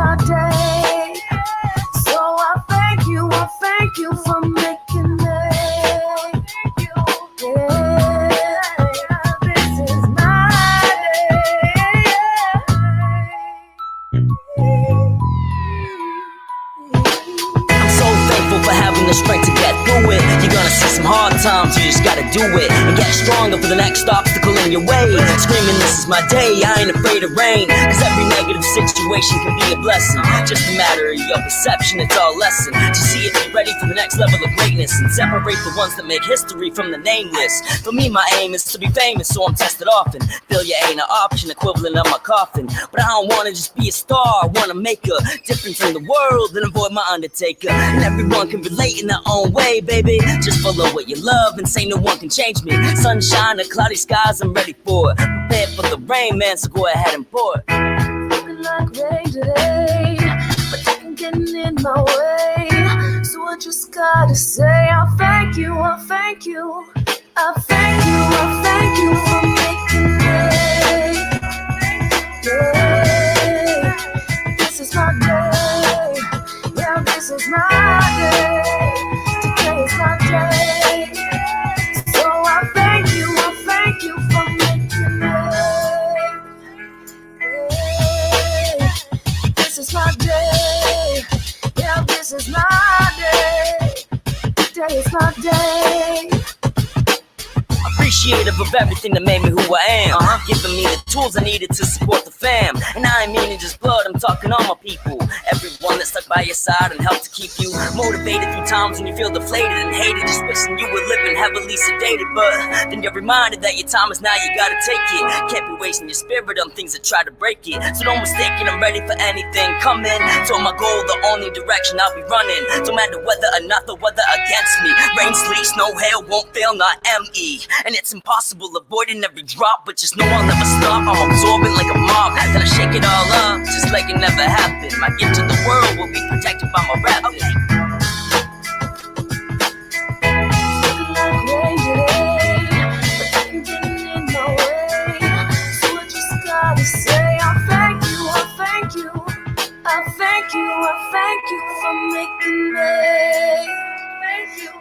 my day. So I thank you for making it. Yeah, this is my for having the strength to get through it. You're gonna see some hard times, you just gotta do it and get stronger for the next obstacle in your way. Screaming, this is my day, I ain't afraid of rain, cause every negative situation can be a blessing. Just a matter of your perception, it's all lesson. To see if you're ready for the next level of greatness and separate the ones that make history from the nameless. For me, my aim is to be famous, so I'm tested often. Failure ain't an option, equivalent of my coffin. But I don't wanna just be a star, I wanna make a difference in the world and avoid my undertaker. And everyone can relate in their own way, baby. Just follow what you love and say no one can change me. Sunshine or cloudy skies, I'm ready for it. Prepared for the rain, man, so go ahead and pour it. Looking like rain today, but you can get in my way. So I just gotta say, I thank you, I thank you, I thank you, I thank you for making it. Yeah, this is my day. Yeah, this is my day. Today is my day. So I thank you for making it. This is my day. Yeah, this is my day. Today is my day. Appreciative of everything that made me who I am. Giving me the tools I needed to support the fam. And I ain't meaning just blood, I'm talking all my people. Everyone that stuck by your side and helped to keep you motivated through times when you feel deflated and hated. Just wishing you were living heavily sedated. But then you're reminded that your time is now, you gotta take it. Can't be wasting your spirit on things that try to break it. So don't mistake it, I'm ready for anything coming. So my goal, the only direction I'll be running. No matter whether or not the weather against me. Rain, sleet, snow, hail won't fail, not M.E. And it's impossible avoiding every drop, but just know I'll never stop. I'm absorbent like a mob, then I shake it all up, just like it never happened. My gift to the world will be protected by my rap. Looking like rain today, but you can get in my way. So I just gotta say, I thank you, I thank you, I thank you, I thank you for making me.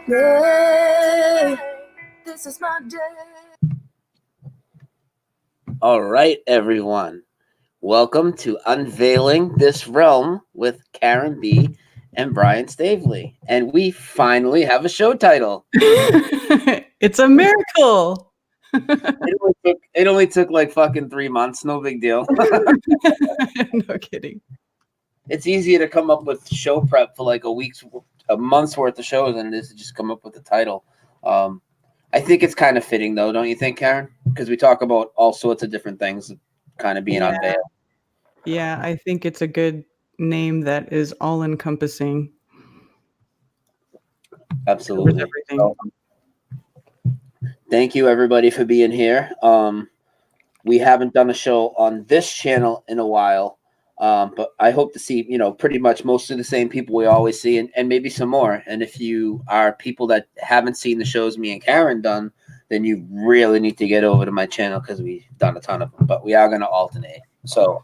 Yeah, this is my day. All right, everyone. Welcome to Unveiling This Realm with Karen B. and Brian Staveley. And we finally have a show title. It's a miracle. It only took like fucking 3 months. No big deal. No kidding. It's easier to come up with show prep for like a month's worth of shows than it is to just come up with the title. I think it's kind of fitting, though, don't you think, Karen? Because we talk about all sorts of different things kind of being unveiled. Yeah, I think it's a good name that is all-encompassing. Absolutely. So, thank you, everybody, for being here. We haven't done a show on this channel in a while, but I hope to see, pretty much mostly the same people we always see and maybe some more. And if you are people that haven't seen the shows me and Karen done, then you really need to get over to my channel because we've done a ton of them, but we are going to alternate. So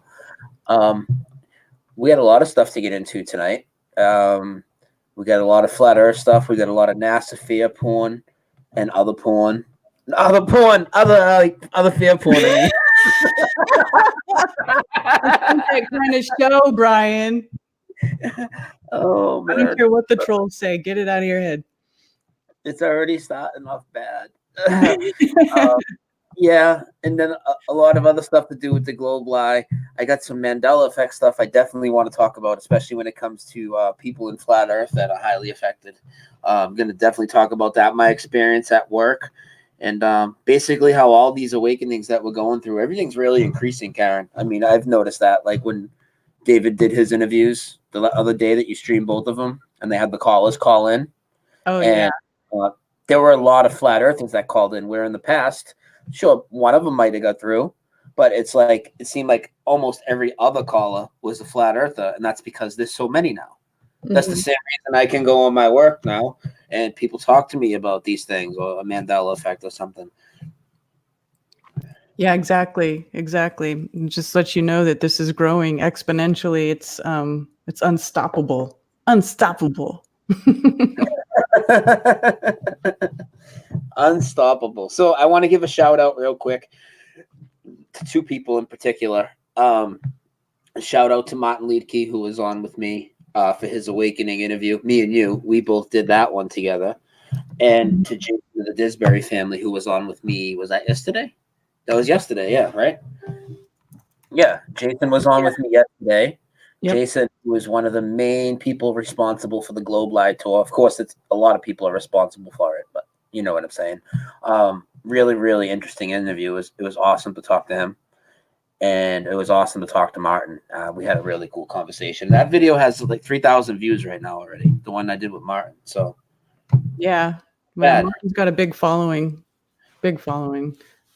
we had a lot of stuff to get into tonight. We got a lot of flat earth stuff. We got a lot of NASA fear porn and other porn. Other fear porn. That kind of show, Brian. Oh, man. I don't care what the trolls say. Get it out of your head. It's already starting off bad. Yeah, and then a lot of other stuff to do with the globe lie. I got some Mandela Effect stuff I definitely want to talk about, especially when it comes to people in flat earth that are highly affected. I'm going to definitely talk about that, my experience at work, and basically how all these awakenings that we're going through, everything's really increasing, Karen. I mean, I've noticed that, like when David did his interviews the other day that you streamed both of them, and they had the callers call in. Oh, and, yeah. There were a lot of flat earthers that called in, where in the past, sure, one of them might have got through, but it's like it seemed like almost every other caller was a flat earther, and that's because there's so many now. That's the same reason I can go on my work now, and people talk to me about these things or a Mandela effect or something. Yeah, exactly. Exactly. Just let you know that this is growing exponentially. It's unstoppable. Unstoppable. Unstoppable. So I want to give a shout out real quick to two people in particular. A shout out to Martin Liedtke, who was on with me for his Awakening interview. Me and you, we both did that one together. And to Jason of the Disbury family, who was on with me. Was that yesterday? That was yesterday, yeah, right? Yeah, Jason was on with me yesterday. Yep. Jason was one of the main people responsible for the Globe Live tour. Of course, it's a lot of people are responsible for it, but you know what I'm saying. Really, really interesting interview. It was awesome to talk to him, and it was awesome to talk to Martin. We had a really cool conversation. That video has like 3,000 views right now already. The one I did with Martin. So Yeah. Well, Martin's got a big following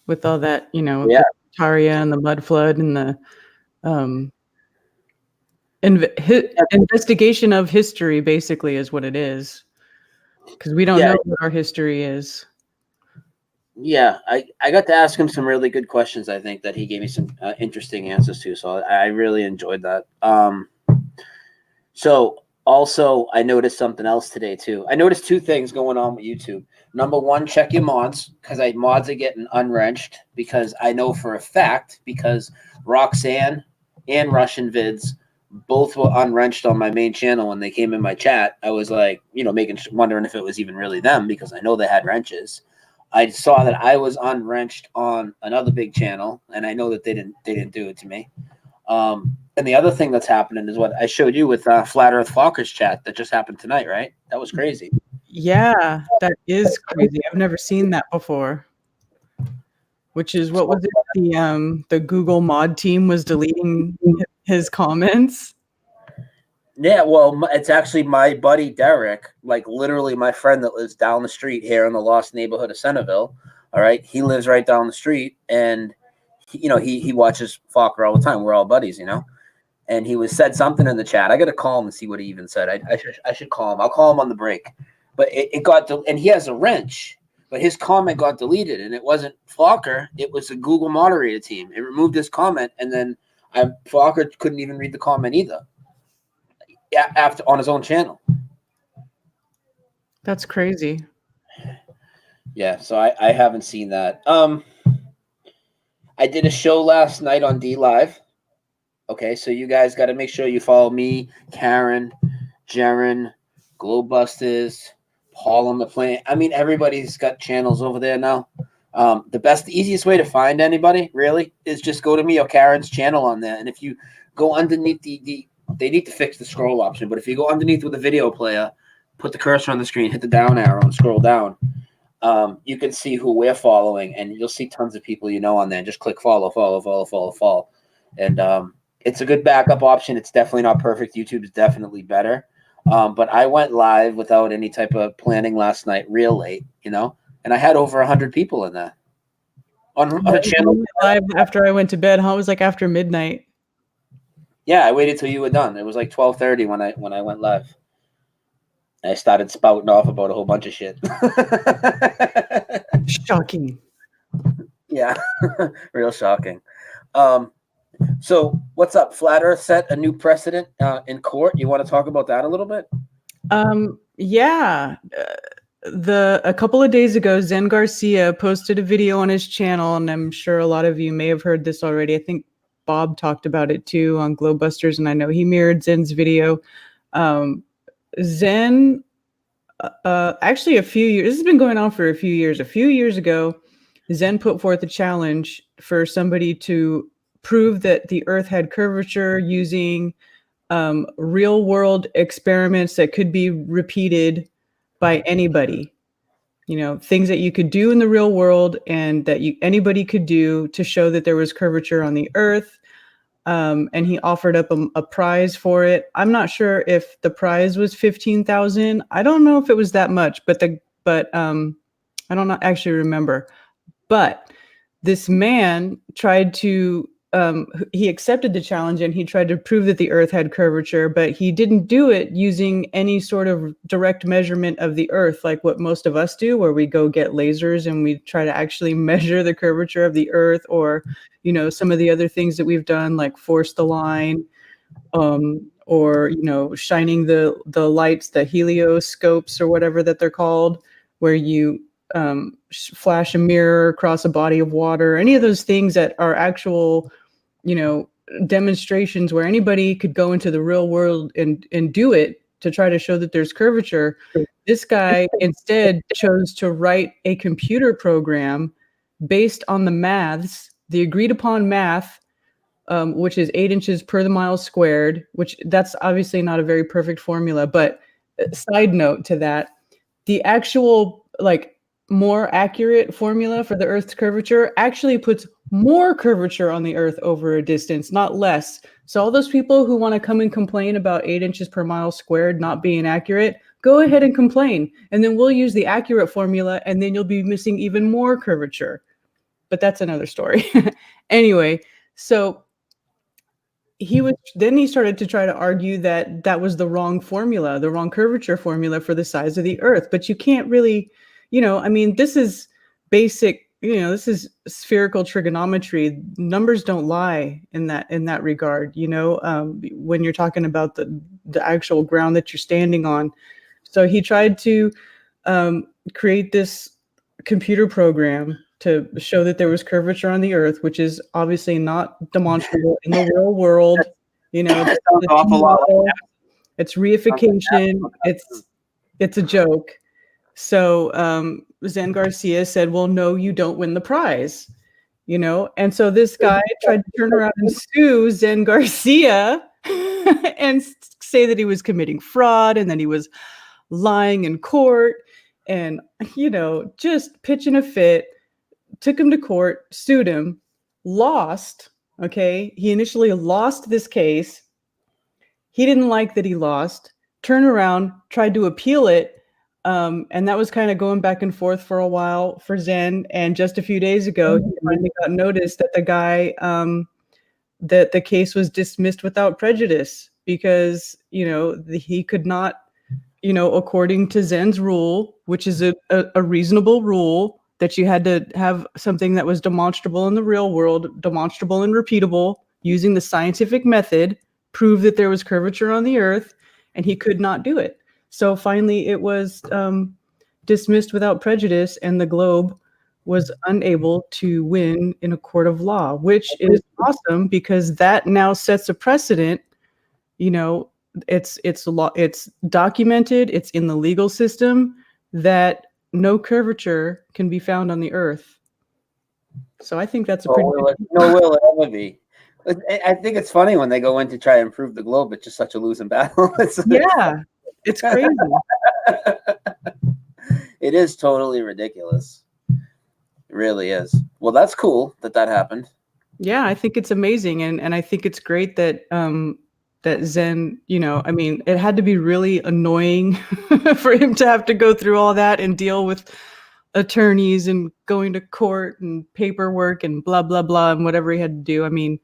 with all that, yeah, Taria and the mud flood and the investigation of history basically is what it is. Because we don't know what our history is. Yeah, I got to ask him some really good questions. I think that he gave me some interesting answers to. So I really enjoyed that. So also I noticed something else today too. I noticed two things going on with YouTube. Number one, check your mods because mods are getting unwrenched because I know for a fact because Roxanne and Russian Vids both were unwrenched on my main channel when they came in my chat. I was like, wondering if it was even really them because I know they had wrenches. I saw that I was unwrenched on another big channel, and I know that they didn't do it to me. And the other thing that's happening is what I showed you with Flat Earth Fockers chat that just happened tonight, right? That was crazy. Yeah, that is crazy. I've never seen that before. Which is what was it? The Google mod team was deleting his comments. Yeah, well, it's actually my buddy Derek, like literally my friend that lives down the street here in the lost neighborhood of Centerville. All right, he lives right down the street, and he watches Fokker all the time. We're all buddies, And he said something in the chat. I got to call him and see what he even said. I should call him. I'll call him on the break. But it got and he has a wrench, but his comment got deleted, and it wasn't Fokker. It was the Google moderator team. It removed his comment, and then Fokker couldn't even read the comment either. After on his own channel. That's crazy. Yeah, so I haven't seen that. I did a show last night on Dlive. Okay, so you guys got to make sure you follow me, Karen, Jaren, Globebusters, Paul on the Plane. I mean, everybody's got channels over there now. The easiest way to find anybody really is just go to me or Karen's channel on there, and if you go underneath they need to fix the scroll option, but if you go underneath with a video player, put the cursor on the screen, hit the down arrow, and scroll down, you can see who we're following, and you'll see tons of people on there. Just click follow. And it's a good backup option. It's definitely not perfect. YouTube is definitely better. But I went live without any type of planning last night, real late, and I had over 100 people in there. On a channel. Live after I went to bed, huh? It was like after midnight. Yeah, I waited till you were done. It was like 12:30 when I went live. I started spouting off about a whole bunch of shit. Shocking. Yeah, real shocking. So what's up? Flat Earth set a new precedent in court. You want to talk about that a little bit? Yeah. A couple of days ago, Zen Garcia posted a video on his channel, and I'm sure a lot of you may have heard this already. I think Bob talked about it too on Globebusters, and I know he mirrored Zen's video. Zen, actually this has been going on for a few years. A few years ago, Zen put forth a challenge for somebody to prove that the Earth had curvature using real world experiments that could be repeated by anybody. Things that you could do in the real world and that anybody could do to show that there was curvature on the Earth. And he offered up a prize for it. I'm not sure if the prize was 15,000. I don't know if it was that much, but I don't actually remember. But this man tried to he accepted the challenge and he tried to prove that the Earth had curvature, but he didn't do it using any sort of direct measurement of the Earth, like what most of us do, where we go get lasers and we try to actually measure the curvature of the Earth, or, you know, some of the other things that we've done, like force the line, or, you know, shining the lights, the helioscopes or whatever that they're called, where you flash a mirror across a body of water, any of those things that are actual, you know, demonstrations where anybody could go into the real world and do it to try to show that there's curvature. This guy instead chose to write a computer program based on the maths, the agreed upon math, which is 8 inches per the mile squared, which that's obviously not a very perfect formula. But side note to that, the actual like more accurate formula for the Earth's curvature actually puts more curvature on the Earth over a distance, not less. So all those people who want to come and complain about 8 inches per mile squared not being accurate, go ahead and complain. And then we'll use the accurate formula, and then you'll be missing even more curvature. But that's another story. Anyway, so he started to try to argue that that was the wrong formula, the wrong curvature formula for the size of the Earth. But you can't really, you know, I mean, this is basic, you know, this is spherical trigonometry. Numbers don't lie in that regard, you know, when you're talking about the actual ground that you're standing on. So he tried to create this computer program to show that there was curvature on the Earth, which is obviously not demonstrable in the real world. You know, it's reification. It's a joke. So Zen Garcia said, well, no, you don't win the prize, you know? And so this guy tried to turn around and sue Zen Garcia and say that he was committing fraud and that he was lying in court and, you know, just pitching a fit. Took him to court, sued him, lost. Okay. He initially lost this case. He didn't like that he lost, turned around, tried to appeal it. And that was kind of going back and forth for a while for Zen. And just a few days ago, he finally got notice that the guy, that the case was dismissed without prejudice because, you know, he could not, you know, according to Zen's rule, which is a reasonable rule, that you had to have something that was demonstrable in the real world, demonstrable and repeatable, using the scientific method, prove that there was curvature on the Earth, and he could not do it. So finally it was dismissed without prejudice, and the Globe was unable to win in a court of law, which is awesome because that now sets a precedent. You know, it's documented, it's in the legal system that no curvature can be found on the Earth. So I think that's a pretty will it ever be. I think it's funny when they go in to try and improve the globe. It's just such a losing battle. Yeah, it's crazy. It is totally ridiculous. It really is. Well, that's cool that happened. Yeah, I think it's amazing, and I think it's great that that Zen, you know, I mean, it had to be really annoying for him to have to go through all that and deal with attorneys and going to court and paperwork and blah, blah, blah, and whatever he had to do. I mean,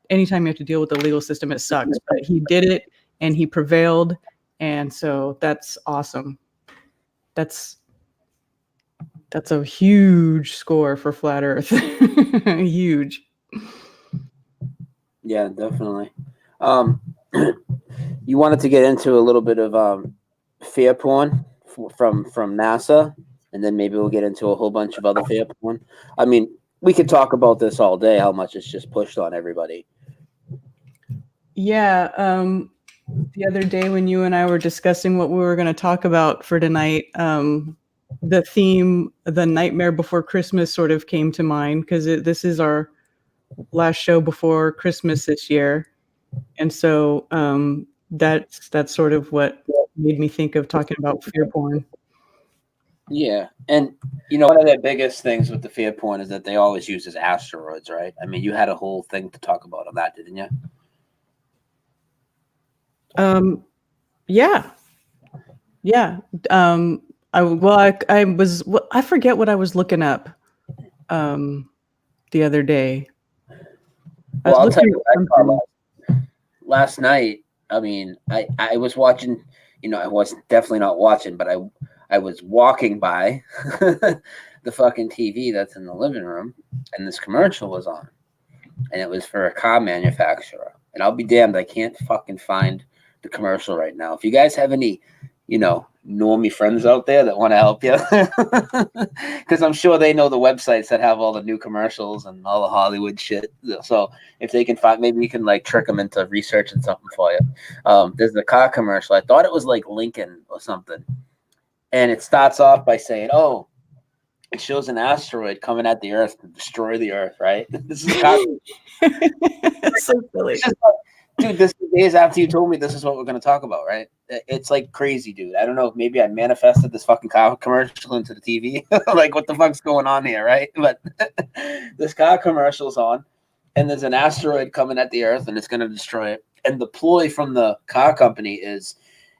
anytime you have to deal with the legal system, it sucks, but he did it and he prevailed. And so that's awesome. That's a huge score for Flat Earth. Huge. Yeah, definitely. You wanted to get into a little bit of fear porn from NASA, and then maybe we'll get into a whole bunch of other fear porn. I mean, we could talk about this all day, how much it's just pushed on everybody. Yeah. The other day when you and I were discussing what we were going to talk about for tonight, the theme, The Nightmare Before Christmas, sort of came to mind because this is our last show before Christmas this year. And so that's sort of what made me think of talking about fear porn. Yeah. And, you know, one of the biggest things with the fear porn is that they always use asteroids, right? I mean, you had a whole thing to talk about on that, didn't you? Yeah. Yeah. I forget what I was looking up the other day. I Well, was I'll tell looking you at what I something. saw last night. I mean, I was watching, I was definitely not watching, but I was walking by the fucking TV that's in the living room, and this commercial was on, and it was for a car manufacturer. And I'll be damned, I can't fucking find the commercial right now. If you guys have any, normie friends out there that want to help you, because I'm sure they know the websites that have all the new commercials and all the Hollywood shit. So if they can find, maybe we can like trick them into researching something for you. There's the car commercial. I thought it was like Lincoln or something, and it starts off by saying, "Oh, it shows an asteroid coming at the Earth to destroy the Earth." Right? This is car. It's so silly. It's just like, dude, this is days after you told me this is what we're going to talk about, right? It's like crazy, dude. I don't know if maybe I manifested this fucking car commercial into the TV. Like, what the fuck's going on here, right? But this car commercial's on, and there's an asteroid coming at the Earth, and it's going to destroy it. And the ploy from the car company is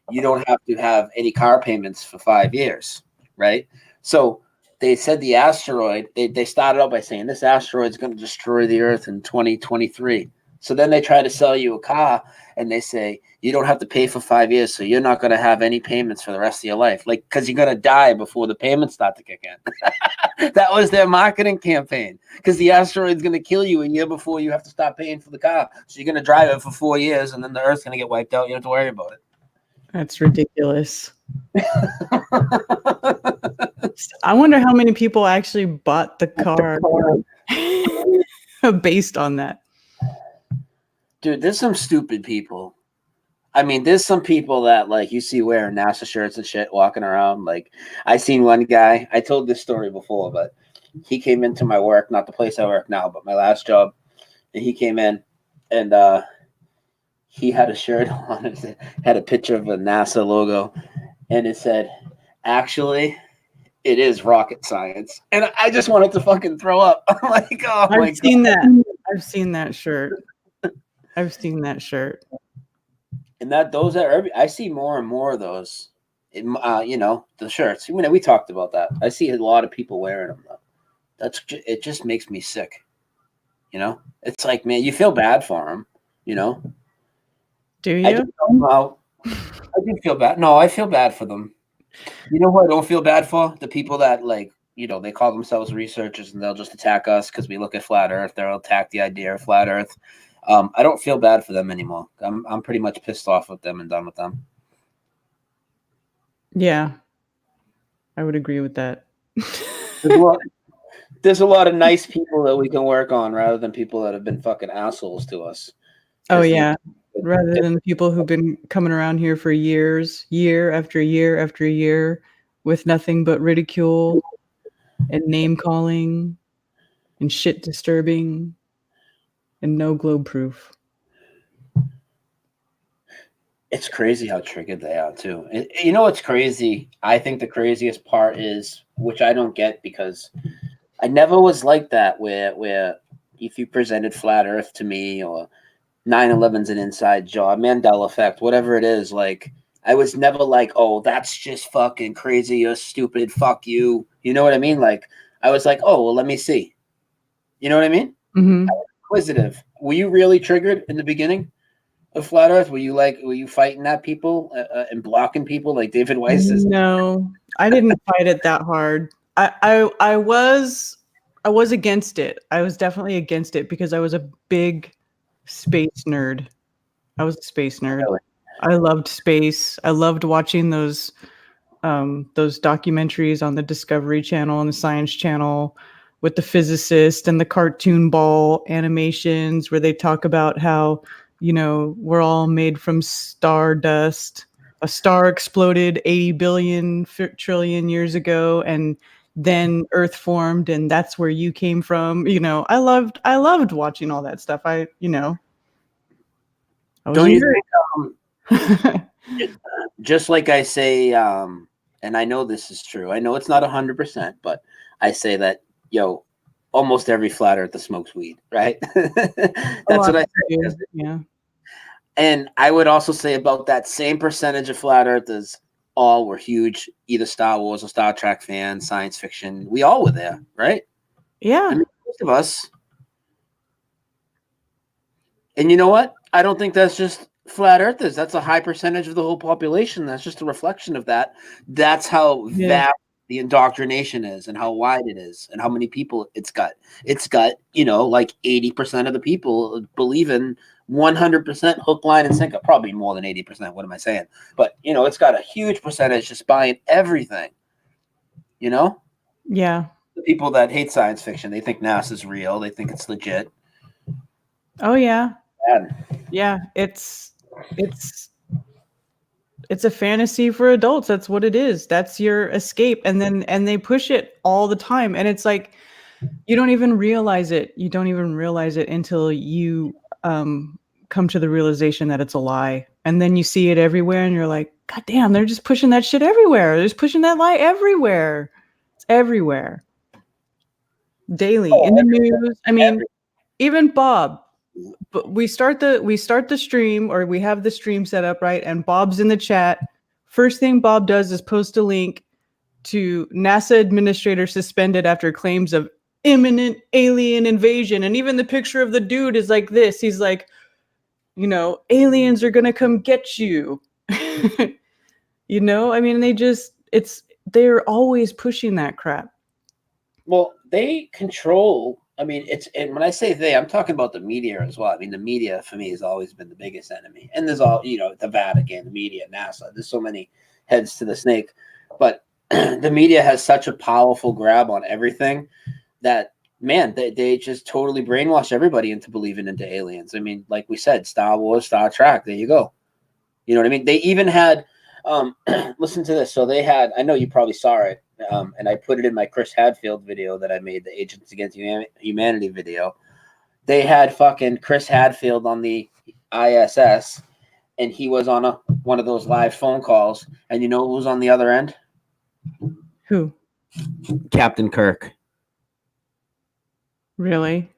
you don't have to have any car payments for 5 years, right? So they said the asteroid, they started out by saying this asteroid's going to destroy the Earth in 2023. So then they try to sell you a car and they say you don't have to pay for 5 years, so you're not going to have any payments for the rest of your life, like because you're going to die before the payments start to kick in. That was their marketing campaign, because the asteroid's going to kill you a year before you have to stop paying for the car. So you're going to drive it for 4 years, and then the Earth's going to get wiped out. You don't have to worry about it. That's ridiculous. I wonder how many people actually bought the car based on that. Dude, there's some stupid people. I mean, there's some people that like you see wearing NASA shirts and shit walking around. Like, I seen one guy. I told this story before, but he came into my work, not the place I work now, but my last job. And he came in, and he had a shirt on. It had a picture of a NASA logo, and it said, "Actually, it is rocket science." And I just wanted to fucking throw up. I'm like, oh my I've seen God. that. I've seen that shirt. I've seen that shirt. And that those are I see more and more of those. The shirts. We talked about that. I see a lot of people wearing them though. It just makes me sick. It's like, man, you feel bad for them. Do I you? do feel bad. No, I feel bad for them. You know who I don't feel bad for? The people that they call themselves researchers and they'll just attack us because we look at flat Earth. They'll attack the idea of flat Earth. I don't feel bad for them anymore. I'm pretty much pissed off with them and done with them. Yeah, I would agree with that. There's a lot of nice people that we can work on rather than people that have been fucking assholes to us. Oh yeah, rather than the people who've been coming around here for years, year after year after year, with nothing but ridicule and name calling and shit disturbing and no globe proof. It's crazy how triggered they are too. You know what's crazy? I think the craziest part is, which I don't get because I never was like that, where if you presented flat Earth to me or 9/11's an inside job, Mandela Effect, whatever it is, like I was never like, oh, that's just fucking crazy, you're stupid, fuck you. You know what I mean? Like I was like, oh, well, let me see. You know what I mean? Mm-hmm. I was inquisitive. Were you really triggered in the beginning of flat Earth? Were you fighting at people and blocking people like David Weiss is? No, I didn't fight it that hard. I was against it. I was definitely against it because I was a big space nerd. I was a space nerd. Really? I loved space. I loved watching those documentaries on the Discovery Channel and the Science Channel with the physicist and the cartoon ball animations where they talk about how, we're all made from stardust. A star exploded 80 billion trillion years ago, and then Earth formed, and that's where you came from. I loved watching all that stuff. I was Don't you think, just like I say, and I know this is true. I know it's not 100%, but I say that, almost every flat earther smokes weed, right? That's what I say. Yeah. And I would also say about that same percentage of flat earthers, all were huge, either Star Wars or Star Trek fans, science fiction. We all were there, right? Yeah. I mean, most of us. And you know what? I don't think that's just flat earthers. That's a high percentage of the whole population. That's just a reflection of that. That's how Yeah. vast the indoctrination is and how wide it is and how many people it's got. It's got, like 80% of the people believe in 100% hook, line, and sinker. Probably more than 80%. What am I saying? But, it's got a huge percentage just buying everything, Yeah. The people that hate science fiction, they think NASA's real. They think it's legit. Oh yeah. And Yeah. It's a fantasy for adults. That's what it is. That's your escape. And they push it all the time. And it's like, you don't even realize it. You don't even realize it until you come to the realization that it's a lie. And then you see it everywhere and you're like, God damn, they're just pushing that shit everywhere. They're just pushing that lie everywhere. It's everywhere. Daily in the news. I mean, even Bob. But we start the stream, or we have the stream set up, right? And Bob's in the chat. First thing Bob does is post a link to NASA administrator suspended after claims of imminent alien invasion. And even the picture of the dude is like this. He's like, aliens are gonna come get you. I mean, they're always pushing that crap. Well, they control. I mean, and when I say they, I'm talking about the media as well. I mean, the media for me has always been the biggest enemy. And there's all, the Vatican, the media, NASA. There's so many heads to the snake. But the media has such a powerful grab on everything that, man, they just totally brainwash everybody into believing into aliens. I mean, like we said, Star Wars, Star Trek, there you go. You know what I mean? They even had, listen to this. So they had, I know you probably saw it. And I put it in my Chris Hadfield video that I made, the Agents Against Humanity video. They had fucking Chris Hadfield on the ISS, and he was on one of those live phone calls. And you know who was on the other end? Who? Captain Kirk. Really?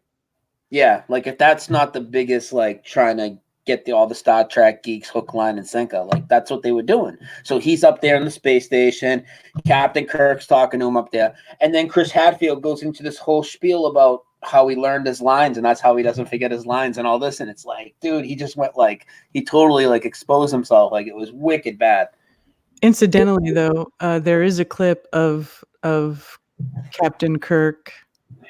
Yeah, like if that's not the biggest, like trying to get all the Star Trek geeks hook, line, and sinker. Like that's what they were doing. So he's up there in the space station. Captain Kirk's talking to him up there. And then Chris Hadfield goes into this whole spiel about how he learned his lines and that's how he doesn't forget his lines and all this. And it's like, dude, he just went he totally exposed himself. Like it was wicked bad. Incidentally, though, there is a clip of Captain Kirk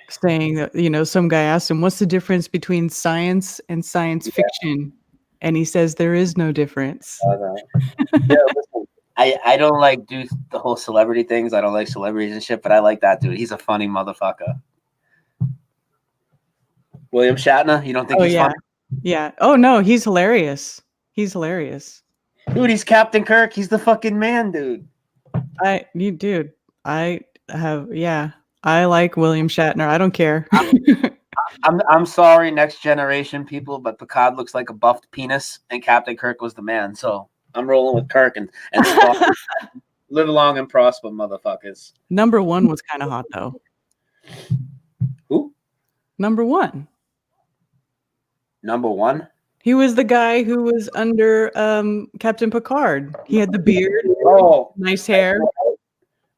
saying that, some guy asked him, what's the difference between science and science fiction? And he says there is no difference. Listen, I don't do the whole celebrity things. I don't like celebrities and shit, but I like that dude. He's a funny motherfucker. William Shatner, you don't think he's funny? Yeah. Oh no, he's hilarious. He's hilarious. Dude, he's Captain Kirk. He's the fucking man, dude. I like William Shatner. I don't care. I'm sorry, next generation people, but Picard looks like a buffed penis, and Captain Kirk was the man. So I'm rolling with Kirk and Spock. Live long and prosper, motherfuckers. Number one was kind of hot though. Who? Number one. Number one? He was the guy who was under Captain Picard. He had the beard. Oh, nice hair.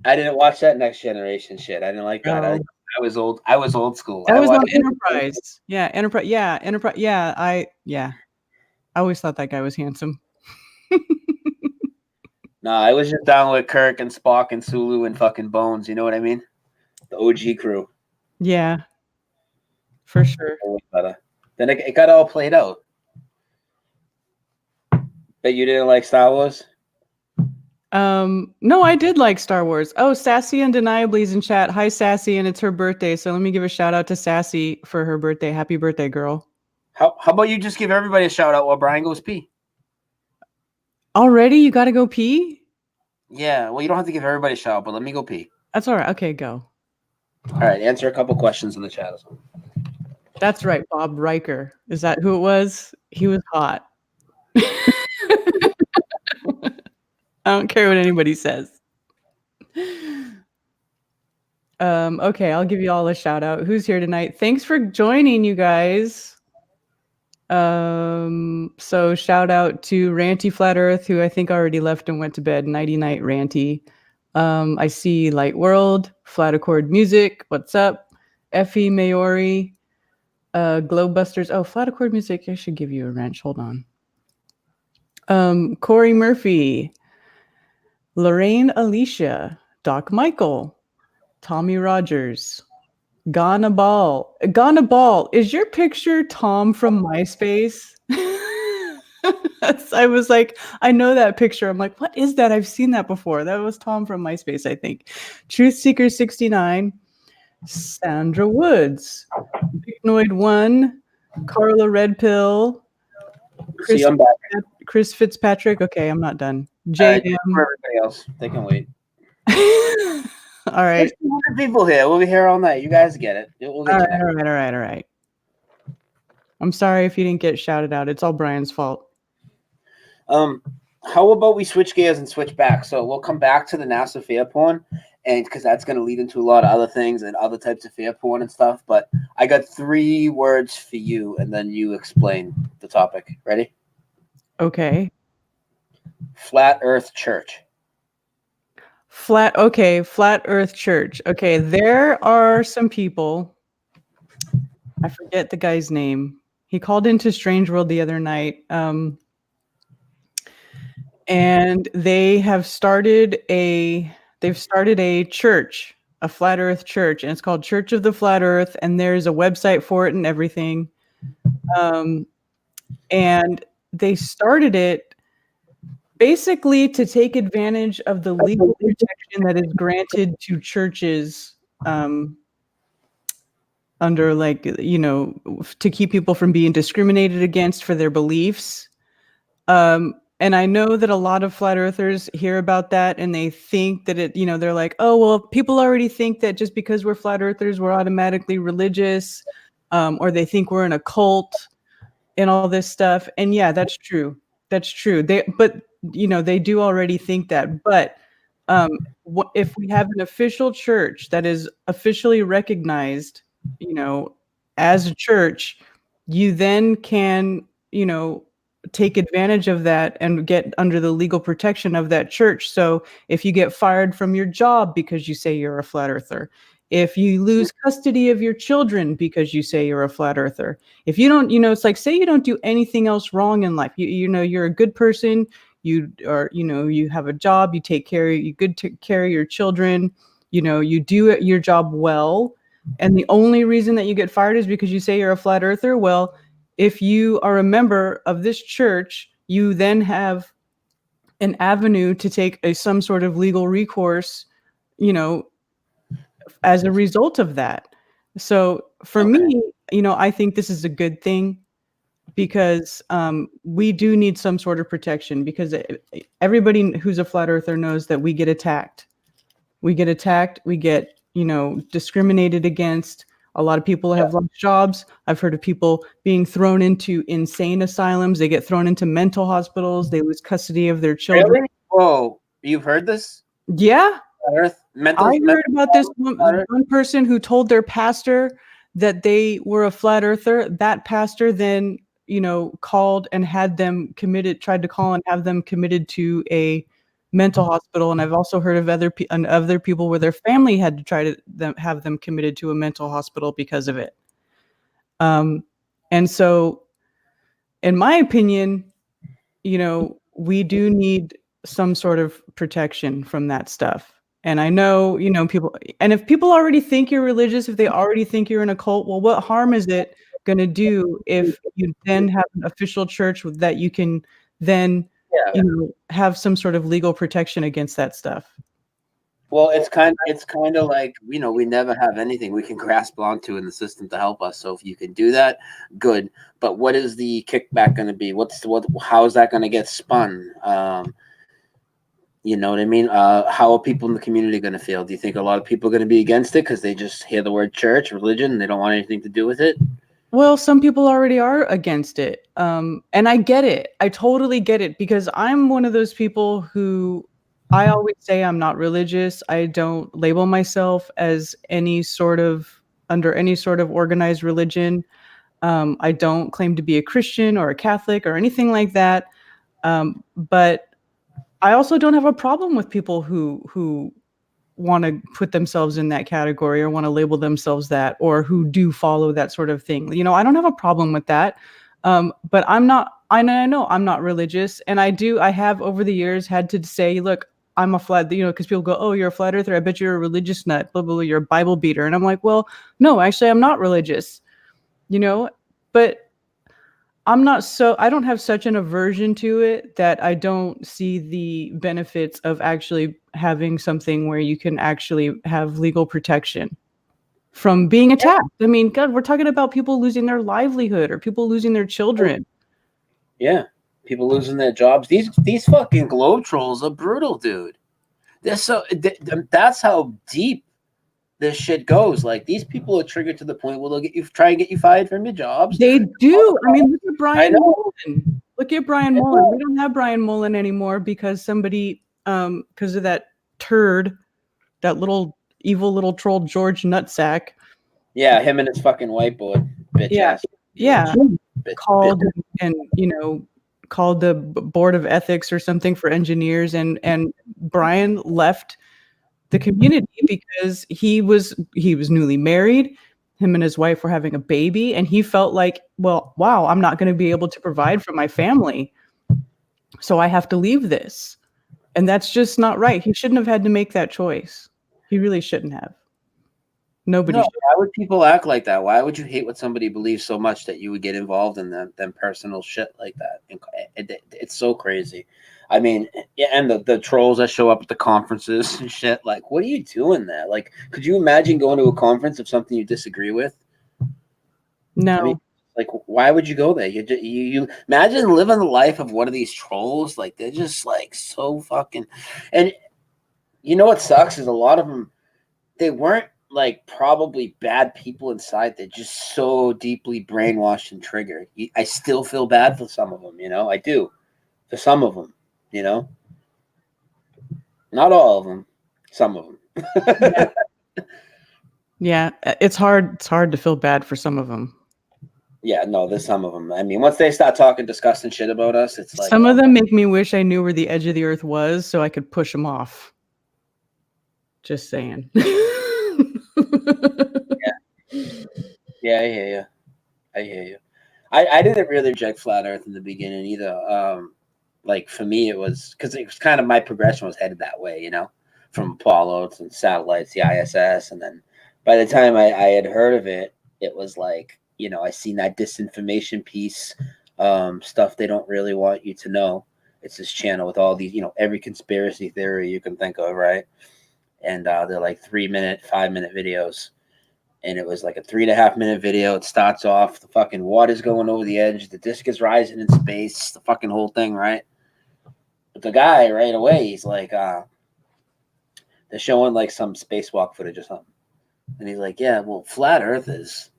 I didn't watch that Next Generation shit. I didn't like that. Oh. I was old. I was old school. That was on Enterprise. Yeah, Enterprise. Yeah, Enterprise. Yeah, I always thought that guy was handsome. No, I was just down with Kirk and Spock and Sulu and fucking Bones. You know what I mean? The OG crew. Yeah, for sure. Then it got all played out. But you didn't like Star Wars? No, I did like Star Wars. Oh, Sassy Undeniably is in chat. Hi, Sassy, and it's her birthday. So let me give a shout out to Sassy for her birthday. Happy birthday, girl. How about you just give everybody a shout out while Brian goes pee? Already? You got to go pee? Yeah, well, you don't have to give everybody a shout out, but let me go pee. That's all right. Okay, go. All right, answer a couple questions in the chat. That's right, Bob Riker. Is that who it was? He was hot. I don't care what anybody says. Okay, I'll give you all a shout out. Who's here tonight? Thanks for joining, you guys. So shout out to Ranty Flat Earth, who I think already left and went to bed. Nighty night, Ranty. I see Light World, Flat Accord Music. What's up? Effie Maori. Globebusters. Oh, Flat Accord Music. I should give you a wrench. Hold on. Corey Murphy, Lorraine Alicia, Doc Michael, Tommy Rogers, Ghana Ball. Ghana Ball, is your picture Tom from MySpace? I was like, I know that picture. I'm like, what is that? I've seen that before. That was Tom from MySpace, I think. Truth Seeker 69, Sandra Woods, Picnoid 1, Carla Red Pill, See, I'm back. Chris Fitzpatrick. Okay, I'm not done. For JM. everybody else, they can wait. All right. There's 200 people here. We'll be here all night. You guys get it. We'll get All you right, next. all right. I'm sorry if you didn't get shouted out. It's all Brian's fault. How about we switch gears and switch back? So we'll come back to the NASA fear porn, and because that's going to lead into a lot of other things and other types of fear porn and stuff. But I got 3 words for you, and then you explain the topic. Ready? Okay. Flat Earth Church. Flat Earth Church. Okay, there are some people. I forget the guy's name. He called into Strange World the other night. And they've started a church, a Flat Earth church, and it's called Church of the Flat Earth, and there's a website for it and everything. And they started it basically to take advantage of the legal protection that is granted to churches under, like, you know, to keep people from being discriminated against for their beliefs. And I know that a lot of flat earthers hear about that and they think that it, you know, they're like, oh, well, people already think that just because we're flat earthers, we're automatically religious, or they think we're in a cult and all this stuff. And yeah, that's true. That's true. But you know, they do already think that. But if we have an official church that is officially recognized, you know, as a church, you then can, you know, take advantage of that and get under the legal protection of that church. So if you get fired from your job because you say you're a flat earther, if you lose custody of your children because you say you're a flat earther, if you don't, you know, it's like, say you don't do anything else wrong in life, you know, you're a good person, you are, you know, you have a job, you take care of your children, you know, you do your job well, and the only reason that you get fired is because you say you're a flat earther. Well, if you are a member of this church, you then have an avenue to take some sort of legal recourse, you know, as a result of that. So for me, you know, I think this is a good thing because we do need some sort of protection, because everybody who's a flat earther knows that we get attacked. We get, you know, discriminated against. A lot of people have lost jobs. I've heard of people being thrown into insane asylums. They get thrown into mental hospitals. They lose custody of their children. Really? Whoa, you've heard this? Yeah. Earth? I heard about this one person who told their pastor that they were a flat earther. That pastor then, you know, called and had them committed, tried to call and have them committed to a mental hospital. And I've also heard of other people where their family had to try to have them committed to a mental hospital because of it. And so, in my opinion, you know, we do need some sort of protection from that stuff. And I know, you know, people, and if people already think you're religious, if they already think you're in a cult, well, what harm is it going to do if you then have an official church that you can then, you know, have some sort of legal protection against that stuff? Well, it's kind of like, you know, we never have anything we can grasp onto in the system to help us. So if you can do that, good. But what is the kickback going to be? How is that going to get spun? You know what I mean? How are people in the community going to feel? Do you think a lot of people are going to be against it because they just hear the word church, religion, and they don't want anything to do with it? Well, some people already are against it. And I get it. I totally get it, because I'm one of those people who, I always say I'm not religious. I don't label myself as under any sort of organized religion. I don't claim to be a Christian or a Catholic or anything like that. But I also don't have a problem with people who want to put themselves in that category or want to label themselves that, or who do follow that sort of thing. You know, I don't have a problem with that. But I'm not, I know I'm not religious. And I have over the years had to say, look, I'm a flat, you know, because people go, oh, you're a flat earther. I bet you're a religious nut, blah, blah, blah, you're a Bible beater. And I'm like, well, no, actually, I'm not religious, you know, but I don't have such an aversion to it that I don't see the benefits of actually having something where you can actually have legal protection from being attacked. I mean, God, we're talking about people losing their livelihood or people losing their children. Yeah, people losing their jobs. These fucking globe trolls are brutal, dude. That's how deep this shit goes. Like, these people are triggered to the point where they'll try and get you fired from your jobs. They do. I mean, look at Brian Mullen. Look at Brian Mullen. We don't have Brian Mullen anymore because somebody, because of that turd, that little evil little troll George Nutsack. Yeah, him and his fucking whiteboard, bitch ass. Yeah, called and you know, called the board of ethics or something for engineers, and Brian left the community because he was newly married. Him and his wife were having a baby, and he felt like, well, wow, I'm not going to be able to provide for my family, so I have to leave this. And that's just not right. He shouldn't have had to make that choice. He really shouldn't have. Nobody. No, why would people act like that? Why would you hate what somebody believes so much that you would get involved in them personal shit like that? It's so crazy. I mean, yeah, and the trolls that show up at the conferences and shit. Like, what are you doing there? Like, could you imagine going to a conference of something you disagree with? No. I mean, like, why would you go there? You imagine living the life of one of these trolls. Like, they're just like so fucking. And you know what sucks is a lot of them, they weren't like probably bad people inside. They're just so deeply brainwashed and triggered. I still feel bad for some of them, you know. I do, for some of them, you know. Not all of them, some of them. Yeah, it's hard. It's hard to feel bad for some of them. Yeah, no, there's some of them. I mean, once they start talking disgusting shit about us, it's like some of them make me wish I knew where the edge of the earth was so I could push them off. Just saying. Yeah, I hear you. I didn't really reject flat Earth in the beginning either. Like, for me, it was because it was kind of my progression was headed that way, you know, from Apollo to satellites, the ISS, and then by the time I had heard of it, it was like, you know, I seen that disinformation piece, stuff they don't really want you to know. It's this channel with all these, you know, every conspiracy theory you can think of, right? And they're like 3-minute, 5-minute videos. And it was like a 3.5-minute video. It starts off, the fucking water's going over the edge, the disc is rising in space, the fucking whole thing, right? But the guy right away, he's like, they're showing like some spacewalk footage or something. And he's like, yeah, well, flat earthers,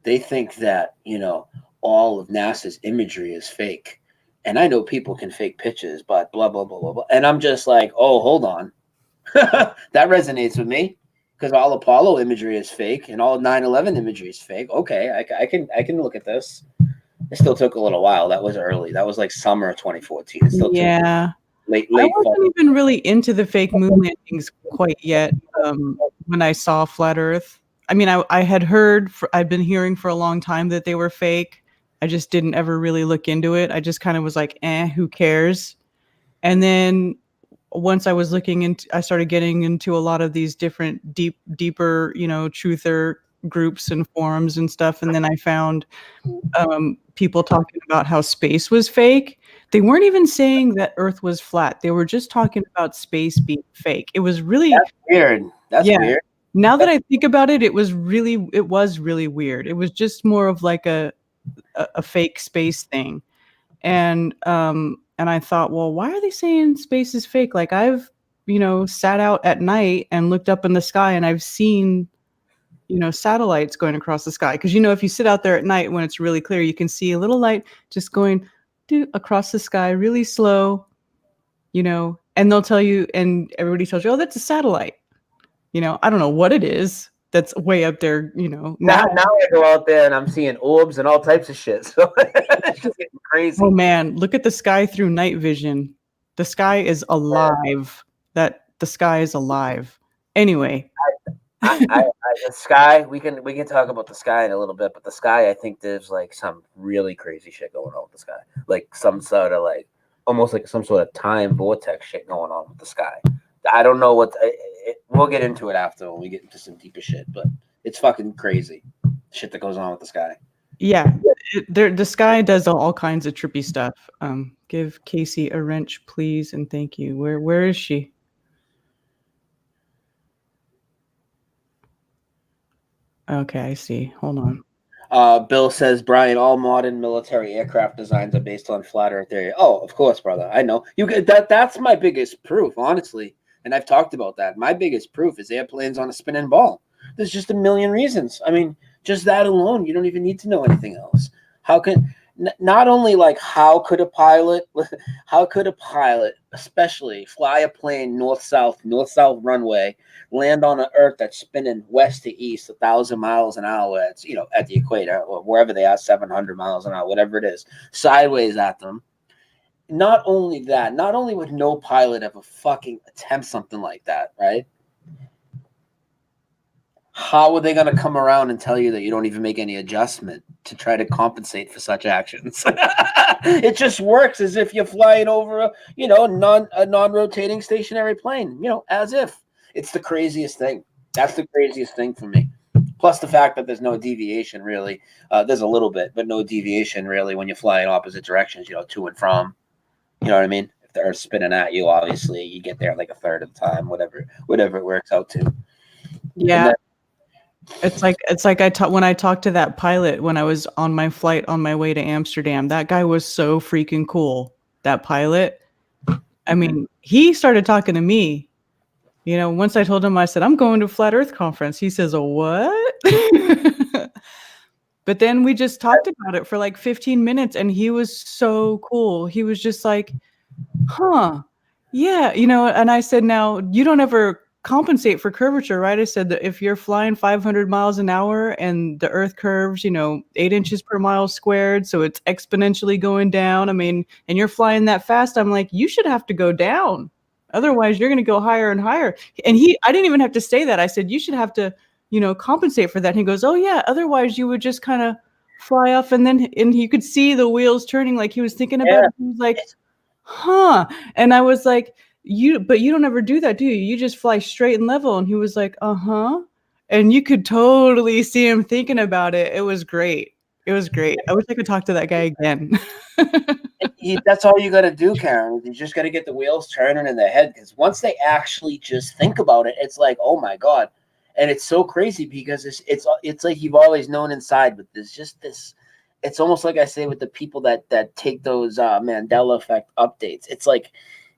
they think that, you know, all of NASA's imagery is fake. And I know people can fake pictures, but blah, blah, blah, blah, blah. And I'm just like, oh, hold on. That resonates with me. Because all Apollo imagery is fake and all 9/11 imagery is fake. Okay, I can look at this. It still took a little while. That was early. That was like summer of 2014. It still took late I wasn't fall. even really into the fake moon landings quite yet when I saw flat Earth. I mean, I had heard, I'd been hearing for a long time that they were fake. I just didn't ever really look into it. I just kind of was like, who cares? And then once I was looking into, I started getting into a lot of these different deeper, you know, truther groups and forums and stuff. And then I found people talking about how space was fake. They weren't even saying that Earth was flat. They were just talking about space being fake. It was really weird. That's weird. Now that I think about it, it was really weird. It was just more of like a fake space thing. And I thought, well, why are they saying space is fake? Like, I've, you know, sat out at night and looked up in the sky and I've seen, you know, satellites going across the sky. Because, you know, if you sit out there at night when it's really clear, you can see a little light just going across the sky really slow, you know, and they'll tell you, and everybody tells you, oh, that's a satellite. You know, I don't know what it is. That's way up there, you know. Now I go out there and I'm seeing orbs and all types of shit. So it's just getting crazy. Oh man, look at the sky through night vision. The sky is alive. The sky is alive. Anyway, The sky. We can talk about the sky in a little bit, but the sky, I think there's like some really crazy shit going on with the sky, like some sort of like almost like some sort of time vortex shit going on with the sky. I don't know what. We'll get into it after when we get into some deeper shit, but it's fucking crazy shit that goes on with the sky. yeah, the sky does all kinds of trippy stuff. Give Casey a wrench, please, and thank you. Where is she? Okay, I see. Hold on. Bill says, Brian, all modern military aircraft designs are based on flat Earth theory. Oh, of course, brother. I know. That's my biggest proof, honestly. And I've talked about that. My biggest proof is airplanes on a spinning ball. There's just a million reasons. I mean, just that alone, you don't even need to know anything else. How can not only like how could a pilot, especially fly a plane north-south runway, land on an Earth that's spinning west to east 1,000 miles an hour, it's, you know, at the equator or wherever they are, 700 miles an hour, whatever it is, sideways at them. Not only would no pilot ever fucking attempt something like that, right? How are they going to come around and tell you that you don't even make any adjustment to try to compensate for such actions? It just works as if you're flying over a non-rotating stationary plane, as if. It's the craziest thing. That's the craziest thing for me. Plus the fact that there's no deviation, really. There's a little bit, but no deviation, really, when you fly in opposite directions, to and from. You know what I mean? If they're spinning at you, obviously, you get there like a third of the time, whatever it works out to. Yeah. It's like when I talked to that pilot when I was on my flight on my way to Amsterdam. That guy was so freaking cool. That pilot. I mean, he started talking to me. Once I told him, I said, I'm going to a Flat Earth conference. He says, "A what?" But then we just talked about it for like 15 minutes and he was so cool. He was just like, huh, yeah. And I said, now you don't ever compensate for curvature, right? I said that if you're flying 500 miles an hour and the Earth curves, 8 inches per mile squared, so it's exponentially going down. I mean, and you're flying that fast, I'm like, you should have to go down. Otherwise, you're going to go higher and higher. And I didn't even have to say that. I said, you should have to, compensate for that. And he goes, oh yeah, otherwise you would just kind of fly off and you could see the wheels turning, like he was thinking about it. He was like, huh. And I was like, but you don't ever do that, do you? You just fly straight and level. And he was like, uh-huh. And you could totally see him thinking about it. It was great. I wish I could talk to that guy again. That's all you got to do, Karen. You just got to get the wheels turning in their head, because once they actually just think about it, it's like, oh my God. And it's so crazy because it's like you've always known inside, but there's just this. It's almost like I say with the people that take those Mandela Effect updates.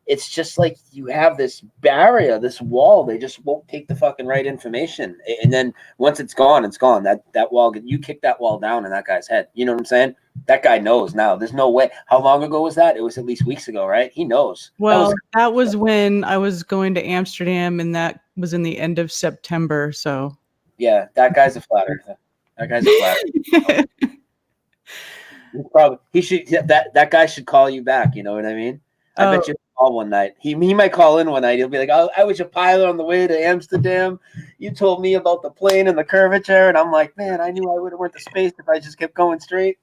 It's just like you have this barrier, this wall. They just won't take the fucking right information. And then once it's gone, it's gone. That wall, you kick that wall down in that guy's head. You know what I'm saying? That guy knows now. There's no way. How long ago was that? It was at least weeks ago, right? He knows. Well, that was when I was going to Amsterdam, and that was in the end of September. So yeah, that guy's a flat earther. That guy should call you back. You know what I mean? I bet you call one night. He might call in one night. He'll be like, "Oh, I was a pilot on the way to Amsterdam. You told me about the plane and the curvature," and I'm like, "Man, I knew I would have went to space if I just kept going straight."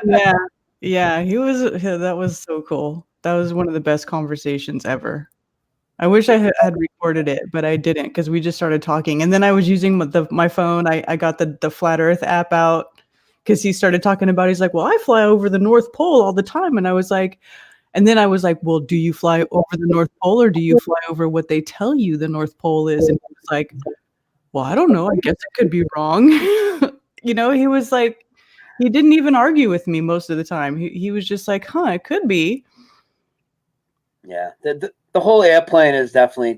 Yeah. That was so cool. That was one of the best conversations ever. I wish I had recorded it, but I didn't, because we just started talking, and then I was using my phone. I got the Flat Earth app out because he started talking about. He's like, "Well, I fly over the North Pole all the time," and I was like. And then I was like, well, do you fly over the North Pole, or do you fly over what they tell you the North Pole is? And he was like, well, I don't know. I guess it could be wrong. He was like, he didn't even argue with me most of the time. He was just like, it could be. Yeah. The whole airplane is definitely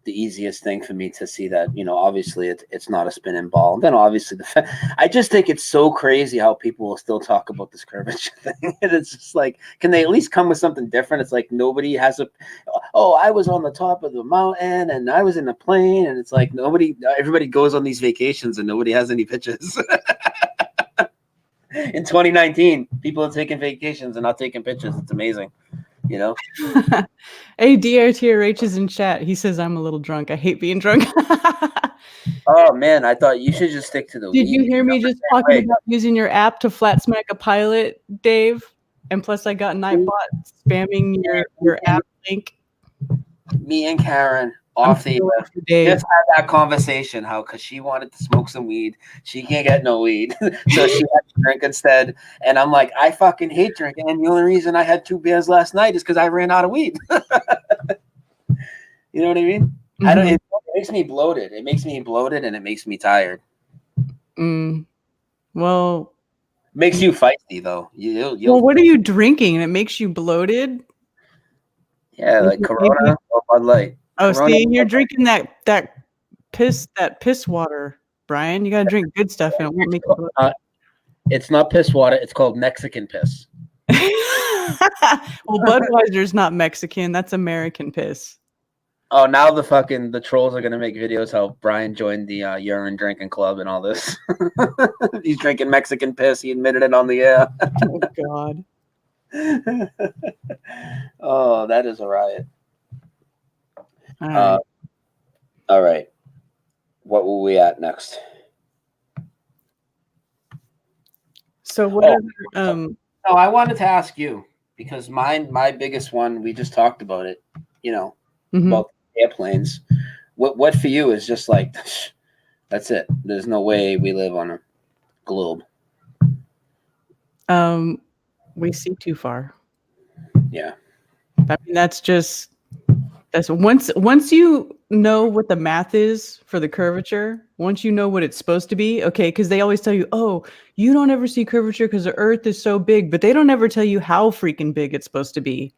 the easiest thing for me to see that, obviously it's not a spinning ball. And then obviously I just think it's so crazy how people will still talk about this curvature thing. And it's just like, can they at least come with something different? It's like nobody has I was on the top of the mountain and I was in a plane, and it's like everybody goes on these vacations and nobody has any pictures. In 2019, people are taking vacations and not taking pictures. It's amazing. You know? Hey, DRTRH is in chat. He says I'm a little drunk. I hate being drunk. Oh man, I thought you should just stick to the Did weed. you hear me just talking Wait. about using your app to flat smack a pilot, Dave? And plus, I got Nightbot spamming your app link. Me and Karen I'm off the feeling for Dave. just had that conversation how because she wanted to smoke some weed, she can't get no weed, so she had to drink instead. And I'm like, I fucking hate drinking, and the only reason I had 2 beers last night is because I ran out of weed. You know what I mean? I don't. It makes me bloated. It makes me bloated, and it makes me tired. Well, Makes you feisty though. You'll well, what are you drinking? And it makes you bloated. yeah, like Corona or Bud Light. Oh, Corona, see, you're drinking that piss water, Brian. You gotta drink good stuff, and it won't make you bloated. it's not piss water. It's called Mexican piss. Well, Budweiser's not Mexican. That's American piss. Oh, now the trolls are gonna make videos how Brian joined the urine drinking club and all this. He's drinking Mexican piss. He admitted it on the air. Oh God. Oh, that is a riot. All right. All right. What were we at next? So what? No, I wanted to ask you because my biggest one. We just talked about it. You know, about airplanes. What for you is just like that's it. There's no way we live on a globe. We see too far. Yeah. I mean, that's once you know what the math is for the curvature, once you know what it's supposed to be, okay, because they always tell you, oh, you don't ever see curvature because the Earth is so big, but they don't ever tell you how freaking big it's supposed to be.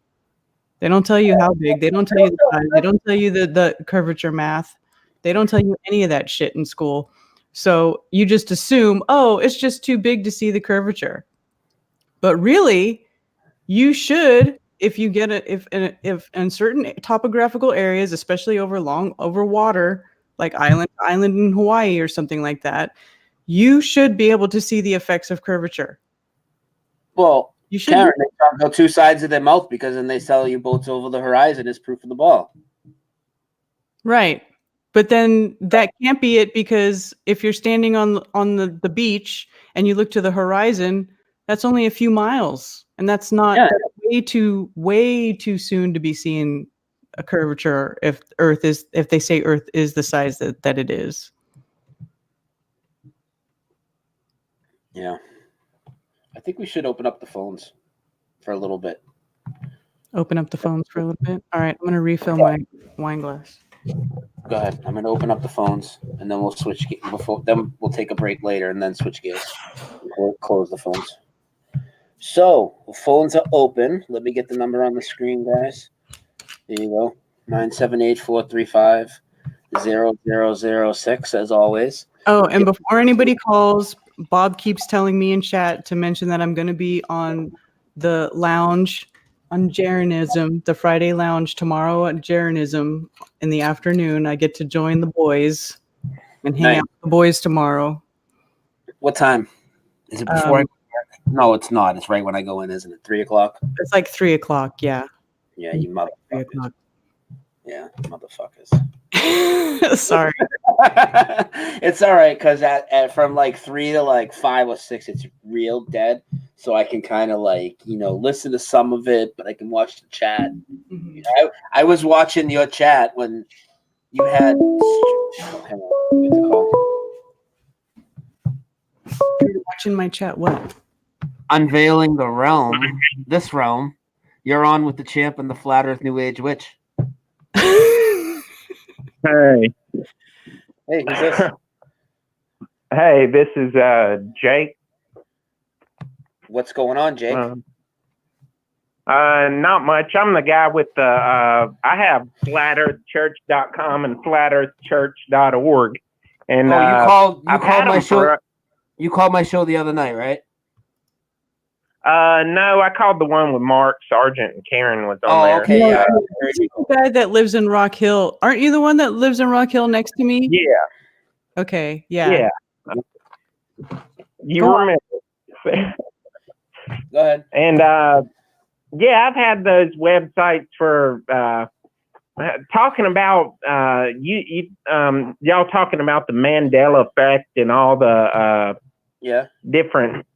They don't tell you how big. They don't tell you the size. They don't tell you the curvature math. They don't tell you any of that shit in school. So you just assume, oh, it's just too big to see the curvature. But really, you should, if you get if in certain topographical areas, especially over water, like island in Hawaii or something like that, you should be able to see the effects of curvature. Well, you should. Karen, they talk about 2 sides of their mouth because then they sell you boats over the horizon as proof of the ball. Right. But then that can't be it because if you're standing on the beach and you look to the horizon, that's only a few miles. And that's not that's way too soon to be seeing a curvature if they say Earth is the size that it is. Yeah. I think we should open up the phones for a little bit. Open up the phones for a little bit. All right, I'm going to refill my wine glass. Go ahead. I'm going to open up the phones, and then we'll switch. Then we'll take a break later, and then switch gears. We'll close the phones. So the phones are open. Let me get the number on the screen, guys. There you go. 978-435-0006, as always. Oh, and before anybody calls, Bob keeps telling me in chat to mention that I'm going to be on the lounge on Jeranism, the Friday lounge tomorrow at Jeranism in the afternoon. I get to join the boys and hang out with the boys tomorrow. What time? Is it before? No, it's not. It's right when I go in, isn't it? 3:00? It's like 3:00, yeah. Yeah, you motherfuckers. 3:00. Yeah, motherfuckers. Sorry. It's all right because at from like 3 to like 5 or 6, it's real dead. So I can kind of like listen to some of it, but I can watch the chat. Mm-hmm. I was watching your chat when you had. Hang on, get the call. You're watching my chat. What? Unveiling the realm. This realm. You're on with the champ and the flat Earth New Age witch. Hey. Hey, who's this? Hey, this is Jake. What's going on, Jake? Not much. I'm the guy with the I have flatearthchurch.com and flatearthchurch.org. And you called my show. You called my show the other night, right? No, I called the one with Mark Sargent and Karen was on there. Okay. Yeah. The guy that lives in Rock Hill. Aren't you the one that lives in Rock Hill next to me? Yeah. Okay. Yeah. You remember. Go ahead. And Yeah, I've had those websites for talking about y'all talking about the Mandela Effect and all the different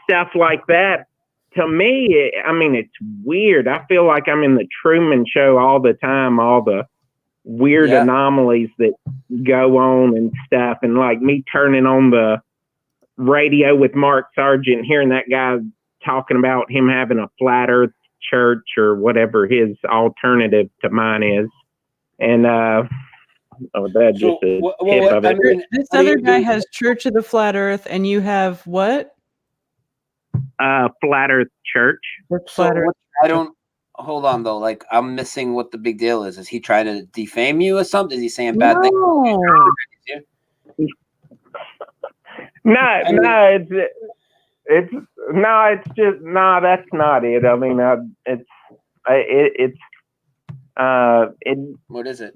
stuff like that. To me, I mean, it's weird. I feel like I'm in the Truman Show all the time, all the weird anomalies that go on and stuff, and like me turning on the radio with Mark Sargent, hearing that guy talking about him having a flat earth church or whatever his alternative to mine is. And that's just a tip of it. I mean, This other guy has Church of the Flat Earth, and you have what? Flat Earth Church. Flat Earth. I don't. Hold on though. Like, I'm missing what the big deal is. Is he trying to defame you or something? Is he saying bad things? No, it's just that's not it. I mean, What is it?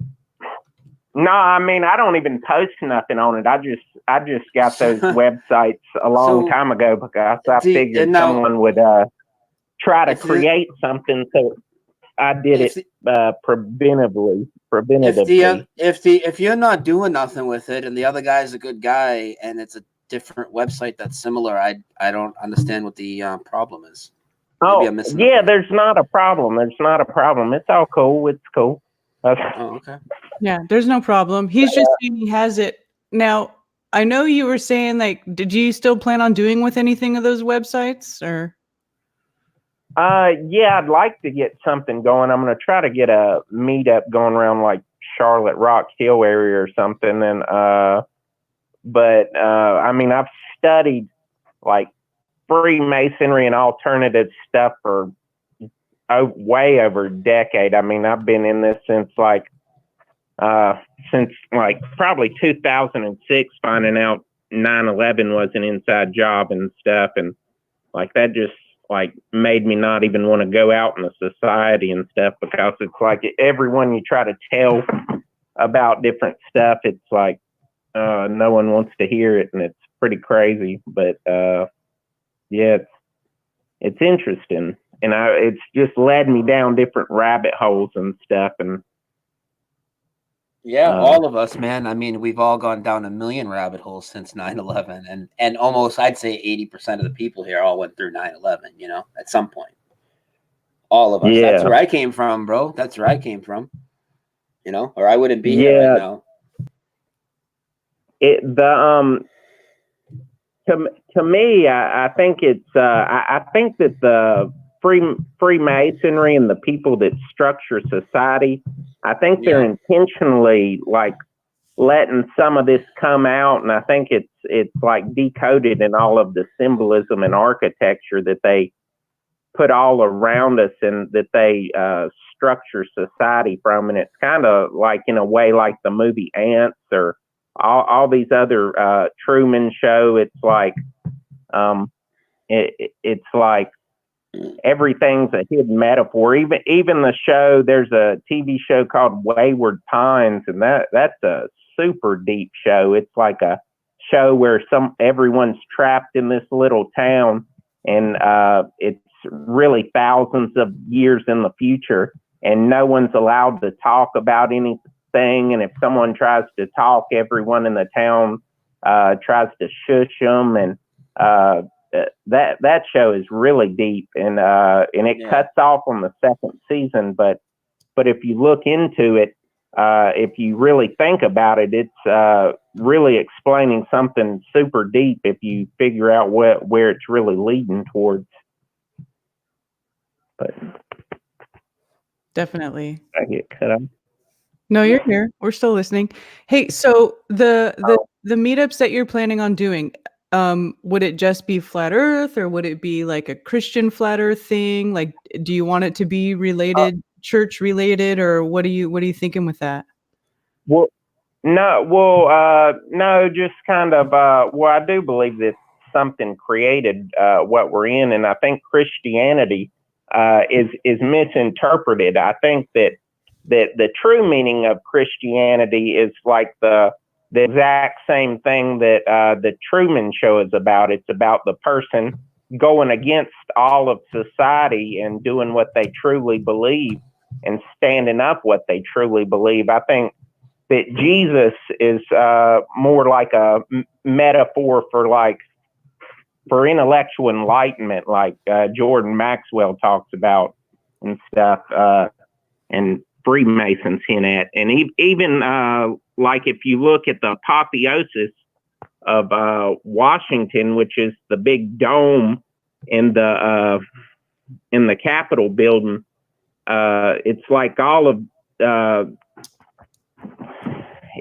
No, I mean, I don't even post nothing on it. I just got those websites a long time ago because I figured someone would try to create something, so I did it preventatively. If you're not doing nothing with it, and the other guy's a good guy, and it's a different website that's similar, I don't understand what the problem is. There's not a problem. It's all cool. It's cool. Okay. Yeah, there's no problem. He's just saying he has it. Now, I know you were saying, like, did you still plan on doing with anything of those websites, or? Yeah, I'd like to get something going. I'm going to try to get a meetup going around like Charlotte, Rock Hill area or something. And, I mean, I've studied like Freemasonry and alternative stuff for way over a decade. I mean, I've been in this since probably 2006, finding out 9/11 was an inside job and stuff. And like, that just like made me not even want to go out in the society and stuff, because it's like everyone you try to tell about different stuff, it's like, no one wants to hear it. And it's pretty crazy, but, yeah, it's interesting. And it's just led me down different rabbit holes and stuff. And all of us, man. I mean, we've all gone down a million rabbit holes since 9/11, and almost, I'd say 80% of the people here all went through 9/11, at some point. All of us. Yeah. That's where I came from, bro. That's where I came from. Or I wouldn't be here right now. To me, I think it's I think that the Freemasonry and the people that structure society, I think they're intentionally like letting some of this come out, and I think it's like decoded in all of the symbolism and architecture that they put all around us and that they structure society from. And it's kind of like, in a way, like the movie Ants or all these other Truman Show. It's like it's like everything's a hidden metaphor. Even the show, there's a TV show called Wayward Pines, and that's a super deep show. It's like a show where everyone's trapped in this little town, and it's really thousands of years in the future, and no one's allowed to talk about anything. And if someone tries to talk, everyone in the town tries to shush them. And that show is really deep, and it cuts off on the second season. But if you look into it, if you really think about it, it's really explaining something super deep if you figure out where it's really leading towards. But definitely, I get cut off. No, you're here. We're still listening. Hey, so the meetups that you're planning on doing, would it just be flat Earth, or would it be like a Christian flat Earth thing? Like, do you want it to be related, church related, or what are you thinking with that? No, just kind of. I do believe that something created what we're in, and I think Christianity is misinterpreted. I think that the true meaning of Christianity is like the exact same thing that the Truman Show is about. It's about the person going against all of society and doing what they truly believe and standing up what they truly believe. I think that Jesus is more like a metaphor for intellectual enlightenment, like Jordan Maxwell talks about and stuff, and Freemasons hint at. And even like if you look at the apotheosis of Washington, which is the big dome in the Capitol building, it's like all of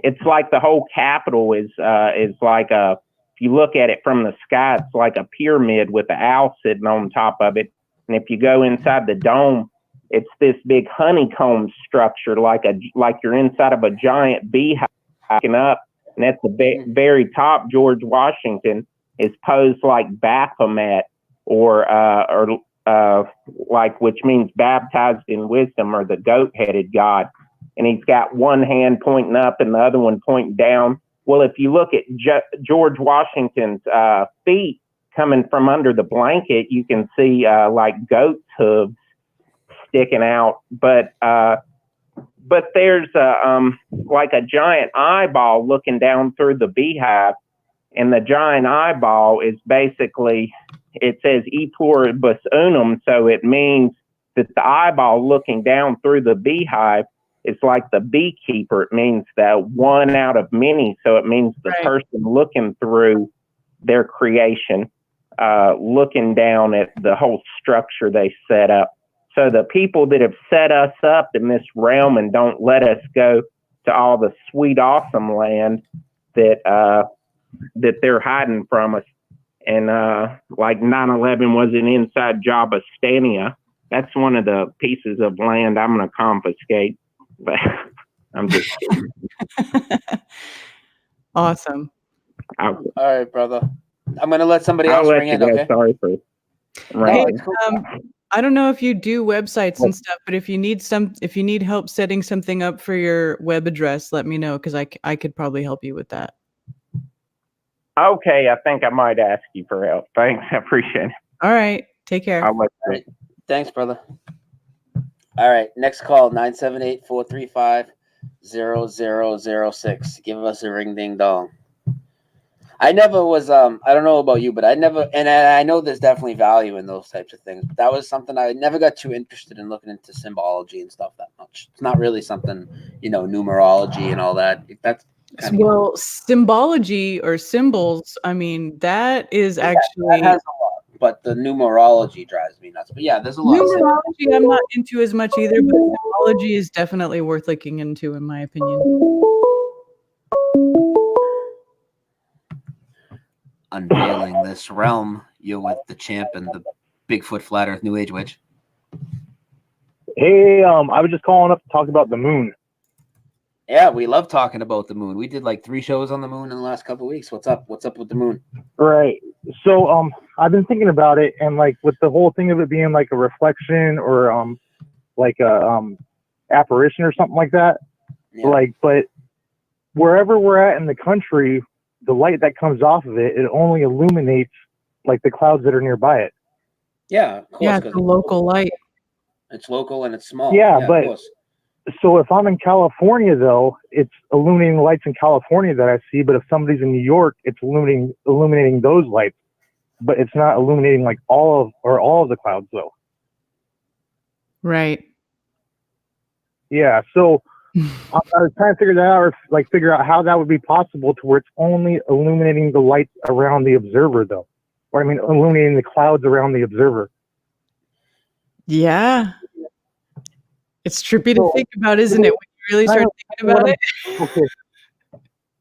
it's like the whole Capitol is like a, if you look at it from the sky, it's like a pyramid with an owl sitting on top of it. And if you go inside the dome, it's this big honeycomb structure, like you're inside of a giant beehive up. And at the very top, George Washington is posed like Baphomet, or like, which means baptized in wisdom, or the goat-headed god. And he's got one hand pointing up and the other one pointing down. Well, if you look at George Washington's feet coming from under the blanket, you can see like goat's hooves sticking out. But there's like a giant eyeball looking down through the beehive, and the giant eyeball is basically, it says e pluribus unum, so it means that the eyeball looking down through the beehive is like the beekeeper. It means that one out of many, so it means the person looking through their creation, looking down at the whole structure they set up. So the people that have set us up in this realm and don't let us go to all the sweet, awesome land that that they're hiding from us. And like 9/11 was an inside job of Stania. That's one of the pieces of land I'm going to confiscate. But I'm just kidding. Awesome. All right, brother. I'm going to let somebody else ring in, okay? Sorry for Hey, I don't know if you do websites and stuff, but if you need help setting something up for your web address, let me know, because I could probably help you with that. Okay, I think I might ask you for help. Thanks, I appreciate it. All right, take care. All right. Thanks, brother. All right, next call, 978-435-0006. Give us a ring ding dong. I never was, I don't know about you, but I never, and I know there's definitely value in those types of things, but that was something I never got too interested in, looking into symbology and stuff that much. It's not really something, numerology and all that. That's well, symbology or symbols, I mean, that is actually... That has a lot, but the numerology drives me nuts. But yeah, there's a lot of numerology I'm not into as much either, but symbology is definitely worth looking into, in my opinion. Unveiling this realm, you're with the champ and the Bigfoot Flat Earth New Age Witch. Hey, I was just calling up to talk about the moon. Yeah, we love talking about the moon. We did like 3 shows on the moon in the last couple of weeks. What's up? What's up with the moon? Right. So, I've been thinking about it, and like with the whole thing of it being like a reflection or like a apparition or something like that. Yeah. Like, but wherever we're at in the country, the light that comes off of it, it only illuminates like the clouds that are nearby it. Yeah, of course. Yeah, it's a local light. It's local and it's small. Yeah, but so if I'm in California, though, it's illuminating lights in California that I see. But if somebody's in New York, it's illuminating those lights. But it's not illuminating like all of the clouds, though. Right. Yeah. So I was trying to figure that out, or like figure out how that would be possible to where it's only illuminating the lights around the observer, though. Or I mean, illuminating the clouds around the observer. Yeah. It's trippy to think about, isn't it? When you really start thinking about it. Okay.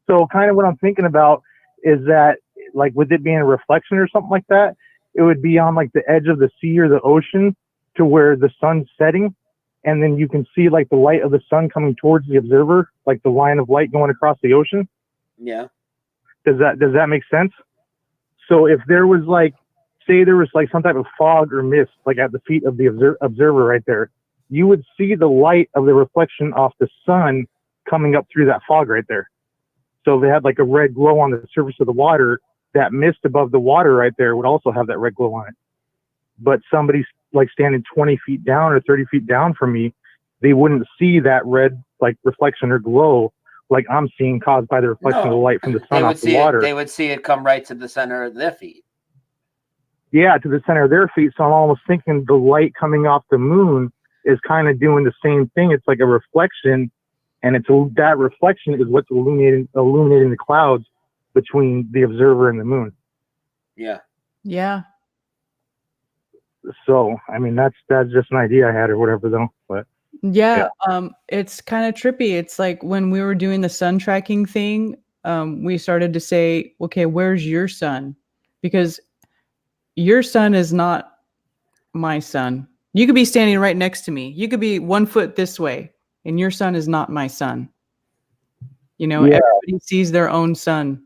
So kind of what I'm thinking about is that, like, with it being a reflection or something like that, it would be on like the edge of the sea or the ocean to where the sun's setting. And then you can see like the light of the sun coming towards the observer, like the line of light going across the ocean. Yeah. Does that make sense? So if there was like, say there was like some type of fog or mist, like at the feet of the observer right there, you would see the light of the reflection off the sun coming up through that fog right there. So if they had like a red glow on the surface of the water, that mist above the water right there would also have that red glow on it. But somebody like standing 20 feet down or 30 feet down from me, they wouldn't see that red like reflection or glow like I'm seeing caused by the reflection of the light from the sun off the water. They would see it come right to the center of their feet. Yeah, to the center of their feet. So I'm almost thinking the light coming off the moon is kind of doing the same thing. It's like a reflection, and that reflection is what's illuminating the clouds between the observer and the moon. Yeah. Yeah. So, I mean, that's just an idea I had or whatever, though. But yeah. It's kind of trippy. It's like when we were doing the sun tracking thing, we started to say, okay, where's your sun? Because your sun is not my sun. You could be standing right next to me. You could be 1 foot this way, and your sun is not my sun. You know, everybody sees their own sun.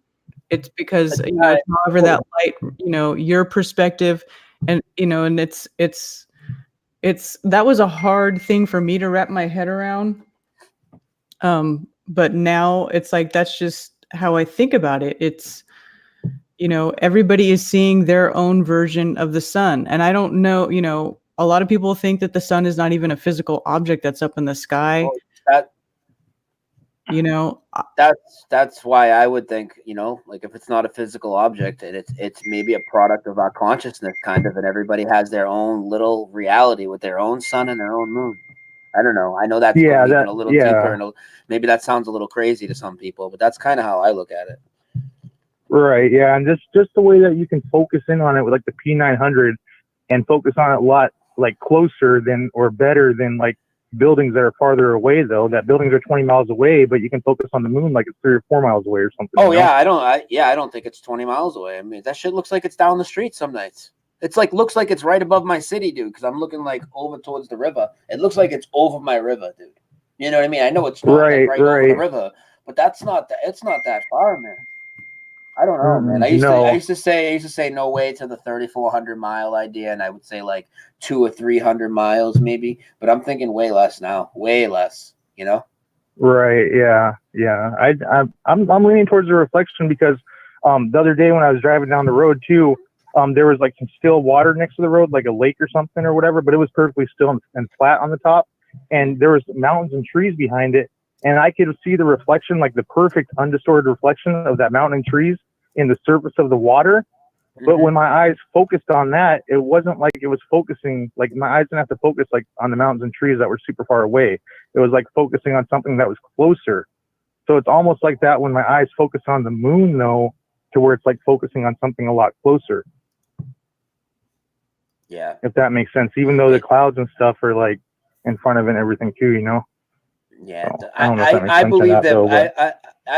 It's because, you know, however that light, you know, your perspective, and, you know, and it's that was a hard thing for me to wrap my head around. But now it's like, that's just how I think about it. It's, you know, everybody is seeing their own version of the sun. And I don't know, you know, a lot of people think that the sun is not even a physical object that's up in the sky. You know, that's why I would think, you know, like if it's not a physical object and it's maybe a product of our consciousness kind of, and everybody has their own little reality with their own sun and their own moon. I don't know. I know that's even a little deeper, and maybe that sounds a little crazy to some people, but that's kind of how I look at it. Right. Yeah. And just the way that you can focus in on it with like the P900 and focus on it a lot like closer than or better than like buildings that are farther away, though. That buildings are 20 miles away, but you can focus on the moon like it's 3 or 4 miles away or something. Oh, yeah. I don't think it's 20 miles away. I mean, that shit looks like it's down the street some nights. It's like, looks like it's right above my city, dude, because I'm looking like over towards the river. It looks like it's over my river, dude. You know what I mean? I know it's not like right over the river, but it's not that far, man. I don't know, man. I used to say no way to the 3,400 mile idea, and I would say like 200 or 300 miles maybe, but I'm thinking way less now, way less. You know? Right? Yeah, yeah. I'm leaning towards the reflection because the other day when I was driving down the road too, there was like some still water next to the road, like a lake or something or whatever, but it was perfectly still and flat on the top, and there was mountains and trees behind it, and I could see the reflection, like the perfect undistorted reflection of that mountain and trees in the surface of the water. But when my eyes focused on that, it wasn't like it was focusing, like my eyes didn't have to focus like on the mountains and trees that were super far away. It was like focusing on something that was closer. So it's almost like that when my eyes focus on the moon, though, to where it's like focusing on something a lot closer. Yeah. If that makes sense, even though the clouds and stuff are like in front of it and everything too, you know? Yeah, so, I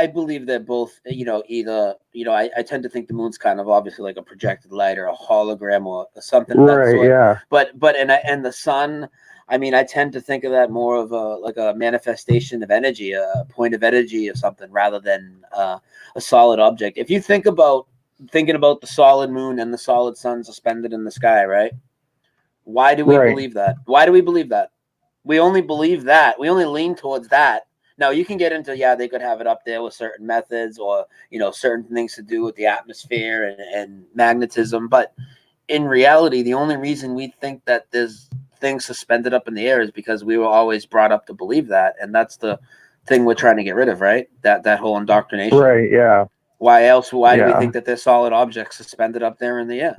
believe that both, you know, either, you know, I tend to think the moon's kind of obviously like a projected light or a hologram or something of that sort. Yeah. But and the sun, I mean, I tend to think of that more of a manifestation of energy, a point of energy or something, rather than a solid object. If you thinking about the solid moon and the solid sun suspended in the sky, right? Why do we believe that? Why do we believe that? We only believe that. We only lean towards that. Now, you can get into, they could have it up there with certain methods or, you know, certain things to do with the atmosphere and magnetism. But in reality, the only reason we think that there's things suspended up in the air is because we were always brought up to believe that. And that's the thing we're trying to get rid of, right? That whole indoctrination. Right, yeah. Why else? Why do we think that there's solid objects suspended up there in the air?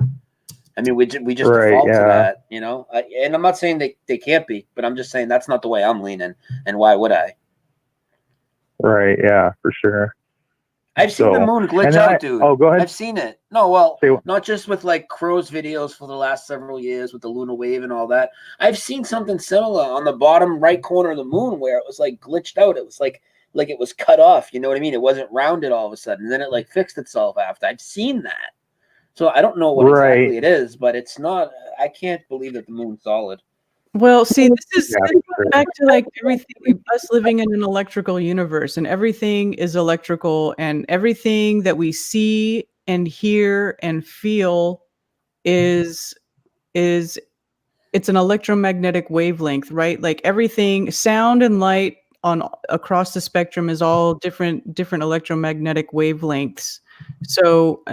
I mean, we just default to that, you know. And I'm not saying they can't be, but I'm just saying that's not the way I'm leaning. And why would I? Right. Yeah, for sure. I've seen the moon glitch out, dude. Oh, go ahead. I've seen it. No, well, not just with like Crow's videos for the last several years with the lunar wave and all that. I've seen something similar on the bottom right corner of the moon where it was like glitched out. It was like it was cut off. You know what I mean? It wasn't rounded all of a sudden. And then it like fixed itself after. I've seen that. So I don't know what exactly it is, but it's not. I can't believe that the moon's solid. Well, see, this is back to like everything, us living in an electrical universe, and everything is electrical, and everything that we see and hear and feel is it's an electromagnetic wavelength, right? Like everything, sound and light across the spectrum is all different electromagnetic wavelengths. So,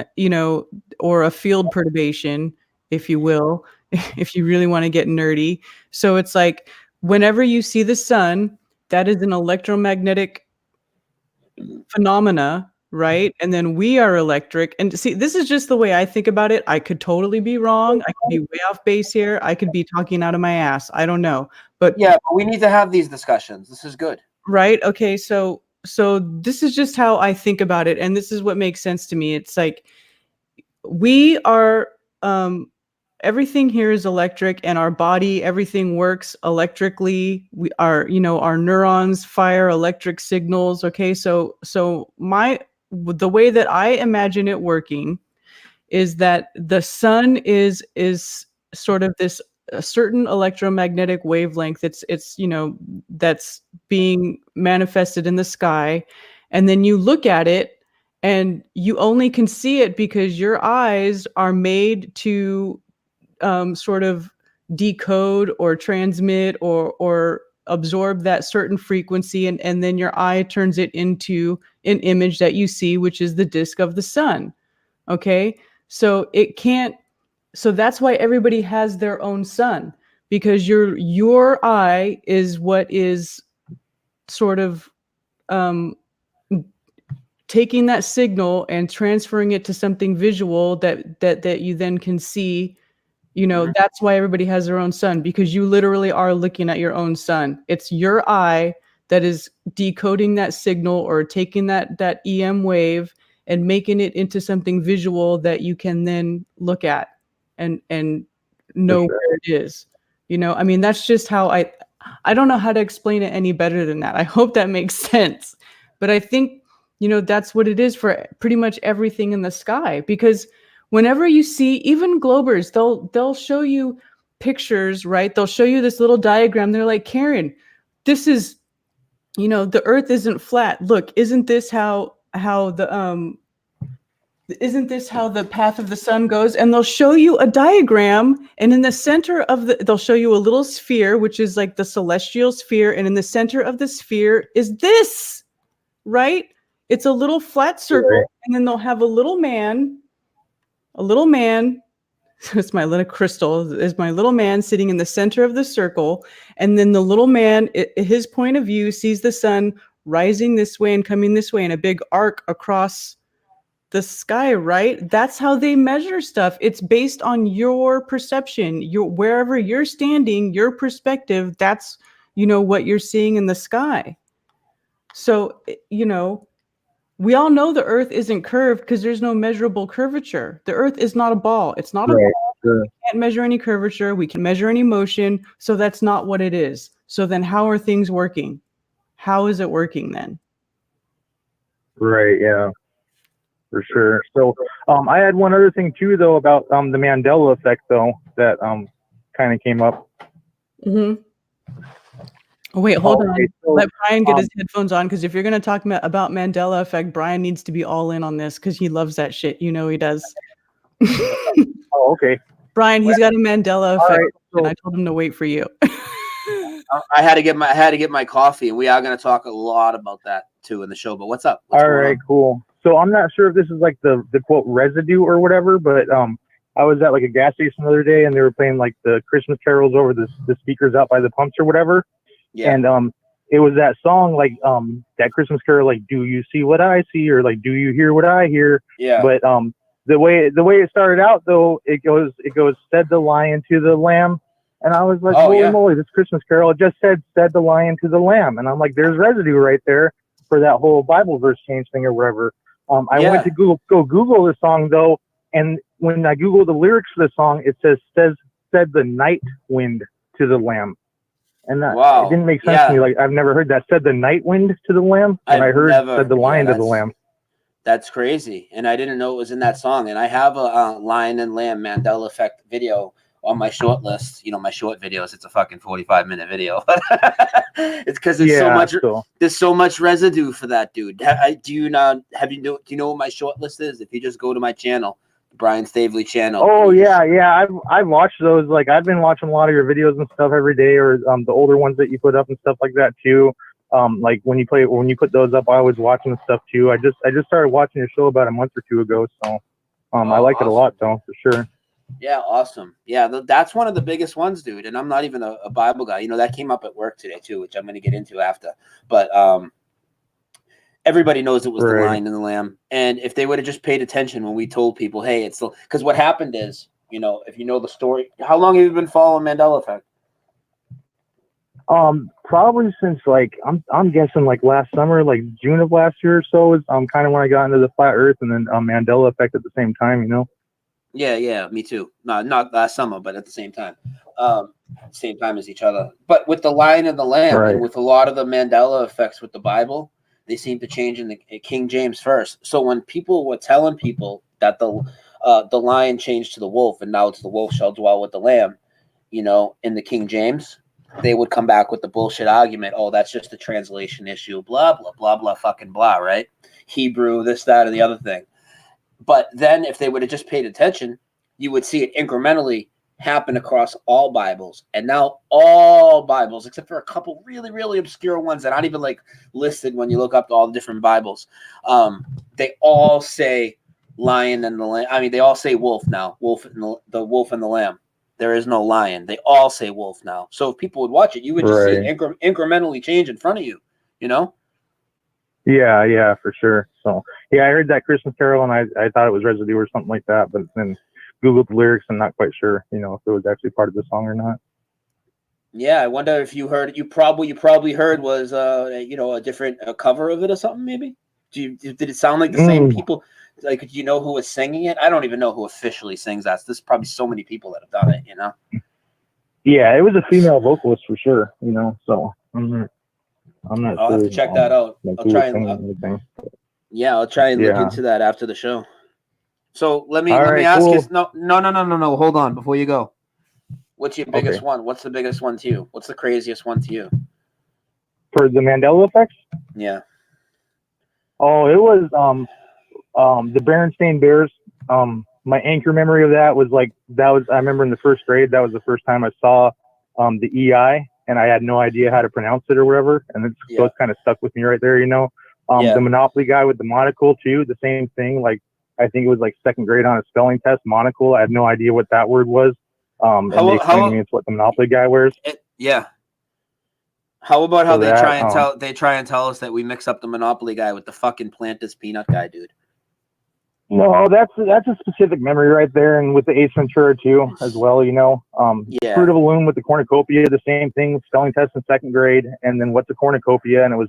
or a field perturbation, if you will, if you really want to get nerdy. So it's like whenever you see the sun, that is an electromagnetic phenomena, right? And then we are electric. And see, this is just the way I think about it. I could totally be wrong. I could be way off base here. I could be talking out of my ass. I don't know. But yeah, but we need to have these discussions. This is good. Right? Okay, so this is just how I think about it, and this is what makes sense to me. It's like we are everything here is electric, and our body, everything works electrically. We are, our neurons fire electric signals. Okay, so the way that I imagine it working is that the sun is sort of this a certain electromagnetic wavelength that's that's being manifested in the sky, and then you look at it and you only can see it because your eyes are made to sort of decode or transmit or absorb that certain frequency, and then your eye turns it into an image that you see, which is the disk of the sun. Okay, so it can't. So that's why everybody has their own sun, because your eye is what is sort of taking that signal and transferring it to something visual that you then can see. That's why everybody has their own sun, because you literally are looking at your own sun. It's your eye that is decoding that signal or taking that EM wave and making it into something visual that you can then look at and know where it is. I mean, that's just how I don't know how to explain it any better than that. I hope that makes sense. But I think, that's what it is for pretty much everything in the sky, because whenever you see even globers, they'll show you pictures, right? They'll show you this little diagram. They're like, Karen, this is, the earth isn't flat. Look, isn't this how the path of the sun goes? And they'll show you a diagram, and in the center of they'll show you a little sphere, which is like the celestial sphere, and in the center of the sphere is this, right? It's a little flat circle, right. And then they'll have a little man, it's my little crystal, is my little man sitting in the center of the circle, and then the little man, his point of view, sees the sun rising this way and coming this way in a big arc across the sky, right? That's how they measure stuff. It's based on your perception. Wherever you're standing, your perspective, that's, what you're seeing in the sky. So, we all know the earth isn't curved because there's no measurable curvature. The earth is not a ball. It's not a ball. Sure. We can't measure any curvature. We can measure any motion. So that's not what it is. So then how are things working? How is it working then? Right, yeah. For sure. So I had one other thing too, though, about the Mandela effect, though, that kind of came up. Mm-hmm. Oh, wait, hold on. So, let Brian get his headphones on, because if you're going to talk about Mandela effect, Brian needs to be all in on this because he loves that shit. He does. Oh, okay. Brian, he's got a Mandela effect, and I told him to wait for you. I had to get my coffee, and we are going to talk a lot about that too in the show. But what's up? All right, cool. So I'm not sure if this is like the quote residue or whatever, but I was at like a gas station the other day, and they were playing like the Christmas carols over the speakers out by the pumps or whatever. Yeah. And it was that song, like that Christmas carol, like, do you see what I see, or like, do you hear what I hear? Yeah. But the way it started out, though, it goes said the lion to the lamb, and I was like, holy moly, this Christmas carol, it just said the lion to the lamb, and I'm like, there's residue right there for that whole Bible verse change thing or whatever. I went to Google the song, though, and when I Googled the lyrics for the song, it said the night wind to the lamb. And that it didn't make sense to me. Like, I've never heard that. Said the night wind to the lamb, and I heard said the lion to the lamb. That's crazy, and I didn't know it was in that song. And I have a lion and lamb Mandela effect video on my short list. My short videos. It's a fucking 45-minute video. It's because there's so much residue for that dude. Do you know what my short list is? If you just go to my channel, Brian Staveley channel. Oh yeah. I've watched those. Like, I've been watching a lot of your videos and stuff every day, or the older ones that you put up and stuff like that too. Like when you put those up, I was watching stuff too. I just started watching your show about a month or two ago, so I like it a lot though, for sure. Yeah, awesome. Yeah, that's one of the biggest ones, dude. And I'm not even a Bible guy. You know, that came up at work today too, which I'm going to get into after. But everybody knows it was the Lion and the Lamb. And if they would have just paid attention when we told people, hey, it's the, because what happened is, you know, if you know the story, how long have you been following Mandela Effect? Probably since like I'm guessing like last summer, like June of last year or so is kind of when I got into the flat Earth, and then Mandela Effect at the same time, you know. Yeah, me too. No, not last summer, but at the same time, same time as each other. But with the Lion and the Lamb, and with a lot of the Mandela effects with the Bible, they seem to change in the King James first. So when people were telling people that the lion changed to the wolf, and now it's the wolf shall dwell with the lamb, you know, in the King James, they would come back with the bullshit argument. Oh, that's just a translation issue. Blah blah blah blah fucking blah. Right? Hebrew, this, that, and the other thing. But then if they would have just paid attention, you would see it incrementally happen across all Bibles. And now all Bibles, except for a couple really, really obscure ones that aren't even like listed when you look up all the different Bibles, they all say lion and the lamb. I mean, they all say wolf now. Wolf and the wolf and the lamb. There is no lion. They all say wolf now. So if people would watch it, you would just see it incrementally change in front of you, you know? Yeah, for sure. So yeah, I heard that Christmas Carol, and I thought it was Residue or something like that, but then Googled the lyrics and not quite sure, you know, if it was actually part of the song or not. Yeah, I wonder if you heard it. You probably heard was you know, a different cover of it or something. Maybe did it sound like the same people? Like, do you know who was singing it? I don't even know who officially sings that. There's probably so many people that have done it, you know. Yeah, it was a female vocalist for sure, you know. So I'm not I'll sure. Have to check that out. Like I'll try and look into that after the show. So let me ask you. No. Hold on before you go. What's your biggest one? What's the biggest one to you? What's the craziest one to you? For the Mandela effects? Yeah. Oh, it was the Berenstain Bears. My anchor memory of that was I remember in the first grade, that was the first time I saw the EI, and I had no idea how to pronounce it or whatever, and so it's kind of stuck with me right there, you know. The Monopoly guy with the monocle too, the same thing. Like, I think it was like second grade on a spelling test, monocle. I had no idea what that word was. And they explained to me it's what the Monopoly guy wears. How about how they try and tell us that we mix up the Monopoly guy with the fucking Plantis peanut guy, dude? No, that's a specific memory right there, and with the Ace Ventura too, as well. You know, Fruit of the Loom with the cornucopia, the same thing. Spelling test in second grade, and then what's a cornucopia, and it was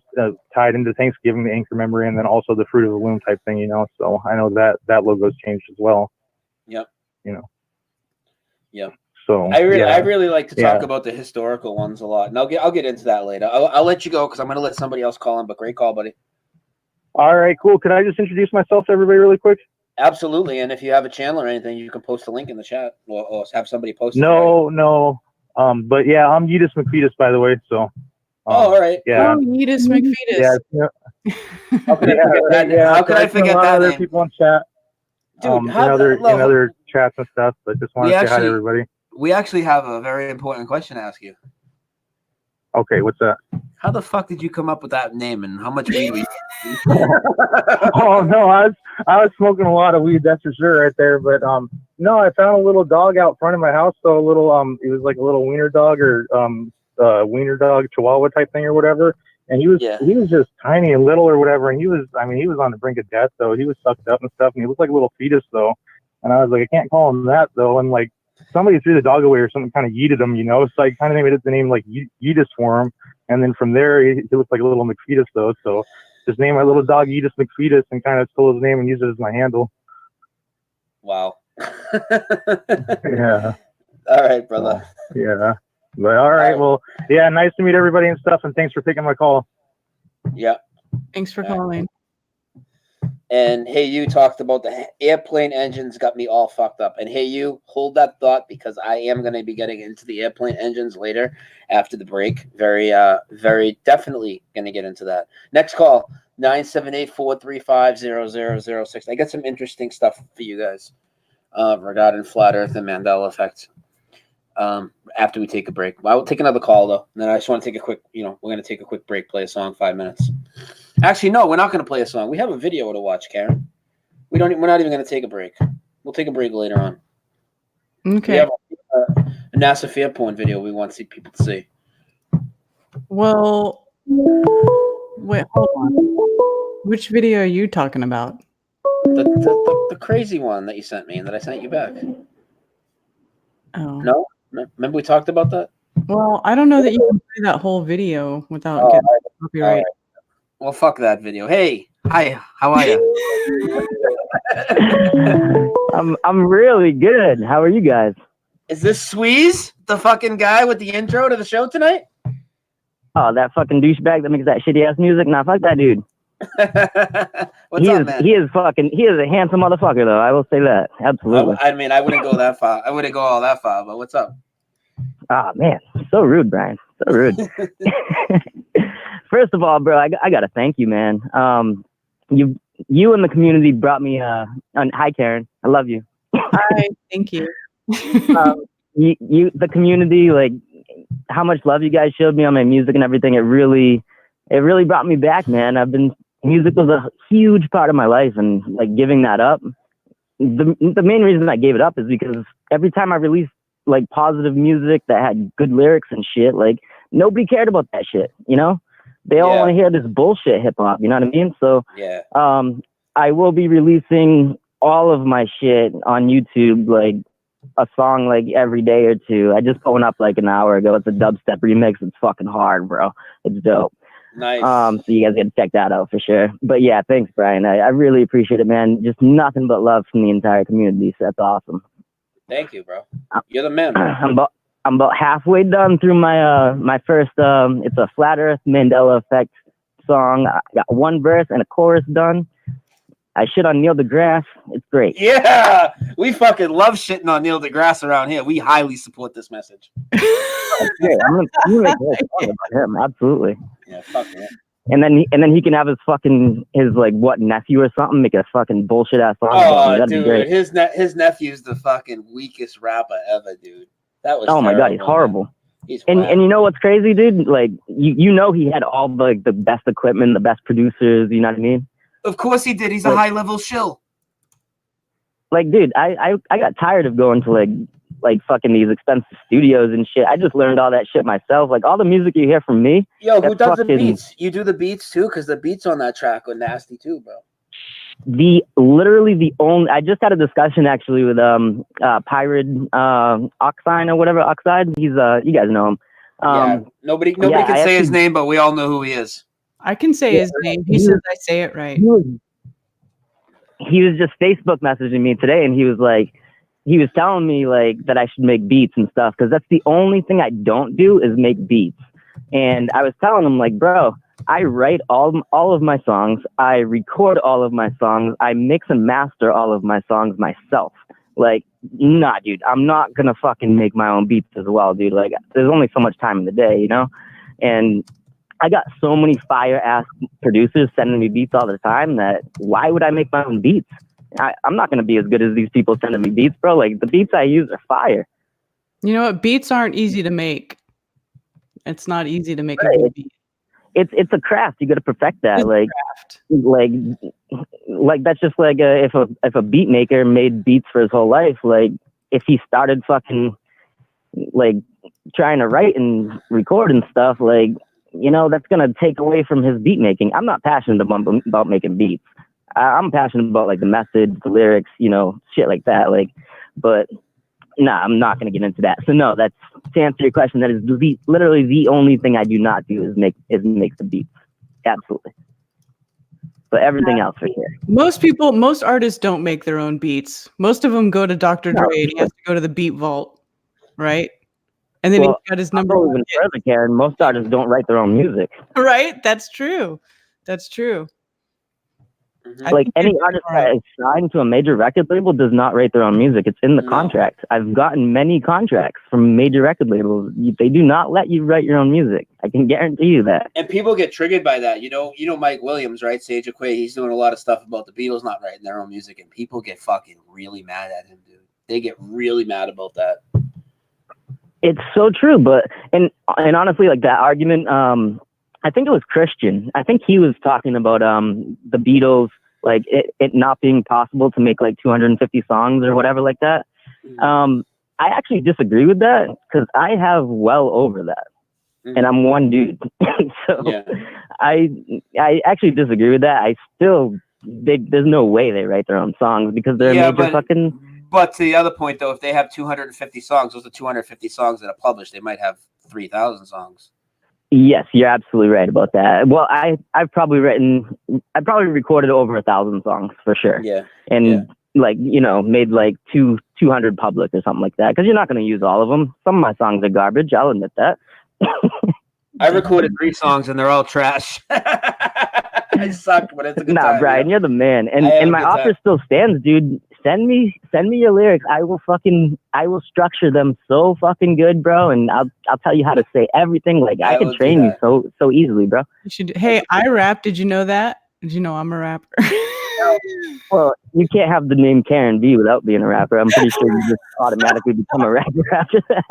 tied into Thanksgiving, the anchor memory, and then also the Fruit of the Loom type thing. You know, so I know that logo's changed as well. Yep. You know. Yep. So I really like to talk about the historical ones a lot, and I'll get into that later. I'll let you go because I'm going to let somebody else call in. But great call, buddy. All right, cool. Could I just introduce myself to everybody really quick? Absolutely. And if you have a channel or anything, you can post a link in the chat or have somebody post it. No. But yeah, I'm Yeetus McFetus, by the way. So. All right. Yeah. Oh, Yeetus McFetus. Yeah. How could I forget that name? People in chat. Dude, in other chats and stuff, but just want to say hi to everybody. We actually have a very important question to ask you. Okay, what's that? How the fuck did you come up with that name, and how much weed were you? Oh no, I was smoking a lot of weed, that's for sure, right there. But no, I found a little dog out front of my house. So a little it was like a little wiener dog or wiener dog Chihuahua type thing or whatever. And he was just tiny and little or whatever. And he was on the brink of death though. He was sucked up and stuff, and he looked like a little fetus though. And I was like, I can't call him that though. And like somebody threw the dog away or something, kind of yeeted him, you know. So I kind of made it the name like Yeetus for him. And then from there, he looked like a little McFetus though. So just named my little dog Yeetus McFetus and kind of stole his name and used it as my handle. Wow. Yeah. All right, brother. Yeah. But all right. Well, yeah, nice to meet everybody and stuff. And thanks for taking my call. Yeah. Thanks for calling. And hey, you talked about the airplane engines, got me all fucked up. And hey, you hold that thought because I am going to be getting into the airplane engines later after the break. Very definitely going to get into that. Next call, 978-435-0006. I got some interesting stuff for you guys regarding Flat Earth and Mandela Effect. after we take a break. I'll take another call though, and then I just want to take a quick. We're gonna take a quick break, play a song, 5 minutes. Actually, no, we're not gonna play a song. We have a video to watch, Karen. We're not even gonna take a break. We'll take a break later on. Okay. We have a NASA fear porn video we want to see people to see. Well, wait, hold on. Which video are you talking about? The crazy one that you sent me and that I sent you back. Oh. No? Remember we talked about that? Well, I don't know that you can play that whole video without getting copyright. Right. Well, fuck that video. Hey, hi, how are you? I'm really good. How are you guys? Is this Squeeze, the fucking guy with the intro to the show tonight? Oh, that fucking douchebag that makes that shitty ass music. Nah, fuck that dude. What's up, man? He is a handsome motherfucker though. I will say that. Absolutely. I mean, I wouldn't go that far. I wouldn't go all that far, but what's up? Ah, man, so rude, Brian. So rude. First of all, bro, I gotta thank you, man. You and the community brought me hi, Karen. I love you. Hi, thank you. You the community, like how much love you guys showed me on my music and everything. It really brought me back, man. Music was a huge part of my life, and like giving that up. The main reason I gave it up is because every time I released like positive music that had good lyrics and shit, like nobody cared about that shit, you know? They all want to hear this bullshit hip hop, you know what I mean? So I will be releasing all of my shit on YouTube, like a song like every day or two. I just put one up like an hour ago. It's a dubstep remix. It's fucking hard, bro. It's dope. Nice. So you guys got to check that out for sure. But yeah, thanks, Brian. I really appreciate it, man. Just nothing but love from the entire community. So that's awesome. Thank you, bro. You're the man. I'm about halfway done through my my first it's a Flat Earth Mandela Effect song. I got one verse and a chorus done. I shit on Neil deGrasse. It's great. Yeah, we fucking love shitting on Neil deGrasse around here. We highly support this message. Yeah, I'm gonna make a whole song about him. Absolutely. Yeah, fuck man. And then he can have his like what nephew or something make a fucking bullshit ass song. Oh, That'd be great. his nephew's the fucking weakest rapper ever, dude. That was my god, he's horrible. And you know what's crazy, dude? Like you know he had all the best equipment, the best producers. You know what I mean? Of course he did. He's a high level shill. Like, dude, I got tired of going to like fucking these expensive studios and shit. I just learned all that shit myself. Like all the music you hear from me. Yo, who does the beats? You do the beats too, because the beats on that track are nasty too, bro. I just had a discussion actually with Pirate Oxide or whatever Oxide. He's you guys know him. Nobody can say his name, but we all know who he is. I can say his name. He says I say it right. He was just Facebook messaging me today, and he was telling me like that I should make beats and stuff, because that's the only thing I don't do is make beats. And I was telling him like, bro, I write all of my songs, I record all of my songs, I mix and master all of my songs myself. Like, nah, dude, I'm not gonna fucking make my own beats as well, dude. Like, there's only so much time in the day, you know? And I got so many fire-ass producers sending me beats all the time that why would I make my own beats? I'm not going to be as good as these people sending me beats, bro. Like, the beats I use are fire. You know what? Beats aren't easy to make. It's not easy to make a good beat. It's a craft. You got to perfect that. It's like that's just like if a beat maker made beats for his whole life, like if he started fucking like trying to write and record and stuff, like, you know, that's going to take away from his beat making. I'm not passionate about making beats. I'm passionate about like the message, the lyrics, you know, shit like that. Like, but nah, I'm not going to get into that. So no, that's to answer your question. That is literally the only thing I do not do is make the beats. Absolutely. But everything else for sure. Most artists don't make their own beats. Most of them go to Dr. Dre and he has to go to the beat vault, right? And then he got his number one. Even further, Karen, most artists don't write their own music. Right? That's true. That's true. Like any artist that is signed to a major record label does not write their own music. It's in the contract. I've gotten many contracts from major record labels. They do not let you write your own music. I can guarantee you that. And people get triggered by that. You know Mike Williams, right? Sage Aquay, he's doing a lot of stuff about the Beatles not writing their own music, and people get fucking really mad at him, dude. They get really mad about that. It's so true, but and honestly, like that argument, I think it was Christian. I think he was talking about the Beatles, like it not being possible to make like 250 songs or whatever like that. I actually disagree with that because I have well over that, and I'm one dude. So I actually disagree with that. I still there's no way they write their own songs because they're a major fucking. But to the other point, though, if they have 250 songs, those are 250 songs that are published. They might have 3,000 songs. Yes, you're absolutely right about that. Well, I've probably recorded over 1,000 songs for sure. Yeah. And like, you know, made like 200 public or something like that. Because you're not going to use all of them. Some of my songs are garbage. I'll admit that. I recorded 3 songs and they're all trash. I suck, but it's a good time. Nah, Brian, you're the man. And my offer still stands, dude. Send me your lyrics. I will structure them so fucking good, bro. And I'll tell you how to say everything. Like I can train you so easily, bro. You should. Hey, I rap. Did you know that? Did you know I'm a rapper? Well, you can't have the name Karen B without being a rapper. I'm pretty sure you just automatically become a rapper after that.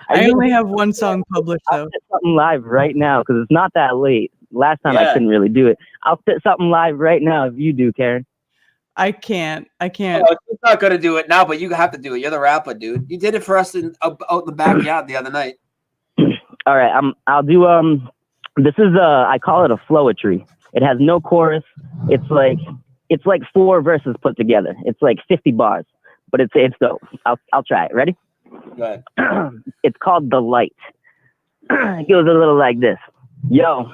I only have one song published though. I'll spit something live right now because it's not that late. Last time I couldn't really do it. I'll spit something live right now if you do, Karen. I can't. Oh, you're not gonna do it now, but you have to do it. You're the rapper, dude. You did it for us out in the backyard the other night. All right, I'll do this is I call it a flowetry. It has no chorus. It's like 4 verses put together. It's like 50 bars, but it's dope. I'll try it. Ready? Go ahead. It's called The Light. It goes a little like this. Yo.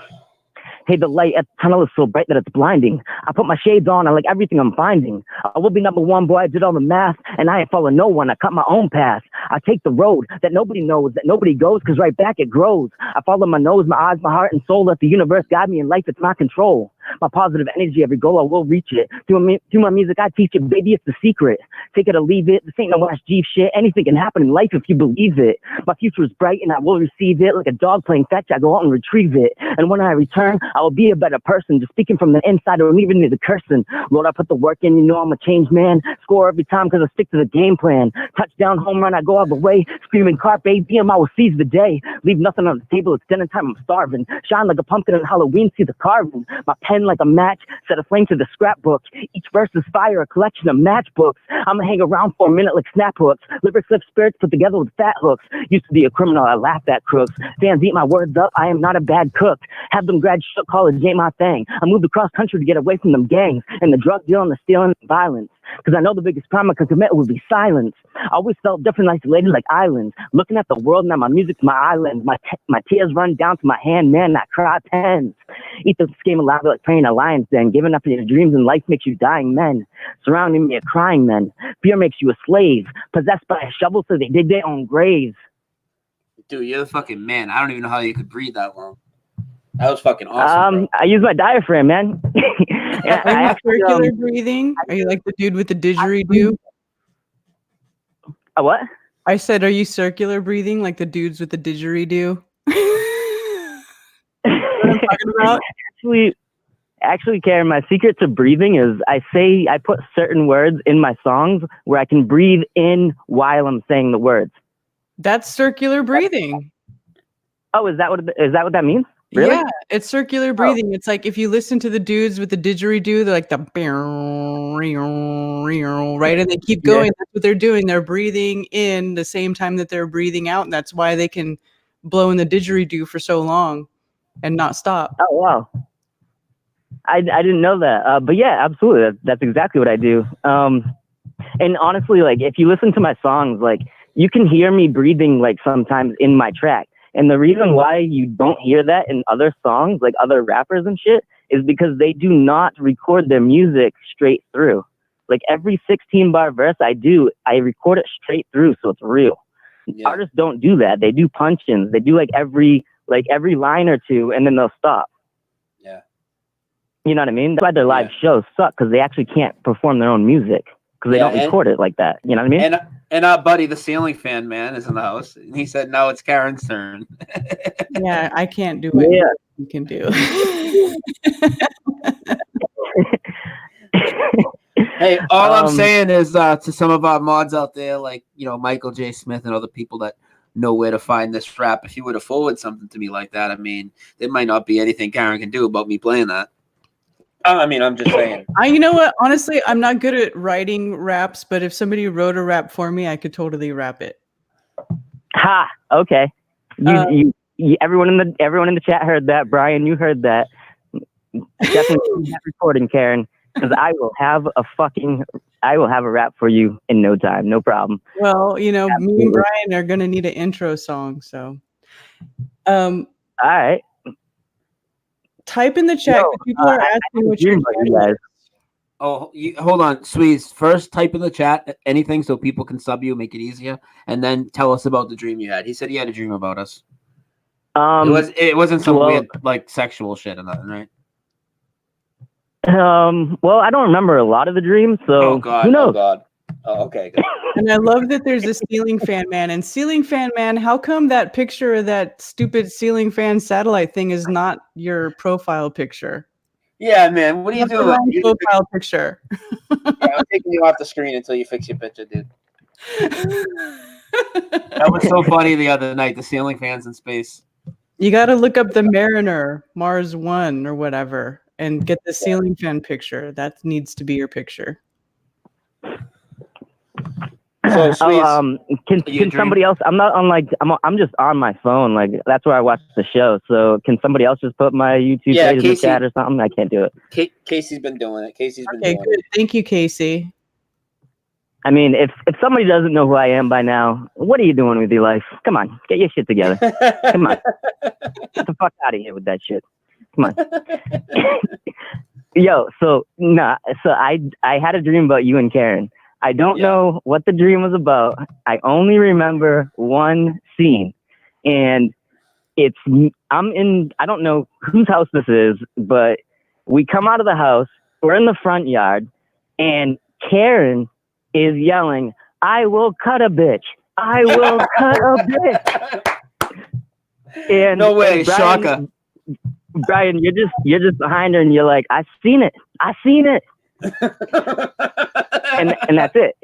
Hey, the light at the tunnel is so bright that it's blinding. I put my shades on, I like everything I'm finding. I will be number one, boy, I did all the math, and I ain't follow no one, I cut my own path. I take the road that nobody knows, that nobody goes, cause right back it grows. I follow my nose, my eyes, my heart, and soul, let the universe guide me in life, it's my control. My positive energy, every goal I will reach it. Through my music, I teach it, baby, it's the secret. Take it or leave it, this ain't no last G shit. Anything can happen in life if you believe it. My future is bright and I will receive it. Like a dog playing fetch, I go out and retrieve it. And when I return, I will be a better person. Just speaking from the inside or leaving me the cursing. Lord, I put the work in, you know I'm a changed man. Score every time cause I stick to the game plan. Touchdown, home run, I go all the way. Screaming carpe diem, I will seize the day. Leave nothing on the table, it's dinner time, I'm starving. Shine like a pumpkin on Halloween, see the carving. My pen like a match, set a flame to the scrapbook. Each verse is fire, a collection of matchbooks. I'ma hang around for a minute like snap hooks. Lyrics lift spirits put together with fat hooks. Used to be a criminal, I laughed at crooks. Fans eat my words up, I am not a bad cook. Have them grad shook, college ain't my thing. I moved across country to get away from them gangs and the drug deal and the stealing and violence. Cause I know the biggest crime I could commit would be silence. I always felt different, isolated like islands. Looking at the world, now my music's my island. My tears run down to my hand, man, I cry pens. Eat the scheme of lava like praying a lion's den. Giving up your dreams and life makes you dying men. Surrounding me are crying men. Fear makes you a slave. Possessed by a shovel so they dig their own graves. Dude, you're the fucking man. I don't even know how you could breathe that long. That was fucking awesome. I use my diaphragm, man. Are you circular breathing? Are you like the dude with the didgeridoo? What? I said, are you circular breathing like the dudes with the didgeridoo? What I'm talking about? Actually, Karen, my secret to breathing is I put certain words in my songs where I can breathe in while I'm saying the words. That's circular breathing. Oh, is that what that means? Really? Yeah, it's circular breathing. It's like if you listen to the dudes with the didgeridoo, they're like the right, and they keep going. That's what they're doing. They're breathing in the same time that they're breathing out, and that's why they can blow in the didgeridoo for so long and not stop. Oh wow, I didn't know that. But yeah, absolutely, that's exactly what I do. And honestly, like if you listen to my songs, like you can hear me breathing like sometimes in my track. And the reason why you don't hear that in other songs, like other rappers and shit, is because they do not record their music straight through. Like every 16-bar verse I record it straight through, so it's real. Yeah. Artists don't do that. They do punch-ins. They do like every line or two, and then they'll stop. Yeah. You know what I mean? That's why their live shows suck, because they actually can't perform their own music. Because they don't record it like that. You know what I mean? And our buddy, the ceiling fan man, is in the house. And he said, no, it's Karen's turn. Yeah, I can't do it. Yeah. You can do. Hey, all I'm saying is to some of our mods out there, like, you know, Michael J. Smith and other people that know where to find this rap. If you were to forward something to me like that, I mean, there might not be anything Karen can do about me playing that. I mean, I'm just saying. You know what? Honestly, I'm not good at writing raps, but if somebody wrote a rap for me, I could totally rap it. Ha! Okay. You, everyone in the chat heard that. Brian, you heard that. Definitely keep that recording, Karen, because I will have a rap for you in no time, no problem. Well, you know, Absolutely. Me and Brian are gonna need an intro song, so. All right. Type in the chat. People are asking what you're doing. Guys. Oh, hold on, Sweeze. First, type in the chat anything so people can sub you, make it easier, and then tell us about the dream you had. He said he had a dream about us. It wasn't some weird like sexual shit or nothing, right? Well, I don't remember a lot of the dreams, so who knows? Oh God. Oh, okay. Good. And I love that there's a ceiling fan man. And ceiling fan man, how come that picture of that stupid ceiling fan satellite thing is not your profile picture? Yeah, man. What are you doing? Profile picture. Yeah, I'm taking you off the screen until you fix your picture, dude. That was so funny the other night. The ceiling fans in space. You got to look up the Mariner, Mars 1 or whatever, and get the ceiling fan picture. That needs to be your picture. So, can somebody else? I'm not on I'm just on my phone. Like that's where I watch the show. So can somebody else just put my YouTube page in the chat or something? I can't do it. Casey's been doing it. Casey's been doing it. Thank you, Casey. I mean, if somebody doesn't know who I am by now, what are you doing with your life? Come on, get your shit together. Come on, get the fuck out of here with that shit. Come on. Yo, so I had a dream about you and Karen. I don't know what the dream was about. I only remember one scene, and I don't know whose house this is, but we come out of the house, we're in the front yard, and Karen is yelling, "I will cut a bitch. I will cut a bitch." And no way, Brian, shocker. Brian, you're just behind her, and you're like, "I seen it. I seen it." and that's it.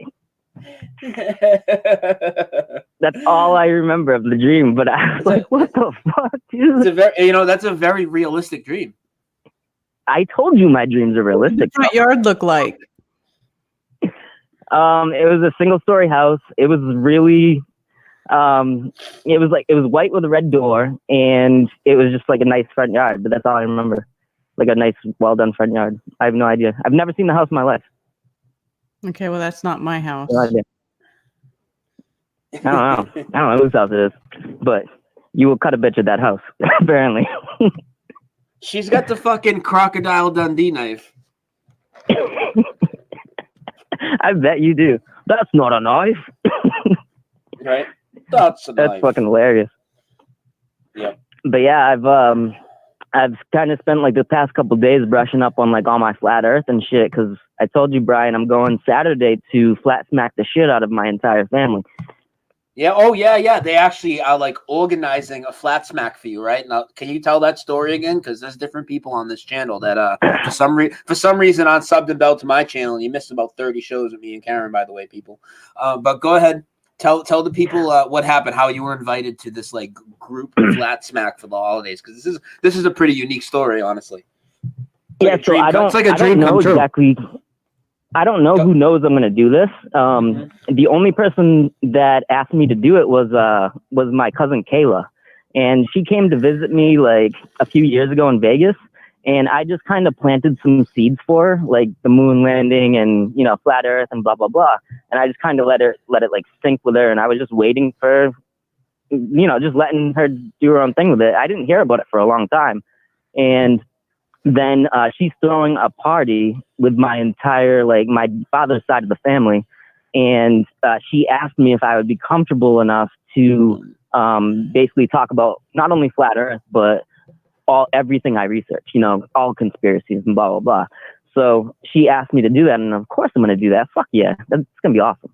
That's all I remember of the dream. But I was like, "What the fuck, dude?" That's a very realistic dream. I told you my dreams are realistic. What does my yard look like? It was a single-story house. It was really, it was white with a red door, and it was just like a nice front yard. But that's all I remember. Like a nice, well-done front yard. I have no idea. I've never seen the house in my life. Okay, well, that's not my house. No idea. I don't know whose house it is. But you will cut a bitch at that house, apparently. She's got the fucking Crocodile Dundee knife. I bet you do. That's not a knife. Right? That's a knife. That's fucking hilarious. Yep. But yeah, I've kind of spent like the past couple of days brushing up on like all my flat earth and shit, because I told you, Brian, I'm going Saturday to flat smack the shit out of my entire family. Yeah. Oh, yeah. They actually are like organizing a flat smack for you, right? Now, can you tell that story again? Because there's different people on this channel that for some reason on subbed and bell to my channel, and you missed about 30 shows with me and Karen, by the way, people. But go ahead. Tell the people what happened, how you were invited to this like group flat smack for the holidays, because this is a pretty unique story, honestly. It's like I don't know exactly. I don't know who knows I'm going to do this. The only person that asked me to do it was my cousin Kayla, and she came to visit me like a few years ago in Vegas. And I just kind of planted some seeds for her, like the moon landing and, flat earth and blah, blah, blah. And I just kind of let it like sink with her. And I was just waiting for, just letting her do her own thing with it. I didn't hear about it for a long time. And then she's throwing a party with my entire, like my father's side of the family. And she asked me if I would be comfortable enough to basically talk about not only flat earth, but everything I research, all conspiracies and blah, blah, blah. So she asked me to do that, and of course I'm going to do that. Fuck yeah. That's going to be awesome.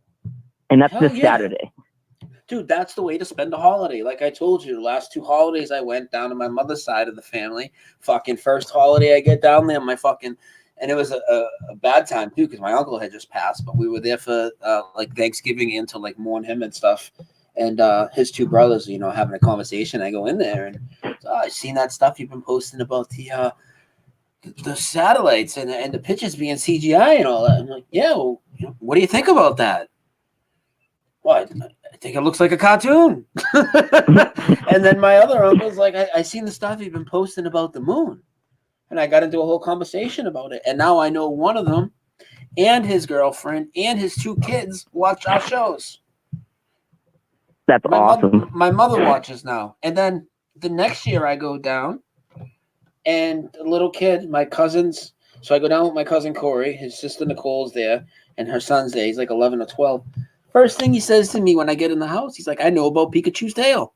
And that's this Saturday. Dude, that's the way to spend a holiday. Like I told you, the last 2 holidays I went down to my mother's side of the family. Fucking first holiday I get down there, and it was a bad time too, because my uncle had just passed, but we were there for like Thanksgiving and to like mourn him and stuff. and his two brothers, having a conversation. I go in there and I seen that stuff you've been posting about the satellites and the pictures being CGI and all that. I'm like, yeah, well, what do you think about that? Well, I think it looks like a cartoon. And then my other uncle's like, I seen the stuff you've been posting about the moon. And I got into a whole conversation about it. And now I know one of them and his girlfriend and his two kids watch our shows. That's awesome. My mother watches now. And then the next year I go down and the little kid, my cousins. So I go down with my cousin Corey, his sister Nicole's there, and her son's there. He's like 11 or 12. First thing he says to me when I get in the house, he's like, I know about Pikachu's tail.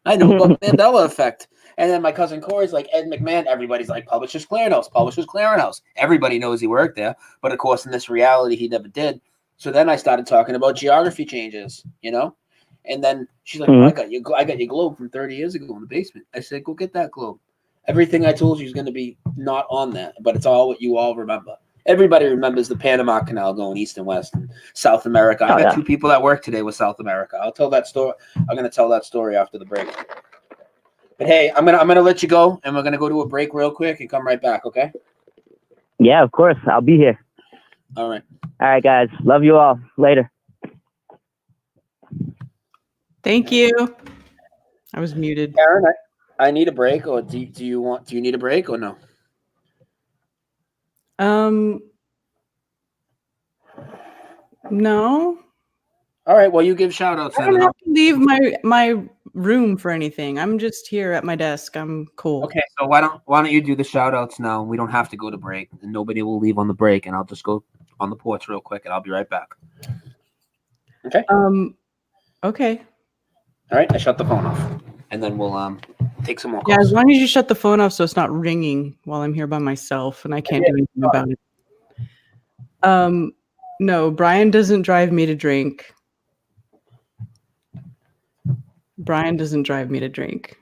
I know about the Mandela Effect. And then my cousin Corey's like, Ed McMahon. Everybody's like, Publishers Clearinghouse. Everybody knows he worked there. But of course, in this reality, he never did. So then I started talking about geography changes, And then she's like, I got your globe from 30 years ago in the basement. I said, go get that globe. Everything I told you is going to be not on that, but it's all what you all remember. Everybody remembers the Panama Canal going east and west and South America. I got two people that work today with South America. I'll tell that story. I'm going to tell that story after the break. But hey, I'm gonna let you go, and we're gonna go to a break real quick and come right back. Okay? Yeah, of course. I'll be here. All right. All right, guys. Love you all. Later. Thank you. I was muted. Aaron, I need a break, or do you need a break or no? No. All right. Well, you give shout outs. I don't have to leave my room for anything. I'm just here at my desk. I'm cool. Okay. So why don't you do the shout outs now? We don't have to go to break, and nobody will leave on the break, and I'll just go on the porch real quick, and I'll be right back. Okay. Okay. All right. I shut the phone off, and then we'll take some more calls. Yeah, as long as you shut the phone off so it's not ringing while I'm here by myself and I can't do anything about it. No, Brian doesn't drive me to drink. Brian doesn't drive me to drink.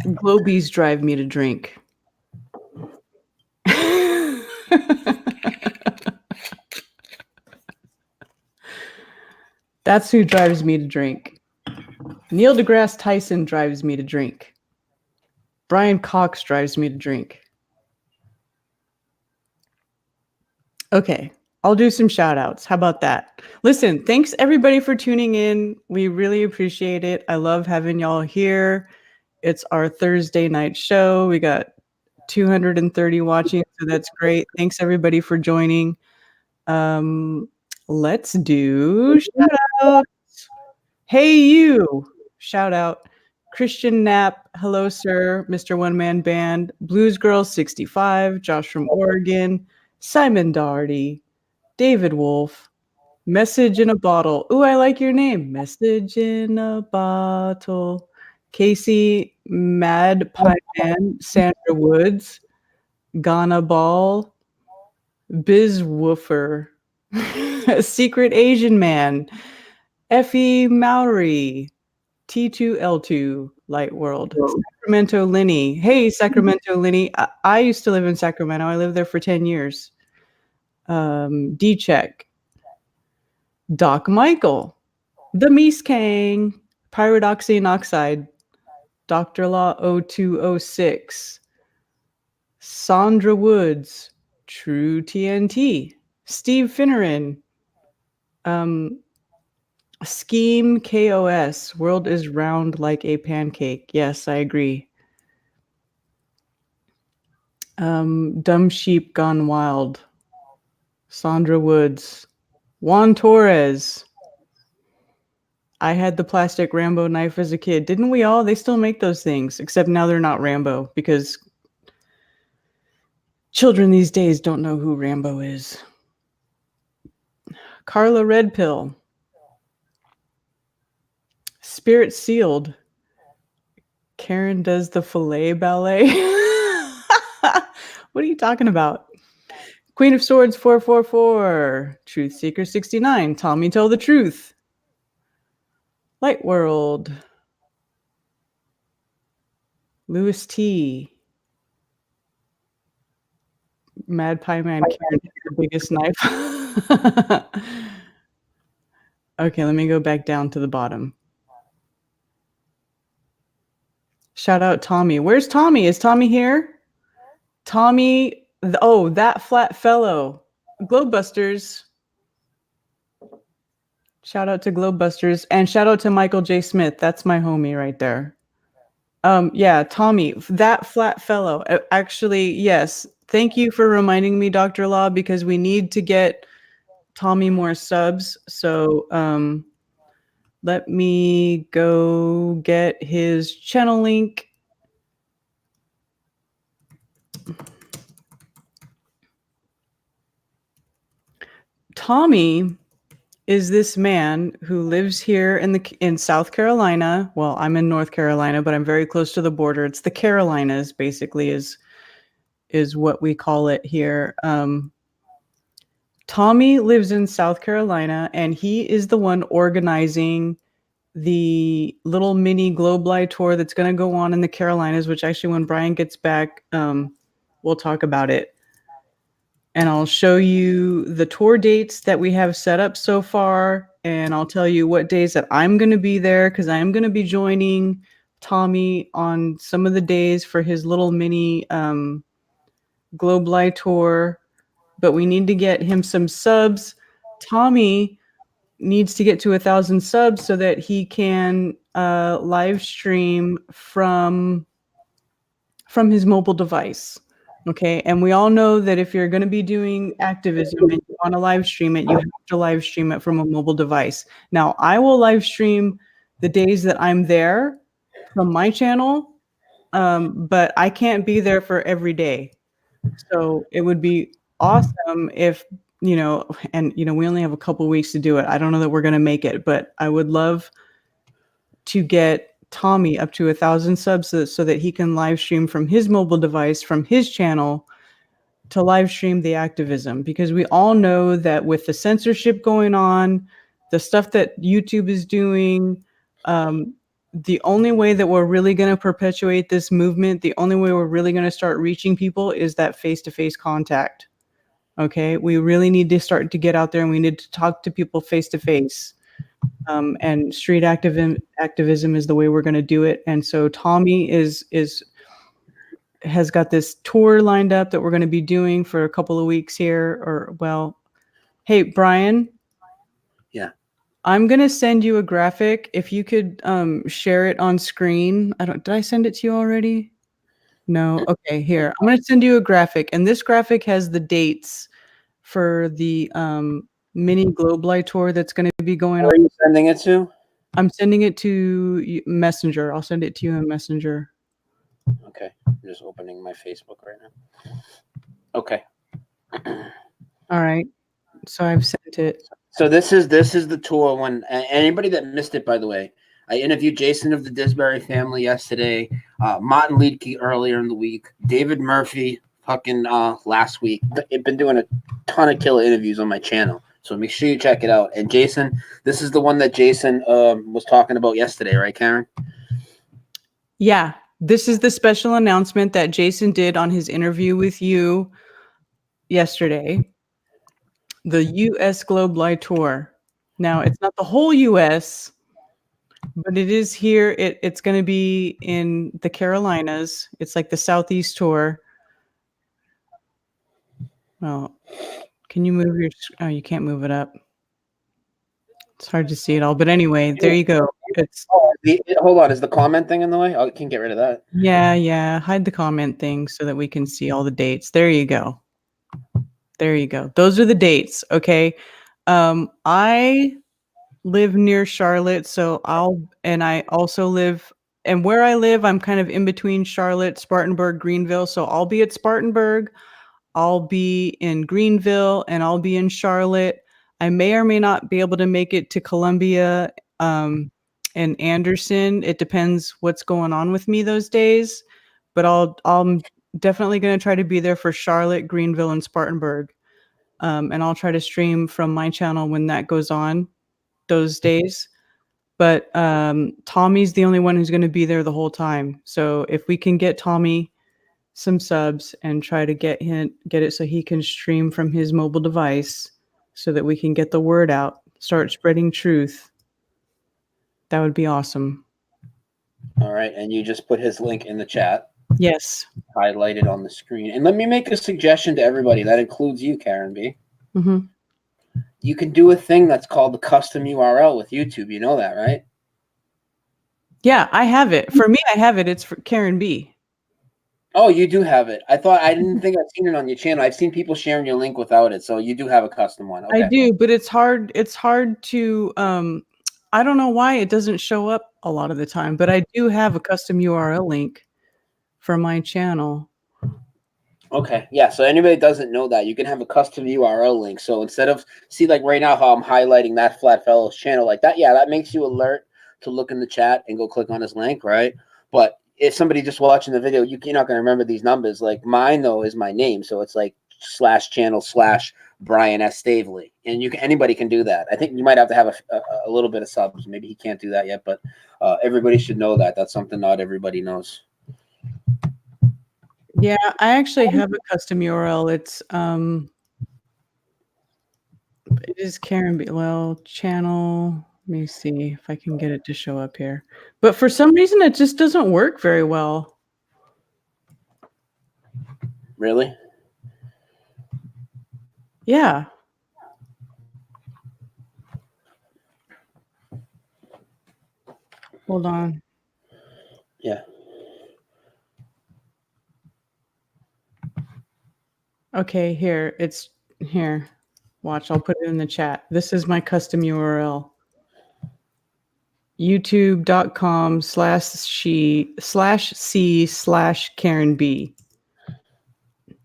Globies drive me to drink. That's who drives me to drink. Neil deGrasse Tyson drives me to drink. Brian Cox drives me to drink. Okay, I'll do some shout outs. How about that? Listen, thanks everybody for tuning in. We really appreciate it. I love having y'all here. It's our Thursday night show. We got 230 watching, so that's great. Thanks everybody for joining. Let's do shout outs. Hey you, shout out. Christian Knapp, hello sir. Mr. One Man Band, Blues Girl 65, Josh from Oregon, Simon Doherty, David Wolf, Message in a Bottle. Ooh, I like your name. Message in a Bottle. Casey Mad Pie Man, Sandra Woods, Ghana Ball, Biz Woofer, Secret Asian Man, Effie Mowry, T2L2, Light World, Sacramento Linny. Hey, Sacramento Linny. I used to live in Sacramento. I lived there for 10 years. D-Check, Doc Michael, The Meese Kang, Pyridoxine Oxide, Dr. Law 0206, Sandra Woods, True TNT, Steve Finneran, Scheme KOS, World is round like a pancake. Yes, I agree. Dumb Sheep Gone Wild, Sandra Woods, Juan Torres. I had the plastic Rambo knife as a kid. Didn't we all? They still make those things, except now they're not Rambo because children these days don't know who Rambo is. Carla Red Pill, Spirit Sealed, Karen does the filet ballet. What are you talking about? Queen of Swords 444, Truth Seeker 69, Tommy Tell the Truth, Light World, Louis T, Mad Pie Man, Karen biggest knife. Okay, let me go back down to the bottom. Shout out Tommy. Where's Tommy? Is Tommy here? Tommy, oh, that flat fellow. Globebusters. Shout out to Globebusters and shout out to Michael J. Smith. That's my homie right there. Yeah, Tommy, that flat fellow. Actually, yes. Thank you for reminding me, Dr. Law, because we need to get Tommy more subs. So let me go get his channel link. Tommy is this man who lives here in South Carolina. Well, I'm in North Carolina, but I'm very close to the border. It's the Carolinas, basically, is what we call it here. Tommy lives in South Carolina, and he is the one organizing the little mini Globeli tour that's going to go on in the Carolinas, which actually when Brian gets back, we'll talk about it. And I'll show you the tour dates that we have set up so far. And I'll tell you what days that I'm going to be there, because I am going to be joining Tommy on some of the days for his little mini Globeli tour. But we need to get him some subs. Tommy needs to get to 1,000 subs so that he can live stream from his mobile device. Okay, and we all know that if you're going to be doing activism and you want to live stream it, you have to live stream it from a mobile device. Now, I will live stream the days that I'm there from my channel, but I can't be there for every day. So it would be awesome if, we only have a couple weeks to do it. I don't know that we're going to make it, but I would love to get Tommy up to 1,000 subs so that he can live stream from his mobile device, from his channel, to live stream the activism, because we all know that with the censorship going on, the stuff that YouTube is doing, the only way that we're really going to perpetuate this movement, the only way we're really going to start reaching people is that face-to-face contact. Okay, we really need to start to get out there and we need to talk to people face-to-face. And street activism is the way we're going to do it. And so Tommy has got this tour lined up that we're going to be doing for a couple of weeks here. Hey, Brian. Yeah. I'm going to send you a graphic. If you could share it on screen. Did I send it to you already? No. Okay, here. I'm going to send you a graphic. And this graphic has the dates for the mini Globeli tour that's going to be going on. Where are you sending it to? I'm sending it to Messenger. I'll send it to you in Messenger. Okay. I'm just opening my Facebook right now. Okay. All right. So I've sent it. So this is the tour. When anybody that missed it, by the way, I interviewed Jason of the Disbury family yesterday, Martin Liedke earlier in the week, David Murphy fucking last week. I've been doing a ton of killer interviews on my channel, so make sure you check it out. And Jason, this is the one that Jason was talking about yesterday, right, Karen? Yeah, this is the special announcement that Jason did on his interview with you yesterday. The U.S. Globeli tour. Now, it's not the whole U.S., but it is here. It's going to be in the Carolinas. It's like the Southeast tour. Well, can you move your... Oh, you can't move it up. It's hard to see it all. But anyway, there you go. Hold on. Is the comment thing in the way? I can get rid of that. Yeah. Hide the comment thing so that we can see all the dates. There you go. There you go. Those are the dates. Okay. I live near Charlotte, so I also live, and where I live, I'm kind of in between Charlotte, Spartanburg, Greenville. So I'll be at Spartanburg, I'll be in Greenville, and I'll be in Charlotte. I may or may not be able to make it to Columbia and Anderson. It depends what's going on with me those days, but I'm definitely going to try to be there for Charlotte, Greenville, and Spartanburg. And I'll try to stream from my channel when that goes on those days. But Tommy's the only one who's going to be there the whole time. So if we can get Tommy some subs and try to get it so he can stream from his mobile device so that we can get the word out, start spreading truth. That would be awesome. All right, and you just put his link in the chat. Yes. Highlighted on the screen. And let me make a suggestion to everybody. That includes you, Karen B. Mm-hmm. You can do a thing that's called the custom URL with YouTube. You know that, right? Yeah, I have it. For me, I have it. It's for Karen B. Oh, you do have it. I didn't think I'd seen it on your channel. I've seen people sharing your link without it. So you do have a custom one. Okay. I do, but it's hard. It's hard to, I don't know why it doesn't show up a lot of the time, but I do have a custom URL link for my channel. Okay. Yeah. So anybody that doesn't know that, you can have a custom URL link. So instead of, see, like right now how I'm highlighting that Flat Fellows channel like that, yeah, that makes you alert to look in the chat and go click on his link, right? But if somebody just watching the video, you're not going to remember these numbers. Like mine, though, is my name. So it's like /channel/Brian S. Staveley. And anybody can do that. I think you might have to have a little bit of subs. Maybe he can't do that yet, but everybody should know that. That's something not everybody knows. Yeah, I actually have a custom URL. It is Karen B. Well, channel. Let me see if I can get it to show up here. But for some reason, it just doesn't work very well. Really? Yeah. Hold on. Yeah. Okay, here. It's here. Watch, I'll put it in the chat. This is my custom URL. youtube.com/c/Karen B.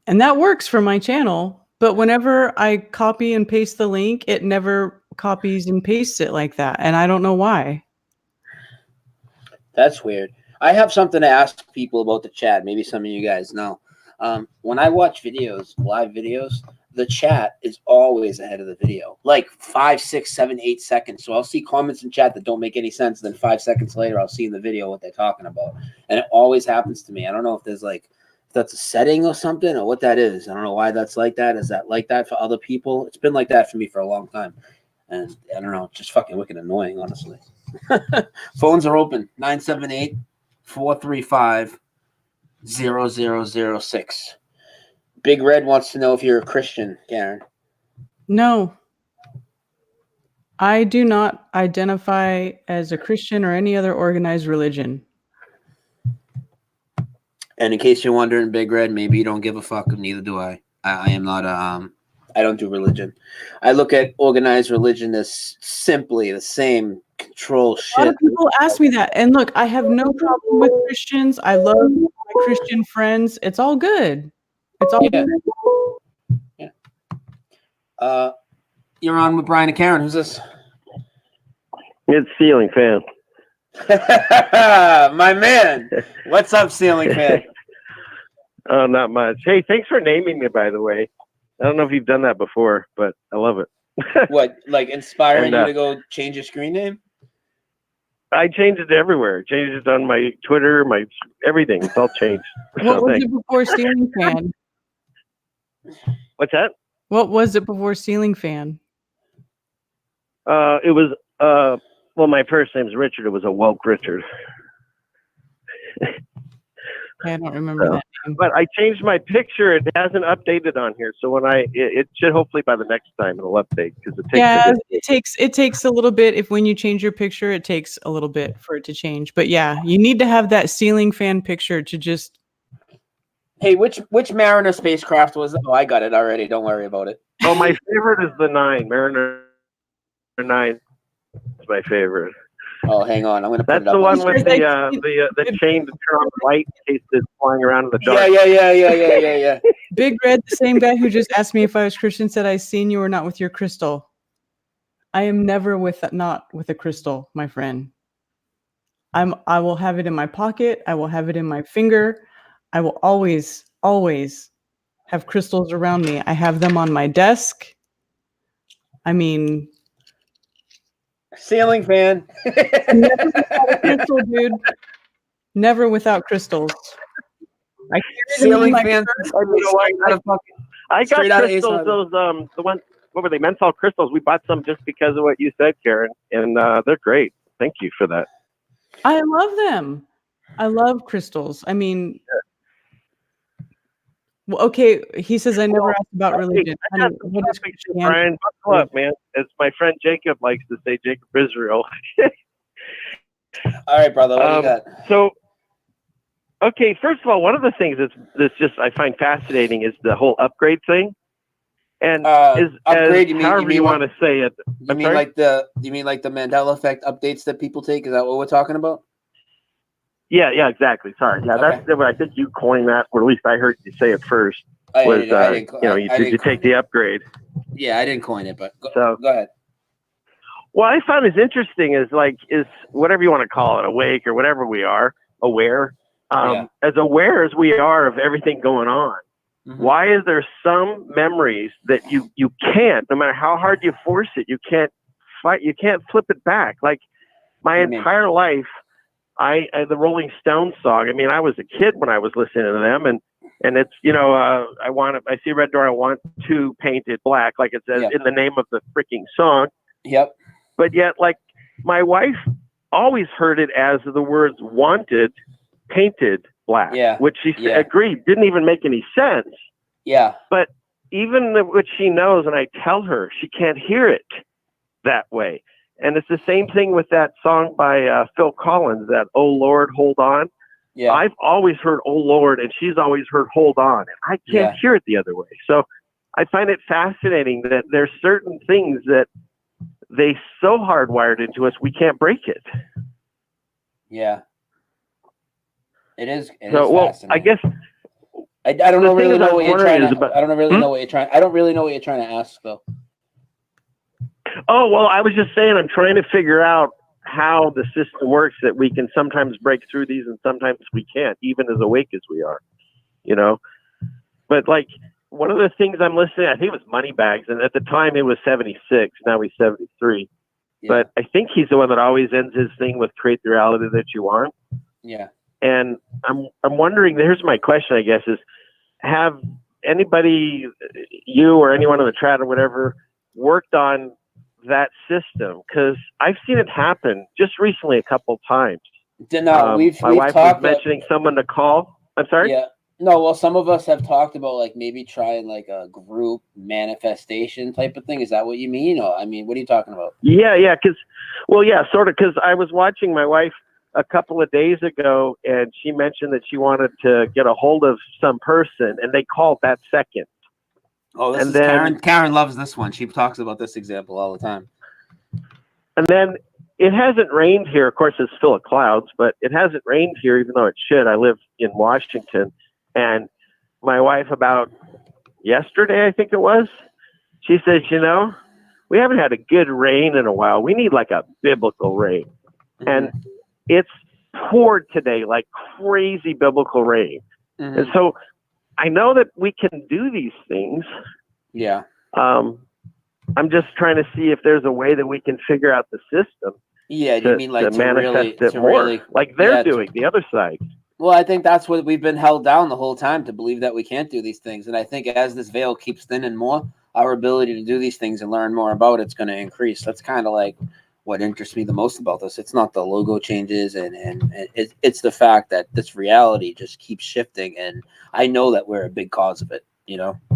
And that works for my channel, but whenever I copy and paste the link, it never copies and pastes it like that. And I don't know why. That's weird. I have something to ask people about the chat. Maybe some of you guys know. When I watch videos, live videos, the chat is always ahead of the video, like 5, 6, 7, 8 seconds. So I'll see comments in chat that don't make any sense. Then 5 seconds later, I'll see in the video what they're talking about. And it always happens to me. I don't know if that's a setting or something or what that is. I don't know why that's like that. Is that like that for other people? It's been like that for me for a long time. And I don't know, just fucking wicked annoying, honestly. Phones are open. 978-435-0006. Big Red wants to know if you're a Christian, Karen. No. I do not identify as a Christian or any other organized religion. And in case you're wondering, Big Red, maybe you don't give a fuck, neither do I. I am not I don't do religion. I look at organized religion as simply the same control shit. A lot of people ask me that. And look, I have no problem with Christians. I love my Christian friends. It's all good. It's all good. Yeah. You're on with Brian and Karen. Who's this? It's Ceiling Fan. My man. What's up, Ceiling Fan? Oh, not much. Hey, thanks for naming me, by the way. I don't know if you've done that before, but I love it. What, like inspiring And, you to go change your screen name? I changed it everywhere. Changed it on my Twitter, my everything. It's all changed. What was it before Ceiling Fan? What's that? What was it before Ceiling Fan? It was, well, my first name's Richard. It was a woke Richard. I don't remember that name. But I changed my picture. It hasn't updated on here. So when it should hopefully by the next time it'll update because it takes. Yeah, it takes a little bit. If when you change your picture, it takes a little bit for it to change. But yeah, you need to have that Ceiling Fan picture to just. Hey, which Mariner spacecraft was it? Oh, I got it already. Don't worry about it. Oh, my favorite is the 9. Mariner 9 is my favorite. Oh, hang on. I'm going to put That's it up. the one with the chain to turn on the light in case it's flying around in the dark. Yeah. Big Red, the same guy who just asked me if I was Christian, said, "I seen you or not with your crystal." I am never not with a crystal, my friend. I will have it in my pocket. I will have it in my finger. I will always have crystals around me. I have them on my desk. I mean, Ceiling Fan. never without a crystal, dude. Never without crystals. I carry them in Ceiling my fans. purse. I got Straight out of Ace crystals. Hardware. Those the ones. What were they? Menthol crystals. We bought some just because of what you said, Karen, and they're great. Thank you for that. I love them. I love crystals. I mean, well, okay. He says I never asked about religion. I Honey, got some what is topics, Christianity? Brian, buckle up, man. As my friend Jacob likes to say, Jacob Israel. All right, brother. What do you got? So, okay, first of all, one of the things that's just I find fascinating is the whole upgrade thing. And Upgrade, you mean however you want to say it. You mean like the Mandela Effect updates that people take? Is that what we're talking about? Yeah, exactly. Sorry. Yeah, Okay. that's what I think you coined that, or at least I heard you say it first. Did you take the upgrade? Yeah, I didn't coin it, but go ahead. What I found is interesting is whatever you want to call it, awake or whatever we are, aware. As aware as we are of everything going on, why is there some memories that you can't, no matter how hard you force it, you can't flip it back? Like my entire life, the Rolling Stones song. I mean, I was a kid when I was listening to them, and it's I see a red door, I want to paint it black, like it says in the name of the freaking song. Yep. But yet, like my wife always heard it as the words "wanted painted black," which she agreed didn't even make any sense. Yeah. But even what she knows, and I tell her, she can't hear it that way. And it's the same thing with that song by Phil Collins, that "Oh Lord, Hold On." Yeah. I've always heard "Oh Lord," and she's always heard "Hold On," and I can't hear it the other way. So I find it fascinating that there's certain things that they so hardwired into us, we can't break it. Yeah. It is. Well, I guess I don't really know what you're trying to. I don't really know what you're trying. I don't really know what you're trying to ask, though. Oh well, I was just saying I'm trying to figure out how the system works, that we can sometimes break through these and sometimes we can't, even as awake as we are. But like one of the things I'm listening, I think it was Moneybags, and at the time it was 76. Now he's 73. Yeah. But I think he's the one that always ends his thing with "create the reality that you want." Yeah. And I'm wondering, here's my question, I guess, is have anybody, you or anyone in the chat or whatever, worked on that system? Because I've seen it happen just recently a couple times. My wife was mentioning someone to call. I'm sorry? Yeah. No, well, some of us have talked about maybe trying a group manifestation type of thing. Is that what you mean? Or I mean, what are you talking about? Yeah, sort of, because I was watching my wife a couple of days ago, and she mentioned that she wanted to get a hold of some person, and they called that second. Oh, this is Karen. Karen loves this one. She talks about this example all the time. And then it hasn't rained here. Of course, it's full of clouds, but it hasn't rained here, even though it should. I live in Washington, and my wife, about yesterday, I think it was, she says, we haven't had a good rain in a while. We need like a biblical rain. Mm-hmm. And it's poured today, like crazy biblical rain. Mm-hmm. And so I know that we can do these things. Yeah. I'm just trying to see if there's a way that we can figure out the system. Yeah, you mean like to manifest it more, like they're doing, the other side. Well, I think that's what we've been held down the whole time, to believe that we can't do these things. And I think as this veil keeps thinning more, our ability to do these things and learn more about it's going to increase. That's kind of like what interests me the most about this. It's not the logo changes, and it's the fact that this reality just keeps shifting, and I know that we're a big cause of it.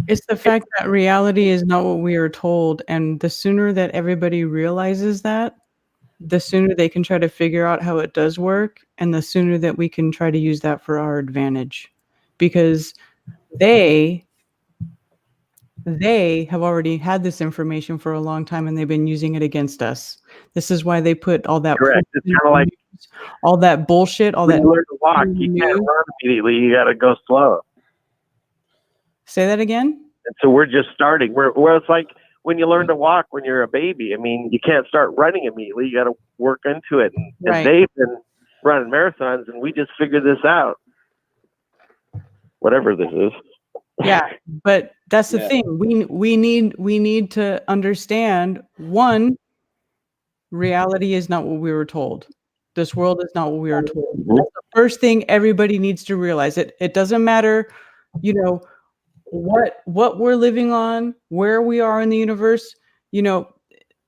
It's the fact that reality is not what we are told, and the sooner that everybody realizes that, the sooner they can try to figure out how it does work, and the sooner that we can try to use that for our advantage, because they have already had this information for a long time, and they've been using it against us. This is why they put all that all that bullshit, all that. You learn to walk, you can't run immediately. You got to go slow. Say that again. And so we're just starting. Where it's like when you learn to walk when you're a baby. I mean, you can't start running immediately. You got to work into it. And they've been running marathons, and we just figured this out. Whatever this is. Yeah, but that's the thing. We need to understand, one, reality is not what we were told. This world is not what we were told. That's the first thing everybody needs to realize. It doesn't matter, you know, what we're living on, where we are in the universe, you know,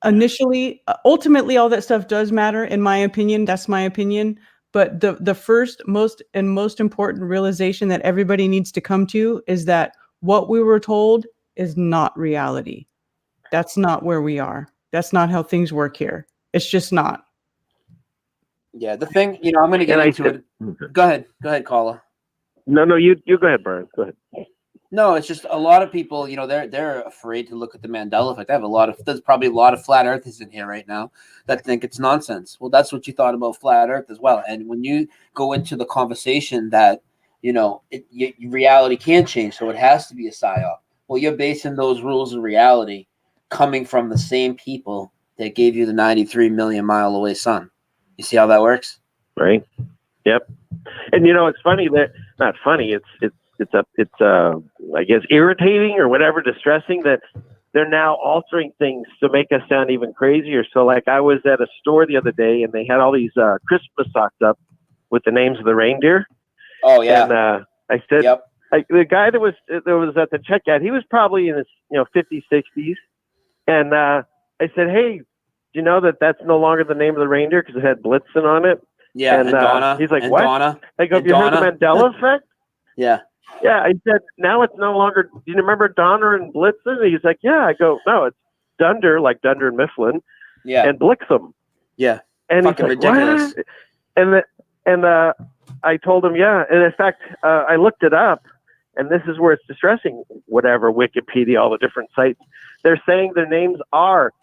initially, ultimately, all that stuff does matter, in my opinion. That's my opinion. But the first, most important realization that everybody needs to come to is that what we were told is not reality. That's not where we are. That's not how things work here. It's just not. Yeah, the thing, you know, I'm going to get into it. Go ahead, Carla. No, you go ahead, Brian. Go ahead. No, it's just a lot of people, you know, they're afraid to look at the Mandela Effect. There's probably a lot of flat earthers in here right now that think it's nonsense. Well, that's what you thought about flat earth as well. And when you go into the conversation that, you know, reality can't change, so it has to be a psyop. Well, you're basing those rules of reality coming from the same people that gave you the 93 million mile away sun. You see how that works? Right. Yep. And you know, it's funny that not funny. It's I guess irritating or whatever, distressing that they're now altering things to make us sound even crazier. So like I was at a store the other day and they had all these Christmas socks up with the names of the reindeer. Oh yeah. And I said, yep. The guy that was at the checkout, he was probably in his 50s, 60s. And I said, hey, do you know that that's no longer the name of the reindeer because it had Blitzen on it? Yeah, and Donna. He's like, and what? Donna. I go, have you heard the Mandela Effect? Yeah. Yeah, I said, now it's no longer, do you remember Donner and Blitzen? And he's like, yeah. I go, no, it's Dunder, like Dunder and Mifflin, and Blixen. Yeah. And fucking he's like, ridiculous. What? And I told him, yeah. And in fact, I looked it up, and this is where it's distressing. Whatever, Wikipedia, all the different sites, they're saying their names are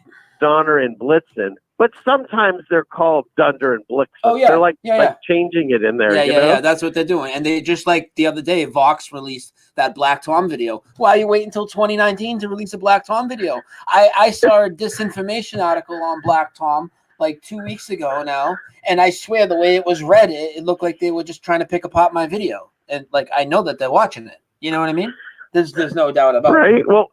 Donner and Blitzen, but sometimes they're called Dunder and Blixen. Oh yeah, they're like changing it in there. Yeah. That's what they're doing, and they just like the other day, Vox released that Black Tom video. Why are you waiting until 2019 to release a Black Tom video? I saw a disinformation article on Black Tom like 2 weeks ago now, and I swear the way it was read, it looked like they were just trying to pick apart my video, and like I know that they're watching it. You know what I mean? There's no doubt about it. Right. Well.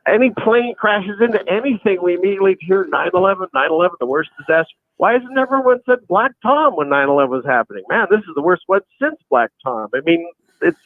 Any plane crashes into anything, we immediately hear 9/11, 9/11, the worst disaster. Why hasn't everyone said Black Tom when 9/11 was happening? Man, this is the worst one since Black Tom. I mean, it's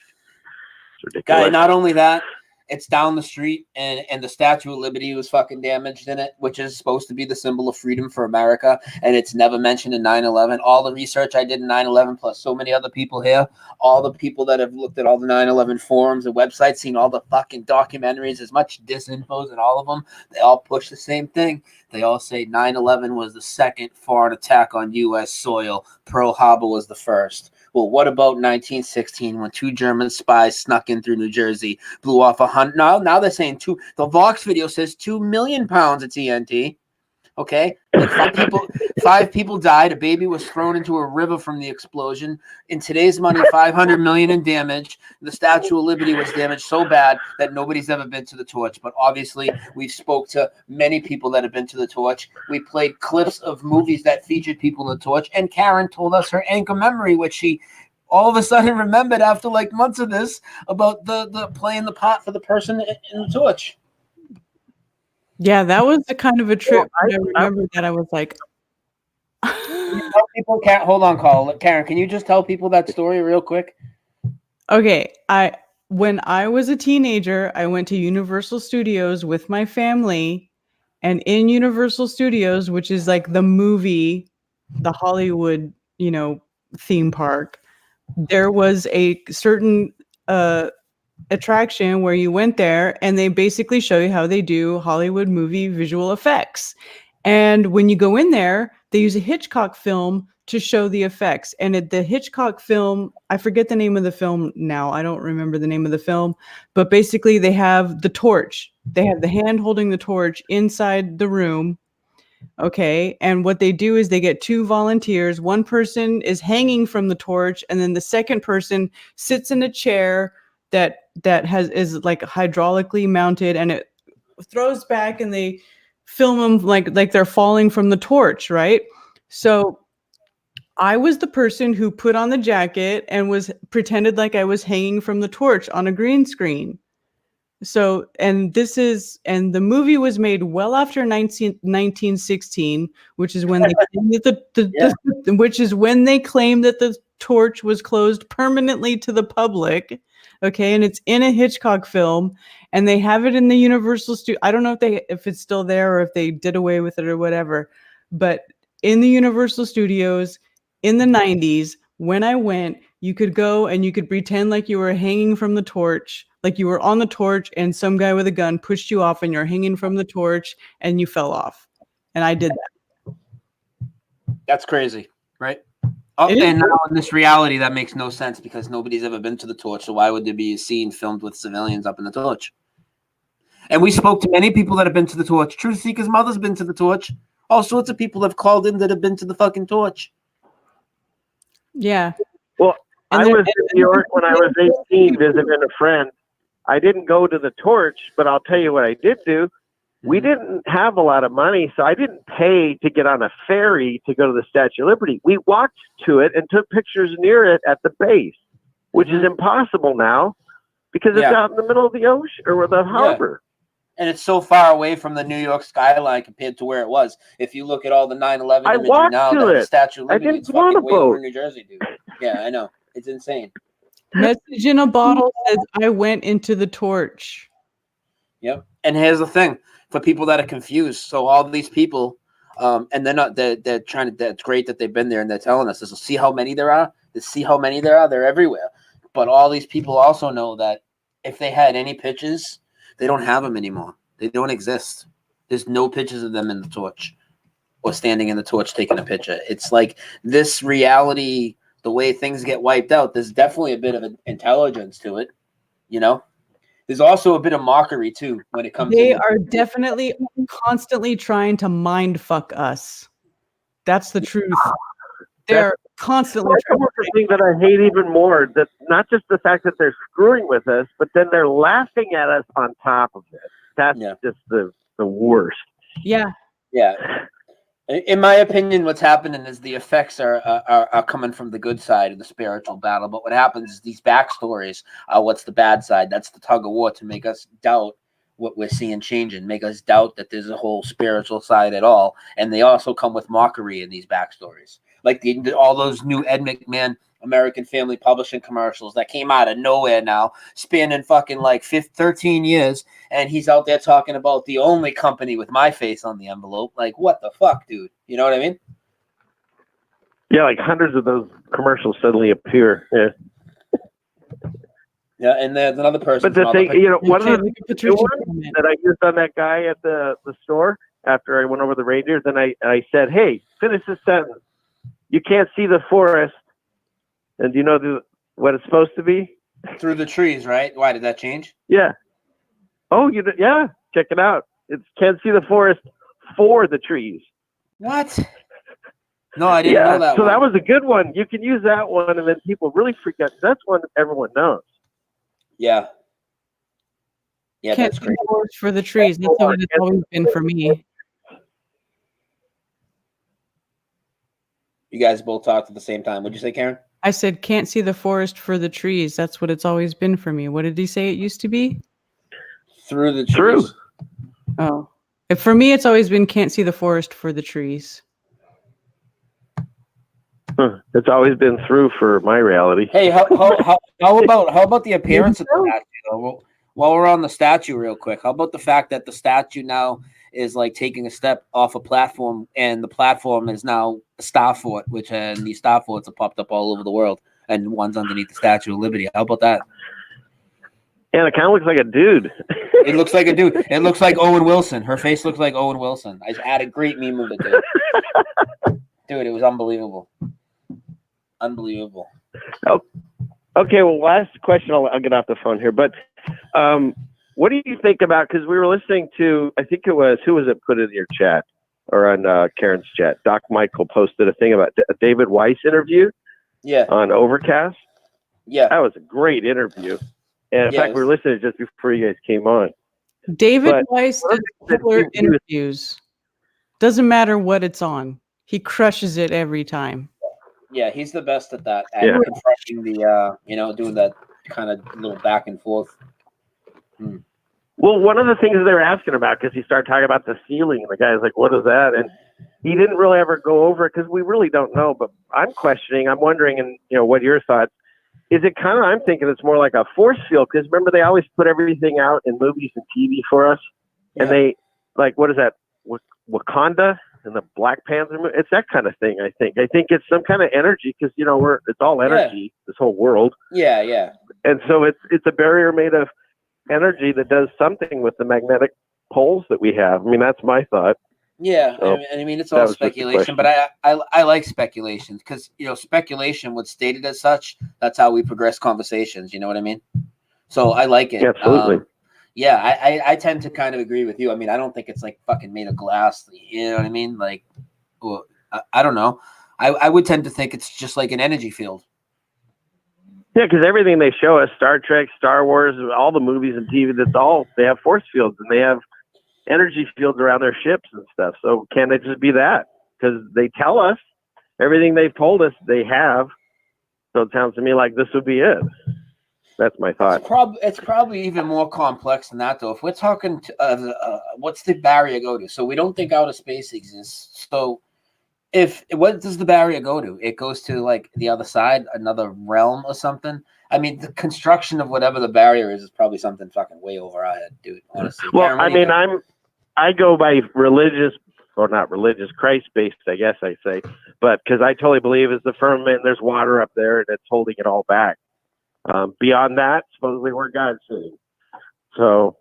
ridiculous. Guy, not only that, it's down the street, and the Statue of Liberty was fucking damaged in it, which is supposed to be the symbol of freedom for America, and it's never mentioned in 9/11. All the research I did in 9/11, plus so many other people here, all the people that have looked at all the 9/11 forums and websites, seen all the fucking documentaries, as much disinfo in all of them, they all push the same thing. They all say 9/11 was the second foreign attack on U.S. soil. Pearl Harbor was the first. Well, what about 1916 when 2 German spies snuck in through New Jersey, blew off 100? Now they're saying the Vox video says 2 million pounds of TNT. Okay, like 5 people died. A baby was thrown into a river from the explosion. In today's money, 500 million in damage. The Statue of Liberty was damaged so bad that nobody's ever been to the torch. But obviously, we spoke to many people that have been to the torch. We played clips of movies that featured people in the torch, and Karen told us her anchor memory, which she all of a sudden remembered after like months of this, about the playing the part for the person in the torch. Yeah, that was the kind of a trip. I remember that I was like, tell people, hold on, Karen, can you just tell people that story real quick? Okay, when I was a teenager, I went to Universal Studios with my family, and in Universal Studios, which is like the Hollywood, theme park, there was a certain attraction where you went there and they basically show you how they do Hollywood movie visual effects. And when you go in there, they use a Hitchcock film to show the effects. And the Hitchcock film, I forget the name of the film now. I don't remember the name of the film, but basically they have the torch. They have the hand holding the torch inside the room. Okay. And what they do is they get 2 volunteers. One person is hanging from the torch, and then the second person sits in a chair that is like hydraulically mounted, and it throws back, and they film them like they're falling from the torch, right? So I was the person who put on the jacket and pretended like I was hanging from the torch on a green screen. So, and the movie was made well after 1916, which is when they claimed that which is when they claimed that the torch was closed permanently to the public. Okay, and it's in a Hitchcock film, and they have it in the Universal Studio. I don't know if it's still there or if they did away with it or whatever, but in the Universal Studios in the 90s, when I went, you could go and you could pretend like you were hanging from the torch, like you were on the torch and some guy with a gun pushed you off and you're hanging from the torch and you fell off. And I did that. That's crazy, right? And now in this reality, that makes no sense because nobody's ever been to the torch. So why would there be a scene filmed with civilians up in the torch? And we spoke to many people that have been to the torch. Truth Seeker's mother's been to the torch. All sorts of people have called in that have been to the fucking torch. Yeah. Well, I was in New York when I was 18 visiting a friend. I didn't go to the torch, but I'll tell you what I did do. We didn't have a lot of money, so I didn't pay to get on a ferry to go to the Statue of Liberty. We walked to it and took pictures near it at the base, which is impossible now because it's out in the middle of the ocean or the harbor. And it's so far away from the New York skyline compared to where it was. If you look at all the 9/11 imagery now, the Statue of Liberty, it's fucking way over New Jersey, dude. Yeah, I know. It's insane. Message in a bottle says, I went into the torch. Yep. And here's the thing. For people that are confused, so all these people, and they're trying to, that's great that they've been there and they're telling us this. So see how many there are? They're everywhere. But all these people also know that if they had any pictures, they don't have them anymore. They don't exist. There's no pictures of them in the torch or standing in the torch taking a picture. It's like this reality, the way things get wiped out, there's definitely a bit of intelligence to it, you know? There's also a bit of mockery too when it comes. They are definitely constantly trying to mind fuck us. That's the truth. They're constantly. That's the thing that I hate even more. That not just the fact that they're screwing with us, but then they're laughing at us on top of it. That's just the worst. Yeah. Yeah. In my opinion, what's happening is the effects are coming from the good side of the spiritual battle. But what happens is these backstories are what's the bad side. That's the tug of war to make us doubt what we're seeing changing, make us doubt that there's a whole spiritual side at all. And they also come with mockery in these backstories. Like all those new Ed McMahon American Family Publishing commercials that came out of nowhere now, spanning fucking like 13 years. And he's out there talking about the only company with my face on the envelope. Like, what the fuck, dude? You know what I mean? Yeah, like hundreds of those commercials suddenly appear. Yeah. Yeah, and there's another person. But the thing, one of the ones that I used on that guy at the store after I went over the reindeers, and I said, hey, finish this sentence. You can't see the forest. And do you know what it's supposed to be? Through the trees, right? Why did that change? Yeah. Oh, yeah. Check it out. It's can't see the forest for the trees. What? No, I didn't know that. So that was a good one. You can use that one, and then people really freak out. That's one that everyone knows. Yeah. Yeah, can't that's great. For the trees. That's what it's always been for me. You guys both talked at the same time. What'd you say, Karen? I said, can't see the forest for the trees. That's what it's always been for me. What did he say it used to be? Through the trees. Oh. For me, it's always been can't see the forest for the trees. It's always been through for my reality. Hey, how about the appearance of the statue? Though? While we're on the statue real quick, how about the fact that the statue now is like taking a step off a platform, and the platform is now a star fort, which and these star forts have popped up all over the world, and one's underneath the Statue of Liberty. How about that? Yeah, it kind of looks like a dude. It looks like a dude. It looks like Owen Wilson. Her face looks like Owen Wilson. I had a great meme of it, dude. Dude, it was unbelievable. Unbelievable. Oh, okay, well, last question. I'll get off the phone here, but what do you think about? Because we were listening to, I think it was who was it put in your chat or on Karen's chat? Doc Michael posted a thing about a David Weiss interview. Yeah. On Overcast. Yeah. That was a great interview. And in fact, we were listening just before you guys came on. David Weiss does popular interviews. Doesn't matter what it's on. He crushes it every time. Yeah, he's the best at that. At confronting the, doing that kind of little back and forth. Well, one of the things they were asking about, because he started talking about the ceiling, and the guy's like, "What is that?" And he didn't really ever go over it because we really don't know. But I'm wondering, and what your thoughts? Is it kind of? I'm thinking it's more like a force field, because remember they always put everything out in movies and TV for us, and they like, what is that? Wakanda and the Black Panther movie? It's that kind of thing. I think it's some kind of energy, because it's all energy. This whole world. Yeah. And so it's a barrier made of energy that does something with the magnetic poles that we have. I mean, that's my thought. Yeah, So, I mean, it's all speculation, but I like speculation, because speculation was stated as such. That's how we progress conversations. You know what I mean? So I like it. Absolutely. Yeah, I tend to kind of agree with you. I mean, I don't think it's like fucking made of glass. You know what I mean? Like, well, I don't know. I would tend to think it's just like an energy field. Yeah, because everything they show us, Star Trek, Star Wars, all the movies and TV, they have force fields, and they have energy fields around their ships and stuff. So can it just be that? Because they tell us everything they've told us they have. So it sounds to me like this would be it. That's my thought. It's probably even more complex than that, though. If we're talking, what's the barrier go to? So we don't think outer space exists. So what does the barrier go to? It goes to like the other side, another realm or something. I mean, the construction of whatever the barrier is probably something fucking way over our head, dude. Honestly. Well, Karen, I mean, I go by religious, or not religious, Christ-based, I guess I say, but because I totally believe it's the firmament, there's water up there, and it's holding it all back. Beyond that, supposedly where God's sitting. So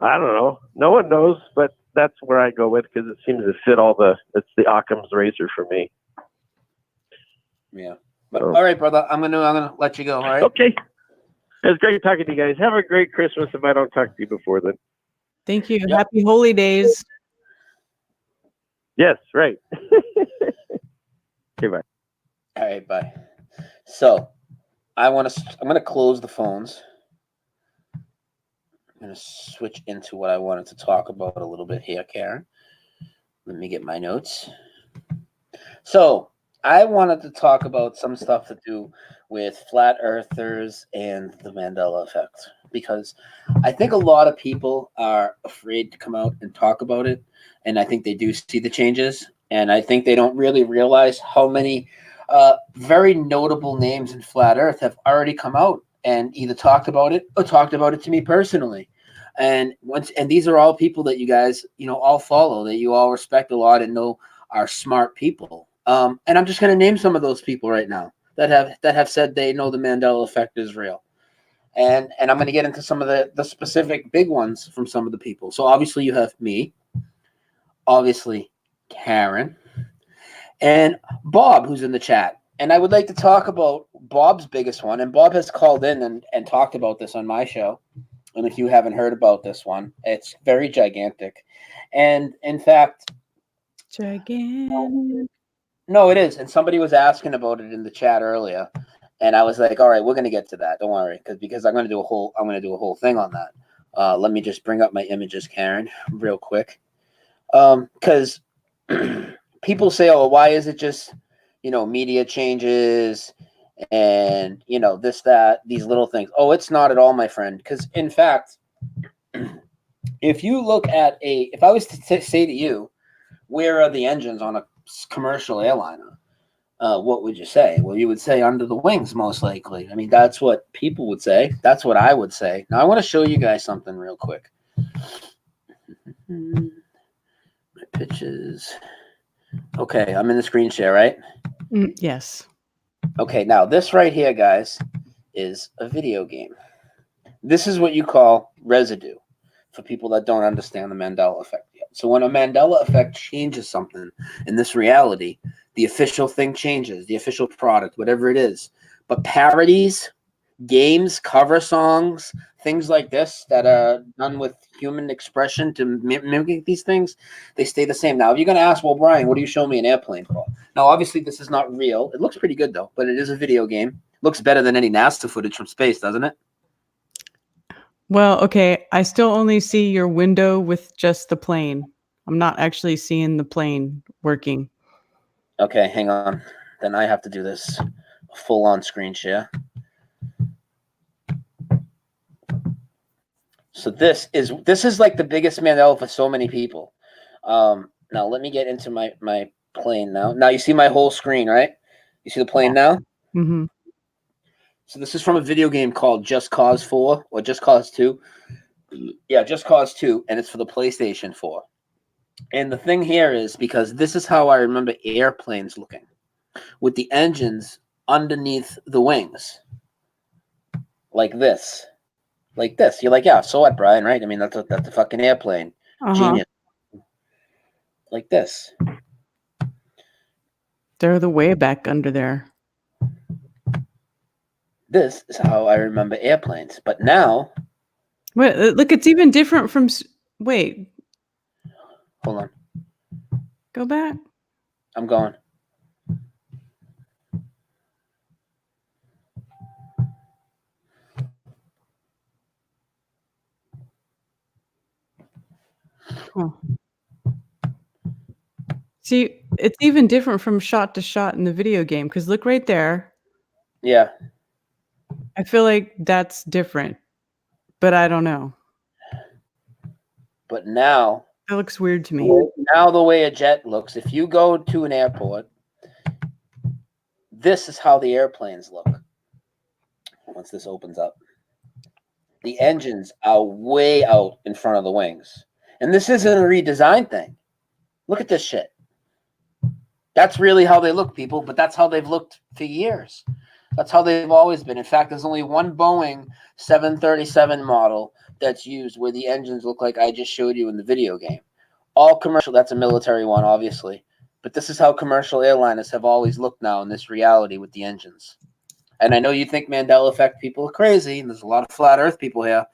I don't know. No one knows, but that's where I go with, because it seems to fit it's the Occam's razor for me. Yeah. But, all right, brother. I'm gonna let you go. All right. Okay. It was great talking to you guys. Have a great Christmas if I don't talk to you before then. Thank you. Yep. Happy Holy Days. Yes, right. Okay, bye. All right, bye. So I'm gonna close the phones. I'm gonna switch into what I wanted to talk about a little bit here, Karen. Let me get my notes. So I wanted to talk about some stuff to do with flat earthers and the Mandela effect, because I think a lot of people are afraid to come out and talk about it. And I think they do see the changes. And I think they don't really realize how many very notable names in flat earth have already come out and either talked about it or talked about it to me personally. And these are all people that you guys, all follow, that you all respect a lot and know are smart people. And I'm just going to name some of those people right now that have said they know the Mandela effect is real. And I'm going to get into some of the specific big ones from some of the people. So obviously you have me, obviously Karen, and Bob, who's in the chat. And I would like to talk about Bob's biggest one. And Bob has called in and talked about this on my show. And if you haven't heard about this one, it's very gigantic. And in fact, gigantic. No, it is. And somebody was asking about it in the chat earlier. And I was like, all right, we're going to get to that. Don't worry. Because I'm going to do a whole thing on that. Let me just bring up my images, Karen, real quick. Because people say, oh, why is it just, media changes and, this, that, these little things. Oh, it's not at all, my friend. Because in fact, if you look at if I was to say to you, where are the engines on a commercial airliner? What would you say? Well, you would say under the wings, most likely. I mean, that's what people would say. That's what I would say. Now, I want to show you guys something real quick. My pitches. Okay, I'm in the screen share, right? Yes. Okay, now this right here, guys, is a video game. This is what you call residue for people that don't understand the Mandela effect yet. So when a Mandela effect changes something in this reality, the official thing changes, the official product, whatever it is. But parodies, games, cover songs, things like this that are done with human expression to mimic these things, they stay the same. Now, if you're going to ask, well, Brian, what do you show me an airplane for? Now, obviously, this is not real. It looks pretty good, though, but it is a video game. Looks better than any NASA footage from space, doesn't it? Well, okay. I still only see your window with just the plane. I'm not actually seeing the plane working. Okay, hang on. Then I have to do this full-on screen share. So this is like the biggest Mandela for so many people. Now let me get into my plane now. Now you see my whole screen, right? You see the plane now? Mm-hmm. So this is from a video game called Just Cause 4 or Just Cause 2. Yeah, Just Cause 2, and it's for the PlayStation 4. And the thing here is because this is how I remember airplanes looking, with the engines underneath the wings. Like this. Like this. You're like, yeah, so what, Brian, right? I mean, that's a fucking airplane. Genius. Like this. They're the way back under there. This is how I remember airplanes. But now... Wait, look, it's even different from... Wait. Hold on. Go back. I'm going. Huh. See, it's even different from shot to shot in the video game, because look right there. Yeah. I feel like that's different, but I don't know. But now... That looks weird to me. Now the way a jet looks, if you go to an airport, this is how the airplanes look. Once this opens up. The engines are way out in front of the wings. And this isn't a redesign thing. Look at this shit. That's really how they look, people, but that's how they've looked for years. That's how they've always been. In fact, there's only one Boeing 737 model that's used where the engines look like I just showed you in the video game. All commercial, that's a military one, obviously. But this is how commercial airliners have always looked now in this reality with the engines. And I know you think Mandela Effect people are crazy, and there's a lot of flat earth people here.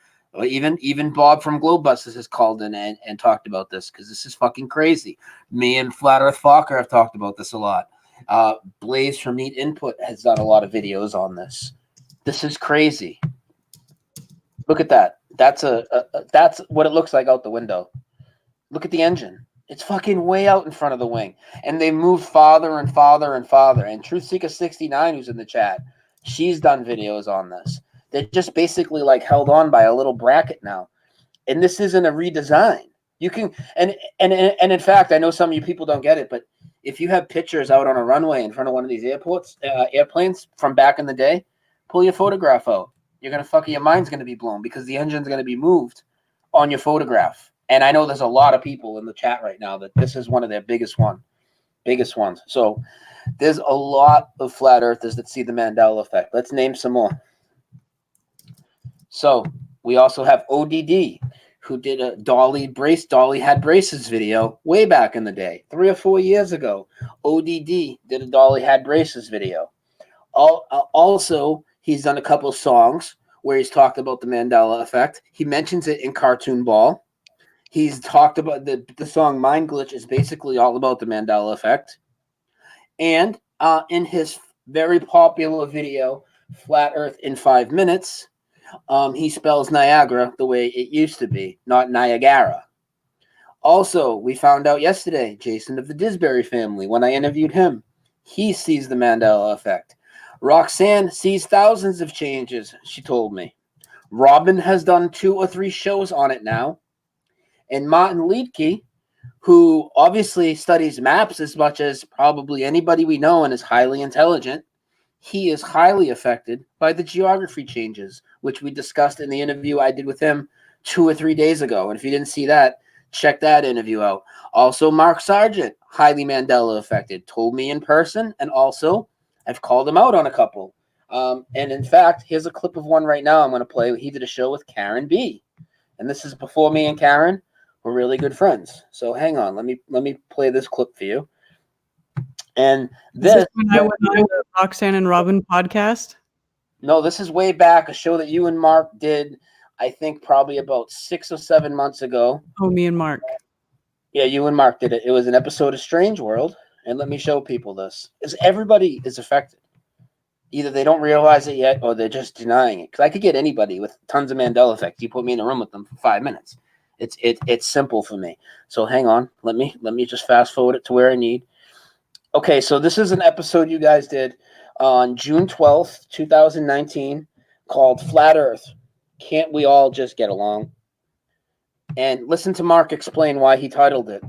Even Bob from Globebusters has called in and talked about this because this is fucking crazy. Me and Flat Earth Fokker have talked about this a lot. Blaze from Meat Input has done a lot of videos on this. This is crazy. Look at that. That's that's what it looks like out the window. Look at the engine. It's fucking way out in front of the wing. And they move farther and farther and farther. And TruthSeeker69, who's in the chat, she's done videos on this. They're just basically like held on by a little bracket now. And this isn't a redesign. You can and in fact, I know some of you people don't get it, but if you have pictures out on a runway in front of one of these airplanes from back in the day, pull your photograph out. Your mind's gonna be blown because the engine's gonna be moved on your photograph. And I know there's a lot of people in the chat right now that this is one of their biggest ones. So there's a lot of flat earthers that see the Mandela Effect. Let's name some more. So we also have ODD, who did a Dolly had braces video way back in the day, 3 or 4 years ago. ODD did a Dolly had braces video. Also, he's done a couple songs where he's talked about the Mandela Effect. He mentions it in Cartoon Ball. He's talked about the song Mind Glitch is basically all about the Mandela Effect. And in his very popular video, Flat Earth in 5 Minutes, he spells Niagara the way it used to be, not Niagara. Also, we found out yesterday, Jason of the Disbury family, when I interviewed him, he sees the Mandela Effect. Roxanne sees thousands of changes, she told me. Robin has done 2 or 3 shows on it now. And Martin Liedtke, who obviously studies maps as much as probably anybody we know and is highly intelligent, he is highly affected by the geography changes, which we discussed in the interview I did with him 2 or 3 days ago. And if you didn't see that, check that interview out. Also, Mark Sargent, highly Mandela affected, told me in person, and also I've called him out on a couple. And in fact, here's a clip of one right now I'm going to play. He did a show with Karen B. And this is before me and Karen were really good friends. So hang on, let me play this clip for you. And this when I went on the Roxanne and Robin podcast? No, this is way back, a show that you and Mark did, I think probably about 6 or 7 months ago. Oh, me and Mark. Yeah, you and Mark did it. It was an episode of Strange World. And let me show people this. Everybody is affected. Either they don't realize it yet or they're just denying it. Because I could get anybody with tons of Mandela Effect. You put me in a room with them for 5 minutes. It's simple for me. So hang on. Let me just fast forward it to where I need. Okay, so this is an episode you guys did on June 12th, 2019, called Flat Earth. Can't we all just get along? And listen to Mark explain why he titled it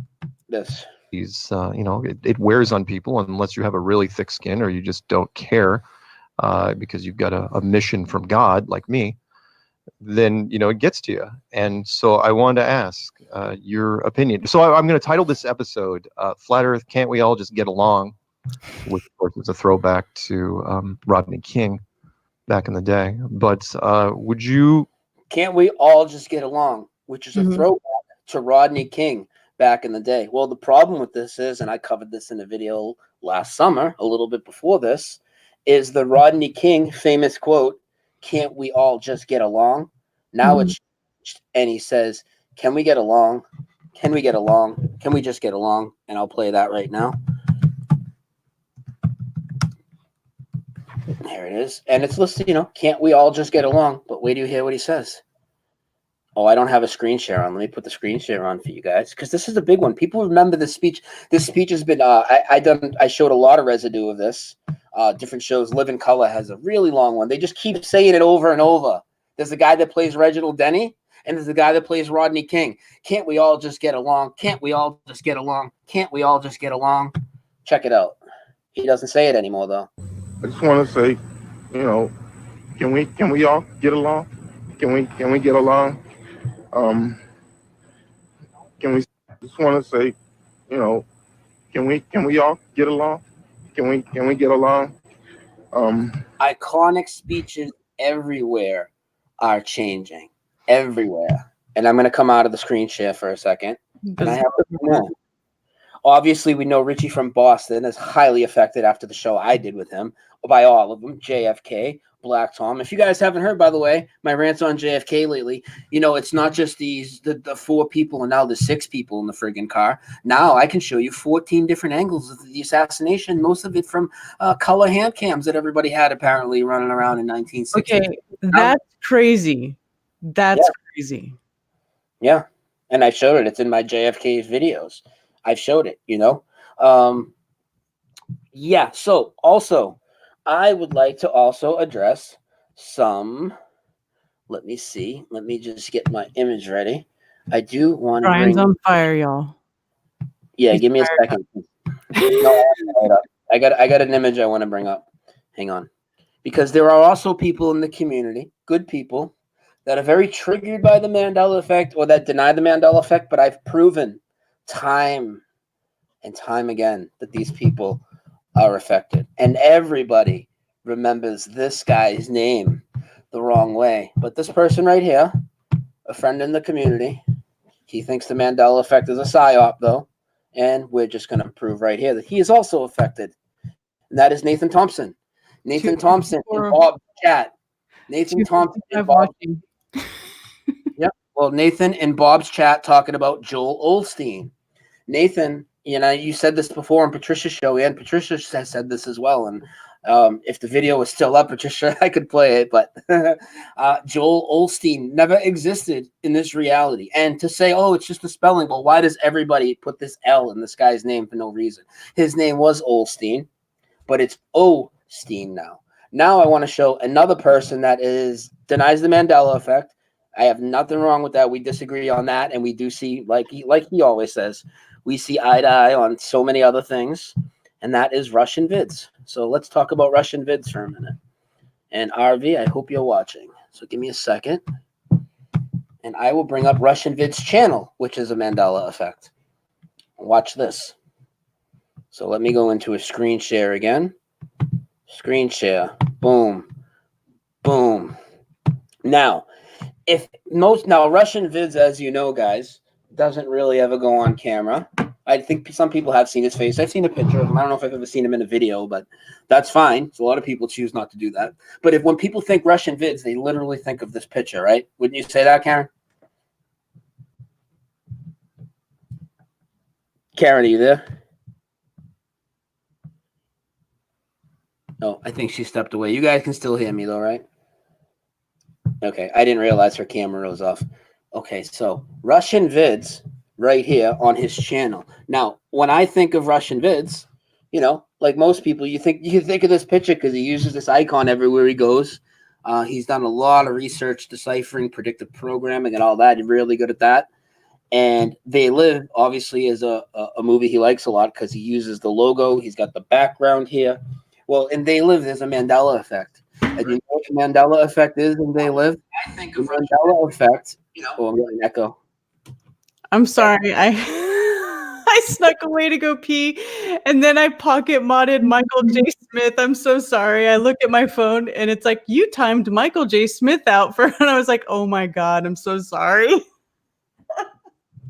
this. He's, you know, it wears on people unless you have a really thick skin or you just don't care because you've got a mission from God, like me. Then, you know, it gets to you. And so I wanted to ask your opinion. So I'm going to title this episode, Flat Earth, Can't We All Just Get Along? Which, of course, is a throwback to Rodney King back in the day. But would you... Can't we all just get along? Which is a throwback to Rodney King back in the day. Well, the problem with this is, and I covered this in a video last summer, a little bit before this, is the Rodney King famous quote, "Can't we all just get along?" Now it's changed, and he says, "Can we get along? Can we get along? Can we just get along?" And I'll play that right now. There it is. And it's listed, you know, can't we all just get along? But wait till you hear what he says. Oh, I don't have a screen share on. Let me put the screen share on for you guys, because this is a big one. People remember this speech. This speech has been, I showed a lot of residue of this. Different shows. Live in Color has a really long one. They just keep saying it over and over. There's the guy that plays Reginald Denny, and there's the guy that plays Rodney King. Can't we all just get along? Can't we all just get along? Can't we all just get along? Check it out. He doesn't say it anymore, though. I just want to say, you know, can we all get along? Can we get along? Can we just want to say, you know, can we all get along? Can we get along? Iconic speeches everywhere are changing, everywhere. And I'm going to come out of the screen share for a second. And I have to more. Obviously, we know Richie from Boston is highly affected after the show I did with him by all of them. JFK, Black Tom. If you guys haven't heard, by the way, my rants on JFK lately, you know, it's not just the 4 people and now the 6 people in the friggin' car. Now I can show you 14 different angles of the assassination, most of it from color hand cams that everybody had apparently running around in 1960. Okay, that's crazy. That's crazy. Yeah, and I showed it. It's in my JFK videos. I've showed it, you know. Yeah, so also, I would like to also address some, let me see. Let me just get my image ready. I do want to Brian's on fire, y'all. Yeah, give me a second. No, I got an image I want to bring up. Hang on. Because there are also people in the community, good people, that are very triggered by the Mandela effect or that deny the Mandela effect, but I've proven time and time again that these people are affected. And everybody remembers this guy's name the wrong way. But this person right here, a friend in the community, he thinks the Mandela effect is a psyop, though. And we're just going to prove right here that he is also affected. And that is Nathan Thompson. Nathan Thompson in Bob's chat. Nathan Thompson in Bob's Yep. Well, Nathan in Bob's chat talking about Joel Osteen. Nathan, you know, you said this before on Patricia's show, and Patricia has said this as well. And if the video was still up, Patricia, I could play it. But Joel Osteen never existed in this reality. And to say, oh, it's just a spelling, well, why does everybody put this L in this guy's name for no reason? His name was Osteen, but it's Osteen now. Now I want to show another person that denies the Mandela effect. I have nothing wrong with that. We disagree on that, and we do see, like he always says, we see eye to eye on so many other things, and that is Russian vids. So let's talk about Russian vids for a minute. And RV, I hope you're watching. So give me a second, and I will bring up Russian vids channel, which is a Mandela effect. Watch this. So let me go into a screen share again. Screen share. Boom. Boom. Now, Russian vids, as you know, guys, doesn't really ever go on camera. I think some people have seen his face. I've seen a picture of him. I don't know if I've ever seen him in a video, but that's fine. So a lot of people choose not to do that. But when people think Russian vids, they literally think of this picture, right? Wouldn't you say that, Karen? Karen, are you there? Oh, I think she stepped away. You guys can still hear me though, right? Okay, I didn't realize her camera was off. Okay, so Russian vids right here on his channel. Now, when I think of Russian vids, you know, like most people, you think of this picture because he uses this icon everywhere he goes. He's done a lot of research, deciphering, predictive programming, and all that. He's really good at that. And They Live obviously is a movie he likes a lot because he uses the logo. He's got the background here. Well, in They Live, there's a Mandela effect. And you know what the Mandela effect is in They Live? I think The of Mandela effect. you know. Oh, I'm getting an echo. I'm sorry. I I snuck away to go pee, and then I pocket modded Michael J. Smith. I'm so sorry. I look at my phone, and it's like, you timed Michael J. Smith out for, and I was like, oh my God, I'm so sorry.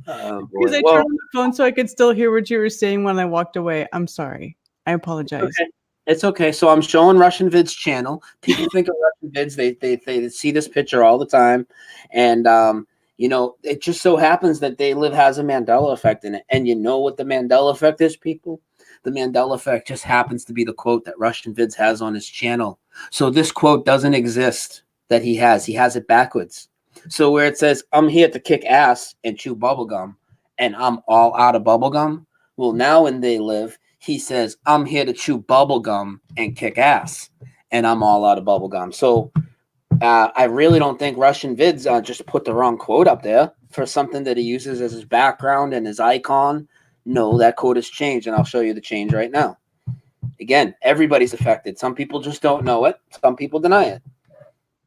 Oh, Because boy. I Well, turned on the phone so I could still hear what you were saying when I walked away. I'm sorry. I apologize. okay. It's okay. So I'm showing Russian Vid's channel. People think of Russian Vids. They see this picture all the time. And, it just so happens that They Live has a Mandela effect in it. And you know what the Mandela effect is, people? The Mandela effect just happens to be the quote that Russian Vids has on his channel. So this quote doesn't exist that he has. He has it backwards. So where it says, I'm here to kick ass and chew bubblegum, and I'm all out of bubblegum. Well, now in They Live, he says, I'm here to chew bubblegum and kick ass, and I'm all out of bubblegum. So I really don't think Russian Vids just put the wrong quote up there for something that he uses as his background and his icon. No, that quote has changed, and I'll show you the change right now. Again, everybody's affected. Some people just don't know it. Some people deny it.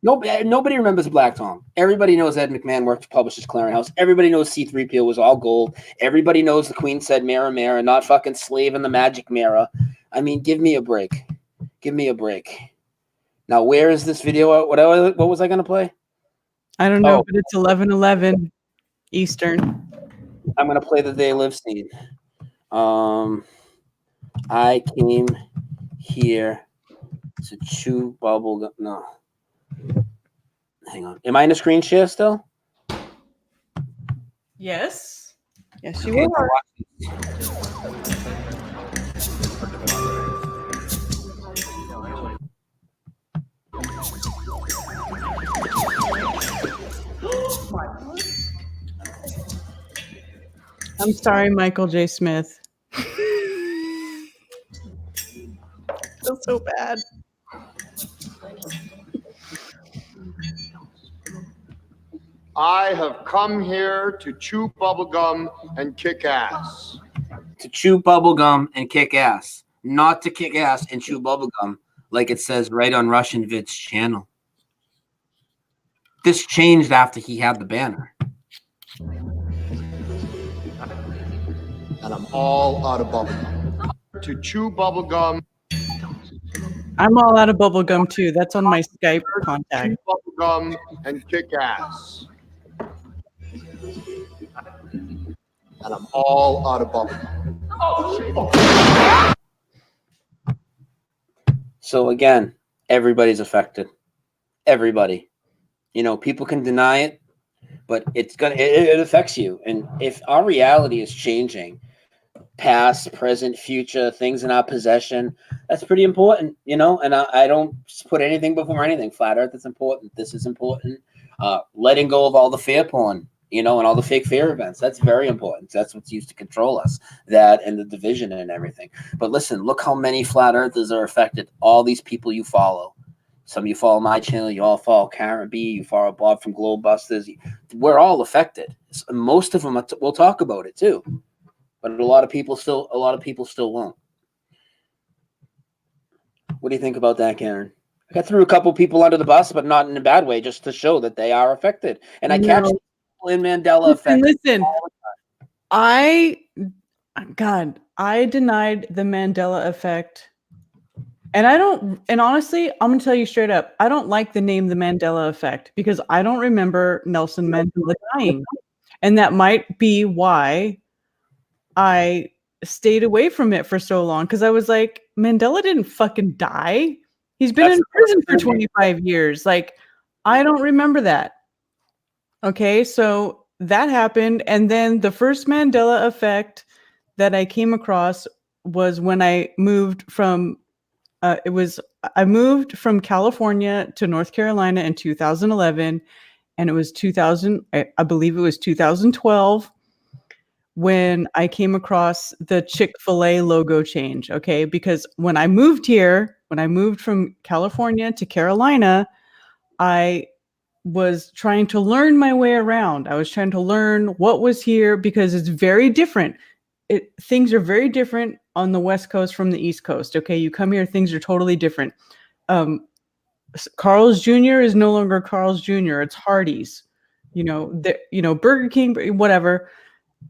Nobody remembers Black Tom. Everybody knows Ed McMahon worked for Publishers Clearinghouse. Everybody knows C-3PO was all gold. Everybody knows the Queen said mirror, mirror, not fucking slave in the magic mirror. I mean, give me a break. Give me a break. Now, where is this video? What was I going to play? I don't know, but it's 11:11 Eastern. I'm going to play the They Live scene. I came here to chew bubble gum. No. Hang on. Am I in a screen share still? Yes. Yes, you are. I'm sorry, Michael J. Smith. Feels so bad. I have come here to chew bubblegum and kick ass. To chew bubblegum and kick ass. Not to kick ass and chew bubblegum, like it says right on Russian Vid's channel. This changed after he had the banner. And I'm all out of bubblegum. To chew bubblegum. I'm all out of bubblegum too. That's on my Skype contact. Chew bubblegum and kick ass. And I'm all out of bubblegum. So again, everybody's affected. Everybody. People can deny it, but it affects you. And if our reality is changing, past, present, future, things in our possession, that's pretty important, and I don't put anything before anything. Flat Earth is important. This is important. Letting go of all the fear porn, and all the fake fear events. That's very important. That's what's used to control us, that and the division and everything. But listen, look how many flat earthers are affected. All these people you follow. Some of you follow my channel. You all follow Karen B. You follow Bob from Globebusters. We're all affected. Most of them, we'll talk about it too. But a lot of people still won't. What do you think about that, Karen? I got threw a couple people under the bus, but not in a bad way, just to show that they are affected. And I catch people in Mandela Effect. Listen, I denied the Mandela Effect. And honestly, I'm going to tell you straight up, I don't like the name the Mandela Effect because I don't remember Nelson Mandela dying. And that might be why I stayed away from it for so long, because I was like, Mandela didn't fucking die. He's been in prison for 25 years. Like, I don't remember that. Okay, so that happened. And then the first Mandela Effect that I came across was when I moved from I moved from California to North Carolina in 2011, and it was 2000. I believe it was 2012 when I came across the Chick-fil-A logo change. Okay, because when I moved from California to Carolina, I was trying to learn my way around. I was trying to learn what was here because it's very different. Things are very different on the West Coast from the East Coast. Okay, you come here, things are totally different. Carl's Jr. is no longer Carl's Jr. It's Hardee's. Burger King, whatever.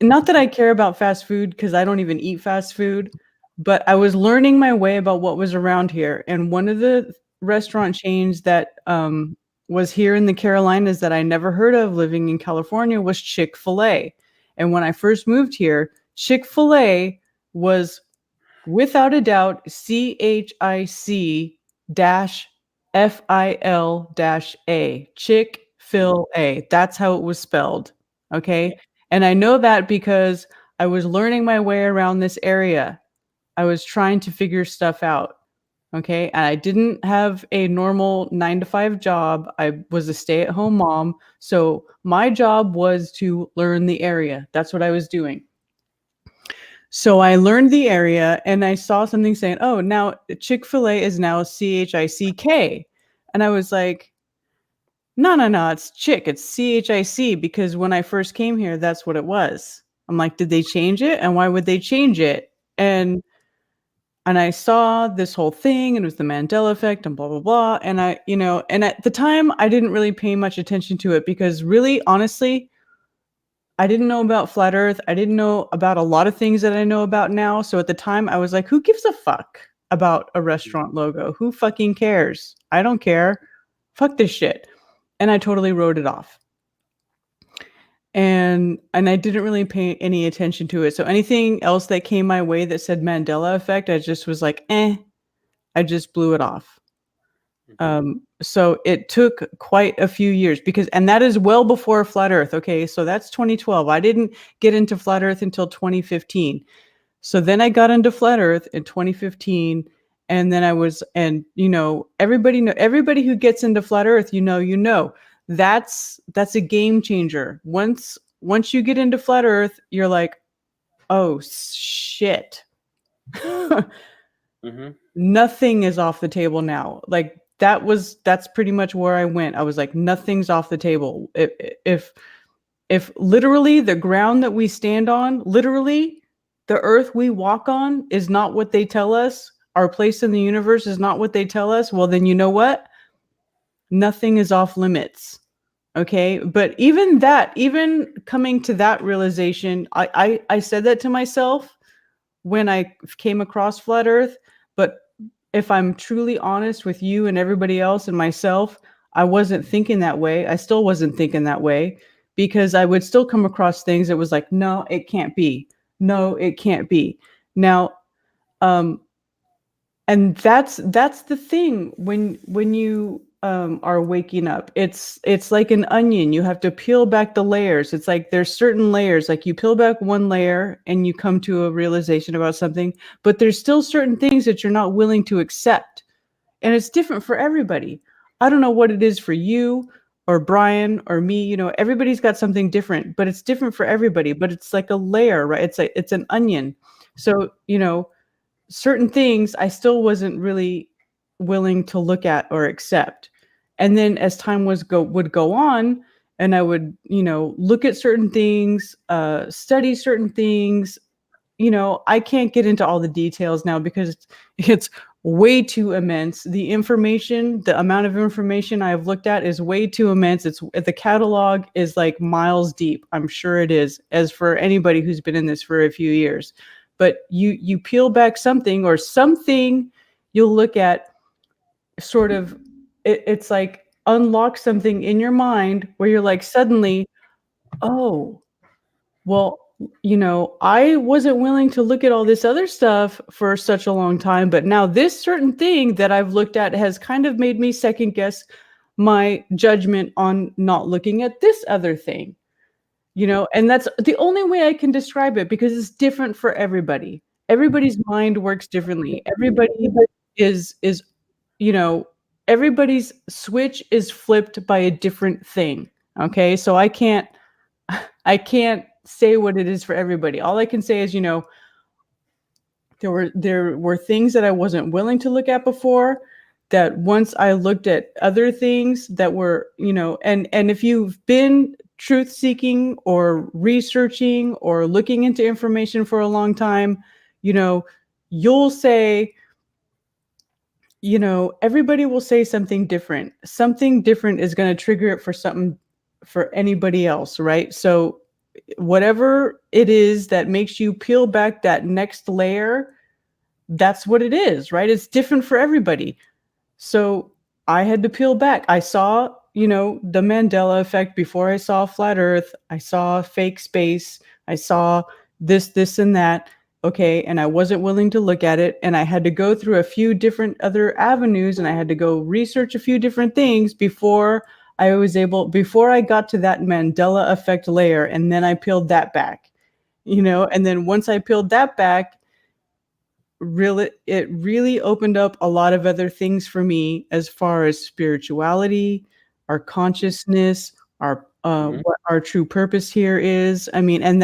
Not that I care about fast food because I don't even eat fast food, but I was learning my way about what was around here. And one of the restaurant chains that was here in the Carolinas that I never heard of living in California was Chick-fil-A. And when I first moved here, Chick-fil-A was without a doubt CHIC-FIL-A, Chick-fil-A. That's how it was spelled. Okay. And I know that because I was learning my way around this area. I was trying to figure stuff out. Okay. And I didn't have a normal 9-to-5 job. I was a stay-at-home mom. So my job was to learn the area. That's what I was doing. So I learned the area and I saw something saying, oh, now Chick-fil-A is now CHICK. And I was like, no, it's Chick. It's CHIC because when I first came here, that's what it was. I'm like, did they change it? And why would they change it? And I saw this whole thing and it was the Mandela Effect and blah, blah, blah. And and at the time I didn't really pay much attention to it because really, honestly, I didn't know about flat earth. I didn't know about a lot of things that I know about now. So at the time I was like, who gives a fuck about a restaurant logo? Who fucking cares? I don't care. Fuck this shit. And I totally wrote it off. And I didn't really pay any attention to it. So anything else that came my way that said Mandela Effect, I just was like, I just blew it off. So it took quite a few years and that is well before flat earth. Okay. So that's 2012. I didn't get into flat earth until 2015. So then I got into flat earth in 2015. And then everybody who gets into flat earth, that's a game changer. Once you get into flat earth, you're like, oh shit. Nothing is off the table now. Like that's pretty much where I went. I was like, nothing's off the table. If literally the ground that we stand on, literally the earth we walk on is not what they tell us, our place in the universe is not what they tell us, well, then you know what? Nothing is off limits. Okay. But even coming to that realization, I said that to myself when I came across flat earth. But if I'm truly honest with you and everybody else and myself, I wasn't thinking that way. I still wasn't thinking that way because I would still come across things that was like, no, it can't be. No, it can't be. Now, and that's the thing when you are waking up. It's like an onion. You have to peel back the layers. It's like there's certain layers. Like you peel back one layer and you come to a realization about something, but there's still certain things that you're not willing to accept. And it's different for everybody. I don't know what it is for you or Brian or me. Everybody's got something different, but it's different for everybody. But it's like a layer, right? It's an onion. So, certain things I still wasn't really willing to look at or accept. And then as time would go on, and I would, look at certain things, study certain things, I can't get into all the details now because it's way too immense. The amount of information I've looked at is way too immense. The catalog is like miles deep. I'm sure it is, as for anybody who's been in this for a few years. But you peel back something you'll look at sort of, it's like unlock something in your mind where you're like suddenly, oh, well, I wasn't willing to look at all this other stuff for such a long time, but now this certain thing that I've looked at has kind of made me second guess my judgment on not looking at this other thing. And that's the only way I can describe it because it's different for everybody. Everybody's mind works differently. Everybody is, everybody's switch is flipped by a different thing. Okay. So I can't say what it is for everybody. All I can say is, there were things that I wasn't willing to look at before that once I looked at other things that were, and if you've been truth seeking or researching or looking into information for a long time, you'll say, everybody will say something different. Something different is going to trigger it for anybody else, right? So whatever it is that makes you peel back that next layer, that's what it is, right? It's different for everybody. So I had to peel back. I saw, the Mandela effect before I saw flat Earth. I saw fake space. I saw this, and that. Okay. And I wasn't willing to look at it. And I had to go through a few different other avenues, and I had to go research a few different things before I got to that Mandela effect layer. And then I peeled that back, and then once I peeled that back, it really opened up a lot of other things for me as far as spirituality, our consciousness, our what our true purpose here is. I mean, and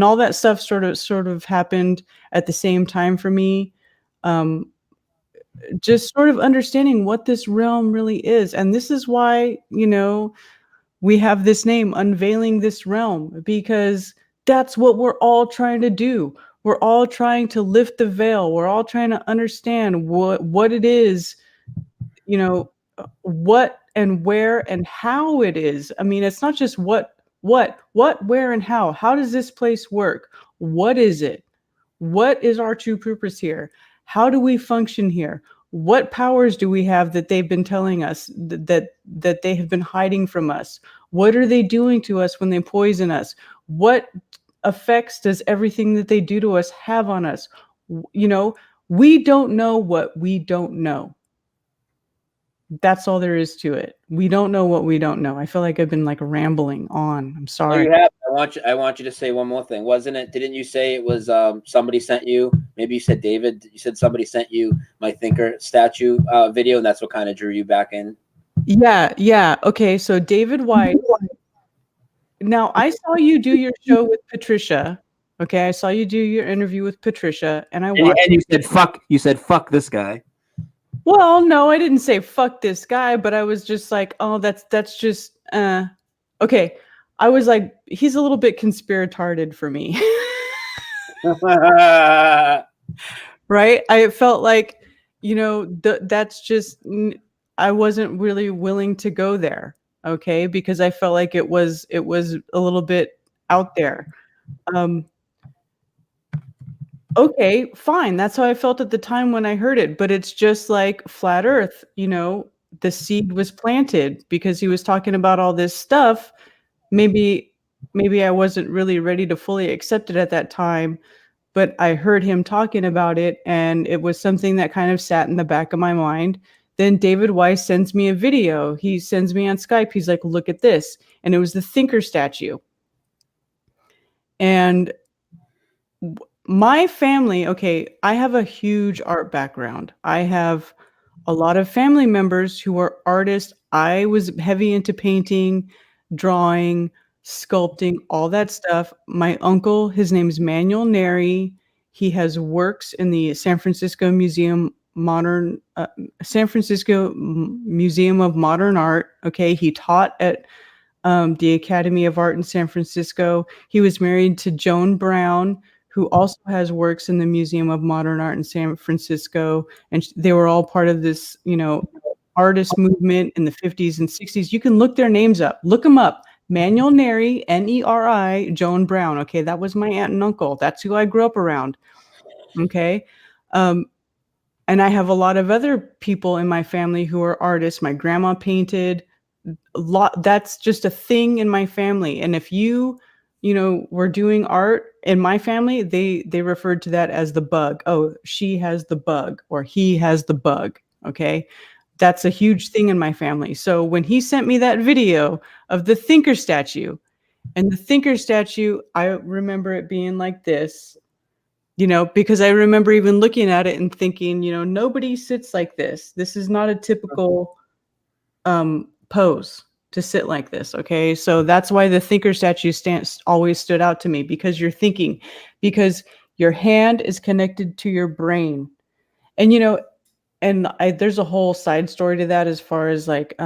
all that stuff sort of happened at the same time for me. Just sort of understanding what this realm really is. And this is why, we have this name, Unveiling This Realm, because that's what we're all trying to do. We're all trying to lift the veil. We're all trying to understand what it is, what and where and how it is. I mean, it's not just what, where, and how. How does this place work? What is it? What is our true purpose here? How do we function here? What powers do we have that they've been telling us that they have been hiding from us? What are they doing to us when they poison us? What effects does everything that they do to us have on us? We don't know what we don't know. That's all there is to it. We don't know what we don't know. I feel like I've been like rambling on. I'm sorry. No, you have. I want you to say one more thing. Wasn't it? Didn't you say it was somebody sent you? Maybe you said David. You said somebody sent you my thinker statue video, and that's what kind of drew you back in. Yeah. Okay, so David White. Now, I saw you do your show with Patricia. Okay, I saw you do your interview with Patricia, and I watched. And you said fuck. You said fuck this guy. Well, no, I didn't say fuck this guy, but I was just like, oh, that's just okay. I was like, he's a little bit conspiratarded for me. Right? I felt like, that's just, I wasn't really willing to go there. Okay, because I felt like it was a little bit out there. Okay, fine. That's how I felt at the time when I heard it. But it's just like flat Earth, the seed was planted because he was talking about all this stuff. Maybe I wasn't really ready to fully accept it at that time, but I heard him talking about it, and it was something that kind of sat in the back of my mind. Then David Weiss sends me a video. He sends me on Skype. He's like, look at this. And it was the thinker statue. And my family, okay, I have a huge art background. I have a lot of family members who are artists. I was heavy into painting, drawing, sculpting, all that stuff. My uncle, his name is Manuel Neri. He has works in the San Francisco Museum of Modern Art. Okay, he taught at the Academy of Art in San Francisco. He was married to Joan Brown, who also has works in the Museum of Modern Art in San Francisco. And they were all part of this, artist movement in the 50s and 60s. You can look their names up. Look them up. Manuel Neri, Neri, Joan Brown. Okay, that was my aunt and uncle. That's who I grew up around. Okay. And I have a lot of other people in my family who are artists. My grandma painted a lot. That's just a thing in my family. And if you were doing art in my family, they referred to that as the bug. Oh, she has the bug, or he has the bug. Okay. That's a huge thing in my family. So when he sent me that video of the thinker statue, and the thinker statue, I remember it being like this, because I remember even looking at it and thinking, nobody sits like this. This is not a typical pose to sit like this. Okay. So that's why the thinker statue always stood out to me, because you're thinking, because your hand is connected to your brain. And, there's a whole side story to that as far as like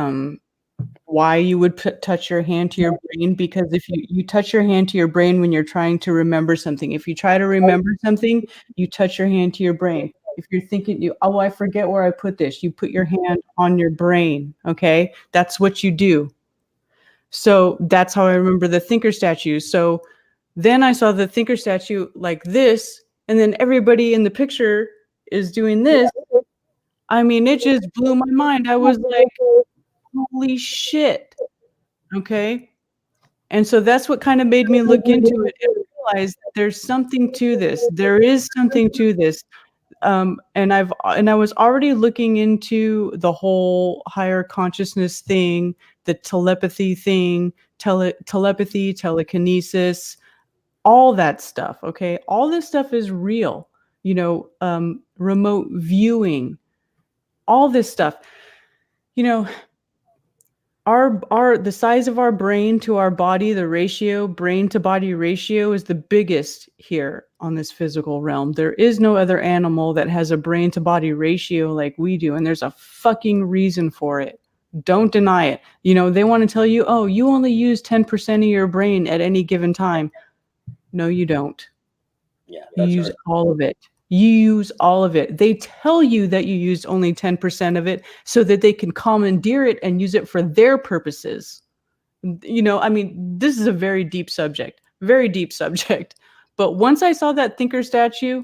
why you would touch your hand to your brain, because if you touch your hand to your brain when you're trying to remember something, if you try to remember something, you touch your hand to your brain. If you're thinking, oh, I forget where I put this, you put your hand on your brain, okay? That's what you do. So that's how I remember the thinker statue. So then I saw the thinker statue like this, and then everybody in the picture is doing this. I mean, it just blew my mind. I was like, holy shit. Okay. And so that's what kind of made me look into it and realize that there's something to this. There is something to this. And I was already looking into the whole higher consciousness thing, the telepathy thing, telepathy, telekinesis, all that stuff. Okay. All this stuff is real, remote viewing, all this stuff, the size of our brain to our body, the ratio, brain to body ratio is the biggest here on this physical realm. There is no other animal that has a brain to body ratio like we do. And there's a fucking reason for it. Don't deny it. They want to tell you, oh, you only use 10% of your brain at any given time. No, you don't. Yeah, you use all of it. You use all of it. They tell you that you used only 10% of it so that they can commandeer it and use it for their purposes. This is a very deep subject. But once I saw that thinker statue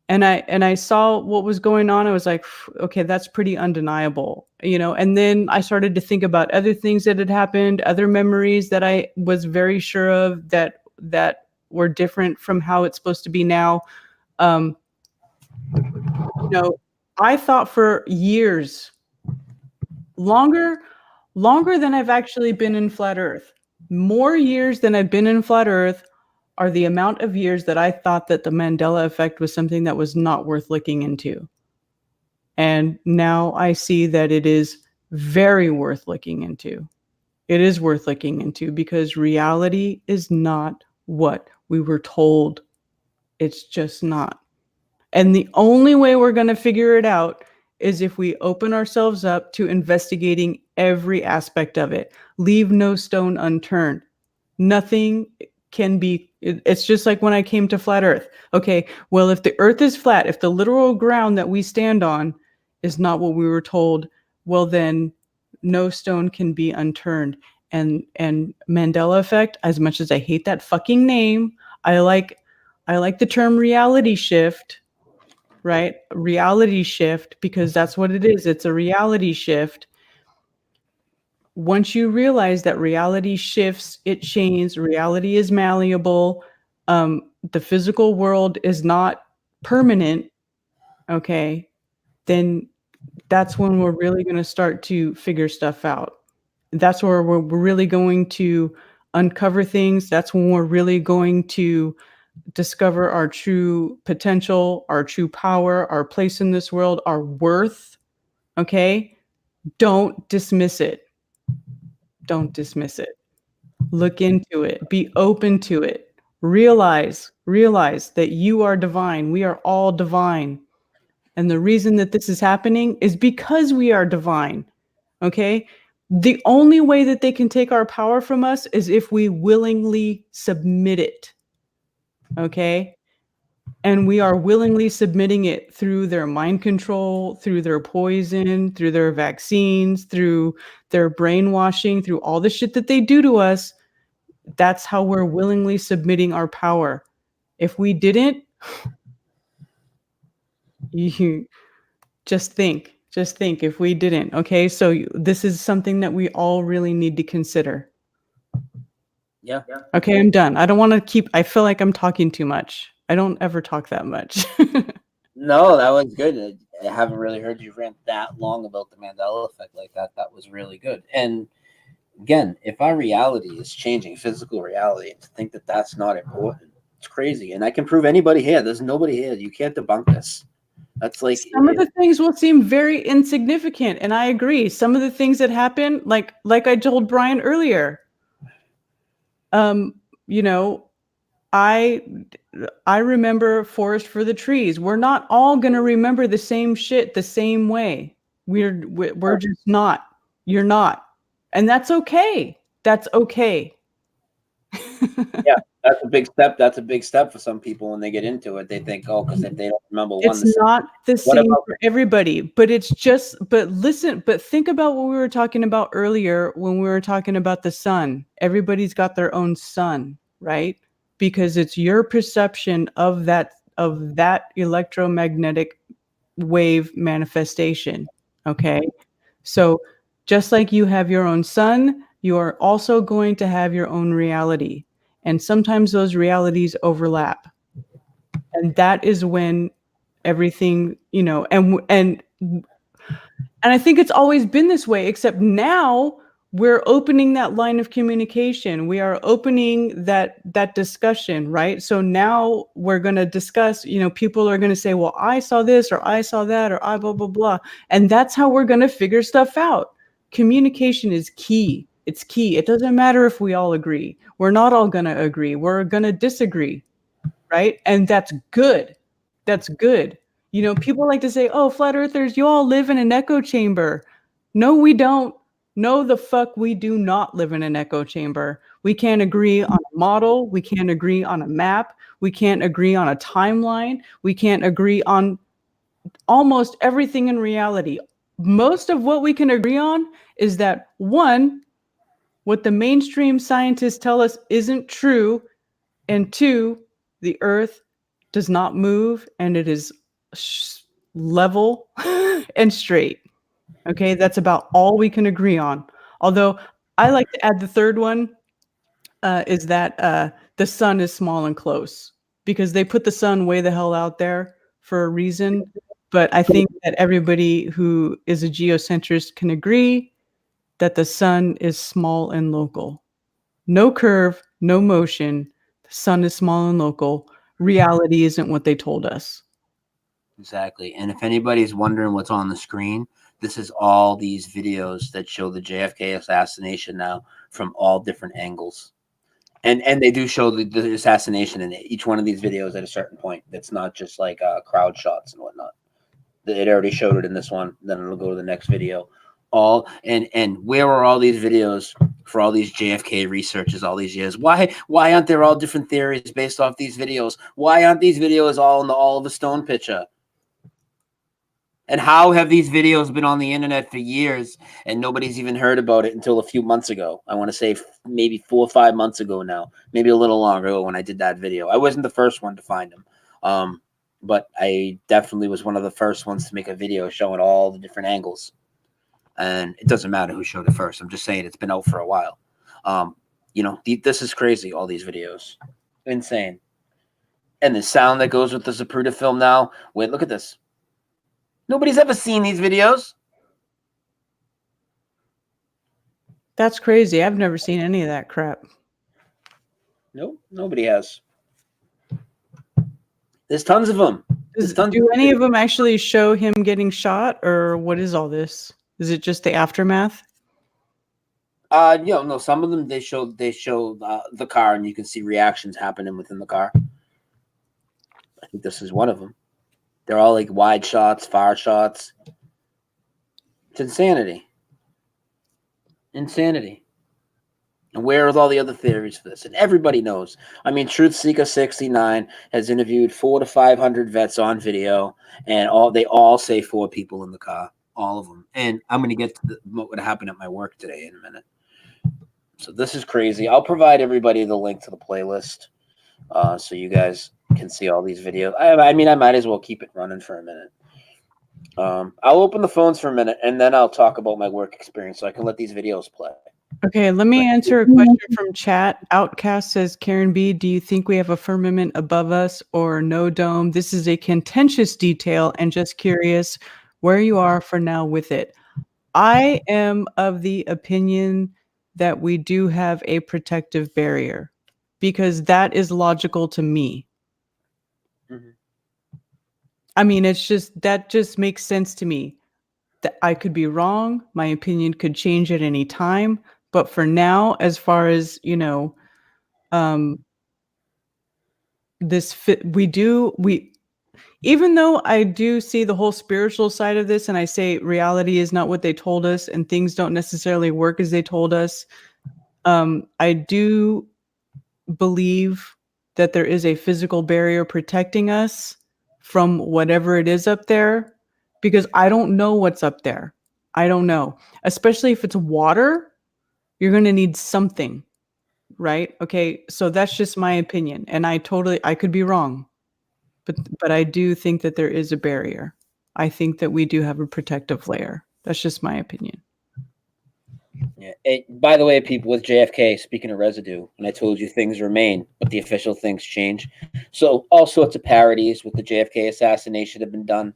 and I saw what was going on, I was like, okay, that's pretty undeniable, and then I started to think about other things that had happened, other memories that I was very sure of that were different from how it's supposed to be now. I thought for years, longer than I've actually been in flat Earth, more years than I've been in flat Earth are the amount of years that I thought that the Mandela effect was something that was not worth looking into. And now I see that it is very worth looking into. It is worth looking into because reality is not what we were told. It's just not. And the only way we're going to figure it out is if we open ourselves up to investigating every aspect of it. Leave no stone unturned. Nothing can be, it's just like when I came to flat Earth. Okay, well, if the Earth is flat, if the literal ground that we stand on is not what we were told, well, then no stone can be unturned. And Mandela Effect, as much as I hate that fucking name, I like the term reality shift. Right? Reality shift, because that's what it is. It's a reality shift. Once you realize that reality shifts, it changes, reality is malleable, the physical world is not permanent, okay, then that's when we're really going to start to figure stuff out. That's where we're really going to uncover things. That's when we're really going to discover our true potential, our true power, our place in this world, our worth. Okay? Don't dismiss it. Don't dismiss it. Look into it. Be open to it. Realize that you are divine. We are all divine. And the reason that this is happening is because we are divine. Okay? The only way that they can take our power from us is if we willingly submit it. Okay? And we are willingly submitting it through their mind control, through their poison, through their vaccines, through their brainwashing, through all the shit that they do to us. That's how we're willingly submitting our power. If we didn't, you just think if we didn't. Okay, so this is something that we all really need to consider. Yeah. Okay, I'm done. I don't want to I feel like I'm talking too much. I don't ever talk that much. No, that was good. I haven't really heard you rant that long about the Mandela effect like that. That was really good. And again, if our reality is changing, physical reality, to think that that's not important, it's crazy. And I can prove anybody here. There's nobody here. You can't debunk this. That's like some of the things will seem very insignificant, and I agree. Some of the things that happen, like I told Brian earlier, I remember Forest for the Trees. We're not all going to remember the same shit the same way. We're just not. You're not. And that's okay. That's okay. Yeah, that's a big step. That's a big step for some people when they get into it. They think, oh, because if they don't remember one, It's not the same for everybody, but it's just, but listen, but think about what we were talking about earlier when we were talking about the sun. Everybody's got their own sun, right? Because it's your perception of that electromagnetic wave manifestation. Okay. So just like you have your own sun, you are also going to have your own reality. And sometimes those realities overlap. And that is when everything, and I think it's always been this way, except now we're opening that line of communication. We are opening that discussion, right? So now we're going to discuss, people are going to say, well, I saw this or I saw that or I blah, blah, blah. And that's how we're going to figure stuff out. Communication is key. It's key. It doesn't matter if we all agree. We're not all going to agree. We're going to disagree, right? And that's good. That's good. People like to say, oh, flat earthers, you all live in an echo chamber. No, we don't. No, the fuck, we do not live in an echo chamber. We can't agree on a model. We can't agree on a map. We can't agree on a timeline. We can't agree on almost everything in reality. Most of what we can agree on is that, one, what the mainstream scientists tell us isn't true, and two, the earth does not move and it is level and straight. Okay, that's about all we can agree on. Although I like to add the third one, is that the sun is small and close, because they put the sun way the hell out there for a reason. But I think that everybody who is a geocentrist can agree that the sun is small and local. No curve, no motion. The sun is small and local. Reality isn't what they told us. Exactly. And if anybody's wondering what's on the screen, this is all these videos that show the JFK assassination now from all different angles. And they do show the assassination in each one of these videos at a certain point. It's not just like crowd shots and whatnot. It already showed it in this one. Then it'll go to the next video. And where are all these videos for all these JFK researches all these years? Why aren't there all different theories based off these videos? Why aren't these videos all in the Oliver Stone picture? And how have these videos been on the internet for years and nobody's even heard about it until a few months ago? I want to say maybe 4 or 5 months ago now, maybe a little longer ago when I did that video. I wasn't the first one to find them, but I definitely was one of the first ones to make a video showing all the different angles. And it doesn't matter who showed it first. I'm just saying it's been out for a while. This is crazy, all these videos. Insane. And the sound that goes with the Zapruder film now. Wait, look at this. Nobody's ever seen these videos. That's crazy. I've never seen any of that crap. Nope, nobody has. There's tons of them. Do any of them actually show him getting shot, or what is all this? Is it just the aftermath? No. Some of them they show the car, and you can see reactions happening within the car. I think this is one of them. They're all like wide shots, far shots. It's insanity. Insanity. And where are all the other theories for this? And everybody knows. I mean, Truth Seeker 69 has interviewed 400 to 500 vets on video, and they all say 4 people in the car, all of them. And I'm going to get to what happened at my work today in a minute. So this is crazy. I'll provide everybody the link to the playlist, so you guys can see all these videos. I mean, I might as well keep it running for a minute. I'll open the phones for a minute, and then I'll talk about my work experience so I can let these videos play. Okay, let me answer a question from chat. Outcast says, Karen B, do you think we have a firmament above us or no dome? This is a contentious detail, and just curious where you are for now with it. I am of the opinion that we do have a protective barrier, because that is logical to me. Mm-hmm. I mean, that just makes sense to me. That I could be wrong. My opinion could change at any time. But for now, as far as, even though I do see the whole spiritual side of this, and I say reality is not what they told us, and things don't necessarily work as they told us, I do believe that there is a physical barrier protecting us from whatever it is up there, because I don't know what's up there. I don't know. Especially if it's water, you're going to need something, right? Okay, so that's just my opinion, and I could be wrong. But I do think that there is a barrier. I think that we do have a protective layer. That's just my opinion. Yeah. By the way, people, with JFK, speaking of residue, and I told you things remain, but the official things change. So all sorts of parodies with the JFK assassination have been done.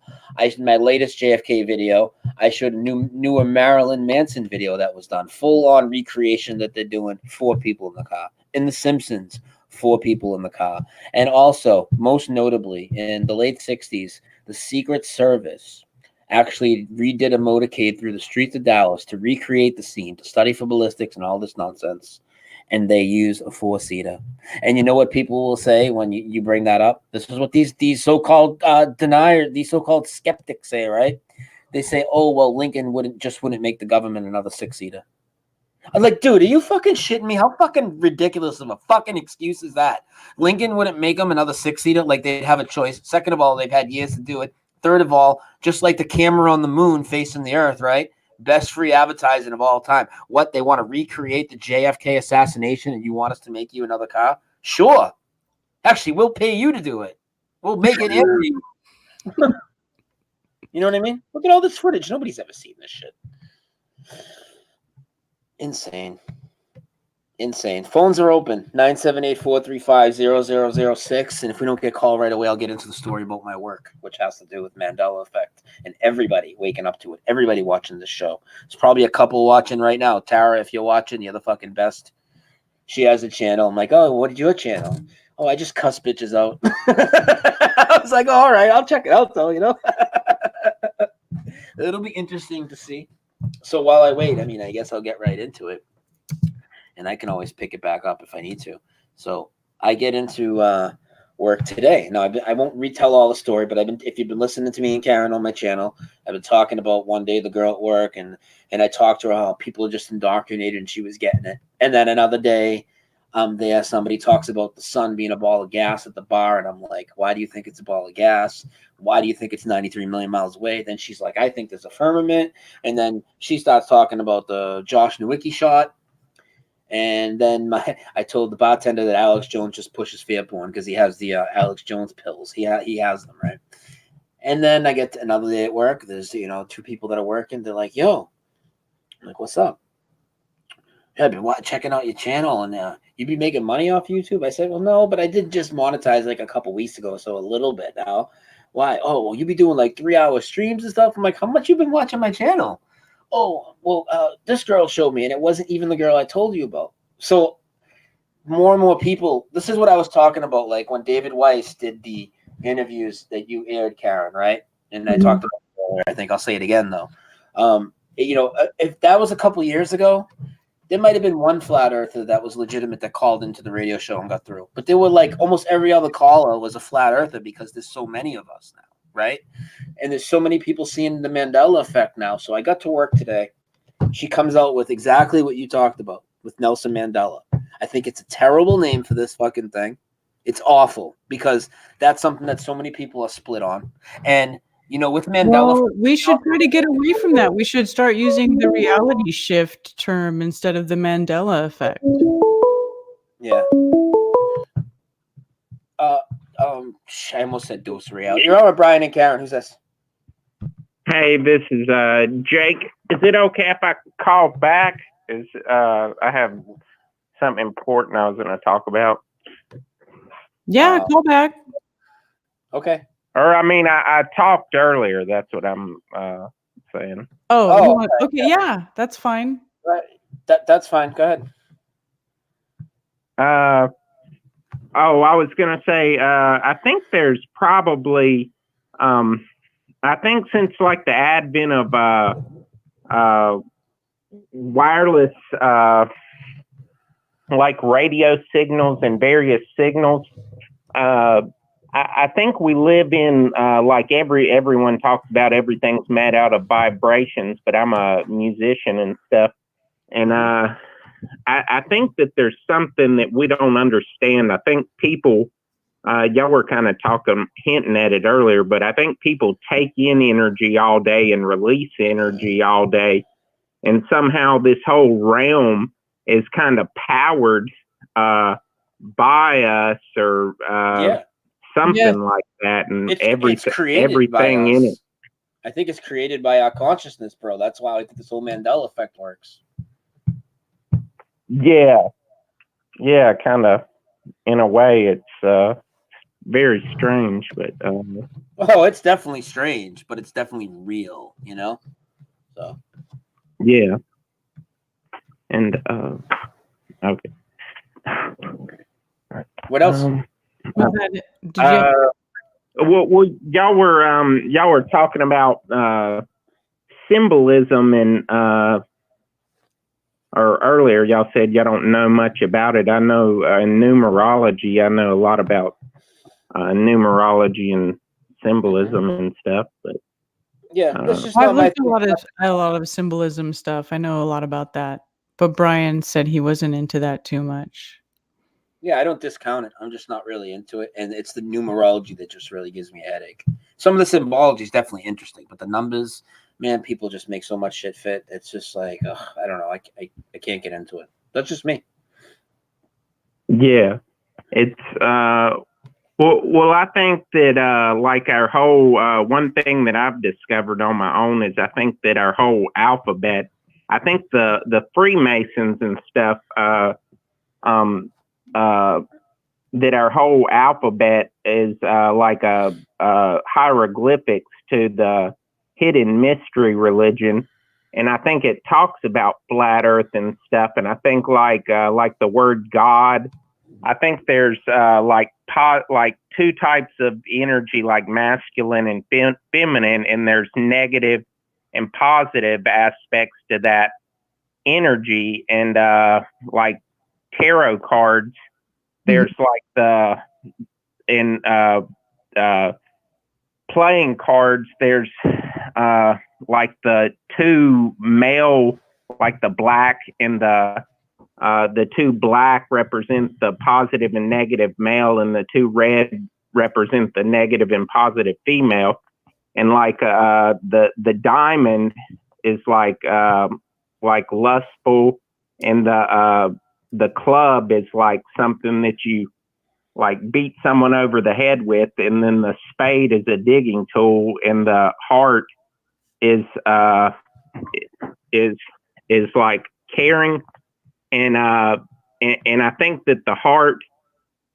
My latest JFK video, I showed a newer Marilyn Manson video that was done. Full on recreation that they're doing. 4 people in the car. In The Simpsons, 4 people in the car. And also, most notably, in the late 60s, the Secret Service actually redid a motorcade through the streets of Dallas to recreate the scene, to study for ballistics and all this nonsense. And they use a 4-seater. And you know what people will say when you bring that up? This is what these so-called deniers, these so-called skeptics say, right? They say, oh, well, Lincoln wouldn't make the government another 6-seater. I'm like, dude, are you fucking shitting me? How fucking ridiculous of a fucking excuse is that? Lincoln wouldn't make them another 6-seater, like they'd have a choice. Second of all, they've had years to do it. Third of all, just like the camera on the moon facing the earth, right? Best free advertising of all time. What, they want to recreate the JFK assassination and you want us to make you another car? Sure. Actually, we'll pay you to do it. We'll make it every. You know what I mean? Look at all this footage. Nobody's ever seen this shit. Insane. Phones are open. 978-435-0006. And if we don't get called right away, I'll get into the story about my work, which has to do with Mandela Effect and everybody waking up to it. Everybody watching this show. There's probably a couple watching right now. Tara, if you're watching, you're the fucking best. She has a channel. I'm like, oh, what did your channel? Oh, I just cuss bitches out. I was like, oh, all right, I'll check it out though, you know. It'll be interesting to see. So while I wait, I guess I'll get right into it. And I can always pick it back up if I need to. So I get into work today. Now, I won't retell all the story, but if you've been listening to me and Karen on my channel, I've been talking about one day the girl at work, and I talked to her how people are just indoctrinated, and she was getting it. And then another day, somebody talks about the sun being a ball of gas at the bar, and I'm like, why do you think it's a ball of gas? Why do you think it's 93 million miles away? Then she's like, I think there's a firmament. And then she starts talking about the Josh Nowicki shot. And then I told the bartender that Alex Jones just pushes fair porn because he has the Alex Jones pills. He has them, right? And then I get to another day at work. There's 2 people that are working. They're like, "Yo," I'm like, "What's up?" "Yeah, I've been checking out your channel, and you be making money off YouTube." I said, "Well, no, but I did just monetize like a couple weeks ago, so a little bit now." "Why?" "Oh, well, you be doing like 3-hour streams and stuff." I'm like, "How much you been watching my channel?" "Oh, well, this girl showed me, and it wasn't even the girl I told you about." So more and more people, this is what I was talking about, like when David Weiss did the interviews that you aired, Karen, right? And I talked about it earlier. I think I'll say it again, though. If that was a couple years ago, there might have been one flat earther that was legitimate that called into the radio show and got through. But there were like almost every other caller was a flat earther because there's so many of us now, right? And there's so many people seeing the Mandela Effect now. So I got to work today. She comes out with exactly what you talked about with Nelson Mandela. I think it's a terrible name for this fucking thing. It's awful because that's something that so many people are split on. And, with Mandela... Well, we should try to get away from that. We should start using the reality shift term instead of the Mandela Effect. Yeah. I almost said dose reality. You're on with Brian and Karen. Who's this? Hey, this is Jake. Is it okay if I call back? I have something important I was going to talk about. Yeah, call back. Okay. Or I talked earlier. That's what I'm saying. Okay. Yeah, that's fine. Right. That's fine. Go ahead. I was going to say, I think there's probably, I think since like the advent of wireless, like radio signals and various signals, I think we live in like everyone talks about everything's made out of vibrations, but I'm a musician and stuff, and I think that there's something that we don't understand. I think people, y'all were kind of hinting at it earlier, but I think people take in energy all day and release energy all day, and somehow this whole realm is kind of powered by us or something like that, and it's created everything by in us. it. I think it's created by our consciousness, bro. That's why I think this whole Mandela effect works. Yeah, kind of. In a way, it's very strange, but oh, it's definitely strange, but it's definitely real, you know. So yeah, and okay. What else? Well, y'all were talking about symbolism and or earlier y'all said y'all don't know much about it. I know in numerology, I know a lot about numerology and symbolism and stuff, but yeah, that's just I've looked at a lot of symbolism stuff. I know a lot about that, but Brian said he wasn't into that too much. Yeah, I don't discount it. I'm just not really into it, and it's the numerology that just really gives me a headache. Some of the symbology is definitely interesting, but the numbers, man, people just make so much shit fit. It's just like, I don't know. I can't get into it. That's just me. Yeah, it's well, I think that like our whole one thing that I've discovered on my own is I think that our whole alphabet. I think the Freemasons and stuff. That our whole alphabet is like a hieroglyphics to the hidden mystery religion, and I think it talks about flat Earth and stuff. And I think like the word God, I think there's like two types of energy, like masculine and feminine, and there's negative and positive aspects to that energy. And like tarot cards, there's like in playing cards, there's like the two male, like the black and the two black represent the positive and negative male, and the two red represent the negative and positive female. And like the diamond is like lustful, and the club is like something that you like beat someone over the head with, and then the spade is a digging tool, and the heart is like caring, and I think that the heart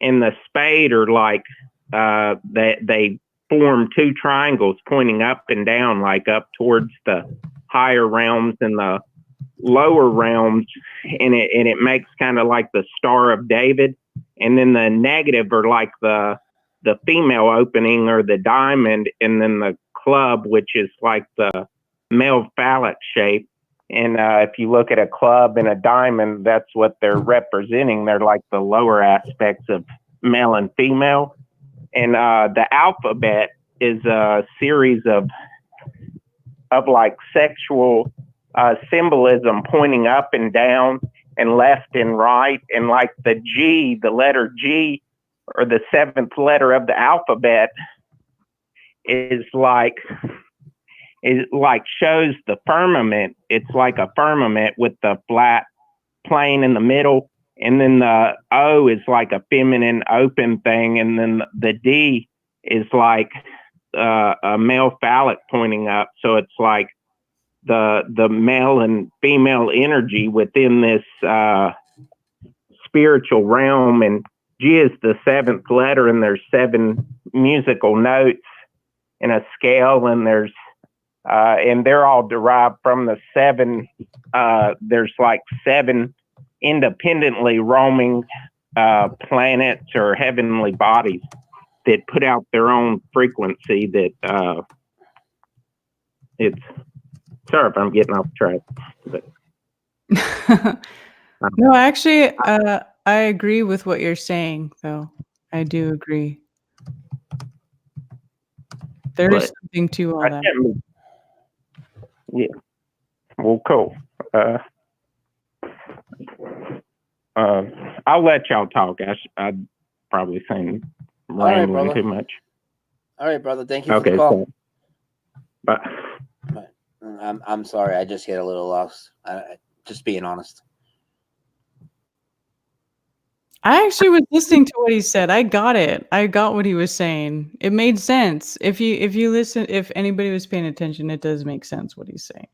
and the spade are like they form two triangles pointing up and down, like up towards the higher realms and the lower realms, and it makes kind of like the Star of David. And then the negative are like the female opening or the diamond, and then the club, which is like the male phallic shape. And if you look at a club and a diamond, that's what they're representing. They're like the lower aspects of male and female. And the alphabet is a series of like sexual symbolism pointing up and down and left and right. And like the G, the letter G, or the seventh letter of the alphabet, is like shows the firmament. It's like a firmament with the flat plane in the middle, and then the O is like a feminine open thing, and then the D is like a male phallic pointing up. So it's like the male and female energy within this spiritual realm. And G is the seventh letter, and there's 7 musical notes in a scale, and there's and they're all derived from the 7. There's like 7 independently roaming planets or heavenly bodies that put out their own frequency. That it's sorry if I'm getting off track. But, no, actually, I agree with what you're saying, though. I do agree. There is something to all that. Yeah. Well, cool. I'll let y'all talk. I'd probably seem rambling too much. All right, brother. Thank you for the call. But I'm sorry. I just get a little lost. Just being honest. I actually was listening to what he said. I got it. I got what he was saying. It made sense. If you listen, if anybody was paying attention, it does make sense what he's saying.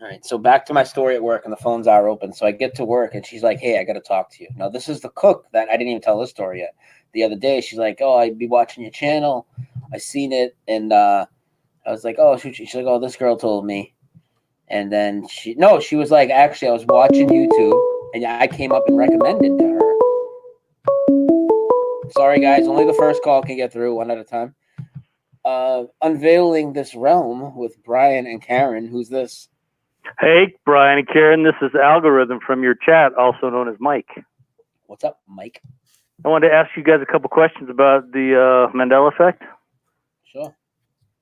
All right. So back to my story at work, and the phones are open. So I get to work, and she's like, "Hey, I got to talk to you." Now, this is the cook that I didn't even tell this story yet. The other day, she's like, "Oh, I'd be watching your channel. I seen it," and I was like, "Oh, shoot." She's like, "Oh, this girl told me." And then she was like, "Actually, I was watching YouTube, and I came up and recommended to her." Sorry, guys. Only the first call can get through, one at a time. Unveiling this realm with Brian and Karen. Who's this? Hey, Brian and Karen. This is Algorithm from your chat, also known as Mike. What's up, Mike? I wanted to ask you guys a couple questions about the Mandela Effect. Sure.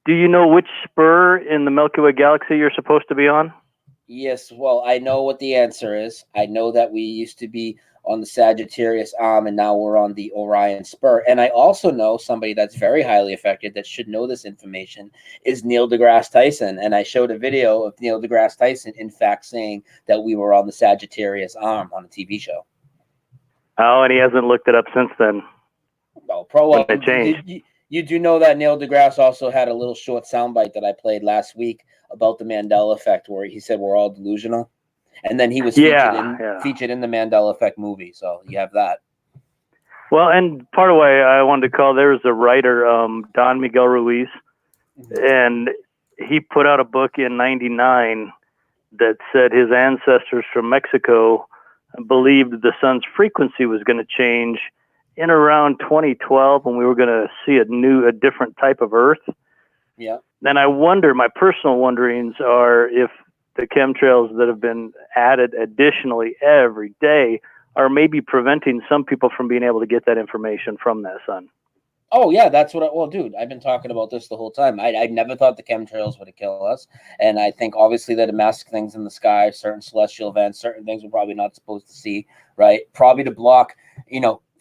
Do you know which spur in the Milky Way galaxy you're supposed to be on? Yes. Well, I know what the answer is. I know that we used to be on the Sagittarius arm, and now we're on the Orion spur. And I also know somebody that's very highly affected that should know this information is Neil deGrasse Tyson. And I showed a video of Neil deGrasse Tyson, in fact, saying that we were on the Sagittarius arm on a TV show. Oh, and he hasn't looked it up since then. Oh, it changed. You do know that Neil deGrasse also had a little short soundbite that I played last week about the Mandela Effect, where he said we're all delusional. And then he was featured in the Mandela Effect movie. So you have that. Well, and part of why I wanted to call, there was a writer, Don Miguel Ruiz, and he put out a book in '99 that said his ancestors from Mexico believed the sun's frequency was going to change in around 2012 when we were going to see a different type of Earth. Yeah. And I wonder, my personal wonderings are if the chemtrails that have been added additionally every day are maybe preventing some people from being able to get that information from that sun. Oh, yeah, that's what dude, I've been talking about this the whole time. I never thought the chemtrails would kill us. And I think obviously that it masks things in the sky, certain celestial events, certain things we're probably not supposed to see, right? Probably to block,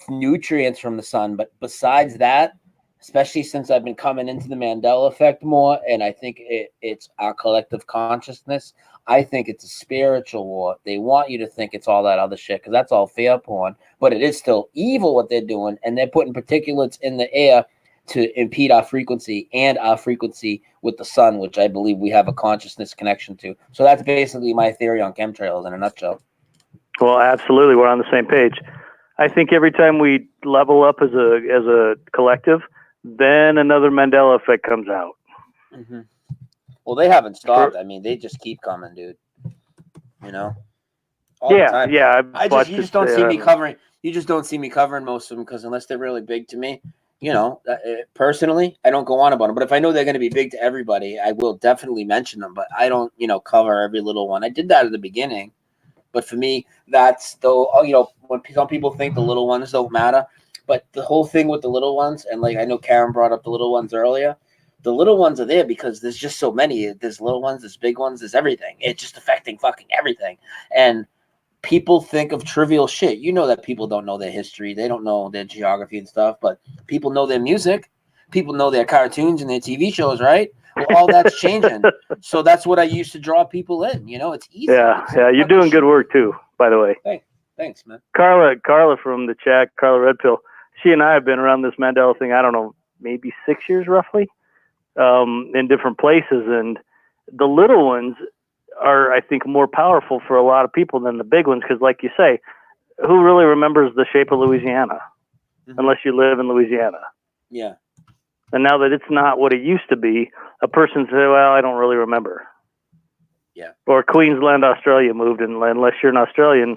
nutrients from the sun. But besides that, especially since I've been coming into the Mandela Effect more, and I think it's our collective consciousness, I think it's a spiritual war. They want you to think it's all that other shit because that's all fear porn, but it is still evil what they're doing, and they're putting particulates in the air to impede our frequency and our frequency with the sun, which I believe we have a consciousness connection to. So that's basically my theory on chemtrails in a nutshell. Well, absolutely. We're on the same page. I think every time we level up as a collective, then another Mandela Effect comes out. Mm-hmm. Well, they haven't stopped. I mean, they just keep coming, dude. All the time. Yeah. You just don't see me covering. You just don't see me covering most of them because unless they're really big to me, personally, I don't go on about them. But if I know they're going to be big to everybody, I will definitely mention them. But I don't, cover every little one. I did that at the beginning, but for me, that's though. When some people think the little ones don't matter, but the whole thing with the little ones, and like I know Karen brought up the little ones earlier. The little ones are there because there's just so many. There's little ones, there's big ones, there's everything. It's just affecting fucking everything. And people think of trivial shit. You know that people don't know their history. They don't know their geography and stuff, but people know their music. People know their cartoons and their TV shows, right? Well, all that's changing. So that's what I used to draw people in. It's easy. Yeah, you're doing good work too, by the way. Thanks, man. Carla from the chat, Carla Redpill, she and I have been around this Mandela thing, I don't know, maybe 6 years roughly. In different places, and the little ones are, I think, more powerful for a lot of people than the big ones because, like you say, who really remembers the shape of Louisiana unless you live in Louisiana? Yeah. And now that it's not what it used to be, a person says, well, I don't really remember. Yeah. Or Queensland, Australia moved, and unless you're an Australian,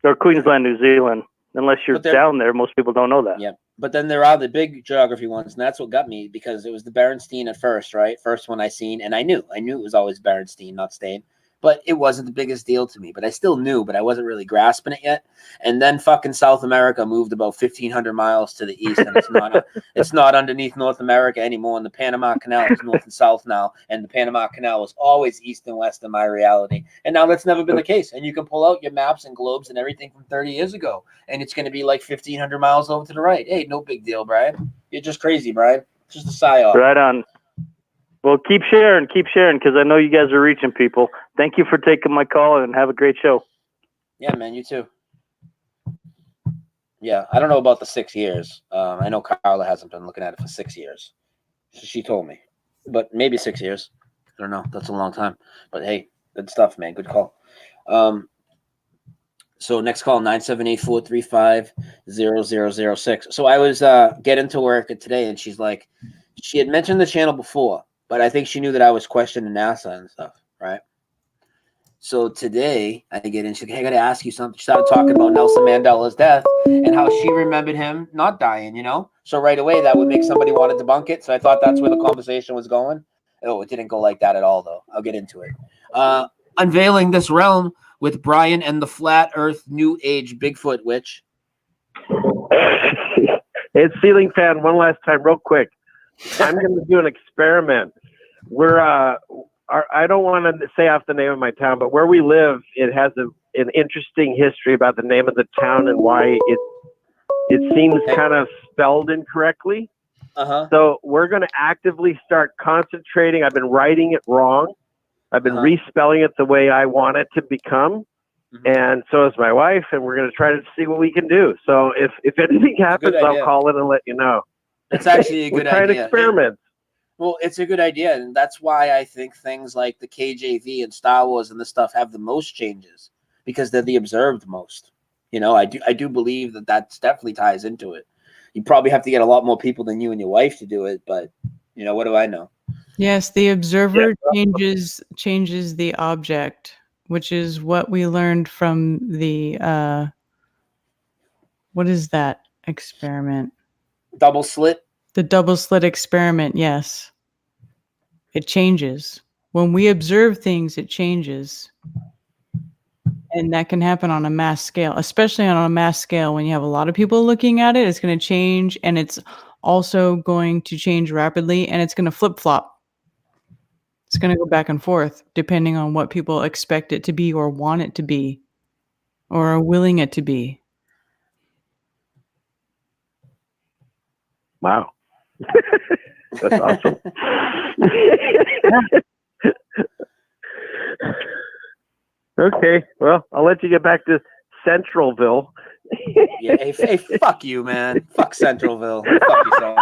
or Queensland, New Zealand, unless you're down there, most people don't know that. Yeah. But then there are the big geography ones, and that's what got me because it was the Berenstain at first, right? First one I seen, and I knew it was always Berenstain, not Stain. but it wasn't the biggest deal to me. But I still knew, but I wasn't really grasping it yet. And then fucking South America moved about 1,500 miles to the east, and it's not underneath North America anymore. And the Panama Canal is north and south now, and the Panama Canal was always east and west in my reality. And now that's never been the case. And you can pull out your maps and globes and everything from 30 years ago, and it's going to be like 1,500 miles over to the right. Hey, no big deal, Brian. You're just crazy, Brian. Just a psyop. Right on. Well, keep sharing, because I know you guys are reaching people. Thank you for taking my call, and have a great show. Yeah, man, you too. Yeah, I don't know about the 6 years. I know Carla hasn't been looking at it for 6 years. She told me, but maybe 6 years. I don't know. That's a long time. But hey, good stuff, man. Good call. So next call, 978-435-0006. So I was getting to work today, and she's like, she had mentioned the channel before, but I think she knew that I was questioning NASA and stuff, right? So today I get in, she's like, hey, I got to ask you something. She started talking about Nelson Mandela's death and how she remembered him not dying, you know? So right away, that would make somebody want to debunk it. So I thought that's where the conversation was going. Oh, it didn't go like that at all, though. I'll get into it. Unveiling this realm with Brian and the Flat Earth New Age Bigfoot Witch. It's Ceiling Fan, one last time, real quick. I'm going to do an experiment. I don't want to say off the name of my town, but where we live, it has an interesting history about the name of the town and why it seems kind of spelled incorrectly. So we're going to actively start concentrating. I've been writing it wrong. I've been respelling it the way I want it to become. And so is my wife, and we're going to try to see what we can do. So if anything happens, I'll call in and let you know. It's actually a good idea. We're trying to experiment. Well, it's a good idea, and that's why I think things like the KJV and Star Wars and this stuff have the most changes, because they're the observed most. You know, I do believe that definitely ties into it. You probably have to get a lot more people than you and your wife to do it, but you know, what do I know? Yes, the observer changes the object, which is what we learned from the what is that experiment? Double slit? The double slit experiment, yes. It changes. When we observe things, it changes. And that can happen on a mass scale, especially on a mass scale. When you have a lot of people looking at it, it's going to change, and it's also going to change rapidly, and it's going to flip-flop. It's going to go back and forth depending on what people expect it to be or want it to be or are willing it to be. Wow. That's awesome. Okay, well, I'll let you get back to Centralville. Yeah, hey, fuck you, man. Fuck Centralville. Fuck yourself.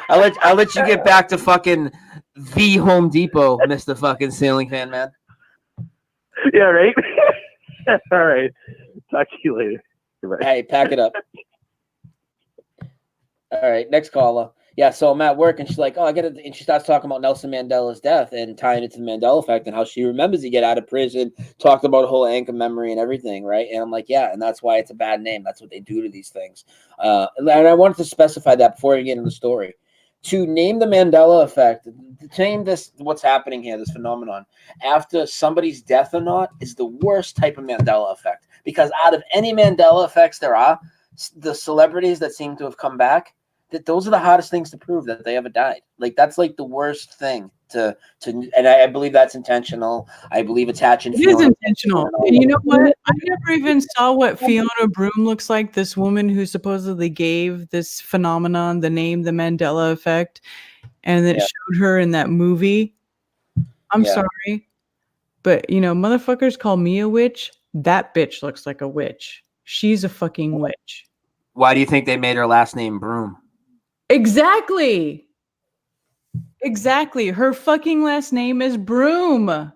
I'll let you get back to fucking the Home Depot, Mr. fucking Ceiling Fan, man. Yeah, right? All right. Talk to you later. Goodbye. Hey, pack it up. All right, next caller. Yeah, so I'm at work, and she's like, oh, I get it. And she starts talking about Nelson Mandela's death and tying it to the Mandela Effect and how she remembers he get out of prison, talked about whole anchor memory and everything, right? And I'm like, yeah, and that's why it's a bad name. That's what they do to these things. And I wanted to specify that before we get into the story. To name the Mandela Effect, to name this, what's happening here, this phenomenon, after somebody's death or not, is the worst type of Mandela Effect. Because out of any Mandela Effects there are, the celebrities that seem to have come back, that those are the hardest things to prove that they ever died. Like, that's like the worst thing to and I believe that's intentional. I believe attaching. It is intentional. And you know what? I never even saw what Fiona Broom looks like, this woman who supposedly gave this phenomenon the name, the Mandela Effect, and it showed her in that movie. I'm sorry, but you know, motherfuckers call me a witch. That bitch looks like a witch. She's a fucking witch. Why do you think they made her last name Broom? Exactly. Exactly. Her fucking last name is Broom.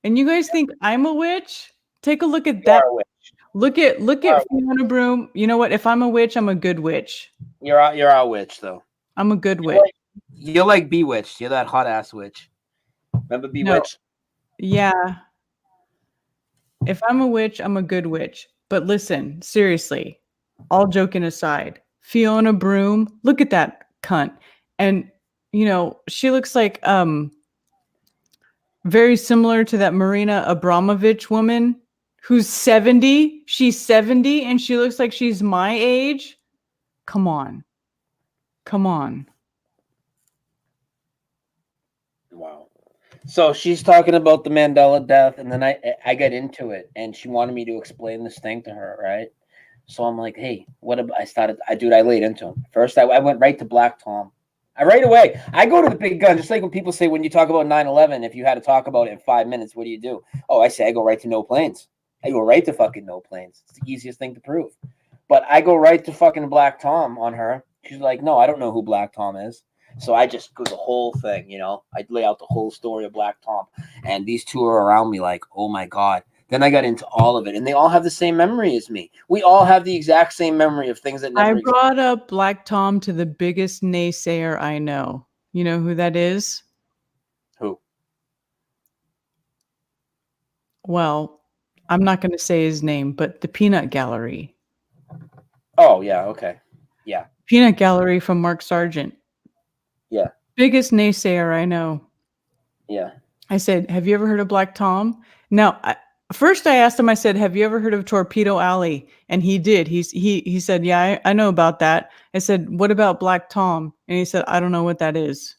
And you guys think I'm a witch? Take a look at that. Look at Fiona Broom. You know what? If I'm a witch, I'm a good witch. You're a witch, though. I'm a good witch. You're like Bewitched. You're that hot ass witch. Remember Bewitched? No. Yeah. If I'm a witch, I'm a good witch. But listen, seriously, all joking aside, Fiona Broom, look at that cunt. And you know, she looks like very similar to that Marina Abramovich woman who's 70. She's 70 and she looks like she's my age. Come on. Come on. Wow. So she's talking about the Mandela death, and then I got into it, and she wanted me to explain this thing to her, right? So I'm like, hey, what about, I laid into him. First, I went right to Black Tom. Right away, I go to the big gun, just like when people say, when you talk about 9/11, if you had to talk about it in 5 minutes, what do? Oh, I say I go right to no planes. I go right to fucking no planes. It's the easiest thing to prove. But I go right to fucking Black Tom on her. She's like, no, I don't know who Black Tom is. So I just go the whole thing, you know. I lay out the whole story of Black Tom. And these two are around me like, oh my God. Then I got into all of it. And they all have the same memory as me. We all have the exact same memory of things that never I brought up Black Tom to the biggest naysayer I know. You know who that is? Who? Well, I'm not going to say his name, but the Peanut Gallery. Oh, yeah. Okay. Yeah. Peanut Gallery from Mark Sargent. Yeah. Biggest naysayer I know. Yeah. I said, have you ever heard of Black Tom? Now, first I asked him, I said, have you ever heard of Torpedo Alley? And he did. He said, yeah, I know about that. I said, what about Black Tom? And he said, I don't know what that is.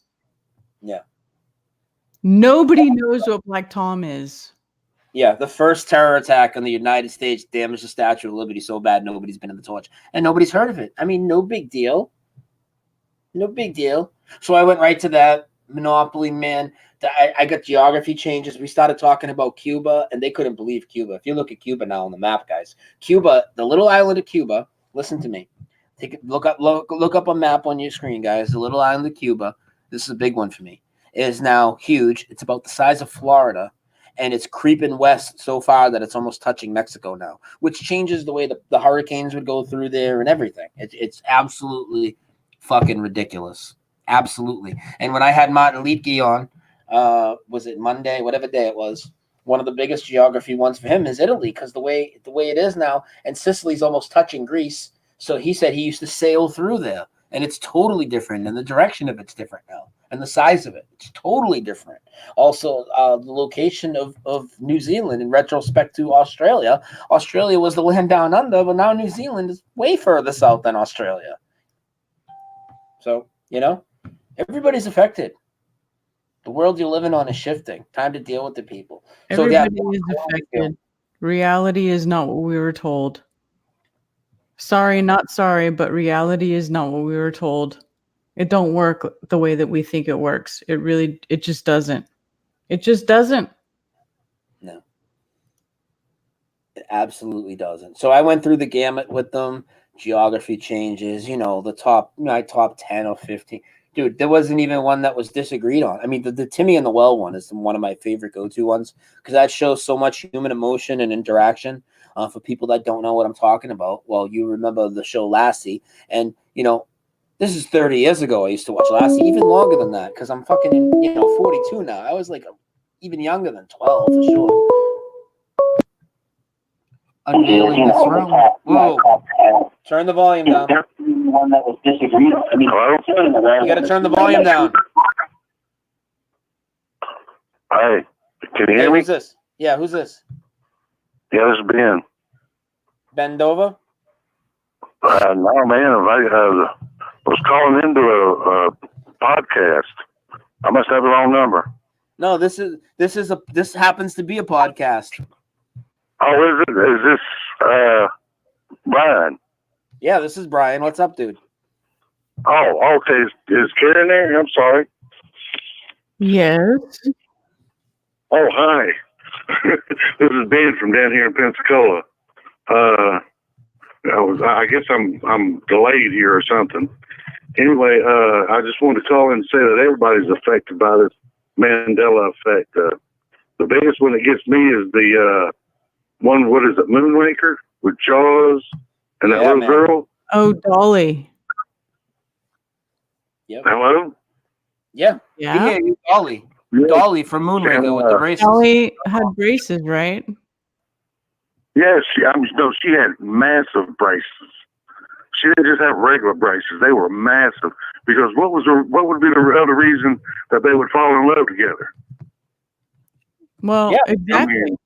Yeah. Nobody knows what Black Tom is. Yeah, the first terror attack on the United States damaged the Statue of Liberty so bad nobody's been in the torch. And nobody's heard of it. I mean, no big deal. No big deal. So I went right to that. Monopoly, man. I got geography changes. We started talking about Cuba, and they couldn't believe Cuba. If you look at Cuba now on the map, guys, Cuba, the little island of Cuba, listen to me. Look up a map on your screen, guys. The little island of Cuba, this is a big one for me, is now huge. It's about the size of Florida, and it's creeping west so far that it's almost touching Mexico now, which changes the way the hurricanes would go through there and everything. It's absolutely fucking ridiculous. Absolutely. And when I had Martin Liedtke on, was it Monday, whatever day it was, one of the biggest geography ones for him is Italy, because the way it is now, and Sicily's almost touching Greece. So he said he used to sail through there, and it's totally different, and the direction of it's different now, and the size of it's totally different. Also, the location of New Zealand in retrospect to Australia. Australia was the land down under, but now New Zealand is way further south than Australia. So, you know, everybody's affected. The world you're living on is shifting. Time to deal with the people. Everybody is affected. Reality is not what we were told. Sorry, not sorry, but reality is not what we were told. It don't work the way that we think it works. It just doesn't. It just doesn't. No. It absolutely doesn't. So I went through the gamut with them. Geography changes, you know, the top 10 or 15. Dude, there wasn't even one that was disagreed on. I mean, the Timmy and the Well one is one of my favorite go-to ones, because that shows so much human emotion and interaction. For people that don't know what I'm talking about, well, you remember the show Lassie, and you know, this is 30 years ago. I used to watch Lassie, even longer than that, because I'm fucking 42 now. I was like even younger than 12 for sure. Unveiling the throne. Whoa! Turn the volume down. One that was disagreed on. I mean, you got to turn the volume down. Hey, can you hear me? Who's this? Yeah, who's this? Yeah, this is Ben. Ben Dover? No, man. I was calling into a podcast. I must have the wrong number. No, this happens to be a podcast. Oh, is it? Is this Brian? Yeah, this is Brian. What's up, dude? Oh, okay. Is Karen there? I'm sorry. Yes. Oh, hi. This is Ben from down here in Pensacola. I guess I'm delayed here or something. Anyway, I just wanted to call in and say that everybody's affected by this Mandela Effect. The biggest one that gets me is the one, what is it, Moonraker with Jaws and that little girl? Oh, Dolly. Yep. Hello? Yeah. Yeah. Dolly. Yeah. Dolly from Moonraker with the braces. Dolly had braces, right? Yes, she had massive braces. she didn't just have regular braces; they were massive. Because what would be the other reason that they would fall in love together? Well, Yeah. exactly.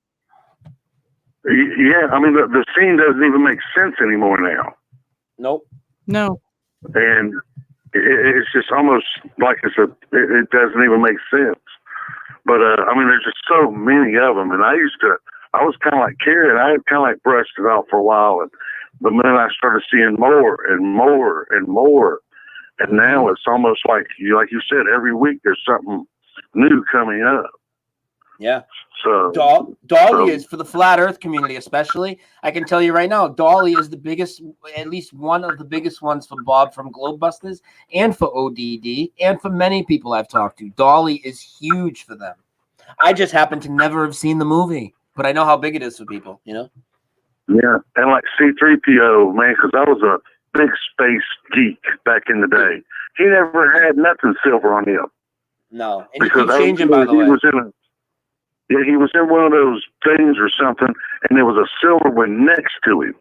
I mean, the scene doesn't even make sense anymore now. Nope. No. And it's just almost like it doesn't even make sense. But I mean, there's just so many of them, and I was kind of like Karen. I had kind of like brushed it off for a while, and the minute I started seeing more and more and more, and now it's almost like you said, every week there's something new coming up. Yeah. So Dolly is for the flat Earth community, especially. I can tell you right now, Dolly is the biggest, at least one of the biggest ones for Bob from Globebusters, and for ODD, and for many people I've talked to. Dolly is huge for them. I just happen to never have seen the movie, but I know how big it is for people. You know. Yeah, and like C-3PO, man, because I was a big space geek back in the day. He never had nothing silver on him. No, and he keeps changing, by the way. He was in one of those things or something, and there was a silver one next to him.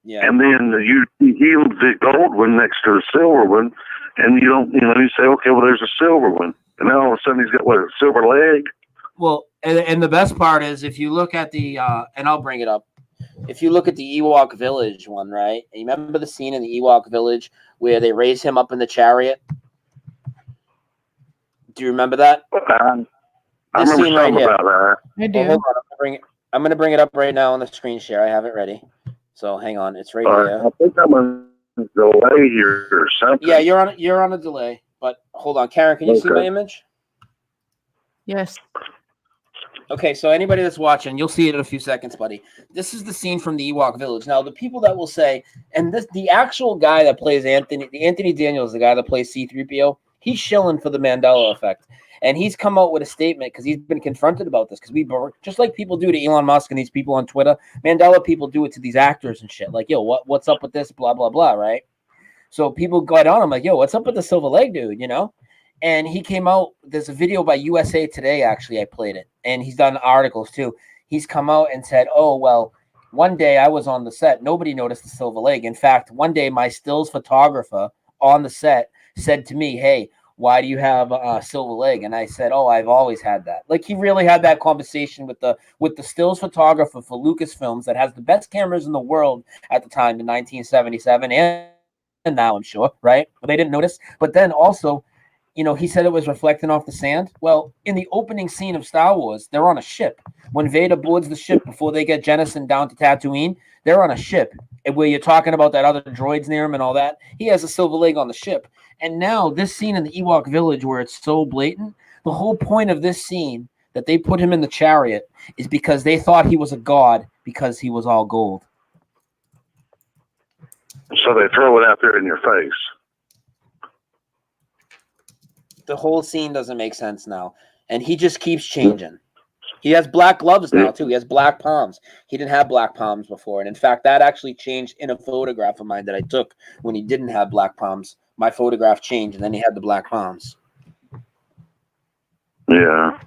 Yeah. And then you the gold one next to the silver one, and you say, okay, well, there's a silver one, and then all of a sudden he's got a silver leg. Well, and the best part is if you look at the and I'll bring it up. If you look at the Ewok Village one, right? And you remember the scene in the Ewok Village where they raise him up in the chariot? Do you remember that? I remember something about that. I do. Well, hold on, I'm going to bring it up right now on the screen share. I have it ready. So hang on, it's right here. I think I'm on a delay here or something. Yeah, you're on a delay. But hold on, Karen, can you see my image? Yes. Okay, so anybody that's watching, you'll see it in a few seconds, buddy. This is the scene from the Ewok Village. Now, the people that will say, and the actual guy that plays Anthony Daniels, the guy that plays C-3PO, he's shilling for the Mandela Effect. And he's come out with a statement because he's been confronted about this. Because just like people do to Elon Musk and these people on Twitter, Mandela people do it to these actors and shit. Like, yo, what's up with this? Blah, blah, blah, right? So people got on him like, yo, what's up with the silver leg dude, you know? And he came out, there's a video by USA Today, actually, I played it. And he's done articles too. He's come out and said, oh, well, one day I was on the set. Nobody noticed the silver leg. In fact, one day my stills photographer on the set said to me, hey, why do you have a silver leg? And I said, oh, I've always had that. Like, he really had that conversation with the stills photographer for Lucasfilms that has the best cameras in the world at the time in 1977 and now, I'm sure, right? But they didn't notice. But then also, he said it was reflecting off the sand. Well, in the opening scene of Star Wars, they're on a ship. When Vader boards the ship before they get jettisoned down to Tatooine, they're on a ship. And where you're talking about that other droids near him and all that, he has a silver leg on the ship. And now this scene in the Ewok Village where it's so blatant, the whole point of this scene that they put him in the chariot is because they thought he was a god because he was all gold. So they throw it out there in your face. The whole scene doesn't make sense now. And he just keeps changing. He has black gloves now, too. He has black palms. He didn't have black palms before. And in fact, that actually changed in a photograph of mine that I took when he didn't have black palms. My photograph changed, and then he had the black palms. Yeah.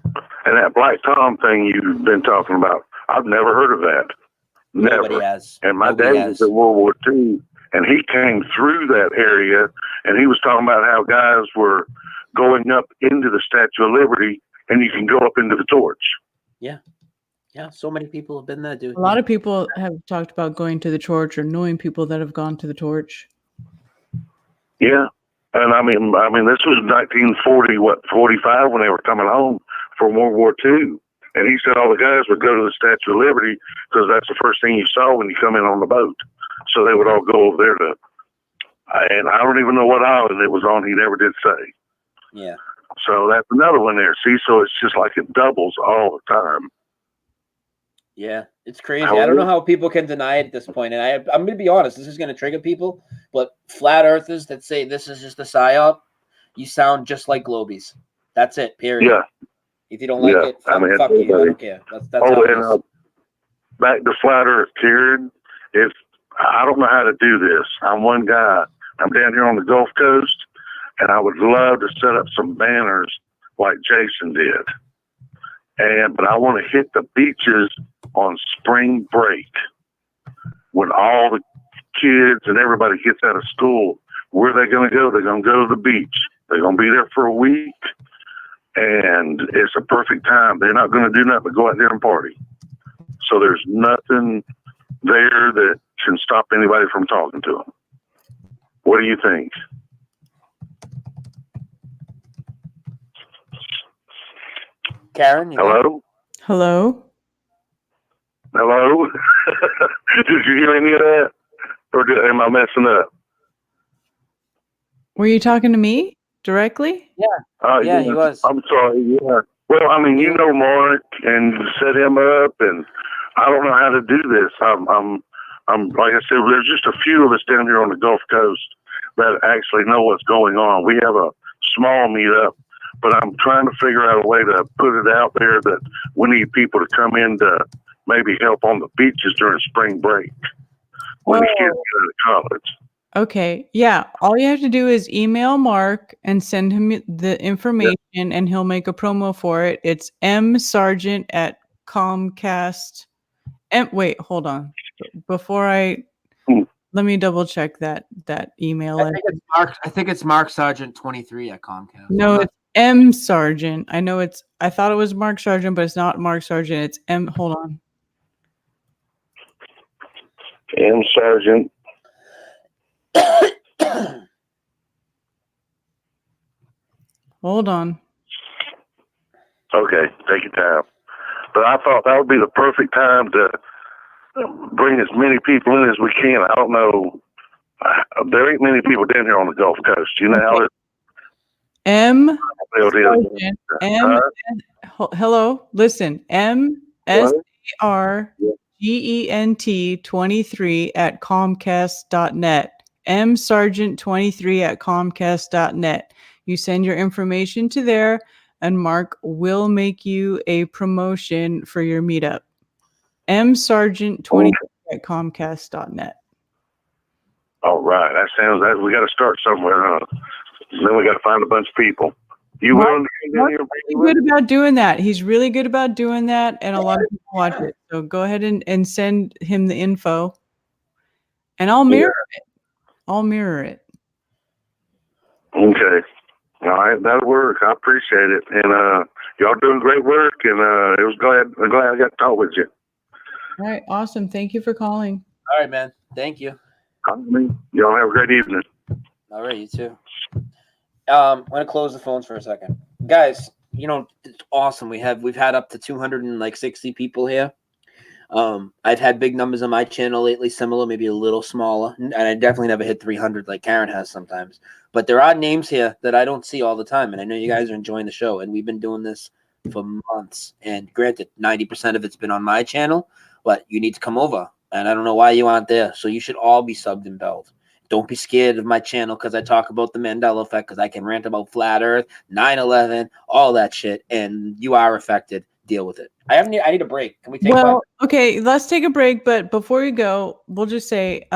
And that black palm thing you've been talking about, I've never heard of that. Never. Nobody has. And my dad was in World War II, and he came through that area, and he was talking about how guys were going up into the Statue of Liberty, and you can go up into the torch. Yeah. Yeah, so many people have been there, dude. A lot of people have talked about going to the torch or knowing people that have gone to the torch. Yeah. And I mean, this was 1940, 45 when they were coming home from World War II. And he said all the guys would go to the Statue of Liberty because that's the first thing you saw when you come in on the boat. So they would all go over there and I don't even know what island it was on. He never did say. Yeah. So that's another one there. See, so it's just like it doubles all the time. Yeah, it's crazy. I don't know how people can deny it at this point. And I'm going to be honest, this is going to trigger people, but flat earthers that say this is just a psyop, you sound just like Globies. That's it, period. Yeah. If you don't like it, fuck you. I don't care. That's how it is. Back to flat earth, Kieran, I don't know how to do this. I'm one guy. I'm down here on the Gulf Coast, and I would love to set up some banners like Jason did. But I want to hit the beaches on spring break when all the kids and everybody gets out of school, where are they going to go? They're going to go to the beach. They're going to be there for a week, and it's a perfect time. They're not going to do nothing but go out there and party. So there's nothing there that can stop anybody from talking to them. What do you think? Karen? Hello? Hello? Hello? Did you hear any of that? Or am I messing up? Were you talking to me directly? Yeah. Yeah, he was. I'm sorry. Yeah. Well, I mean, you know Mark, and you set him up, and I don't know how to do this. I'm like I said, there's just a few of us down here on the Gulf Coast that actually know what's going on. We have a small meetup, but I'm trying to figure out a way to put it out there that we need people to come in to maybe help on the beaches during spring break when the kids get out of college. Okay. Yeah. All you have to do is email Mark and send him the information, and he'll make a promo for it. It's msargent at Comcast. Wait, hold on. Before let me double check that email. I think it's Mark Sargent 23 at Comcast. No, it's M Sargent. I thought it was Mark Sargent, but it's not Mark Sargent. It's M. Hold on. M Sargent. Hold on. Okay, take your time. But I thought that would be the perfect time to bring as many people in as we can. I don't know. There ain't many people down here on the Gulf Coast. You know how it M. Sargent, Hello. Listen. MSARGENT 23 at Comcast.net. msargent23 at Comcast.net. You send your information to there, and Mark will make you a promotion for your meetup. msargent23 at Comcast.net. All right, that sounds like we got to start somewhere, huh? Then we got to find a bunch of people. You willing to come down here? He's good about doing that. He's really good about doing that, and a lot of people watch it. So go ahead and send him the info, and I'll mirror it. I'll mirror it. Okay. All right, that'll work. I appreciate it. And y'all doing great work, and I'm glad I got to talk with you. All right, awesome. Thank you for calling. All right, man. Thank you. Y'all have a great evening. All right, you too. I'm gonna close the phones for a second, guys. You know, it's awesome. We've had up to 260 people here. I've had big numbers on my channel lately, similar, maybe a little smaller, and I definitely never hit 300 like Karen has sometimes. But there are names here that I don't see all the time, and I know you guys are enjoying the show. And we've been doing this for months. And granted, 90% of it's been on my channel, but you need to come over. And I don't know why you aren't there. So you should all be subbed and belled. Don't be scared of my channel because I talk about the Mandela Effect, because I can rant about flat Earth, 9/11, all that shit, and you are affected. Deal with it. I need a break. Can we take? Okay, let's take a break. But before you go, we'll just say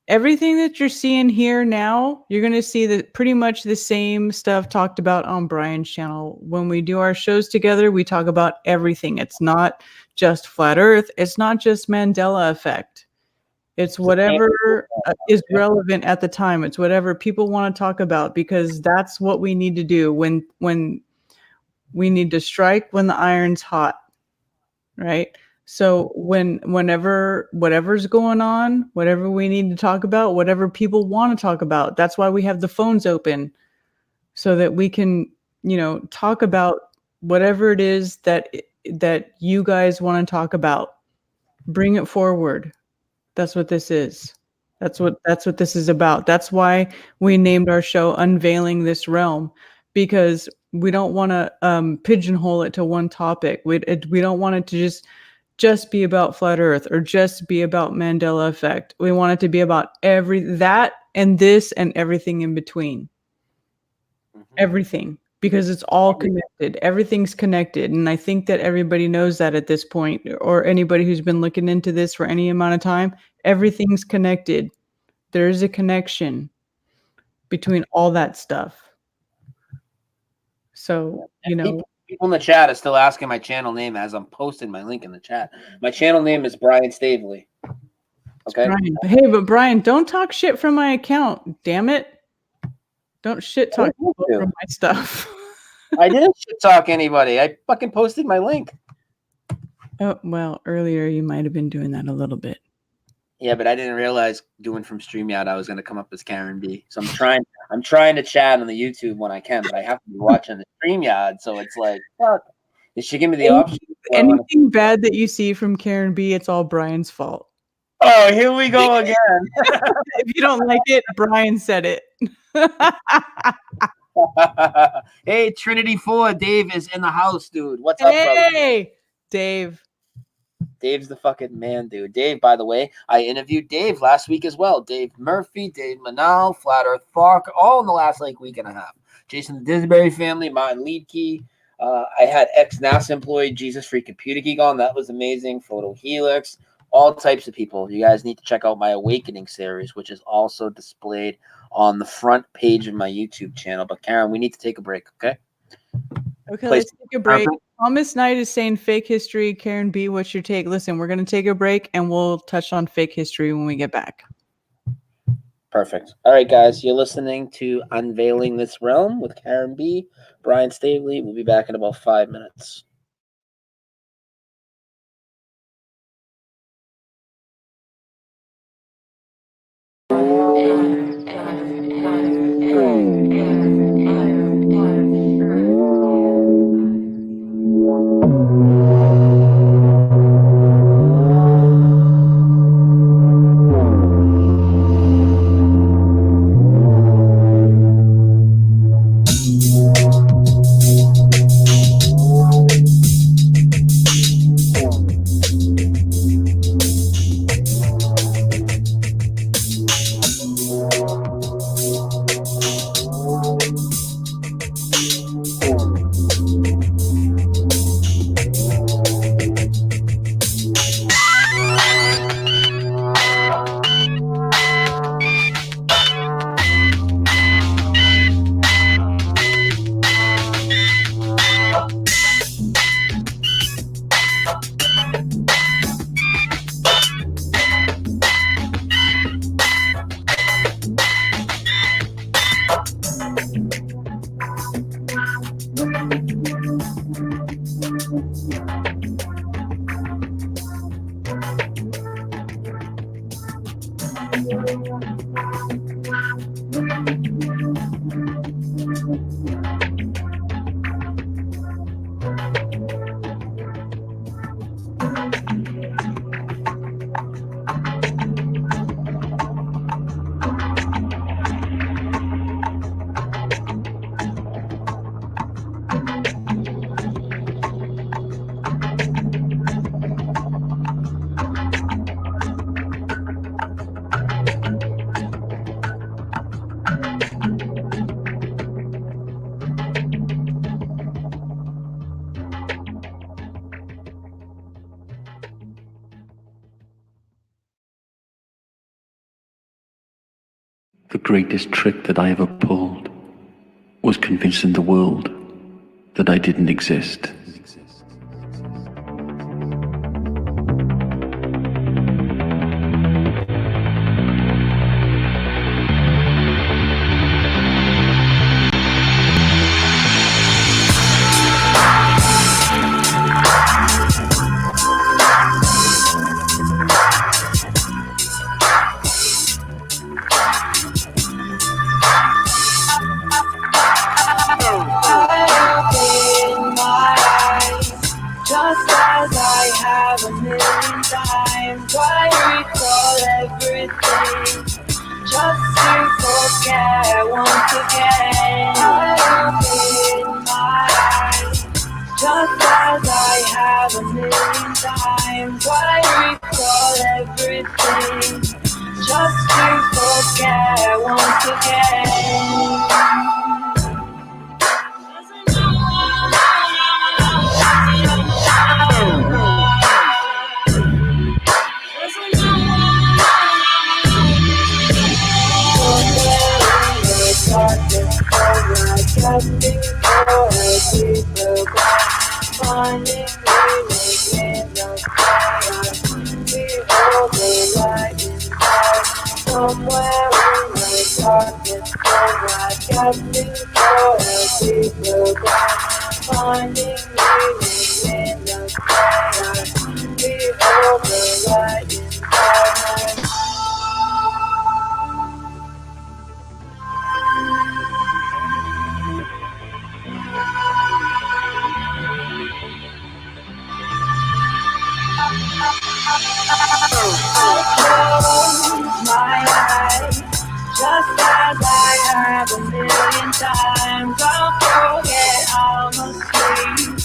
everything that you're seeing here now, you're going to see pretty much the same stuff talked about on Brian's channel. When we do our shows together, we talk about everything. It's not just flat Earth. It's not just Mandela Effect. It's whatever is relevant at the time. It's whatever people want to talk about, because that's what we need to do when we need to strike when the iron's hot, right? So whatever's going on, whatever we need to talk about, whatever people want to talk about, that's why we have the phones open, so that we can, talk about whatever it is that you guys want to talk about. Bring it forward. That's what this is. That's what this is about. That's why we named our show Unveiling This Realm, because we don't want to pigeonhole it to one topic. We don't want it to just be about flat Earth or just be about Mandela Effect. We want it to be about that and this and everything in between. Everything, because it's all connected. Everything's connected. And I think that everybody knows that at this point, or anybody who's been looking into this for any amount of time, everything's connected. There's a connection between all that stuff. So, people in the chat are still asking my channel name as I'm posting my link in the chat. My channel name is Brian Staveley. Okay. Brian. Hey, but Brian, don't talk shit from my account. Damn it! Don't shit talk people from my stuff. I didn't shit talk anybody. I fucking posted my link. Oh well, earlier you might have been doing that a little bit. Yeah, but I didn't realize doing from StreamYard I was going to come up as Karen B. So I'm trying to chat on the YouTube when I can, but I have to be watching the StreamYard. So it's like, fuck. Did she give me the option? Anything bad that you see from Karen B, it's all Brian's fault. Oh, here we go again. If you don't like it, Brian said it. Hey, Trinity 4, Dave is in the house, dude. What's up, brother? Hey, Dave. Dave's the fucking man, dude. Dave, by the way, I interviewed Dave last week as well. Dave Murphy, Dave Manal, Flat Earth Fark, all in the last week and a half. Jason the Disbury family, Martin Leedkey. I had ex-NASA employee Jesus Freaking Computer Geek on. That was amazing. Photo Helix, all types of people. You guys need to check out my Awakening series, which is also displayed on the front page of my YouTube channel. But Karen, we need to take a break, okay? Okay, let's take a break. Thomas Knight is saying fake history. Karen B, what's your take? Listen, we're going to take a break and we'll touch on fake history when we get back. Perfect. All right, guys, you're listening to Unveiling This Realm with Karen B, Brian Staveley. We'll be back in about 5 minutes. The greatest trick that I ever pulled was convincing the world that I didn't exist. Finding meaning in the chaos, beholding light in Somewhere in the darkness, I got to go a deeper dive, finding meaning in the chaos. Behold the light inside. My eyes, just as I have a million times. I'll forget all my sleep.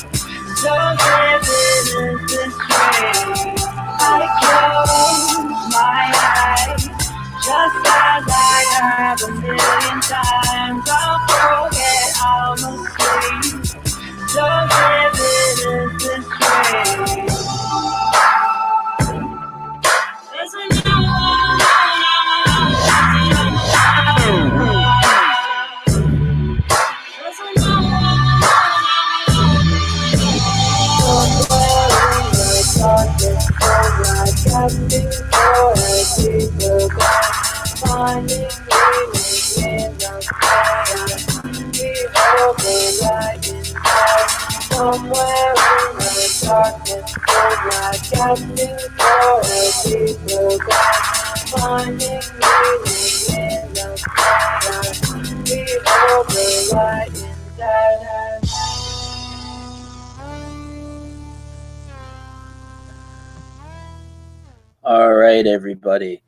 So vivid is this dream. I close my eyes, just as I have a million times. I'll forget all my sleep. So vivid is this dream. There's a new finding meaning in the chaos. Behold the light inside. Somewhere in the darkness, I got to go a deeper dive, finding meaning in the chaos. Behold the light inside. All right, everybody.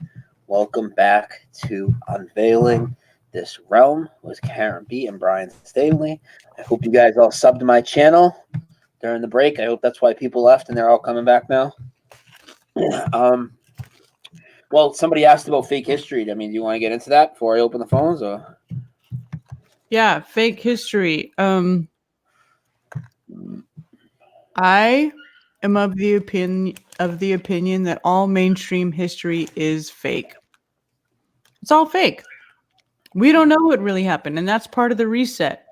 Welcome back to Unveiling This Realm with Karen B. and Brian Staveley. I hope you guys all subbed to my channel during the break. I hope that's why people left and they're all coming back now. Well, somebody asked about fake history. I mean, do you want to get into that before I open the phones? Or Yeah, fake history. I am of the opinion that all mainstream history is fake. It's all fake. We don't know what really happened, and that's part of the reset.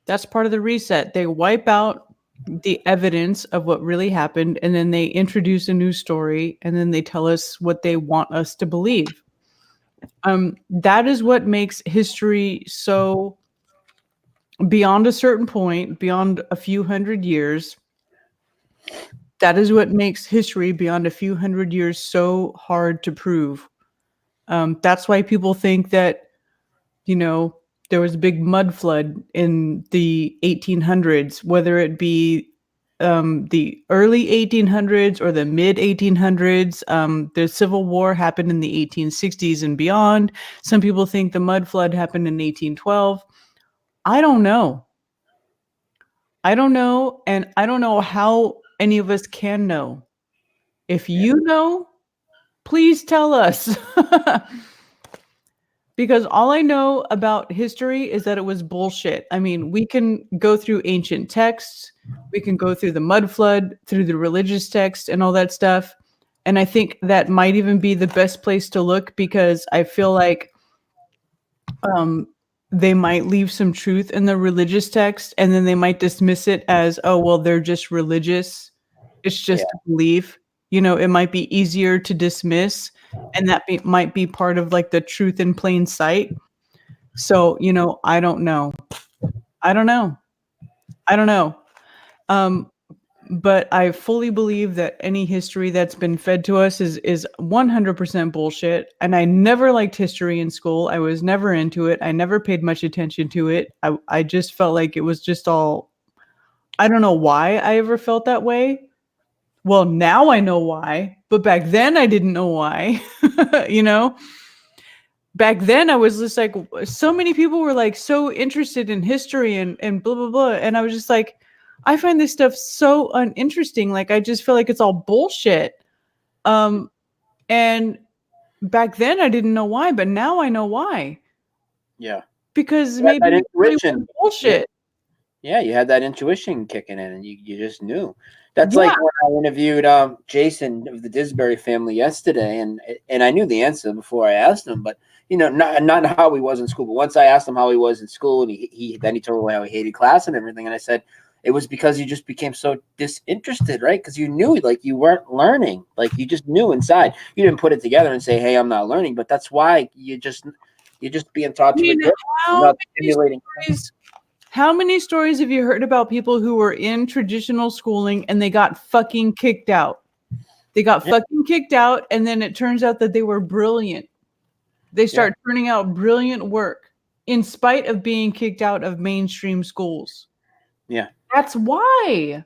That's part of the reset. They wipe out the evidence of what really happened, and then they introduce a new story, and then they tell us what they want us to believe. That is what makes history so, beyond a certain point, beyond a few hundred years, that is what makes history beyond a few hundred years so hard to prove. That's why people think that, there was a big mud flood in the 1800s, whether it be the early 1800s or the mid 1800s. The Civil War happened in the 1860s and beyond. Some people think the mud flood happened in 1812. I don't know. And I don't know how any of us can know. If you know, please tell us. Because all I know about history is that it was bullshit. I mean, we can go through ancient texts, we can go through the mud flood, through the religious text and all that stuff. And I think that might even be the best place to look, because I feel like they might leave some truth in the religious text, and then they might dismiss it as, oh, well, they're just religious. It's just a belief. It might be easier to dismiss, and that might be part of like the truth in plain sight. So, I don't know. But I fully believe that any history that's been fed to us is 100% bullshit. And I never liked history in school. I was never into it. I never paid much attention to it. I just felt like it was just all, I don't know why I ever felt that way. Well, now I know why, but back then I didn't know why. Back then I was just like, so many people were like so interested in history and blah, blah, blah. And I was just like, I find this stuff so uninteresting. Like, I just feel like it's all bullshit. And back then I didn't know why, but now I know why. yeah, Because maybe maybe that intuition. Bullshit. Yeah, you had that intuition kicking in, and you just knew. That's like when I interviewed Jason of the Disbury family yesterday, and I knew the answer before I asked him, but not how he was in school. But once I asked him how he was in school, and he told me how he hated class and everything, and I said, it was because you just became so disinterested, right? Because you knew, like, you weren't learning. Like, you just knew inside. You didn't put it together and say, hey, I'm not learning. But that's why you're just being taught to regret. How many stories have you heard about people who were in traditional schooling and they got fucking kicked out? They got fucking kicked out, and then it turns out that they were brilliant. They start turning out brilliant work in spite of being kicked out of mainstream schools. Yeah. That's why.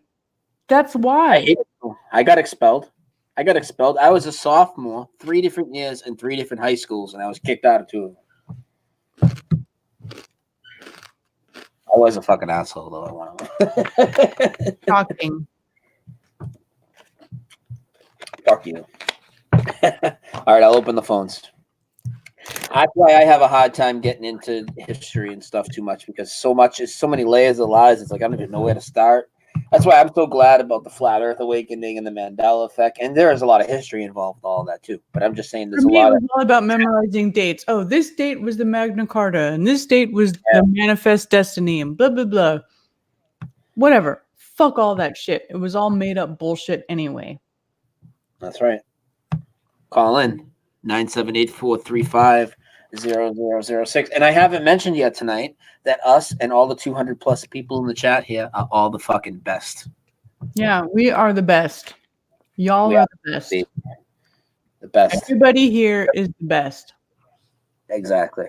That's why. I got expelled. I was a sophomore, 3 different years in 3 different high schools, and I was kicked out of 2 of them. I was a fucking asshole, though. Shocking. Fuck you. All right, I'll open the phones. That's why I have a hard time getting into history and stuff too much, because so many layers of lies. It's like I don't even know where to start. That's why I'm so glad about the flat Earth awakening and the Mandela effect. And there is a lot of history involved with all that too. But I'm just saying there's For me, a lot it was all about memorizing dates. Oh, this date was the Magna Carta, and this date was the Manifest Destiny, and blah, blah, blah. Whatever. Fuck all that shit. It was all made up bullshit anyway. That's right. Call in 978-435-0006. And I haven't mentioned yet tonight that us and all the 200 plus people in the chat here are all the fucking best. Yeah, we are the best. Y'all are the best. The best. Everybody here is the best. Exactly.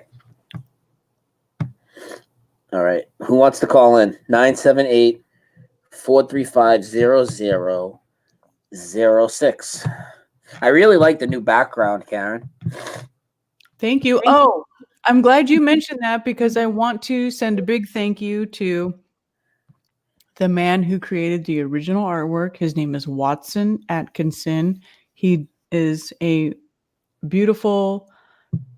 All right. Who wants to call in? 978-435-0006. I really like the new background, Karen. Thank you. Oh, I'm glad you mentioned that, because I want to send a big thank you to the man who created the original artwork. His name is Watson Atkinson. He is a beautiful,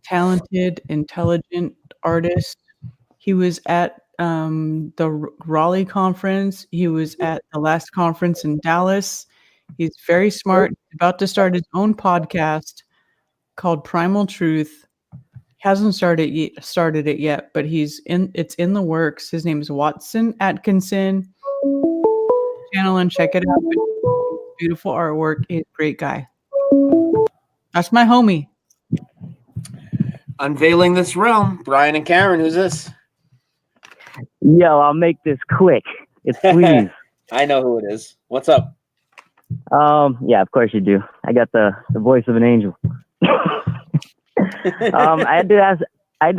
talented, intelligent artist. He was at the Raleigh conference. He was at the last conference in Dallas. He's very smart. He's about to start his own podcast called Primal Truth. Hasn't started it yet, but it's in the works. His name is Watson Atkinson. Channel and check it out. Beautiful artwork. He's a great guy. That's my homie. Unveiling this realm. Brian and Karen, who's this? Yo, I'll make this quick. It's Please. I know who it is. What's up? Yeah, of course you do. I got the voice of an angel. I had to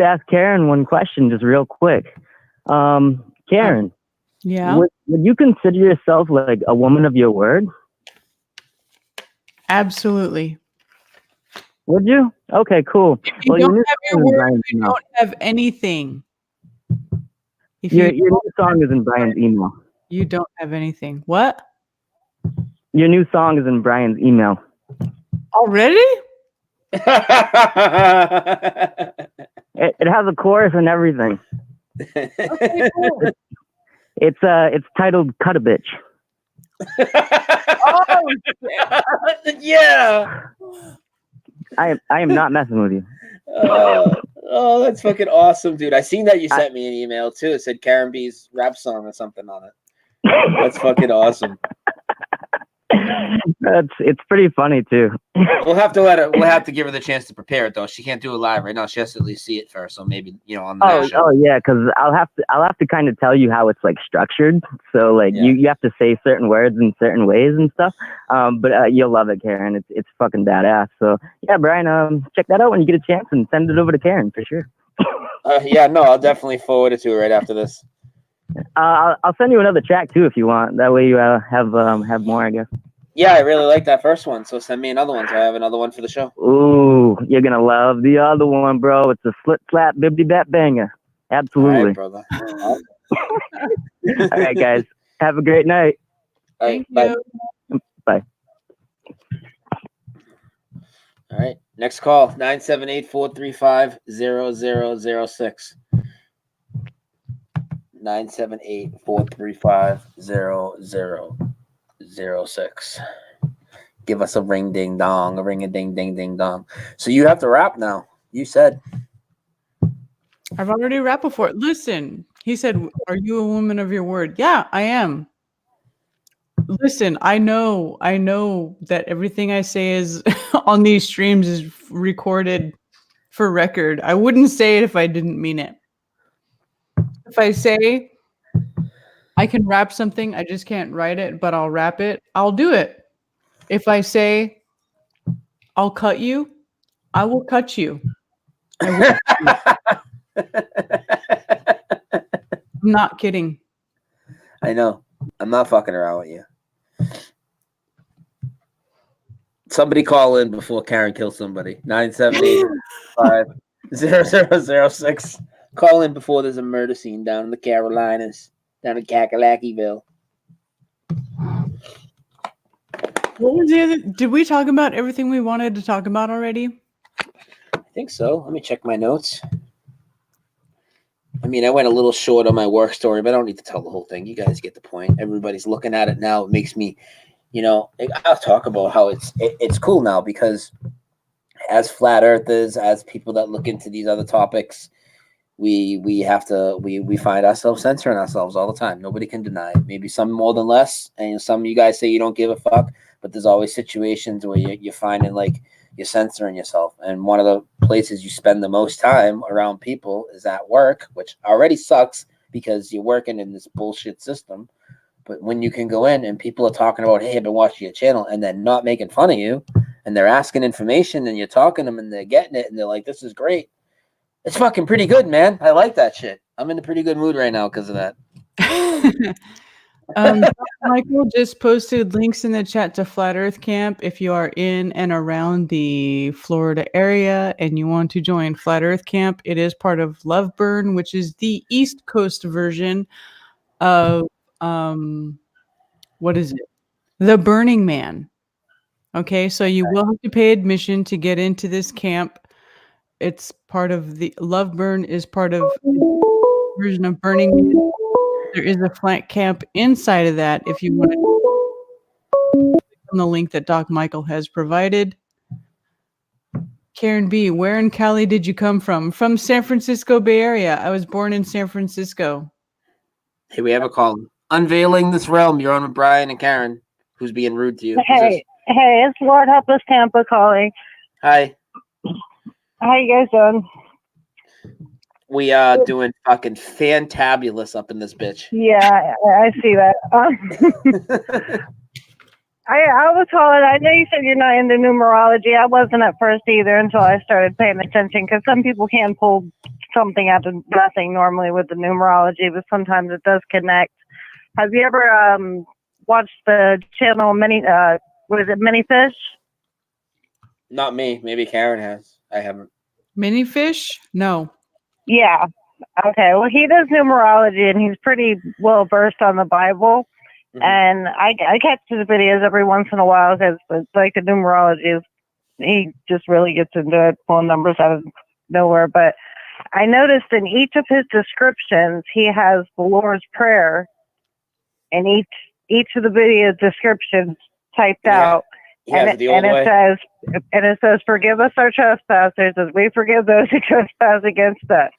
ask Karen one question, just real quick. Karen, yeah, would you consider yourself like a woman of your word? Absolutely. Would you? Okay, cool. If you don't have your word, you don't have anything. Your new song is in Brian's email. You don't have anything. What? Your new song is in Brian's email. Already? It has a chorus and everything. Okay, cool. It's titled "Cut a Bitch." Oh, yeah. I am not messing with you. Oh, that's fucking awesome, dude. I seen that you sent me an email too. It said Karen B's rap song or something on it. That's fucking awesome. It's pretty funny too. We'll have to give her the chance to prepare it though. She can't do it live right now. She has to at least see it first. So maybe on the show. Oh yeah, because I'll have to kind of tell you how it's like structured. So like you have to say certain words in certain ways and stuff. But you'll love it, Karen. It's fucking badass. So yeah, Brian, check that out when you get a chance and send it over to Karen for sure. Yeah, no, I'll definitely forward it to her right after this. I'll send you another track too if you want. That way you have more, I guess. Yeah, I really like that first one. So send me another one. So I have another one for the show. Ooh, you're gonna love the other one, bro. It's a slip slap bibbidi bat banger. Absolutely, all right, brother. All right, guys. Have a great night. All right, bye. Bye. All right, next call 978-435-0006. 978-435-0006. Give us a ring ding dong, a ring a ding ding ding dong. So you have to rap now. You said. I've already rapped before. Listen, He said, "Are you a woman of your word?" Yeah, I am. Listen, I know that everything I say is on these streams is recorded for record. I wouldn't say it if I didn't mean it. If I say I can rap something, I just can't write it, but I'll rap it, I'll do it. If I say I'll cut you, I will cut you. I will. I'm not kidding. I know. I'm not fucking around with you. Somebody call in before Karen kills somebody. 978-5-0006. Call in before there's a murder scene down in the Carolinas, down in Kakalakiville. What was the other? Did we talk about everything we wanted to talk about already? I think so. Let me check my notes. I mean, I went a little short on my work story, but I don't need to tell the whole thing. You guys get the point. Everybody's looking at it now. It makes me, I'll talk about how it's cool now because as flat earthers, as people that look into these other topics, we find ourselves censoring ourselves all the time. Nobody can deny it. Maybe some more than less, and some of you guys say you don't give a fuck, but there's always situations where you're finding like you're censoring yourself. And one of the places you spend the most time around people is at work, which already sucks because you're working in this bullshit system. But when you can go in and people are talking about, hey, I've been watching your channel, and then not making fun of you, and they're asking information, and you're talking to them, and they're getting it, and they're like, this is great. It's fucking pretty good, man. I like that shit. I'm in a pretty good mood right now because of that. Michael just posted links in the chat to Flat Earth Camp. If you are in and around the Florida area and you want to join Flat Earth Camp, it is part of Loveburn, which is the East Coast version of what is it? The Burning Man. Okay, so you will have to pay admission to get into this camp. It's part of the Loveburn is part of the version of Burning Man. There is a flat camp inside of that if you want to click on the link that Doc Michael has provided. Karen B., where in Cali did you come from? From San Francisco Bay Area. I was born in San Francisco. Hey, we have a call. Unveiling this realm. You're on with Brian and Karen, who's being rude to you. Hey, it's Lord Help Us Tampa calling. Hi. How you guys doing? We are doing fucking fantabulous up in this bitch. Yeah, I see that. I was calling. I know you said you're not into numerology. I wasn't at first either until I started paying attention because some people can pull something out of nothing normally with the numerology, but sometimes it does connect. Have you ever watched the channel was it Mini Fish? Not me. Maybe Karen has. I haven't. Mini Fish? No. Yeah. Okay. Well, he does numerology and he's pretty well versed on the Bible. Mm-hmm. And I catch his videos every once in a while because it's like the numerology is, he just really gets into it, pulling numbers out of nowhere. But I noticed in each of his descriptions, he has the Lord's Prayer in each of the video descriptions typed out. And it says, forgive us our trespasses as we forgive those who trespass against us.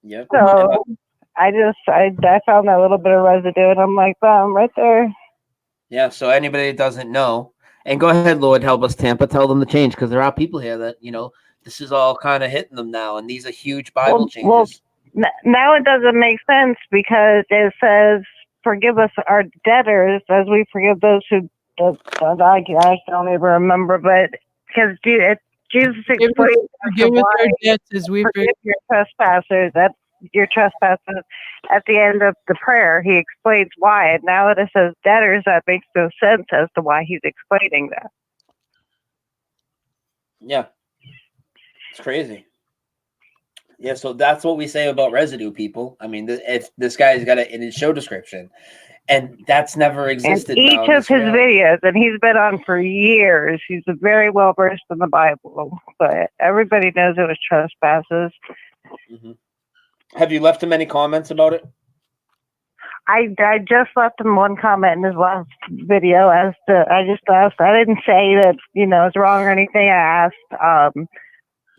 Yep. So I found that little bit of residue and I'm like, bam, right there. Yeah. So anybody that doesn't know, and go ahead, Lord, help us Tampa, tell them to change because there are people here that, this is all kind of hitting them now. And these are huge Bible changes. Well, now it doesn't make sense because it says, forgive us our debtors as we forgive those who I don't even remember, but because Jesus explains forgive us our debts as we forgive your trespassers. That's your trespasses. At the end of the prayer, he explains why. And now that it says debtors, that makes no sense as to why he's explaining that. Yeah, it's crazy. Yeah, so that's what we say about residue, people. I mean, if this guy's got it in his show description. And that's never existed. And each of his videos, and he's been on for years. He's very well versed in the Bible, but everybody knows it was trespasses. Mm-hmm. Have you left him any comments about it? I just left him one comment in his last video. I just asked. I didn't say that it's wrong or anything. I asked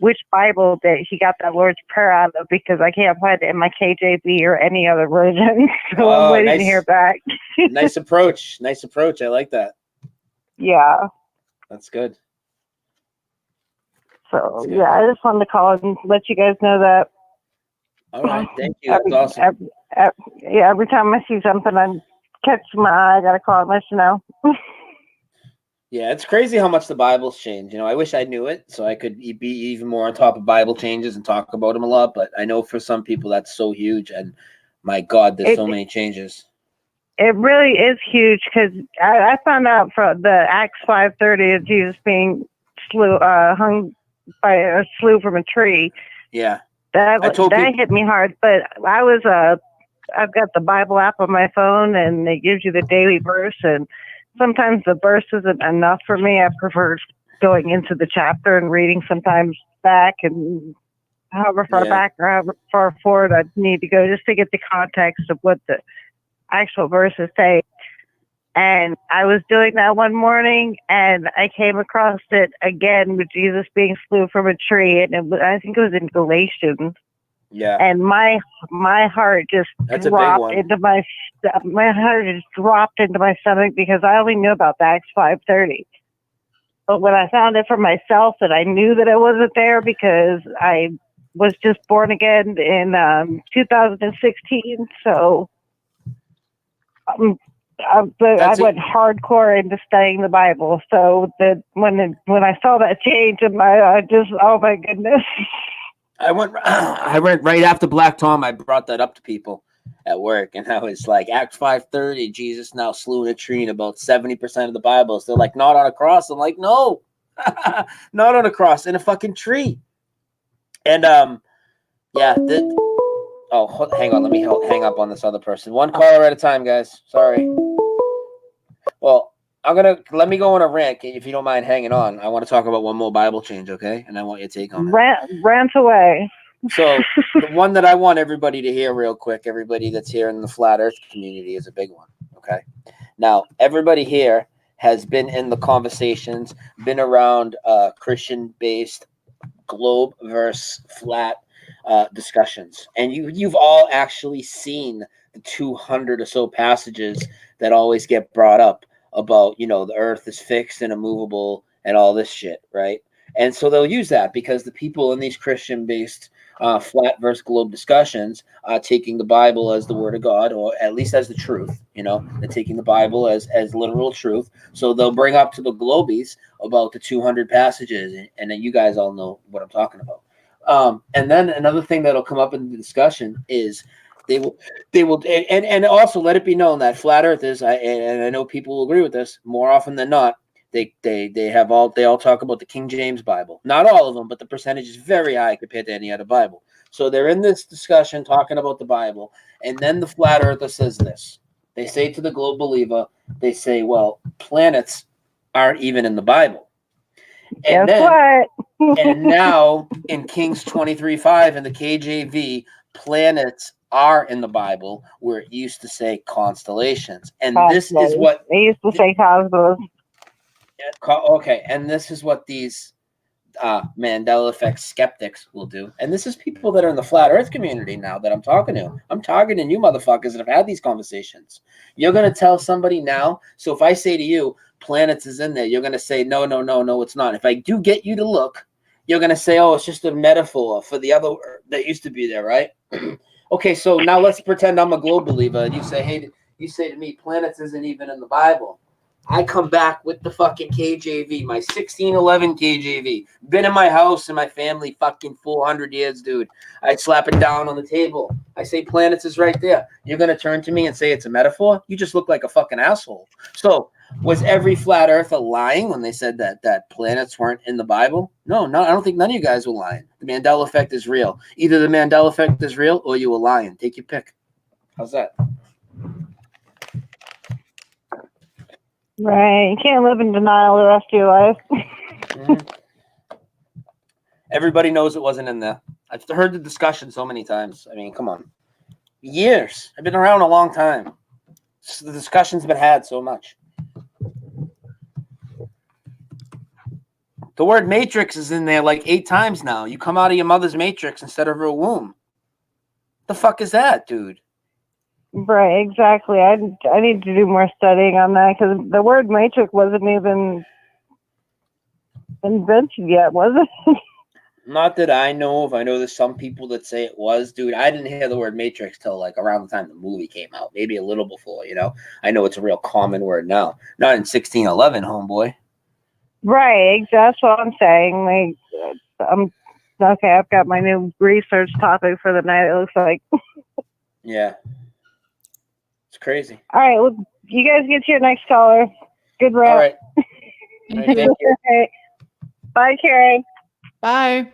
which Bible that he got that Lord's Prayer out of, because I can't find it in my KJV or any other version. So I'm waiting to hear back. Nice approach. Nice approach. I like that. Yeah. That's good. So yeah, I just wanted to call and let you guys know that. All right. Thank you. That's awesome. Every time I see something, I catch my eye. I gotta call and let you know. Yeah, it's crazy how much the Bible's changed. You know, I wish I knew it so I could be even more on top of Bible changes and talk about them a lot. But I know for some people that's so huge, and my God, there's so many changes. It really is huge, because I found out from the Acts 5:30 of Jesus being hung by a slew from a tree. Yeah, that hit me hard. But I've got the Bible app on my phone, and it gives you the daily verse, and sometimes the verse isn't enough for me. I prefer going into the chapter and reading sometimes back, and however far back or however far forward I need to go just to get the context of what the actual verses say. And I was doing that one morning, and I came across it again with Jesus being slew from a tree, and I think it was in Galatians. Yeah. And my heart just dropped into my heart just dropped into my stomach, because I only knew about the Acts 5:30. But when I found it for myself, and I knew that it wasn't there because I was just born again in 2016, so I went hardcore into studying the Bible. So that when I saw that change in I just, oh my goodness. I went right after Black Tom. I brought that up to people at work, and I was like, Acts 5:30, Jesus now slew in a tree in about 70% of the Bibles. They're like, not on a cross. I'm like, no, not on a cross, in a fucking tree. And yeah. Oh, hang on. Let me hang up on this other person. One caller at a time, guys. Sorry. Well, let me go on a rant if you don't mind hanging on. I want to talk about one more Bible change, okay? And I want your take on it. Rant away. So the one that I want everybody to hear real quick, everybody that's here in the flat earth community, is a big one, okay? Now, everybody here has been in the conversations, been around Christian-based globe versus flat discussions. And you've all actually seen the 200 or so passages that always get brought up about, you know, the earth is fixed and immovable and all this shit, right? And so they'll use that because the people in these Christian-based flat versus globe discussions are taking the Bible as the word of God, or at least as the truth. You know, they're taking the Bible as literal truth. So they'll bring up to the globies about the 200 passages, and then you guys all know what I'm talking about. And then another thing that'll come up in the discussion is they will, and also let it be known that flat earthers, and I know people will agree with this, more often than not, they all talk about the King James Bible. Not all of them, but the percentage is very high compared to any other Bible. So they're in this discussion talking about the Bible, and then the flat earther says this. They say to the globe believer, they say, well, planets aren't even in the Bible. And Guess what? And now in Kings 23:5 in the KJV, planets are in the Bible where it used to say constellations. And this is what they used to say cosmos. Okay, and this is what these Mandela Effect skeptics will do. And this is people that are in the flat earth community now that I'm talking to. I'm targeting you motherfuckers that have had these conversations. You're going to tell somebody now. So if I say to you, planets is in there, you're going to say, no, it's not. If I do get you to look, you're going to say, oh, it's just a metaphor for the other that used to be there, right? Okay, so now let's pretend I'm a globe believer. And you say, hey, you say to me, planets isn't even in the Bible. I come back with the fucking KJV, my 1611 KJV. Been in my house and my family fucking 400 years, dude. I slap it down on the table. I say planets is right there. You're going to turn to me and say it's a metaphor? You just look like a fucking asshole. So was every flat earther lying when they said that planets weren't in the Bible? No, I don't think none of you guys were lying. The Mandela Effect is real. Either the Mandela Effect is real or you were lying. Take your pick. How's that? Right. You can't live in denial the rest of your life. Mm-hmm. Everybody knows it wasn't in there. I've heard the discussion so many times. I mean, come on. Years. I've been around a long time. The discussion's been had so much. The word matrix is in there like 8 times now. You come out of your mother's matrix instead of her womb. The fuck is that, dude? Right, exactly. I need to do more studying on that because the word matrix wasn't even invented yet, was it? Not that I know of. I know there's some people that say it was, dude. I didn't hear the word matrix till like around the time the movie came out, maybe a little before, you know. I know it's a real common word now. Not in 1611, homeboy. Right, that's what I'm saying. Like, okay. I've got my new research topic for the night. It looks like. Yeah, it's crazy. All right, well, you guys get to your next caller. Good rap. All right. All right, thank you. Okay. Bye, Karen. Bye.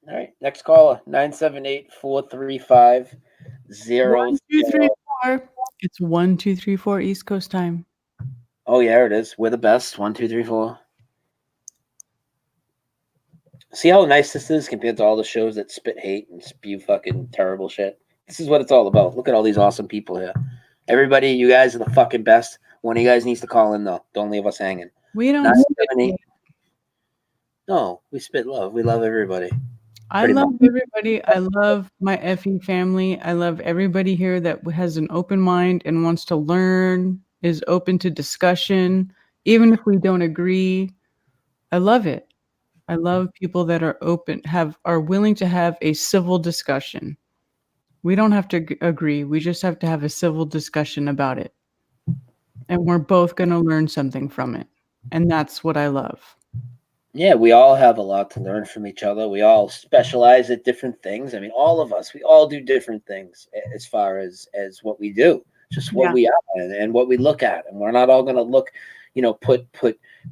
All right, next caller, 978-435-00. 1, 2, 3, 4. It's 1, 2, 3, 4 East Coast time. Oh yeah, it is. We're the best. 1, 2, 3, 4. See how nice this is compared to all the shows that spit hate and spew fucking terrible shit. This is what it's all about. Look at all these awesome people here. Everybody, you guys are the fucking best. One of you guys needs to call in though. Don't leave us hanging. We don't. 978. No, we spit love. We love everybody. I love everybody. I love my FE family. I love everybody here that has an open mind and wants to learn, is open to discussion, even if we don't agree. I love it. I love people that are open, are willing to have a civil discussion. We don't have to agree. We just have to have a civil discussion about it. And we're both going to learn something from it. And that's what I love. Yeah, we all have a lot to learn from each other. We all specialize at different things. I mean, all of us, we all do different things as far as what we do, just what we are and what we look at. And we're not all going to look, you know, put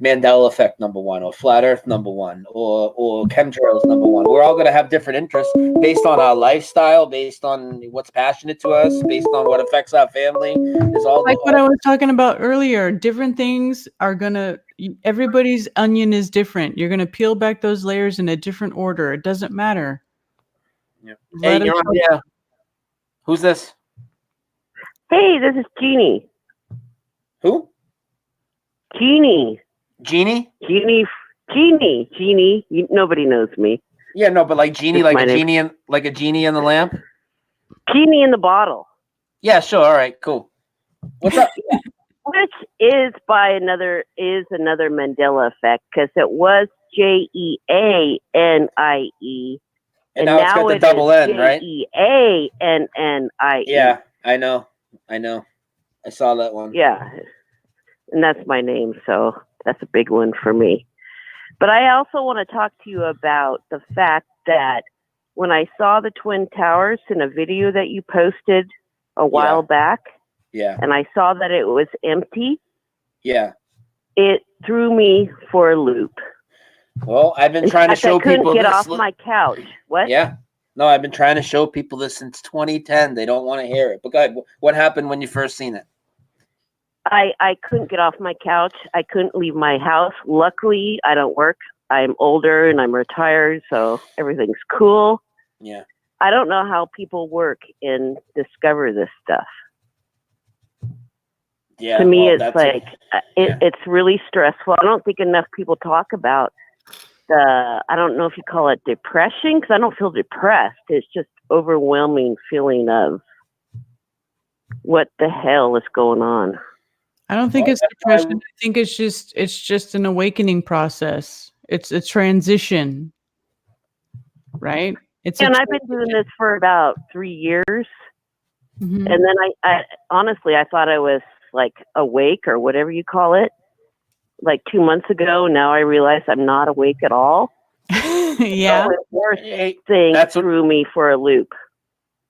Mandela Effect number 1 or flat earth number 1 or chemtrails number 1. We're all going to have different interests based on our lifestyle, based on what's passionate to us, based on what affects our family. Is all like what I was talking about earlier. Different things are going to, everybody's onion is different. You're going to peel back those layers in a different order. It doesn't matter. Yeah. Hey, you're on, yeah. Who's this? Hey, this is Jeannie. Who? Jeannie. Jeannie? Jeannie. Nobody knows me. Yeah, no, but like Jeannie, That's like my a name. genie in the lamp. Genie in the bottle. Yeah, sure. All right, cool. What's up? Which is another Mandela effect because it was JEANIE, and now it's got the double N, right? JEANNIE. Yeah, I know. I saw that one. Yeah, and that's my name, so that's a big one for me. But I also want to talk to you about the fact that when I saw the Twin Towers in a video that you posted a while back, and I saw that it was empty, it threw me for a loop. Well, I've been trying to show people. I couldn't get off my couch. What? Yeah. No, I've been trying to show people this since 2010. They don't want to hear it. But go ahead. What happened when you first seen it? I couldn't get off my couch. I couldn't leave my house. Luckily, I don't work. I'm older and I'm retired, so everything's cool. Yeah. I don't know how people work and discover this stuff. Yeah. To me, it's like it's really stressful. I don't think enough people talk about I don't know if you call it depression, because I don't feel depressed. It's just overwhelming feeling of what the hell is going on. I don't think it's depression. I think it's just an awakening process. It's a transition, right? And I've been doing this for about 3 years. And then I honestly, I thought I was like awake or whatever you call it, like 2 months ago. Now I realize I'm not awake at all. Yeah. So the worst thing threw me for a loop.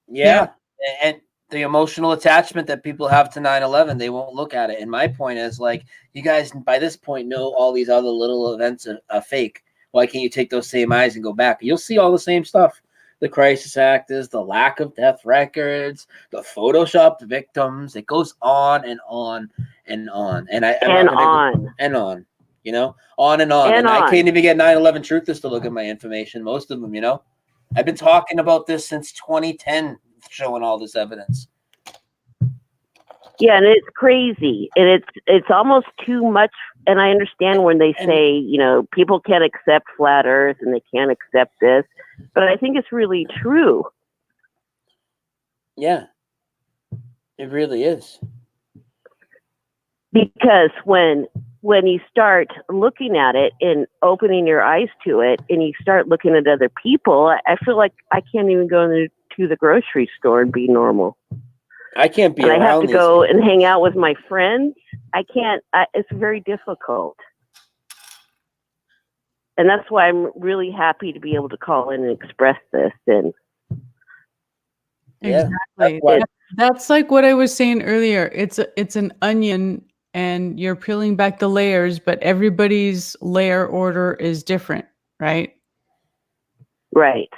Yeah. And the emotional attachment that people have to 9/11, they won't look at it. And my point is, like, you guys by this point know all these other little events are fake. Why can't you take those same eyes and go back? You'll see all the same stuff. The crisis actors, the lack of death records, the photoshopped victims. It goes on and on and on. And on. You know, on and on. And I can't even get 9/11 truthers to look at my information. Most of them, you know. I've been talking about this since 2010, showing all this evidence. Yeah, and it's crazy, and it's almost too much. And I understand when they say, you know, people can't accept flat Earth and they can't accept this, but I think it's really true. Yeah, it really is. Because when you start looking at it and opening your eyes to it, and you start looking at other people, I feel like I can't even go to the grocery store and be normal. I can't be and around I have to these go people. and hang out with my friends. I can't. It's very difficult. And that's why I'm really happy to be able to call in and express this. And Exactly. That's like what I was saying earlier. It's an onion, and you're peeling back the layers, but everybody's layer order is different, right? Right.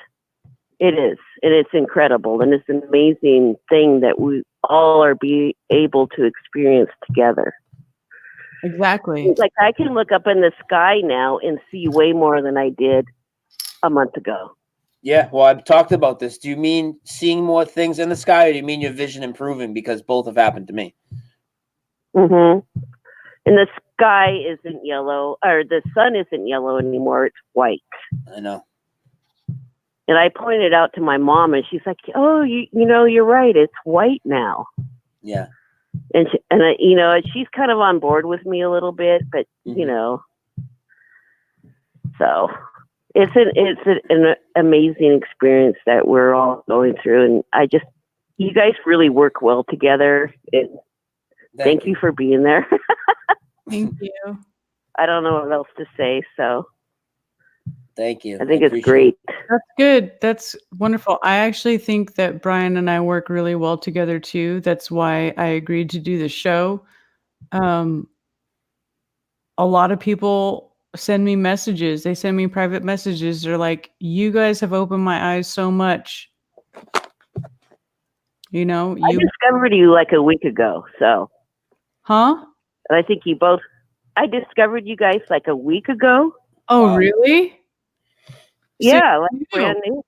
It is. And it's incredible. And it's an amazing thing that we all are be able to experience together. Exactly. It's like I can look up in the sky now and see way more than I did a month ago. Yeah, well, I've talked about this. Do you mean seeing more things in the sky, or do you mean your vision improving? Because both have happened to me. Mm-hmm. And the sky isn't yellow, or the sun isn't yellow anymore. It's white. I know. And I pointed out to my mom, and she's like, "Oh, you know, you're right. It's white now." Yeah. And you know, she's kind of on board with me a little bit, but you know, so it's an amazing experience that we're all going through, and you guys really work well together. Thank you for being there. Thank you. I don't know what else to say, so. Thank you. I think it's great. That's good. That's wonderful. I actually think that Brian and I work really well together too. That's why I agreed to do the show. A lot of people send me messages. They send me private messages. They're like, "You guys have opened my eyes so much." You know, I discovered you like a week ago, so. Huh? And I think I discovered you guys like a week ago. Oh, really? Yeah, like brand new.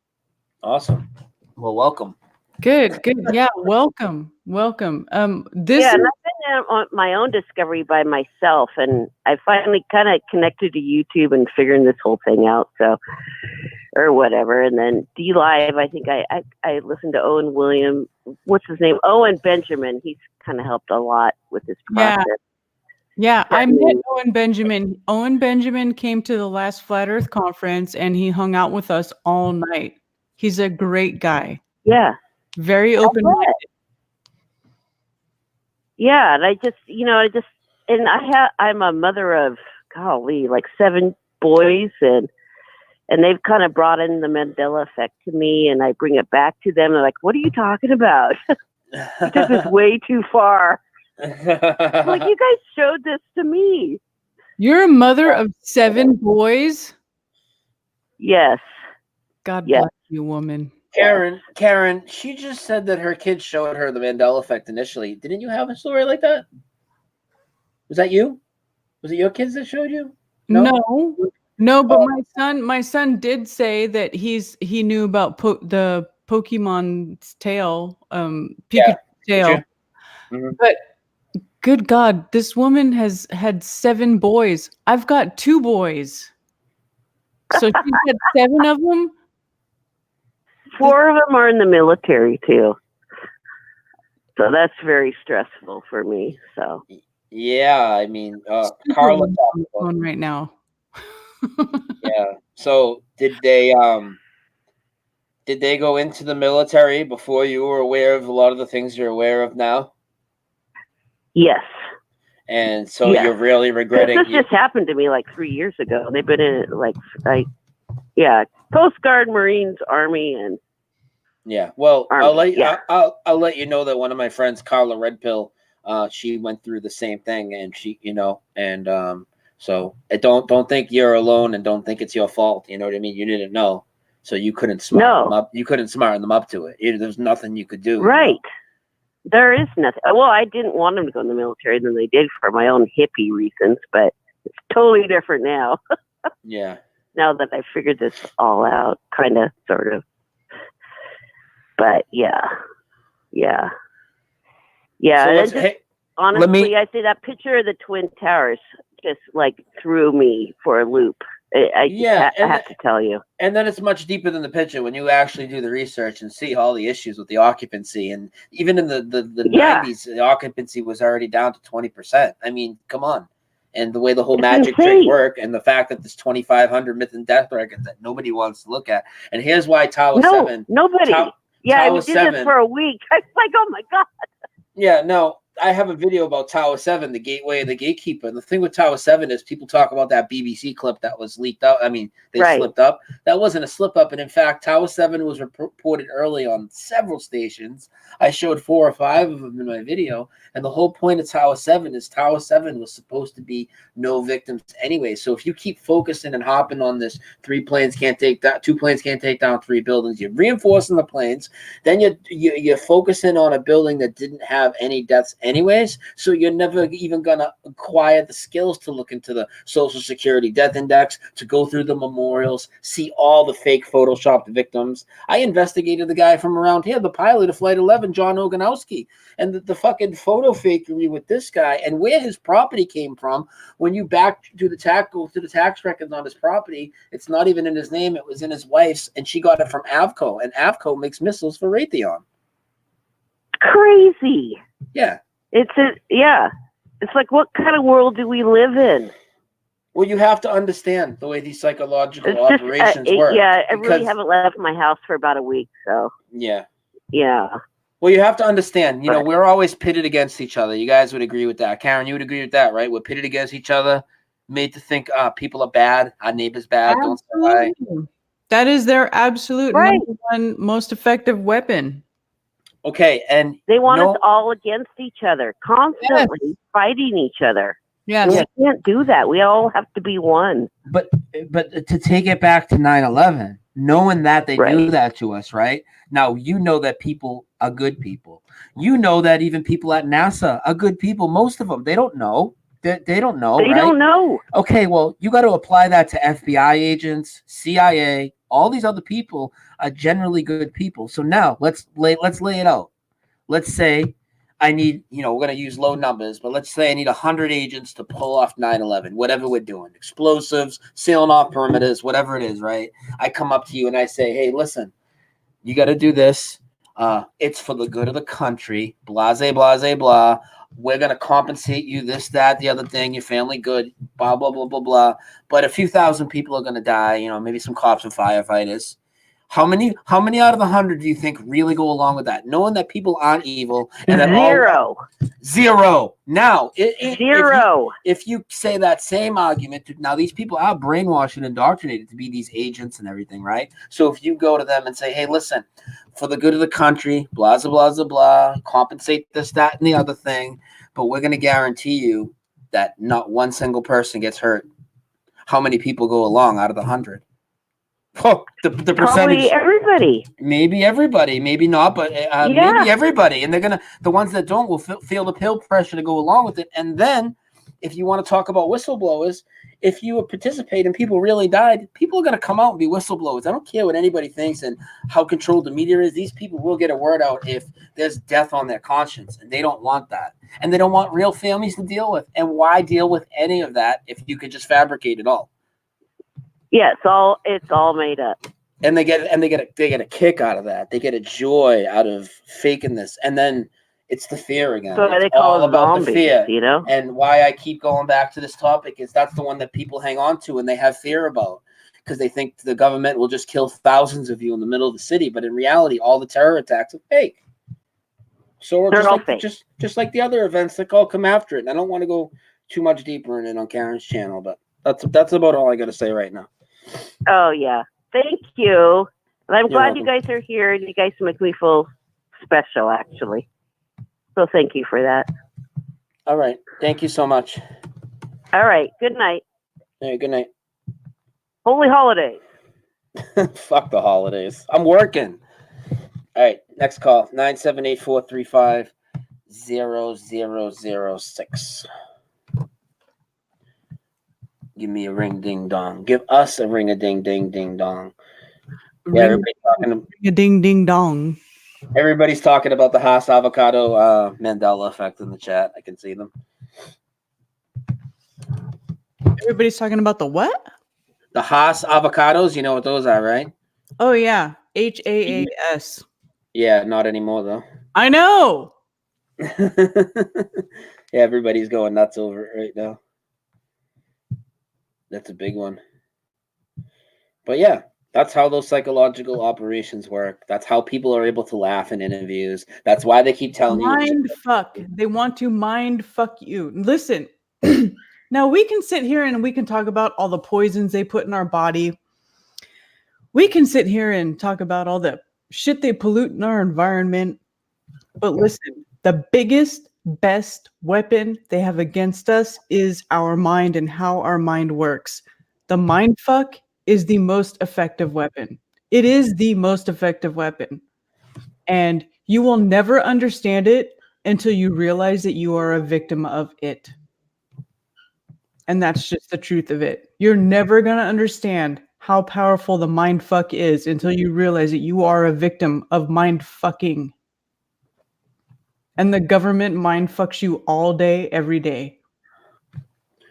Awesome. Well, welcome. Good. Yeah, welcome. This Yeah, and I've been on my own discovery by myself, and I finally kind of connected to YouTube and figuring this whole thing out, so, or whatever. And then Dlive, I think I listened to Owen William, what's his name? Owen Benjamin. He's kind of helped a lot with this process. Yeah, I met Owen Benjamin. Owen Benjamin came to the last Flat Earth conference, and he hung out with us all night. He's a great guy. Yeah. Very open-minded. Yeah, and I'm a mother of, golly, like 7 boys, and they've kind of brought in the Mandela Effect to me, and I bring it back to them. They're like, "What are you talking about? You took this way too far." I'm like, you guys showed this to me. You're a mother of 7 boys? Yes. God bless you, woman. Karen, she just said that her kids showed her the Mandela Effect initially. Didn't you have a story like that? Was that you? Was it your kids that showed you? No, but my son did say that he knew about the Pokemon's tail, Pikachu's tail. But good God, this woman has had 7 boys. I've got 2 boys. So she's had 7 of them? 4 of them are in the military too. So that's very stressful for me. So yeah, I mean, Carla talked about right now. Yeah. So did they go into the military before you were aware of a lot of the things you're aware of now? Yes. And so you're really regretting this just happened to me like 3 years ago. They've been in it Coast Guard, Marines, Army, and well, Army. I'll let you know that one of my friends, Carla Redpill, she went through the same thing, and she, so don't think you're alone, and don't think it's your fault. You know what I mean? You didn't know, so you couldn't smarten them up. You couldn't smarten them up to it. There's nothing you could do. Right. You know? There is nothing. Well, I didn't want them to go in the military than they did for my own hippie reasons, but it's totally different now. Yeah. Now that I figured this all out, kind of, sort of. But yeah. So honestly, I say that picture of the Twin Towers just like threw me for a loop. I have to tell you. And then it's much deeper than the picture when you actually do the research and see all the issues with the occupancy. And even in the 90s, the occupancy was already down to 20%. I mean, come on. And the way the whole magic trick worked, and the fact that there's 2,500 myth and death records that nobody wants to look at. And here's why Tower 7. Nobody. I did 7, this for a week. I was like, oh my God. Yeah, no. I have a video about Tower 7, the gateway of the gatekeeper. And the thing with Tower 7 is people talk about that BBC clip that was leaked out. I mean, they slipped up. That wasn't a slip up. And in fact, Tower 7 was reported early on several stations. I showed 4 or 5 of them in my video. And the whole point of Tower 7 is Tower 7 was supposed to be no victims anyway. So if you keep focusing and hopping on this 2 planes can't take down 3 buildings, you're reinforcing the planes. Then you're focusing on a building that didn't have any deaths anyways, so you're never even gonna acquire the skills to look into the Social Security death index, to go through the memorials, see all the fake photoshopped victims. I investigated the guy from around here, the pilot of Flight 11, John Oganowski, and the fucking photo fakery with this guy and where his property came from. When you go to the tax records on his property, it's not even in his name, it was in his wife's, and she got it from Avco, and Avco makes missiles for Raytheon. Crazy. Yeah. It's like, what kind of world do we live in? Well, you have to understand the way these psychological operations work. Yeah, I really haven't left my house for about a week, so. Yeah. Yeah. Well, you have to understand, we're always pitted against each other. You guys would agree with that. Karen, you would agree with that, right? We're pitted against each other, made to think people are bad, our neighbor's bad. Don't say hi. That is their absolute number one most effective weapon. Okay, and they want us all against each other, constantly fighting each other. Yeah, we can't do that. We all have to be one. But to take it back to 9/11, knowing that they do that to us, right? Now you know that people are good people. You know that even people at NASA are good people. Most of them, they don't know. They don't know. They don't know. Okay, well, you got to apply that to FBI agents, CIA. All these other people are generally good people. So now let's lay it out. Let's say I need, we're going to use low numbers, but let's say I need 100 agents to pull off 9/11, whatever we're doing, explosives, sealing off perimeters, whatever it is, right? I come up to you and I say, hey, listen, you got to do this. It's for the good of the country, blase, blase, blah. We're going to compensate you this, that, the other thing, your family good, blah, blah, blah, blah, blah. But a few thousand people are going to die, maybe some cops and firefighters. How many out of the 100 do you think really go along with that? Knowing that people aren't evil. And that zero. Now, if you say that same argument, now these people are brainwashed and indoctrinated to be these agents and everything, right? So if you go to them and say, hey, listen, for the good of the country, blah, blah, blah, blah, compensate this, that, and the other thing, but we're going to guarantee you that not one single person gets hurt. How many people go along out of the 100? Oh, the percentage. Probably everybody. Maybe everybody, maybe not, but maybe everybody. And the ones that don't will feel the pill pressure to go along with it. And then, if you want to talk about whistleblowers, if you participate and people really died, people are going to come out and be whistleblowers. I don't care what anybody thinks and how controlled the media is. These people will get a word out if there's death on their conscience, and they don't want that. And they don't want real families to deal with. And why deal with any of that if you could just fabricate it all? Yeah, it's all made up. And they get a kick out of that. They get a joy out of faking this. And then it's the fear again. So it's they call all it about zombies, the fear. And why I keep going back to this topic is that's the one that people hang on to and they have fear about, because they think the government will just kill thousands of you in the middle of the city. But in reality, all the terror attacks are fake. So we're just like the other events that all come after it. And I don't want to go too much deeper in it on Karen's channel, but that's about all I got to say right now. Oh, yeah. Thank you. And I'm glad welcome. you guys are here, and you guys make me feel special, actually. So thank you for that. All right. Thank you so much. All right. Good night. Hey, good night. Holy holidays. Fuck the holidays. I'm working. All right. Next call. 978-435-0006. Give me a ring ding dong. Give us a ring a ding ding ding dong. Yeah, everybody talking a ding ding dong. Everybody's talking about the Haas avocado Mandela effect in the chat. I can see them. Everybody's talking about the what? The Haas avocados. You know what those are, right? Oh yeah, HAAS. Yeah, not anymore though. I know. Yeah, everybody's going nuts over it right now. That's a big one. But yeah, that's how those psychological operations work. That's how people are able to laugh in interviews. That's why they keep telling you. Mind fuck. They want to mind fuck you. Listen, now we can sit here and we can talk about all the poisons they put in our body. We can sit here and talk about all the shit they pollute in our environment. But listen, the biggest, best weapon they have against us is our mind and how our mind works. The mind fuck is the most effective weapon. It is the most effective weapon. And you will never understand it until you realize that you are a victim of it. And that's just the truth of it. You're never going to understand how powerful the mind fuck is until you realize that you are a victim of mind fucking. And the government mind fucks you all day, every day.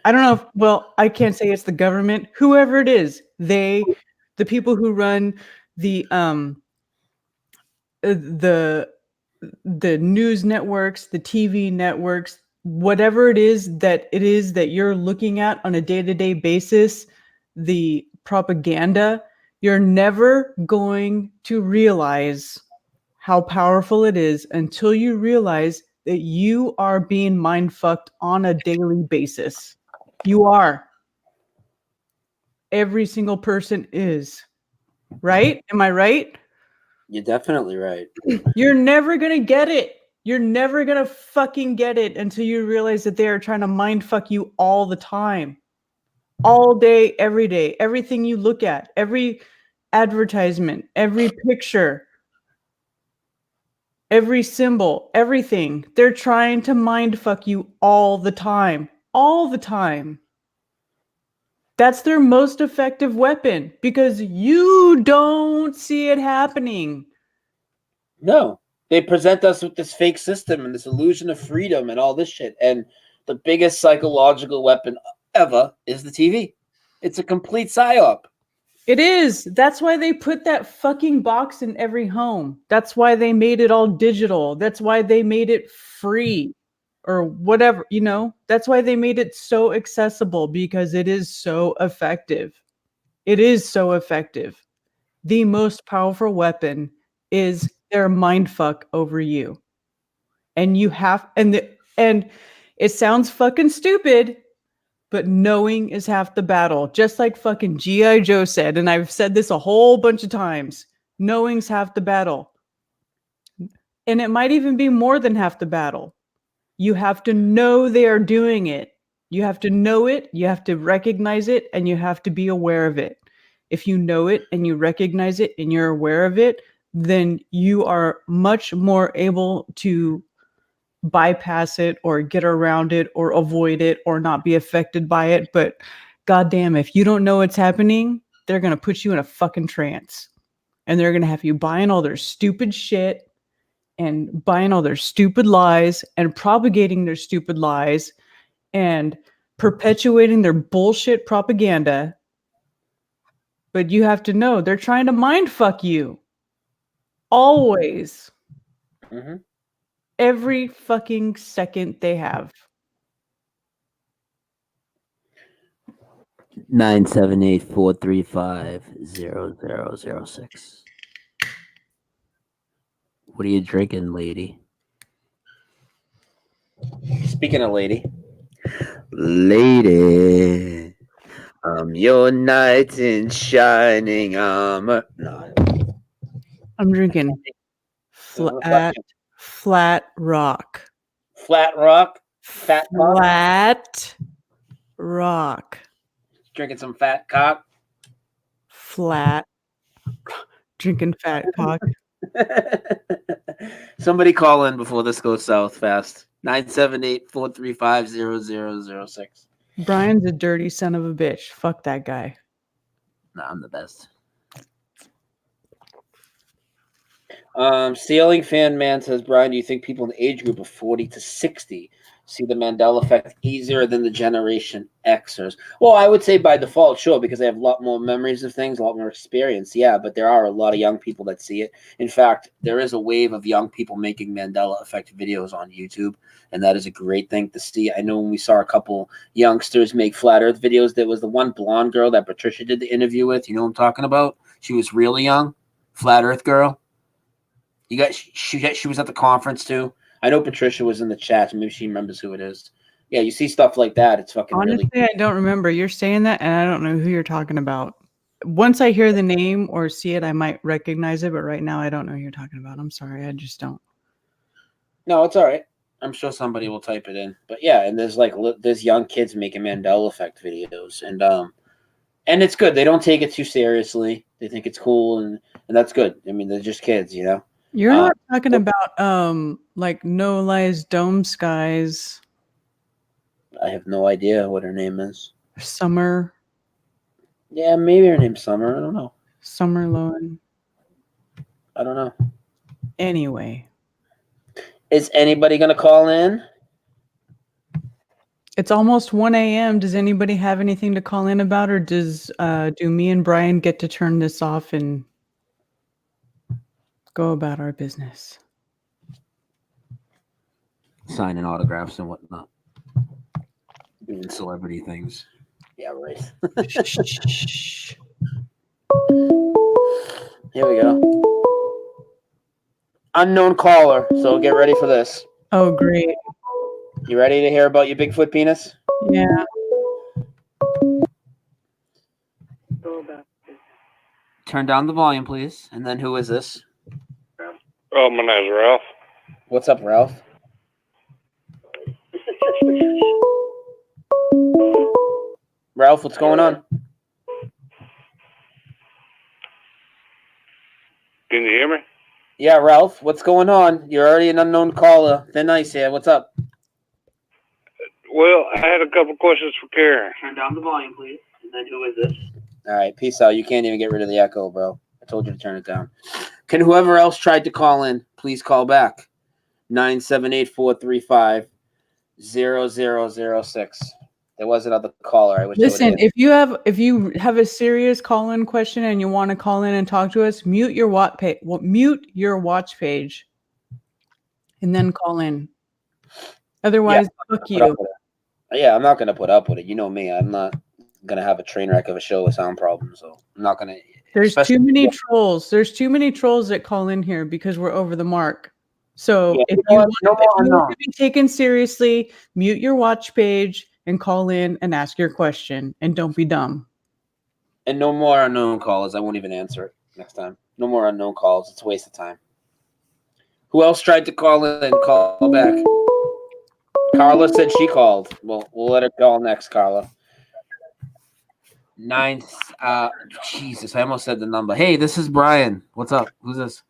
I don't know if, well, I can't say it's the government. Whoever it is, the people who run the news networks, the TV networks, whatever it is that you're looking at on a day-to-day basis, the propaganda, you're never going to realize how powerful it is until you realize that you are being mind fucked on a daily basis. You are. Every single person is. Right? Am I right? You're definitely right. You're never going to get it. You're never going to fucking get it until you realize that they are trying to mind fuck you all the time. All day, every day. Everything you look at, every advertisement, every picture, every symbol, everything. They're trying to mind fuck you all the time. All the time. That's their most effective weapon because you don't see it happening. No, they present us with this fake system and this illusion of freedom and all this shit. And the biggest psychological weapon ever is the TV. It's a complete psyop. It is. That's why they put that fucking box in every home. That's why they made it all digital. That's why they made it free or whatever, you know. That's why they made it so accessible because it is so effective. It is so effective. The most powerful weapon is their mindfuck over you. And you have and it sounds fucking stupid, but knowing is half the battle. Just like fucking G.I. Joe said, and I've said this a whole bunch of times, knowing's half the battle. And it might even be more than half the battle. You have to know they are doing it. You have to know it, you have to recognize it, and you have to be aware of it. If you know it and you recognize it and you're aware of it, then you are much more able to bypass it or get around it or avoid it or not be affected by it. But goddamn, if you don't know what's happening, they're going to put you in a fucking trance. And they're going to have you buying all their stupid shit and buying all their stupid lies and propagating their stupid lies and perpetuating their bullshit propaganda. But you have to know they're trying to mind fuck you. Always. Mm-hmm. Every fucking second they have. 978-435-0006. What are you drinking, lady? Speaking of lady. Lady, I'm your knight in shining armor. No. I'm drinking flat rock. Flat rock? Fat cock? Flat rock. Drinking some fat cock? Flat. Drinking fat cock. Somebody call in before this goes south fast. 978-435-0006. Brian's a dirty son of a bitch. Fuck that guy. Nah, I'm the best. Stealing Fan Man says, Brian, do you think people in the age group of 40 to 60 see the Mandela effect easier than the Generation Xers? Well, I would say by default, sure, because they have a lot more memories of things, a lot more experience. Yeah, but there are a lot of young people that see it. In fact, there is a wave of young people making Mandela effect videos on YouTube, and that is a great thing to see. I know when we saw a couple youngsters make flat Earth videos, there was the one blonde girl that Patricia did the interview with. You know what I'm talking about? She was really young, flat Earth girl. You got she was at the conference too. I know Patricia was in the chat. Maybe she remembers who it is. Yeah, you see stuff like that. It's fucking Honestly, really. I don't remember. You're saying that, and I don't know who you're talking about. Once I hear the name or see it, I might recognize it, but right now I don't know who you're talking about. I'm sorry, I just don't. No, it's all right. I'm sure somebody will type it in. But yeah, and there's young kids making Mandela effect videos, and it's good. They don't take it too seriously. They think it's cool, and that's good. I mean, they're just kids, you know. You're not talking about like No Lies Dome Skies. I have no idea what her name is. Summer. Yeah, maybe her name's Summer. I don't know. Summer Lowen. I don't know. Anyway. Is anybody gonna call in? It's almost 1 a.m. Does anybody have anything to call in about, or do me and Brian get to turn this off and go about our business? Signing autographs and whatnot. Doing celebrity things. Yeah, right. Here we go. Unknown caller. So get ready for this. Oh, great. You ready to hear about your Bigfoot penis? Yeah. Turn down the volume, please. And then who is this? Oh, my name's Ralph. What's up, Ralph? Ralph, what's going on? Can you hear me? Yeah, Ralph, what's going on? You're already an unknown caller. They're nice here. What's up? Well, I had a couple questions for Karen. Turn down the volume, please. And then who is this? All right, peace out. You can't even get rid of the echo, bro. I told you to turn it down. Can whoever else tried to call in, please call back. 978-435-0006. There was another caller. I wish. Listen, if you have a serious call-in question and you want to call in and talk to us, mute your watch page, and then call in. Otherwise, fuck you. Yeah, I'm not gonna put up with it. You know me. I'm not gonna have a train wreck of a show with sound problems. So I'm not gonna. There's too many trolls. There's too many trolls that call in here because we're over the mark. So if you want to be taken seriously, mute your watch page and call in and ask your question, and don't be dumb. And no more unknown calls. I won't even answer it next time. No more unknown calls. It's a waste of time. Who else tried to call in? Call back. Carla said she called. We'll let her call next, Carla. Jesus, I almost said the number. Hey, this is Brian. What's up? Who's this?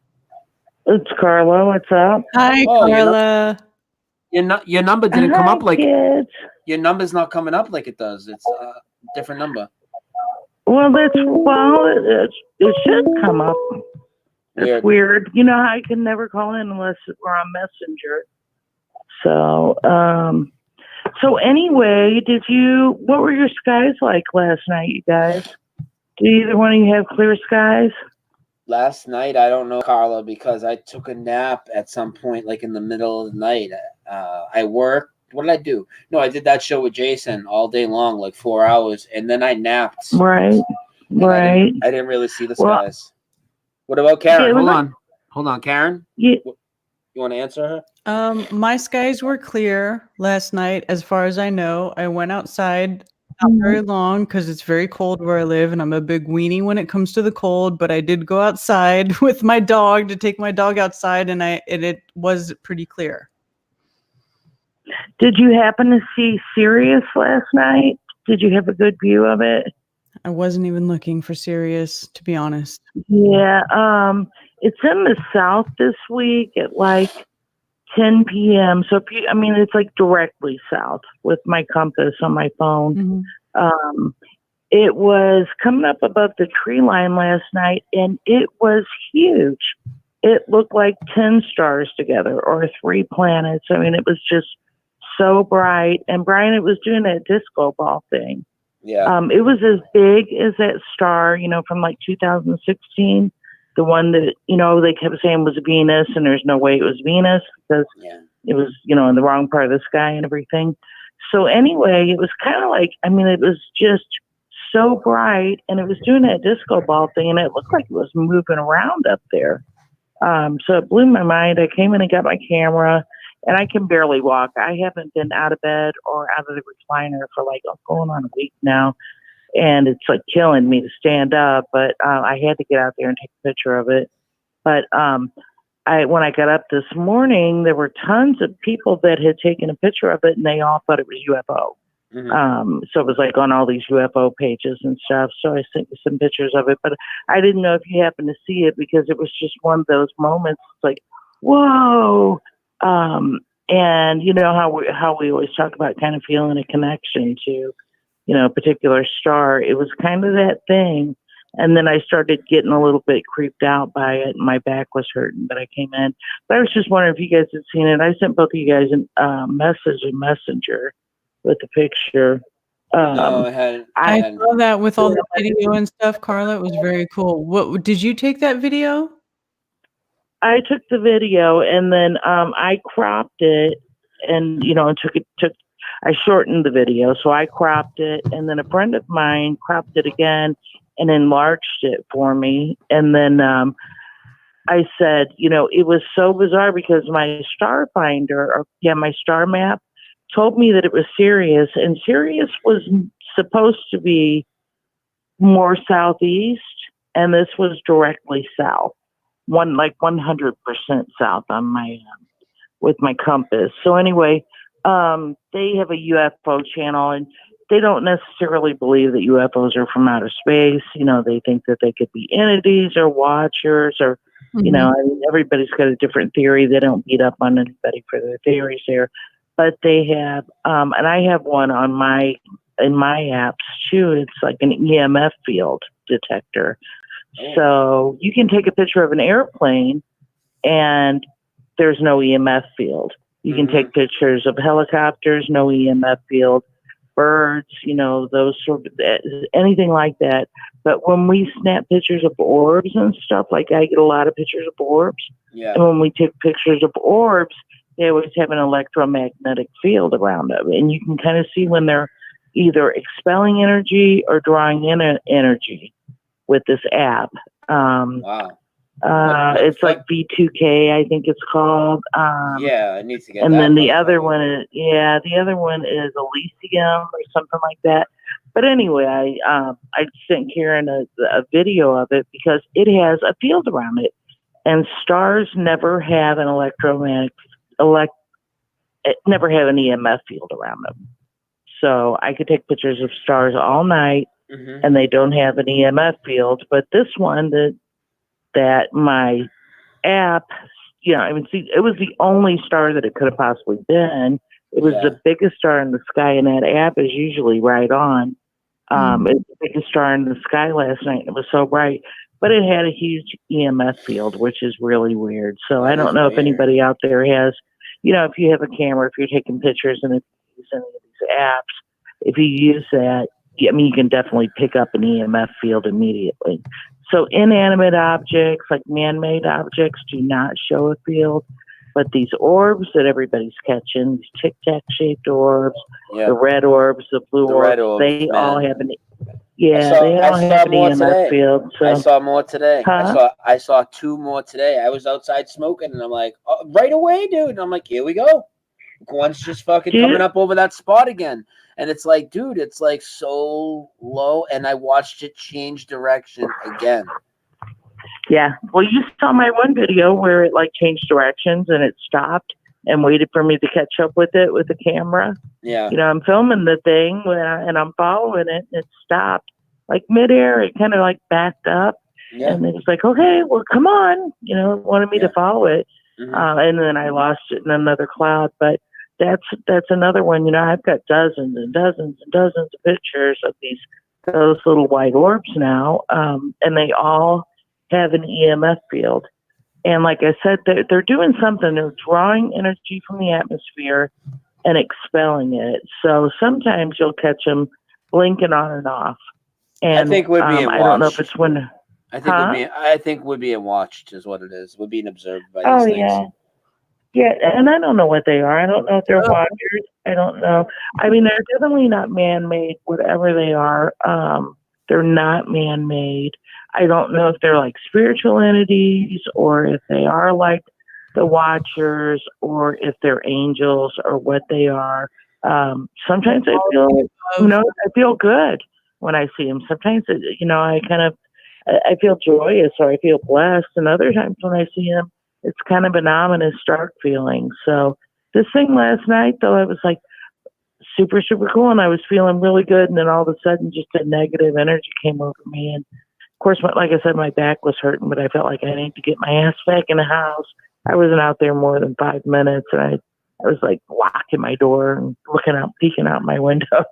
It's Carla. What's up? Hi, Carla. Your number didn't come up like kids. Your number's not coming up like it does. It's a different number. Well, it should come up. It's weird. You know how I can never call in unless we're on Messenger. So, anyway, what were your skies like last night, you guys? Do either one of you have clear skies? Last night, I don't know, Carla, because I took a nap at some point, like in the middle of the night. I worked. What did I do? No, I did that show with Jason all day long, like 4 hours, and then I napped. Right. I didn't really see the skies. What about Karen? Hold on, Karen. Yeah. You want to answer her? My skies were clear last night, as far as I know. I went outside not very long because it's very cold where I live, and I'm a big weenie when it comes to the cold. But I did go outside with my dog to take my dog outside, and it was pretty clear. Did you happen to see Sirius last night? Did you have a good view of it? I wasn't even looking for Sirius, to be honest. Yeah, it's in the south this week at like 10 p.m. So it's like directly south with my compass on my phone. Mm-hmm. It was coming up above the tree line last night, and it was huge. it looked like 10 stars together or 3 planets. I mean, it was just so bright. And Brian, it was doing that disco ball thing. Yeah. It was as big as that star, you know, from like 2016, the one that, you know, they kept saying was Venus, and there's no way it was Venus because it was, you know, in the wrong part of the sky and everything. So anyway, it was kind of like, I mean, it was just so bright, and it was doing that disco ball thing, and it looked like it was moving around up there. So it blew my mind. I came in and got my camera, and I can barely walk. I haven't been out of bed or out of the recliner for like going on a week now, and it's like killing me to stand up. But I had to get out there and take a picture of it. But when I got up this morning, there were tons of people that had taken a picture of it, and they all thought it was UFO. So it was like on all these UFO pages and stuff. So I sent you some pictures of it, but I didn't know if you happened to see it because it was just one of those moments. It's like, whoa. And you know how we always talk about kind of feeling a connection to, you know, a particular star. It was kind of that thing. And then I started getting a little bit creeped out by it, and my back was hurting, but I came in. But I was just wondering if you guys had seen it. I sent both of you guys a messenger with the picture. No, I hadn't. I saw that with all the video and stuff, Carla. It was very cool. What did you take that video? I took the video, and then I cropped it, and you know, I shortened the video, so I cropped it, and then a friend of mine cropped it again and enlarged it for me, and then I said, you know, it was so bizarre because my star finder, my star map, told me that it was Sirius, and Sirius was supposed to be more southeast, and this was directly south, 100% south on my with my compass. So anyway, they have a UFO channel, and they don't necessarily believe that UFOs are from outer space. You know, they think that they could be entities or watchers, or you know, I mean, everybody's got a different theory. They don't beat up on anybody for their theories there. But they have, and I have one in my apps too. It's like an EMF field detector. So you can take a picture of an airplane and there's no EMF field. You can take pictures of helicopters, no EMF field, birds, you know, those sort of, anything like that. But when we snap pictures of orbs and stuff, like I get a lot of pictures of orbs. Yeah. And when we take pictures of orbs, they always have an electromagnetic field around them. And you can kind of see when they're either expelling energy or drawing in energy with this app. Wow. It's like V2K, I think it's called. Yeah, I need to get and that. then the other one is, the other one is Elysium or something like that. But anyway, I sent Karen a video of it because it has a field around it. And stars never have an never have an EMF field around them. So I could take pictures of stars all night and they don't have an EMF field. But this one that my app, you know, I mean, see, it was the only star that it could have possibly been. It was the biggest star in the sky, and that app is usually right on. It's the biggest star in the sky last night. It was so bright, but it had a huge EMF field, which is really weird. So I don't know if anybody out there has, you know, if you have a camera, if you're taking pictures, and if you use any of these apps, if you use that, I mean, you can definitely pick up an EMF field immediately. So inanimate objects, like man-made objects, do not show a field. But these orbs that everybody's catching, these tic-tac-shaped orbs, the red orbs, the blue orbs, they all have an EMF field. So. I saw more today. Huh? I saw 2 more today. I was outside smoking, and I'm like, oh, right away, dude. And I'm like, here we go. One's just fucking coming up over that spot again. And it's like, dude, it's like so low. And I watched it change direction again. Yeah. Well, you saw my one video where it like changed directions and it stopped and waited for me to catch up with it with the camera. Yeah. You know, I'm filming the thing and I'm following it, and it stopped like midair. It kind of like backed up. Yeah. And it was like, okay, well, come on. You know, it wanted me to follow it. And then I lost it in another cloud. But that's another one. You know, I've got dozens and dozens and dozens of pictures of those little white orbs now. And they all have an EMF field. And like I said, they're doing something. They're drawing energy from the atmosphere and expelling it. So sometimes you'll catch them blinking on and off. And I think we're being I don't know if watched. it's when. I think we're being watched is what it is. We're being observed by Oh, these things. yeah. Yeah, and I don't know what they are. I don't know if they're watchers. I don't know. I mean, they're definitely not man-made, whatever they are. They're not man-made. I don't know if they're like spiritual entities or if they are like the watchers or if they're angels or what they are. Sometimes I feel, I feel good when I see them. Sometimes, I feel joyous or I feel blessed. And other times when I see them, it's kind of an ominous, dark feeling. So this thing last night, though, it was like super, super cool. And I was feeling really good. And then all of a sudden, just a negative energy came over me. And of course, like I said, my back was hurting, but I felt like I needed to get my ass back in the house. I wasn't out there more than 5 minutes. And I was like locking my door and looking out, peeking out my window.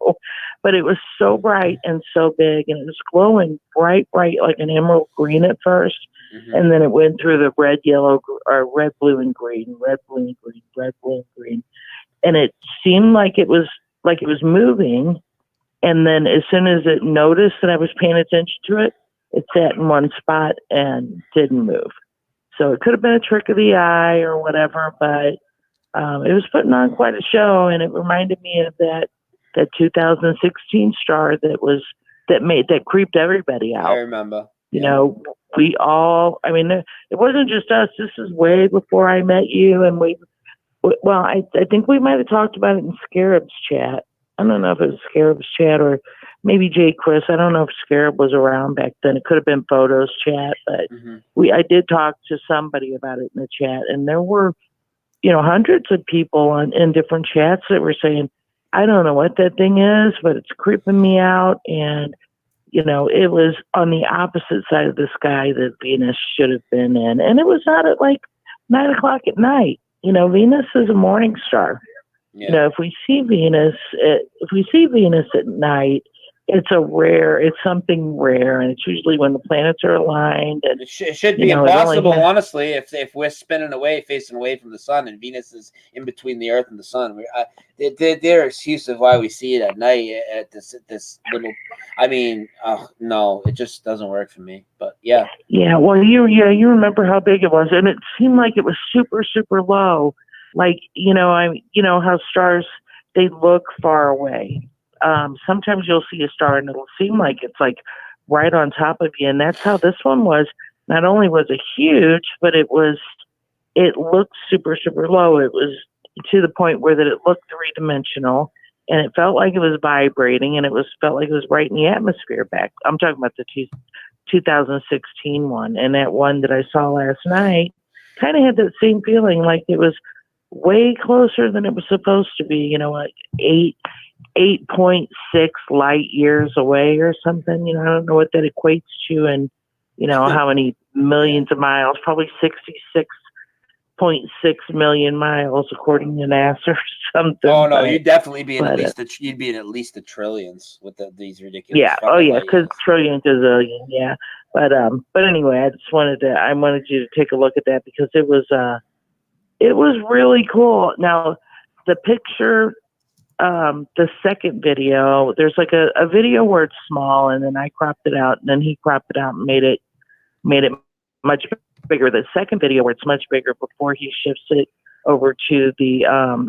But it was so bright and so big. And it was glowing bright, like an emerald green at first. Mm-hmm. And then it went through the red, yellow, or red, blue, and green, red, blue, and green, red, blue, and green. And it seemed like it was moving. And then as soon as it noticed that I was paying attention to it, it sat in one spot and didn't move. So it could have been a trick of the eye or whatever, but it was putting on quite a show. And it reminded me of that 2016 star that creeped everybody out. I remember. You know, we all, I mean, it wasn't just us. This is way before I met you. And I think we might have talked about it in Scarab's chat. I don't know if it was Scarab's chat or maybe Jay Chris. I don't know if Scarab was around back then. It could have been Photo's chat, but I did talk to somebody about it in the chat. And there were, hundreds of people in different chats that were saying, I don't know what that thing is, but it's creeping me out. And it was on the opposite side of the sky that Venus should have been in. And it was not at like 9 o'clock at night. Venus is a morning star. Yeah. If we see Venus at night, it's something rare. And it's usually when the planets are aligned. And it should be impossible, honestly, if we're spinning away, facing away from the sun, and Venus is in between the Earth and the sun. Their excuse of why we see it at night at this little. I mean, no, it just doesn't work for me. But yeah. Yeah. Well, you remember how big it was, and it seemed like it was super, super low. Like how stars, they look far away. Sometimes you'll see a star and it'll seem like it's like right on top of you. And that's how this one was. Not only was it huge, but it looked super, super low. It was to the point where that it looked three-dimensional and it felt like it was vibrating and felt like it was right in the atmosphere back. I'm talking about the 2016 one. And that one that I saw last night kind of had that same feeling, like it was way closer than it was supposed to be, like 8.6 light years away or something. I don't know what that equates to, and how many millions of miles, probably 66.6 million miles according to NASA or something. Oh no, you'd definitely be in you'd be in at least the trillions with these ridiculous. Yeah. Oh yeah, because trillion, gazillion. Yeah. But anyway, I wanted you to take a look at that because it was really cool. Now the picture. The second video, there's like a video where it's small and then I cropped it out and then he cropped it out and made it much bigger. The second video where it's much bigger before he shifts it over to the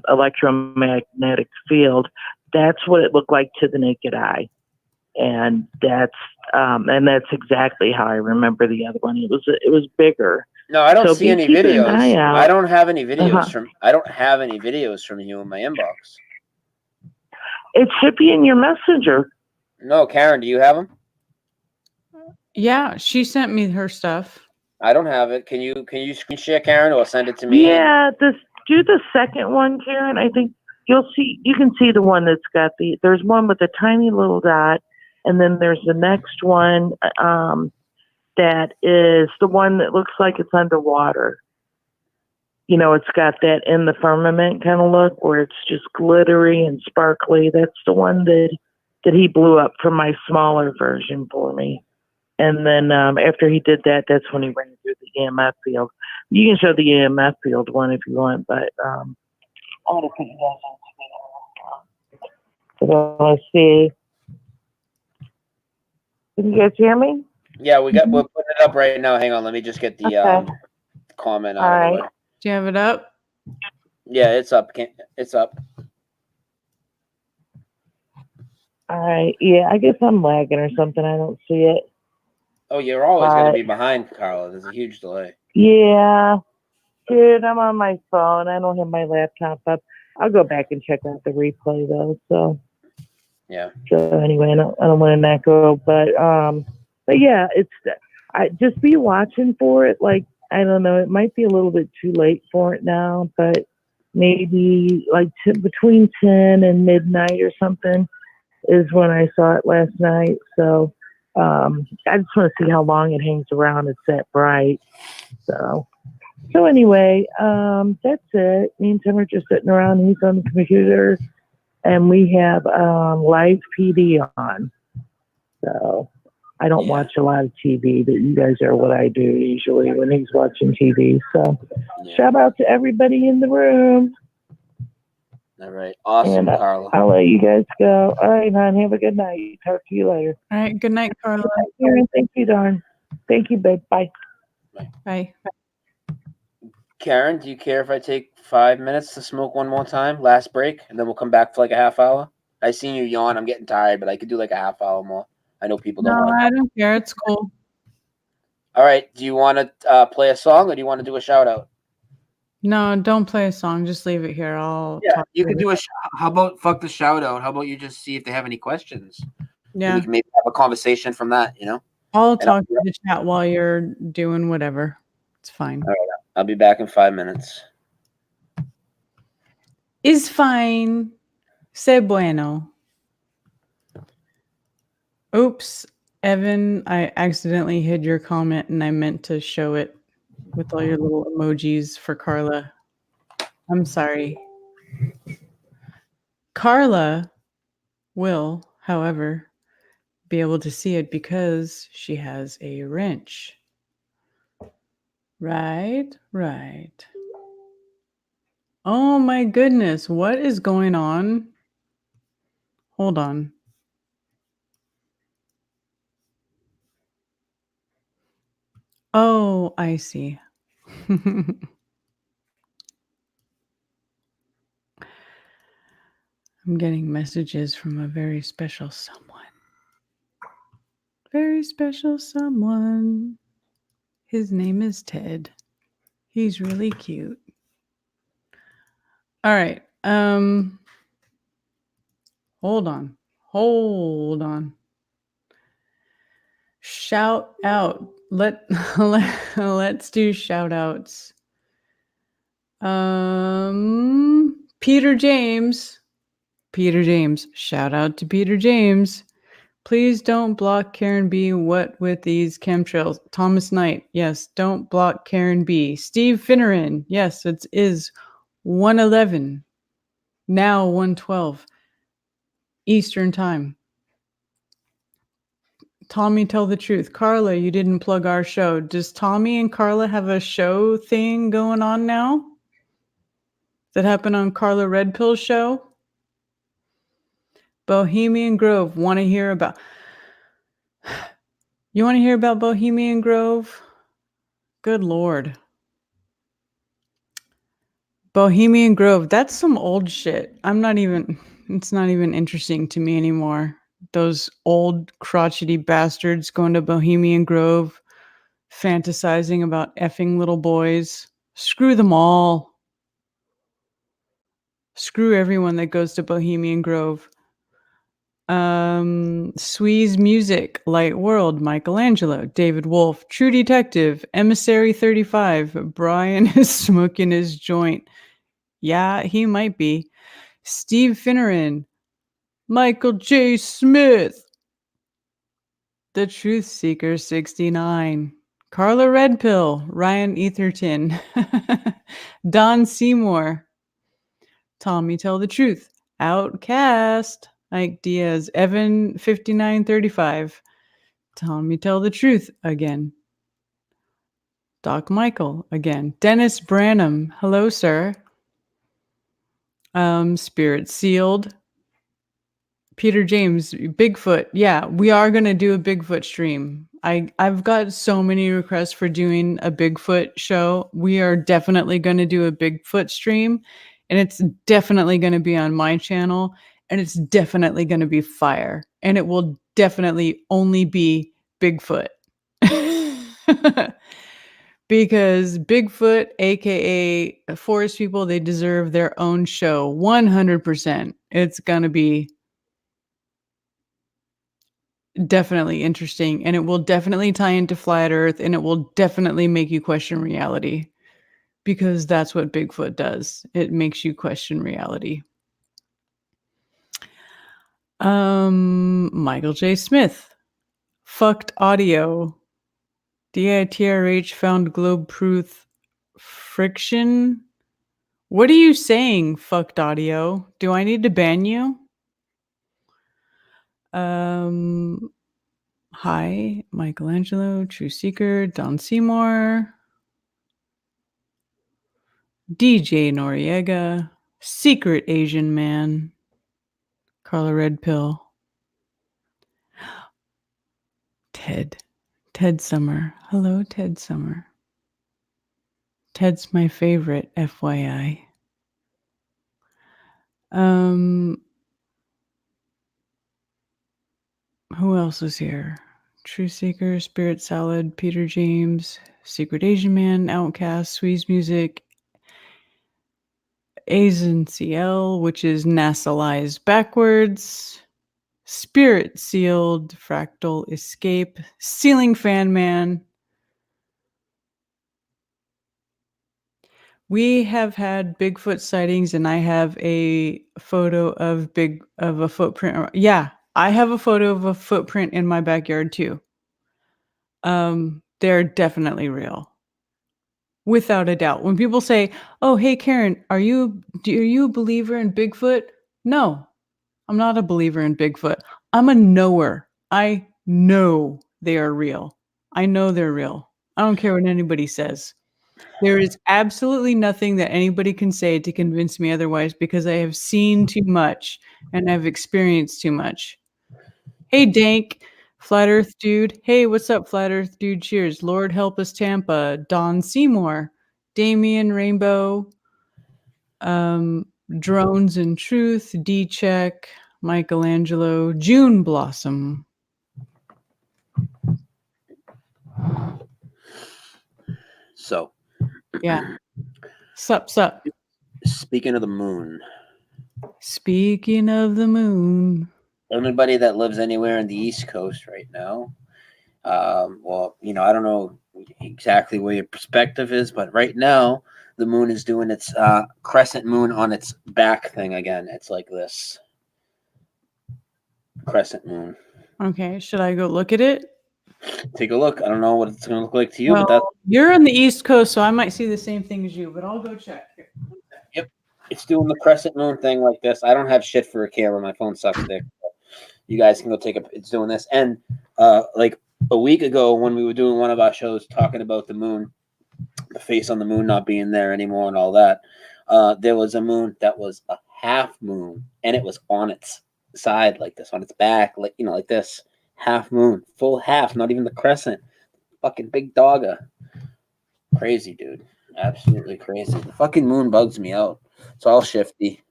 electromagnetic field, that's what it looked like to the naked eye. And that's exactly how I remember the other one. It was bigger. No, I don't see any videos. I don't have any videos I don't have any videos from you in my inbox. It should be in your messenger. No, Karen, do you have them? Yeah, she sent me her stuff. I don't have it. Can you screen share, Karen, or send it to me? Yeah, do the second one, Karen. I think you can see the one that's got there's one with a tiny little dot, and then there's the next one that is the one that looks like it's underwater. It's got that in the firmament kind of look where it's just glittery and sparkly. That's the one that he blew up from my smaller version for me. And then after he did that, that's when he ran through the EMF field. You can show the EMF field one if you want, but I'm going to put you guys on. So let's see. Can you guys hear me? Yeah, we're putting it up right now. Hang on, let me just get the comment out of the way. Do you have it up? Yeah, it's up. It's up. All right. Yeah, I guess I'm lagging or something. I don't see it. Oh, you're always going to be behind, Carla. There's a huge delay. Yeah. Dude, I'm on my phone. I don't have my laptop up. I'll go back and check out the replay though. So yeah. So anyway, I don't want to not go, but yeah, I just be watching for it. Like, I don't know, it might be a little bit too late for it now, but maybe like between 10 and midnight or something is when I saw it last night. So I just want to see how long it hangs around. It's that bright. So anyway, that's it. Me and Tim are just sitting around. He's on the computer, and we have live PD on. So I don't watch a lot of TV, but you guys are what I do usually when he's watching TV. So shout out to everybody in the room. All right. Awesome, and Carla. I'll let you guys go. All right, hon. Have a good night. Talk to you later. All right. Good night, Carla. Thank you, darn. Thank you, babe. Bye. Bye. Karen, do you care if I take 5 minutes to smoke one more time? Last break, and then we'll come back for like a half hour. I seen you yawn. I'm getting tired, but I could do like a half hour more. I know people don't No, want. I don't care. It's cool. All right. Do you want to play a song, or do you want to do a shout out? No, don't play a song. Just leave it here. I'll talk You to can do a. How about fuck the shout out? How about you just see if they have any questions? Yeah. And we can maybe have a conversation from that. I'll talk to the chat while you're doing whatever. It's fine. All right. I'll be back in 5 minutes. Is fine. Se bueno. Oops, Evan, I accidentally hid your comment and I meant to show it with all your little emojis for Carla. I'm sorry. Carla will, however, be able to see it because she has a wrench. Right. Oh my goodness, what is going on? Hold on. Oh, I see. I'm getting messages from a very special someone. Very special someone. His name is Ted. He's really cute. All right. Hold on. Shout out. Let's do shout outs. Peter James. Shout out to Peter James. Please don't block Karen B. What with these chemtrails? Thomas Knight. Yes, don't block Karen B. Steve Finneran. Yes, it is 1:11. Now 1:12 Eastern Time. Tommy, tell the truth. Carla, you didn't plug our show. Does Tommy and Carla have a show thing going on now? That happened on Carla Red Pill's show? Bohemian Grove. Want to hear about... You want to hear about Bohemian Grove? Good Lord. Bohemian Grove. That's some old shit. It's not even interesting to me anymore. Those old crotchety bastards going to Bohemian Grove, fantasizing about effing little boys. Screw them all. Screw everyone that goes to Bohemian Grove. Swee's Music, Light World, Michelangelo, David Wolf, True Detective, Emissary 35, Brian is smoking his joint. Yeah, he might be. Steve Finneran, Michael J. Smith, The Truth Seeker 69, Carla Redpill, Ryan Etherton, Don Seymour, Tommy Tell the Truth, Outcast, Ike Diaz, Evan 5935, Telling me tell the truth again. Doc Michael again. Dennis Branham. Hello, sir. Spirit Sealed. Peter James, Bigfoot. Yeah, we are gonna do a Bigfoot stream. I've got so many requests for doing a Bigfoot show. We are definitely gonna do a Bigfoot stream, and it's definitely gonna be on my channel, and it's definitely gonna be fire, and it will definitely only be Bigfoot. Because Bigfoot, aka forest people, they deserve their own show. 100%. It's gonna be definitely interesting, and it will definitely tie into flat earth, and it will definitely make you question reality, because that's what Bigfoot does. It makes you question reality. Michael J. Smith. Fucked audio. DITRH found globe truth friction. What are you saying, fucked audio? Do I need to ban you? Hi, Michelangelo, True Seeker, Don Seymour, DJ Noriega, Secret Asian Man, Carla Red Pill, Ted Summer. Hello, Ted Summer. Ted's my favorite, FYI. Who else is here? True Seeker, Spirit Salad, Peter James, Secret Asian Man, Outcast, Squeeze Music, Asian CL, which is nasalized backwards, Spirit Sealed, Fractal Escape, Ceiling Fan Man. We have had Bigfoot sightings, and I have a photo of a footprint. Yeah, I have a photo of a footprint in my backyard too. They're definitely real. Without a doubt. When people say, "Oh, hey Karen, are you a believer in Bigfoot?" No, I'm not a believer in Bigfoot. I'm a knower. I know they are real. I know they're real. I don't care what anybody says. There is absolutely nothing that anybody can say to convince me otherwise, because I have seen too much and I've experienced too much. Hey, Dank, Flat Earth Dude. Hey, what's up, Flat Earth Dude? Cheers. Lord Help Us Tampa, Don Seymour, Damien Rainbow, Drones and Truth, D-Check, Michelangelo, June Blossom. So, yeah. Sup. Speaking of the moon. Speaking of the moon. Anybody that lives anywhere in the East Coast right now, well, I don't know exactly where your perspective is, but right now the moon is doing its crescent moon on its back thing again. It's like this crescent moon. Okay, should I go look at it? Take a look. I don't know what it's going to look like to you, but that's... You're on the East Coast, so I might see the same thing as you, but I'll go check. Yep. It's doing the crescent moon thing like this. I don't have shit for a camera. My phone sucks dick. You guys can go take a... It's doing this. And like a week ago when we were doing one of our shows talking about the moon, the face on the moon not being there anymore and all that, there was a moon that was a half moon, and it was on its side like this, on its back, like like this. Half moon, full half, not even the crescent. Fucking big dogga. Crazy, dude. Absolutely crazy. The fucking moon bugs me out. It's all shifty.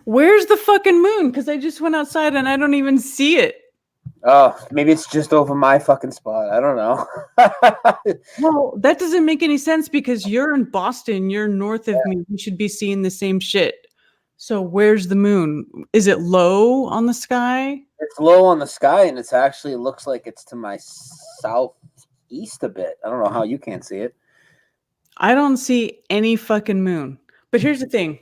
Where's the fucking moon? Because I just went outside and I don't even see it. Oh, maybe it's just over my fucking spot. I don't know. Well, that doesn't make any sense, because you're in Boston. You're north of me. You should be seeing the same shit. So where's the moon? Is it low on the sky? It's low on the sky, and it's actually looks like it's to my southeast a bit. I don't know how you can't see it. I don't see any fucking moon. But here's the thing.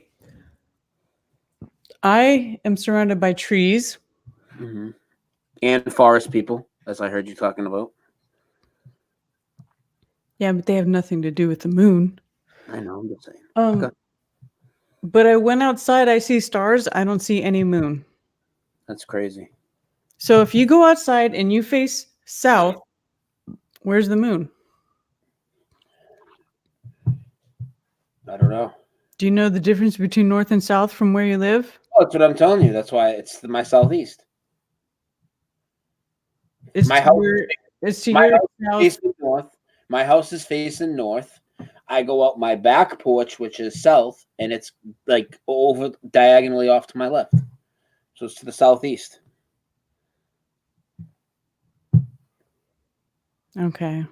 I am surrounded by trees. Mm-hmm. And forest people, as I heard you talking about. Yeah, but they have nothing to do with the moon. I know, I'm just saying. Okay. But I went outside, I see stars, I don't see any moon. That's crazy. So if you go outside and you face south, where's the moon? I don't know. Do you know the difference between north and south from where you live? Oh, that's what I'm telling you. That's why it's my southeast. It's My to house. your, it's to My your house is south. facing north. My house is facing north. I go out my back porch, which is south, and it's like over diagonally off to my left. So it's to the southeast. Okay.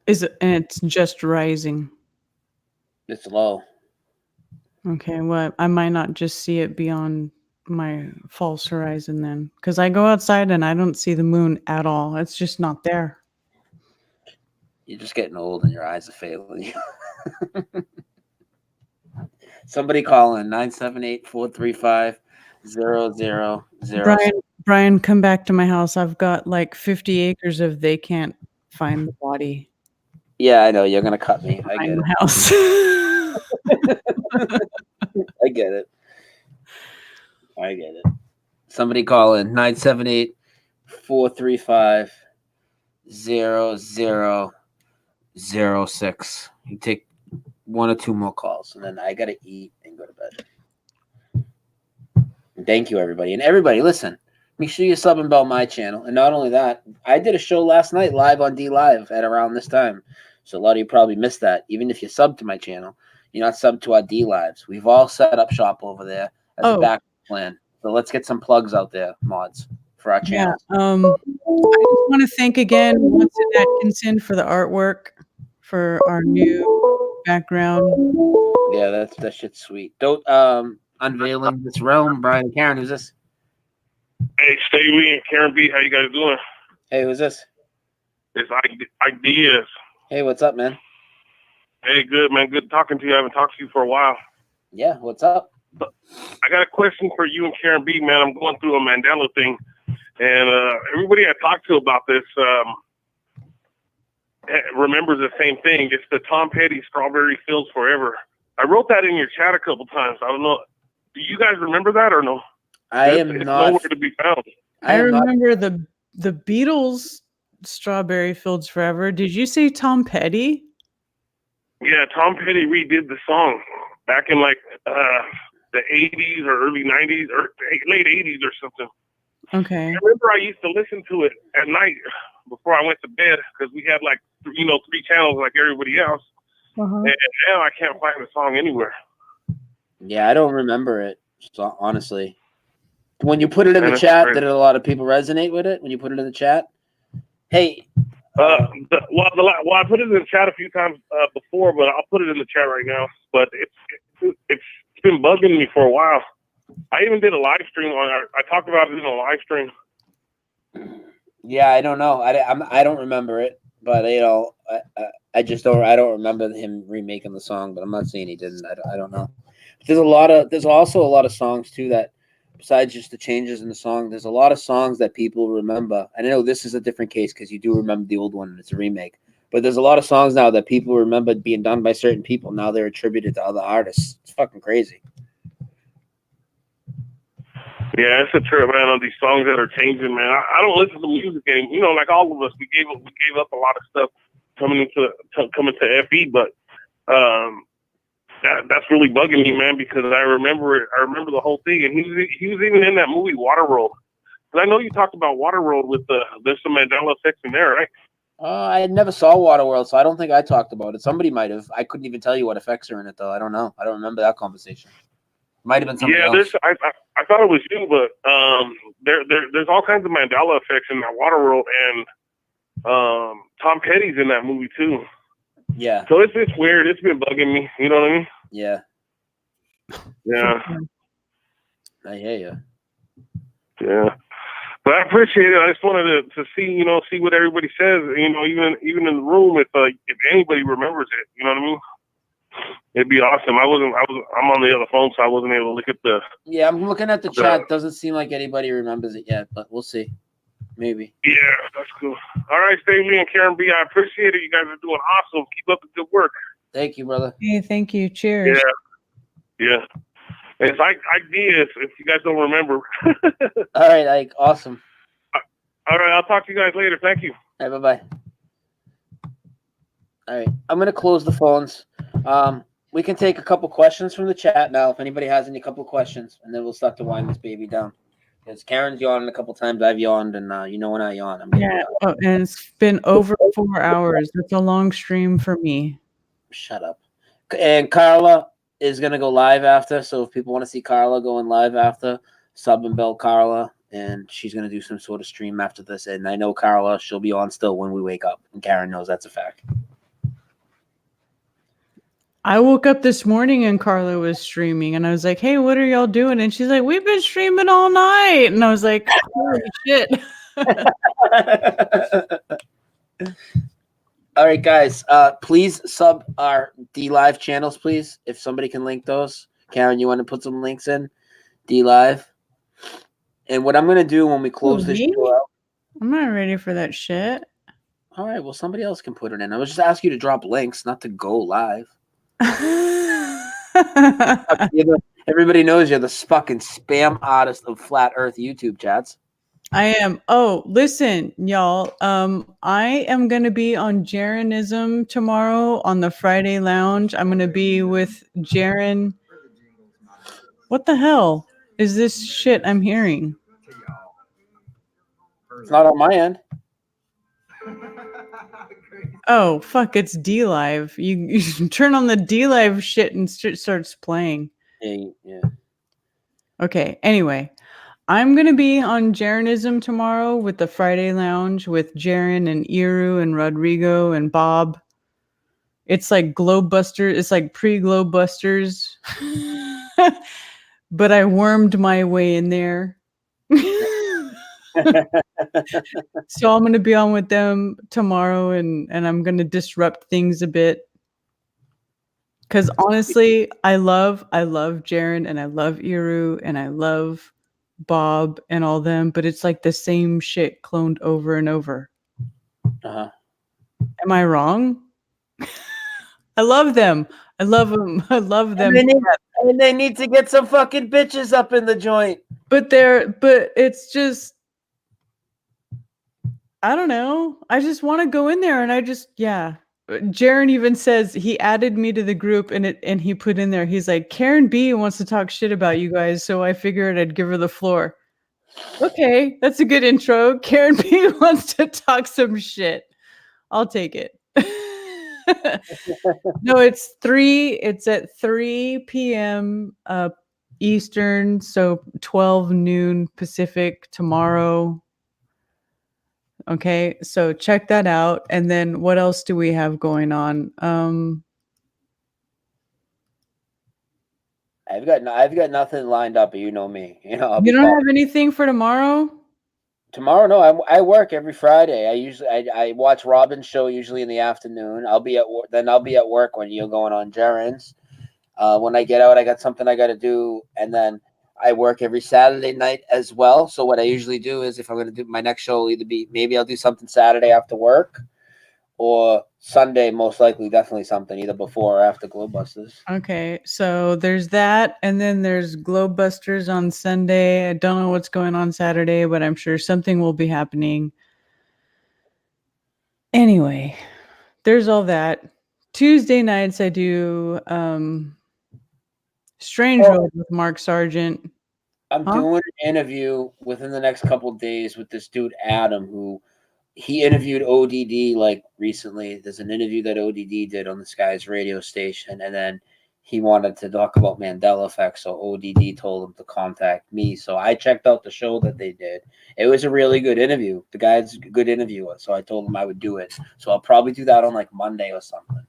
Is it? And it's just rising. It's low. Okay. Well, I might not just see it beyond my false horizon then, because I go outside and I don't see the moon at all. It's just not there. You're just getting old and your eyes are failing. Somebody call in 978-435-0000. Brian, come back to my house. I've got like 50 acres of they can't find the body. Yeah, I know. You're going to cut me. I get Behind it. my house. I get it. I get it. Somebody call in 978-435-0006. You take one or two more calls, and then I got to eat and go to bed. And thank you, everybody. And everybody, listen. Make sure you sub about my channel. And not only that, I did a show last night live on Dlive at around this time. So a lot of you probably missed that. Even if you sub to my channel, you're not subbed to our Dlives. We've all set up shop over there as a backup plan. So let's get some plugs out there, mods, for our channel. I just want to thank again once in Atkinson for the artwork for our new background. Yeah, that shit's sweet. Don't unveiling this realm, Brian and Karen. Who's this? Hey, Staveley and Karen B, how you guys doing? Hey, who's this? It's Ideas. Hey, what's up, man? Hey, good, man. Good talking to you. I haven't talked to you for a while. Yeah, what's up? I got a question for you and Karen B, man. I'm going through a Mandela thing, and everybody I talked to about this remembers the same thing. It's the Tom Petty Strawberry Fields Forever. I wrote that in your chat a couple times. I don't know. Do you guys remember that or no? It's nowhere to be found. I remember the Beatles Strawberry Fields Forever. Did you say Tom Petty? Yeah, Tom Petty redid the song back in like the 80s or early 90s or late 80s or something. Okay. I remember I used to listen to it at night before I went to bed because we had like, 3 channels like everybody else. And now I can't find the song anywhere. Yeah, I don't remember it, so, honestly. When you put it in the chat, did a lot of people resonate with it when you put it in the chat? Hey. I put it in the chat a few times before, but I'll put it in the chat right now. But it's been bugging me for a while. I even did a live stream on it. I talked about it in a live stream. Yeah, I don't know. I don't remember it, but I just don't. I don't remember him remaking the song. But I'm not saying he didn't. I don't know. There's also a lot of songs too that, besides just the changes in the song, there's a lot of songs that people remember. And I know this is a different case because you do remember the old one and it's a remake. But there's a lot of songs now that people remember being done by certain people. Now they're attributed to other artists. It's fucking crazy. Yeah, it's a trip, man, on these songs that are changing, man. I don't listen to music anymore. Like all of us, we gave up a lot of stuff coming to FE, but that's really bugging me, man, because I remember it. I remember the whole thing, and he was even in that movie Waterworld. Because I know you talked about Waterworld with there's some Mandela effects in there, right? I never saw Waterworld, so I don't think I talked about it. Somebody might have. I couldn't even tell you what effects are in it, though. I don't know. I don't remember that conversation. Might have been somebody else. I thought it was you, but there's all kinds of Mandela effects in that Waterworld, and Tom Petty's in that movie too. Yeah. So it's weird. It's been bugging me. You know what I mean? Yeah. Yeah. I hear you. Yeah. But I appreciate it. I just wanted to see, see what everybody says. Even in the room, if anybody remembers it, you know what I mean? It'd be awesome. I'm on the other phone, so I wasn't able to look at the. Yeah, I'm looking at the chat. Doesn't seem like anybody remembers it yet, but we'll see. Maybe. Yeah, that's cool. All right, Staveley and Karen B, I appreciate it. You guys are doing awesome. Keep up the good work. Thank you, brother. Hey, thank you. Cheers. Yeah. It's like Ideas, if you guys don't remember. All right, Ike. Awesome. All right, I'll talk to you guys later. Thank you. All right, bye-bye. All right, I'm gonna close the phones. We can take a couple questions from the chat now if anybody has any couple questions, and then we'll start to wind this baby down. Because Karen's yawned a couple times, I've yawned, and when I yawn, I'm getting Yeah. Oh, and it's been over 4 hours. That's a long stream for me. Shut up. And Carla is gonna go live after, so if people want to see Carla going live after, sub and bell Carla, and she's gonna do some sort of stream after this. And I know Carla, she'll be on still when we wake up, and Karen knows that's a fact. I woke up this morning and Carla was streaming, and I was like, "Hey, what are y'all doing?" And she's like, "We've been streaming all night." And I was like, "Holy shit!" All right, guys. Please sub our Dlive channels, please. If somebody can link those, Karen, you want to put some links in Dlive. And what I'm gonna do when we close this show out. I'm not ready for that shit. All right, well, somebody else can put it in. I was just asking you to drop links, not to go live. Everybody knows you're the fucking spam artist of flat Earth YouTube chats. I am. Oh, listen, y'all. I am gonna be on Jaronism tomorrow on the Friday Lounge. I'm gonna be with Jaron. What the hell is this shit I'm hearing? It's not on my end. Oh fuck! It's Dlive. You turn on the Dlive shit and starts playing. Yeah. Okay. Anyway, I'm gonna be on Jaronism tomorrow with the Friday Lounge with Jaron and Iru and Rodrigo and Bob. It's like Globebuster. It's like pre-Globebusters, but I wormed my way in there. So I'm gonna be on with them tomorrow, and I'm gonna disrupt things a bit. Because honestly, I love Jaron and I love Iru and I love Bob and all them, but it's like the same shit cloned over and over. Uh-huh. Am I wrong? I love them. I love them. I love them. And they need to get some fucking bitches up in the joint. But it's just, I don't know. I just want to go in there and Jaron even says he added me to the group and he put in there, he's like, Karen B wants to talk shit about you guys, so I figured I'd give her the floor. Okay, that's a good intro. Karen B wants to talk some shit. I'll take it. No, it's at 3 p.m. Eastern, so 12 noon Pacific tomorrow. Okay, so check that out. And then what else do we have going on? I've got nothing lined up, but you know me. You know, You don't have anything for tomorrow? Tomorrow, no. I work every Friday. I watch Robin's show usually in the afternoon. I'll be at work. Then I'll be at work when you're going on Jaron's. When I get out, I got something I got to do, and then I work every Saturday night as well. So what I usually do is, if I'm going to do my next show, will either be maybe I'll do something Saturday after work, or Sunday, most likely, definitely something either before or after Globebusters. Okay, so there's that, and then there's Globebusters on Sunday. I don't know what's going on Saturday, but I'm sure something will be happening. Anyway, there's all that. Tuesday nights I do Strange Road with Mark Sargent. I'm doing an interview within the next couple of days with this dude Adam, who he interviewed ODD like recently. There's an interview that ODD did on the Skies radio station, and then he wanted to talk about Mandela Effect, so ODD told him to contact me. So I checked out the show that they did. It was a really good interview. The guy's a good interviewer, so I told him I would do it. So I'll probably do that on like Monday or something.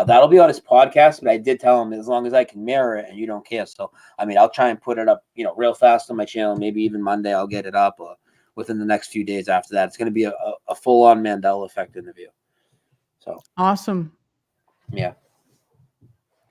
That'll be on his podcast, but I did tell him as long as I can mirror it and you don't care. So, I mean, I'll try and put it up, real fast on my channel. Maybe even Monday I'll get it up, or within the next few days after that. It's going to be a full-on Mandela Effect interview. So awesome. Yeah.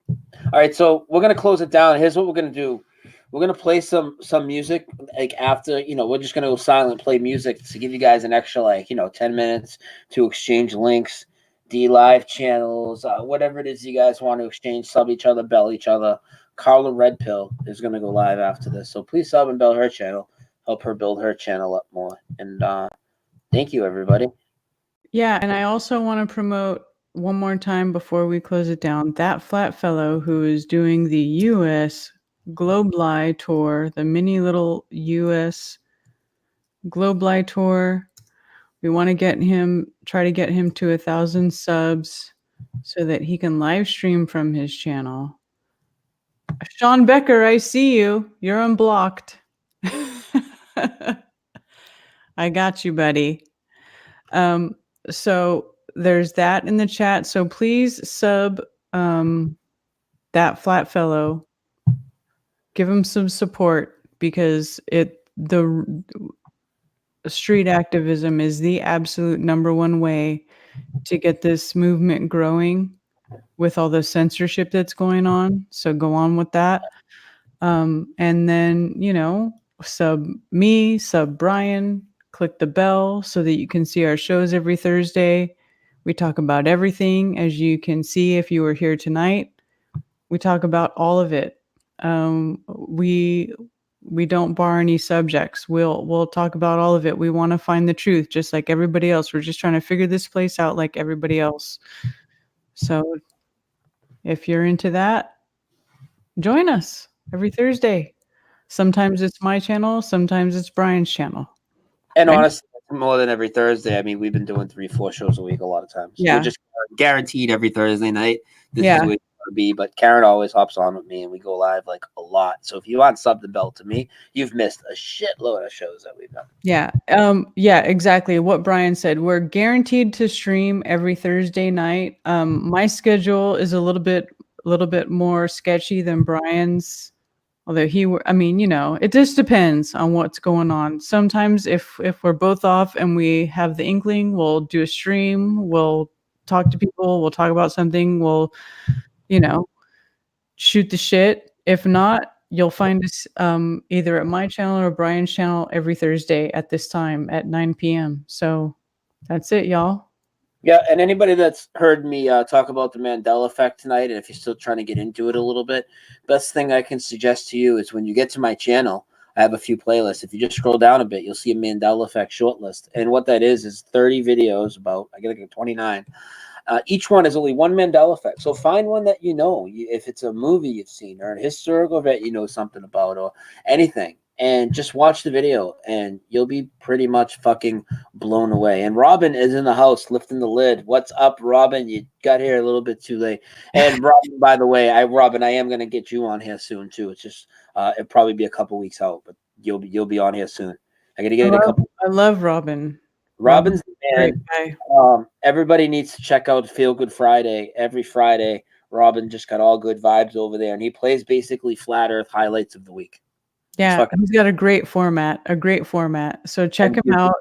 All right, so we're going to close it down. Here's what we're going to do. We're going to play some music, like after, we're just going to go silent, play music to give you guys an extra, 10 minutes to exchange links, Dlive channels, whatever it is you guys want to exchange, sub each other, bell each other. Carla Red Pill is going to go live after this. So please sub and bell her channel. Help her build her channel up more. And Thank you, everybody. Yeah, and I also want to promote one more time before we close it down, that flat fellow who is doing the U.S. Globeli tour, the mini little U.S. Globeli tour. We want to try to get him to 1,000 subs so that he can live stream from his channel. Sean Becker, I see you. You're unblocked. I got you, buddy. So there's that in the chat. So please sub that flat fellow. Give him some support because the street activism is the absolute number one way to get this movement growing with all the censorship that's going on. So go on with that. And then, sub me, sub Brian, click the bell so that you can see our shows every Thursday. We talk about everything, as you can see if you were here tonight. We talk about all of it. We don't bar any subjects. We'll talk about all of it. We want to find the truth, just like everybody else. We're just trying to figure this place out like everybody else. So if you're into that, join us every Thursday. Sometimes it's my channel, sometimes it's Brian's channel. And Right? honestly, more than every Thursday. I mean, we've been doing 3-4 shows a week a lot of times. Yeah. We're just guaranteed every Thursday night. This Yeah. is where it's going to be. But Karen always hops on with me, and we go live like a lot. So if you want sub the bell to me, you've missed a shitload of shows that we've done. Yeah. Yeah, exactly what Brian said. We're guaranteed to stream every Thursday night. My schedule is a little bit more sketchy than Brian's. Although it just depends on what's going on. Sometimes if we're both off and we have the inkling, we'll do a stream, we'll talk to people, we'll talk about something, we'll, shoot the shit. If not, you'll find us either at my channel or Brian's channel every Thursday at this time at 9 p.m. So that's it, y'all. Yeah, and anybody that's heard me talk about the Mandela Effect tonight, and if you're still trying to get into it a little bit, best thing I can suggest to you is when you get to my channel, I have a few playlists. If you just scroll down a bit, you'll see a Mandela Effect short list. And what that is 30 videos about, I get like 29. Each one is only one Mandela Effect. So find one that you know. If it's a movie you've seen or a historical event you know something about or anything. And just watch the video and you'll be pretty much fucking blown away. And Robin is in the house lifting the lid. What's up, Robin? You got here a little bit too late. And Robin, by the way, I am going to get you on here soon too. It's just it'll probably be a couple weeks out, but you'll be on here soon. I got to get a couple. I love Robin. Robin's the great man. guy. Everybody needs to check out Feel Good Friday. Every Friday, Robin just got all good vibes over there, and he plays basically flat Earth highlights of the week. Yeah, he's got a great format. So check him out.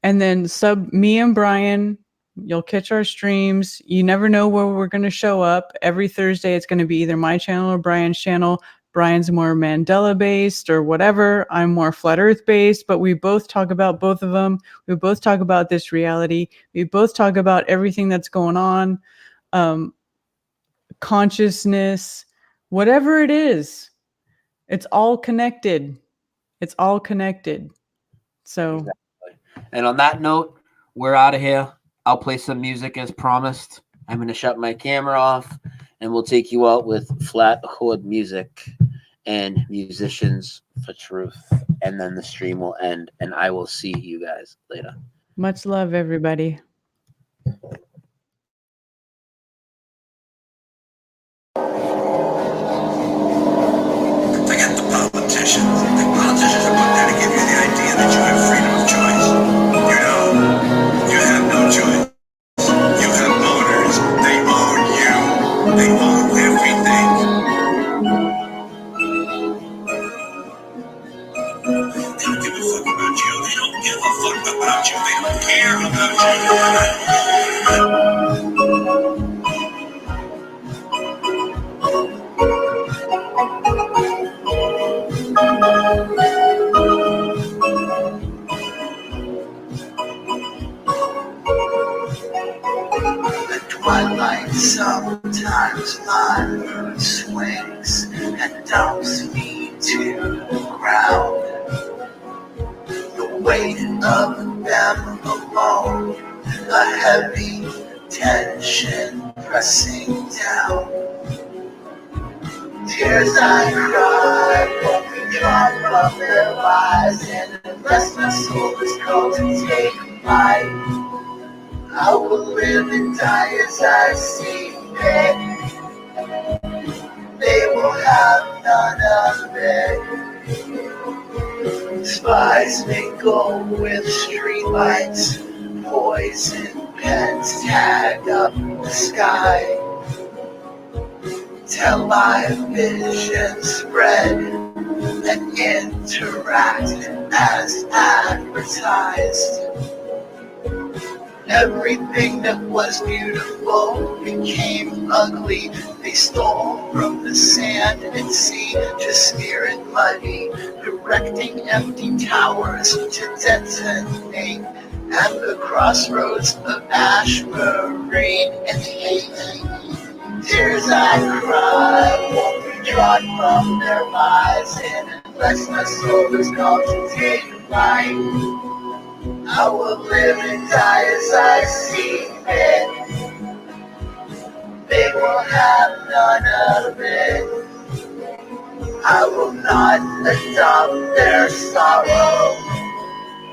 And then sub me and Brian. You'll catch our streams. You never know where we're going to show up. Every Thursday, it's going to be either my channel or Brian's channel. Brian's more Mandela based or whatever. I'm more flat Earth based, but we both talk about both of them. We both talk about this reality. We both talk about everything that's going on, consciousness, whatever it is. It's all connected. It's all connected. So, exactly. And on that note, we're out of here. I'll play some music as promised. I'm going to shut my camera off and we'll take you out with Flat Hood music and Musicians for Truth. And then the stream will end and I will see you guys later. Much love, everybody. Forget the politicians. The politicians are put there to give you the idea that you have freedom of choice. You know, you have no choice. You have owners. They own you. They own everything. They don't give a fuck about you. They don't give a fuck about you. They don't care about you. At twilight, sometimes my mood swings and dumps me to the ground. The weight of them bone, a heavy tension pressing down. Tears I cry won't be drop from their eyes, and unless my soul is called to take flight, I will live and die as I see fit. They will have none of it. Spies mingle with streetlights, poison pens tag up the sky. Tell my vision spread and interact as advertised. Everything that was beautiful became ugly. They stole from the sand and sea to smear it muddy, erecting empty towers to detonate at the crossroads of ash, marine, and hate. Tears I cry won't be drawn from their eyes, and unless my soul is called to take flight, I will live and die as I see fit. They will have none of it. I will not adopt their sorrow,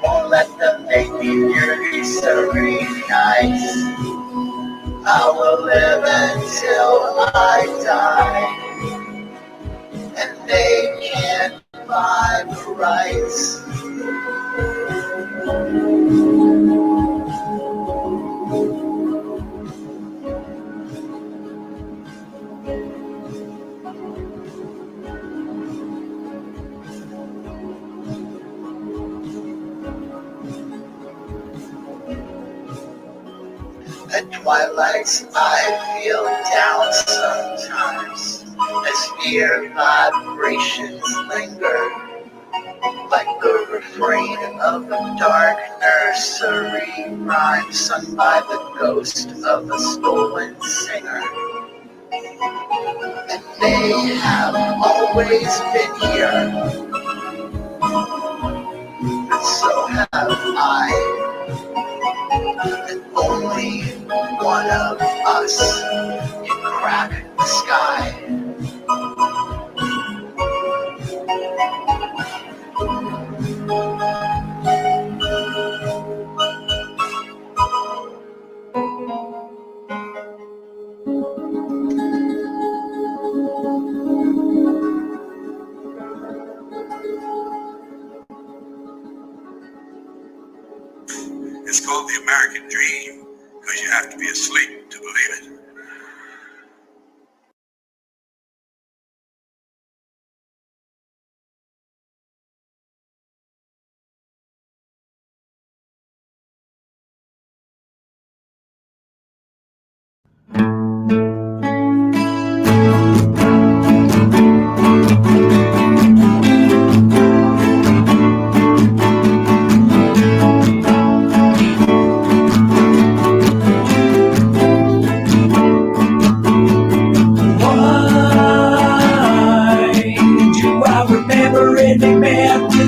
or let them make me hear these serene nights. I will live until I die, and they can't buy the rights. At twilights I feel down sometimes, as fear vibrations linger, like the refrain of a dark nursery rhyme sung by the ghost of a stolen singer. And they have always been here, and so have I. And only one of us can crack the sky. It's called the American Dream because you have to be asleep to believe it.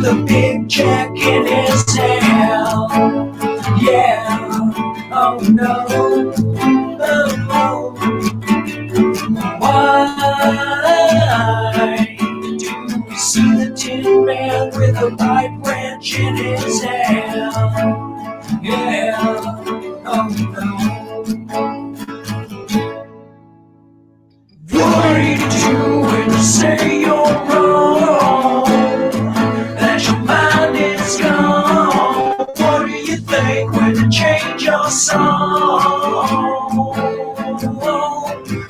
The big check in his hand. Yeah, oh no, oh no. Why do we see the Tin Man with a pipe wrench in his hand? Yeah, oh no. What are you doing when you say you're wrong? That your mind is gone. What do you think when you change your song?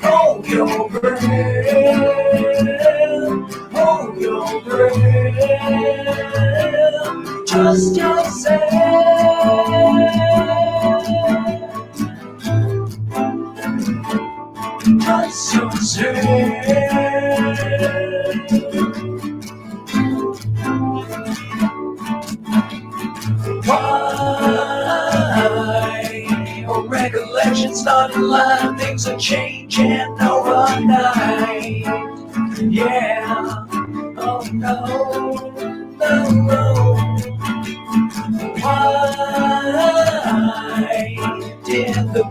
Hold your breath, hold your breath, trust yourself, trust yourself. Why? Oh, recollections not in line, things are changing overnight. Yeah, oh no, no, no. Why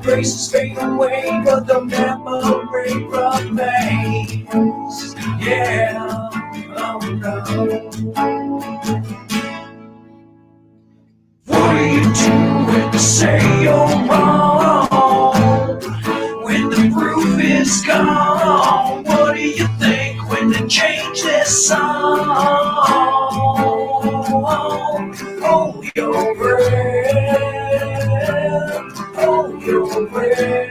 traces fade away, but the memory remains. Yeah, oh no. What do you do when they say you're wrong? When the proof is gone, what do you think when they change their song? Hold your breath, hold your breath.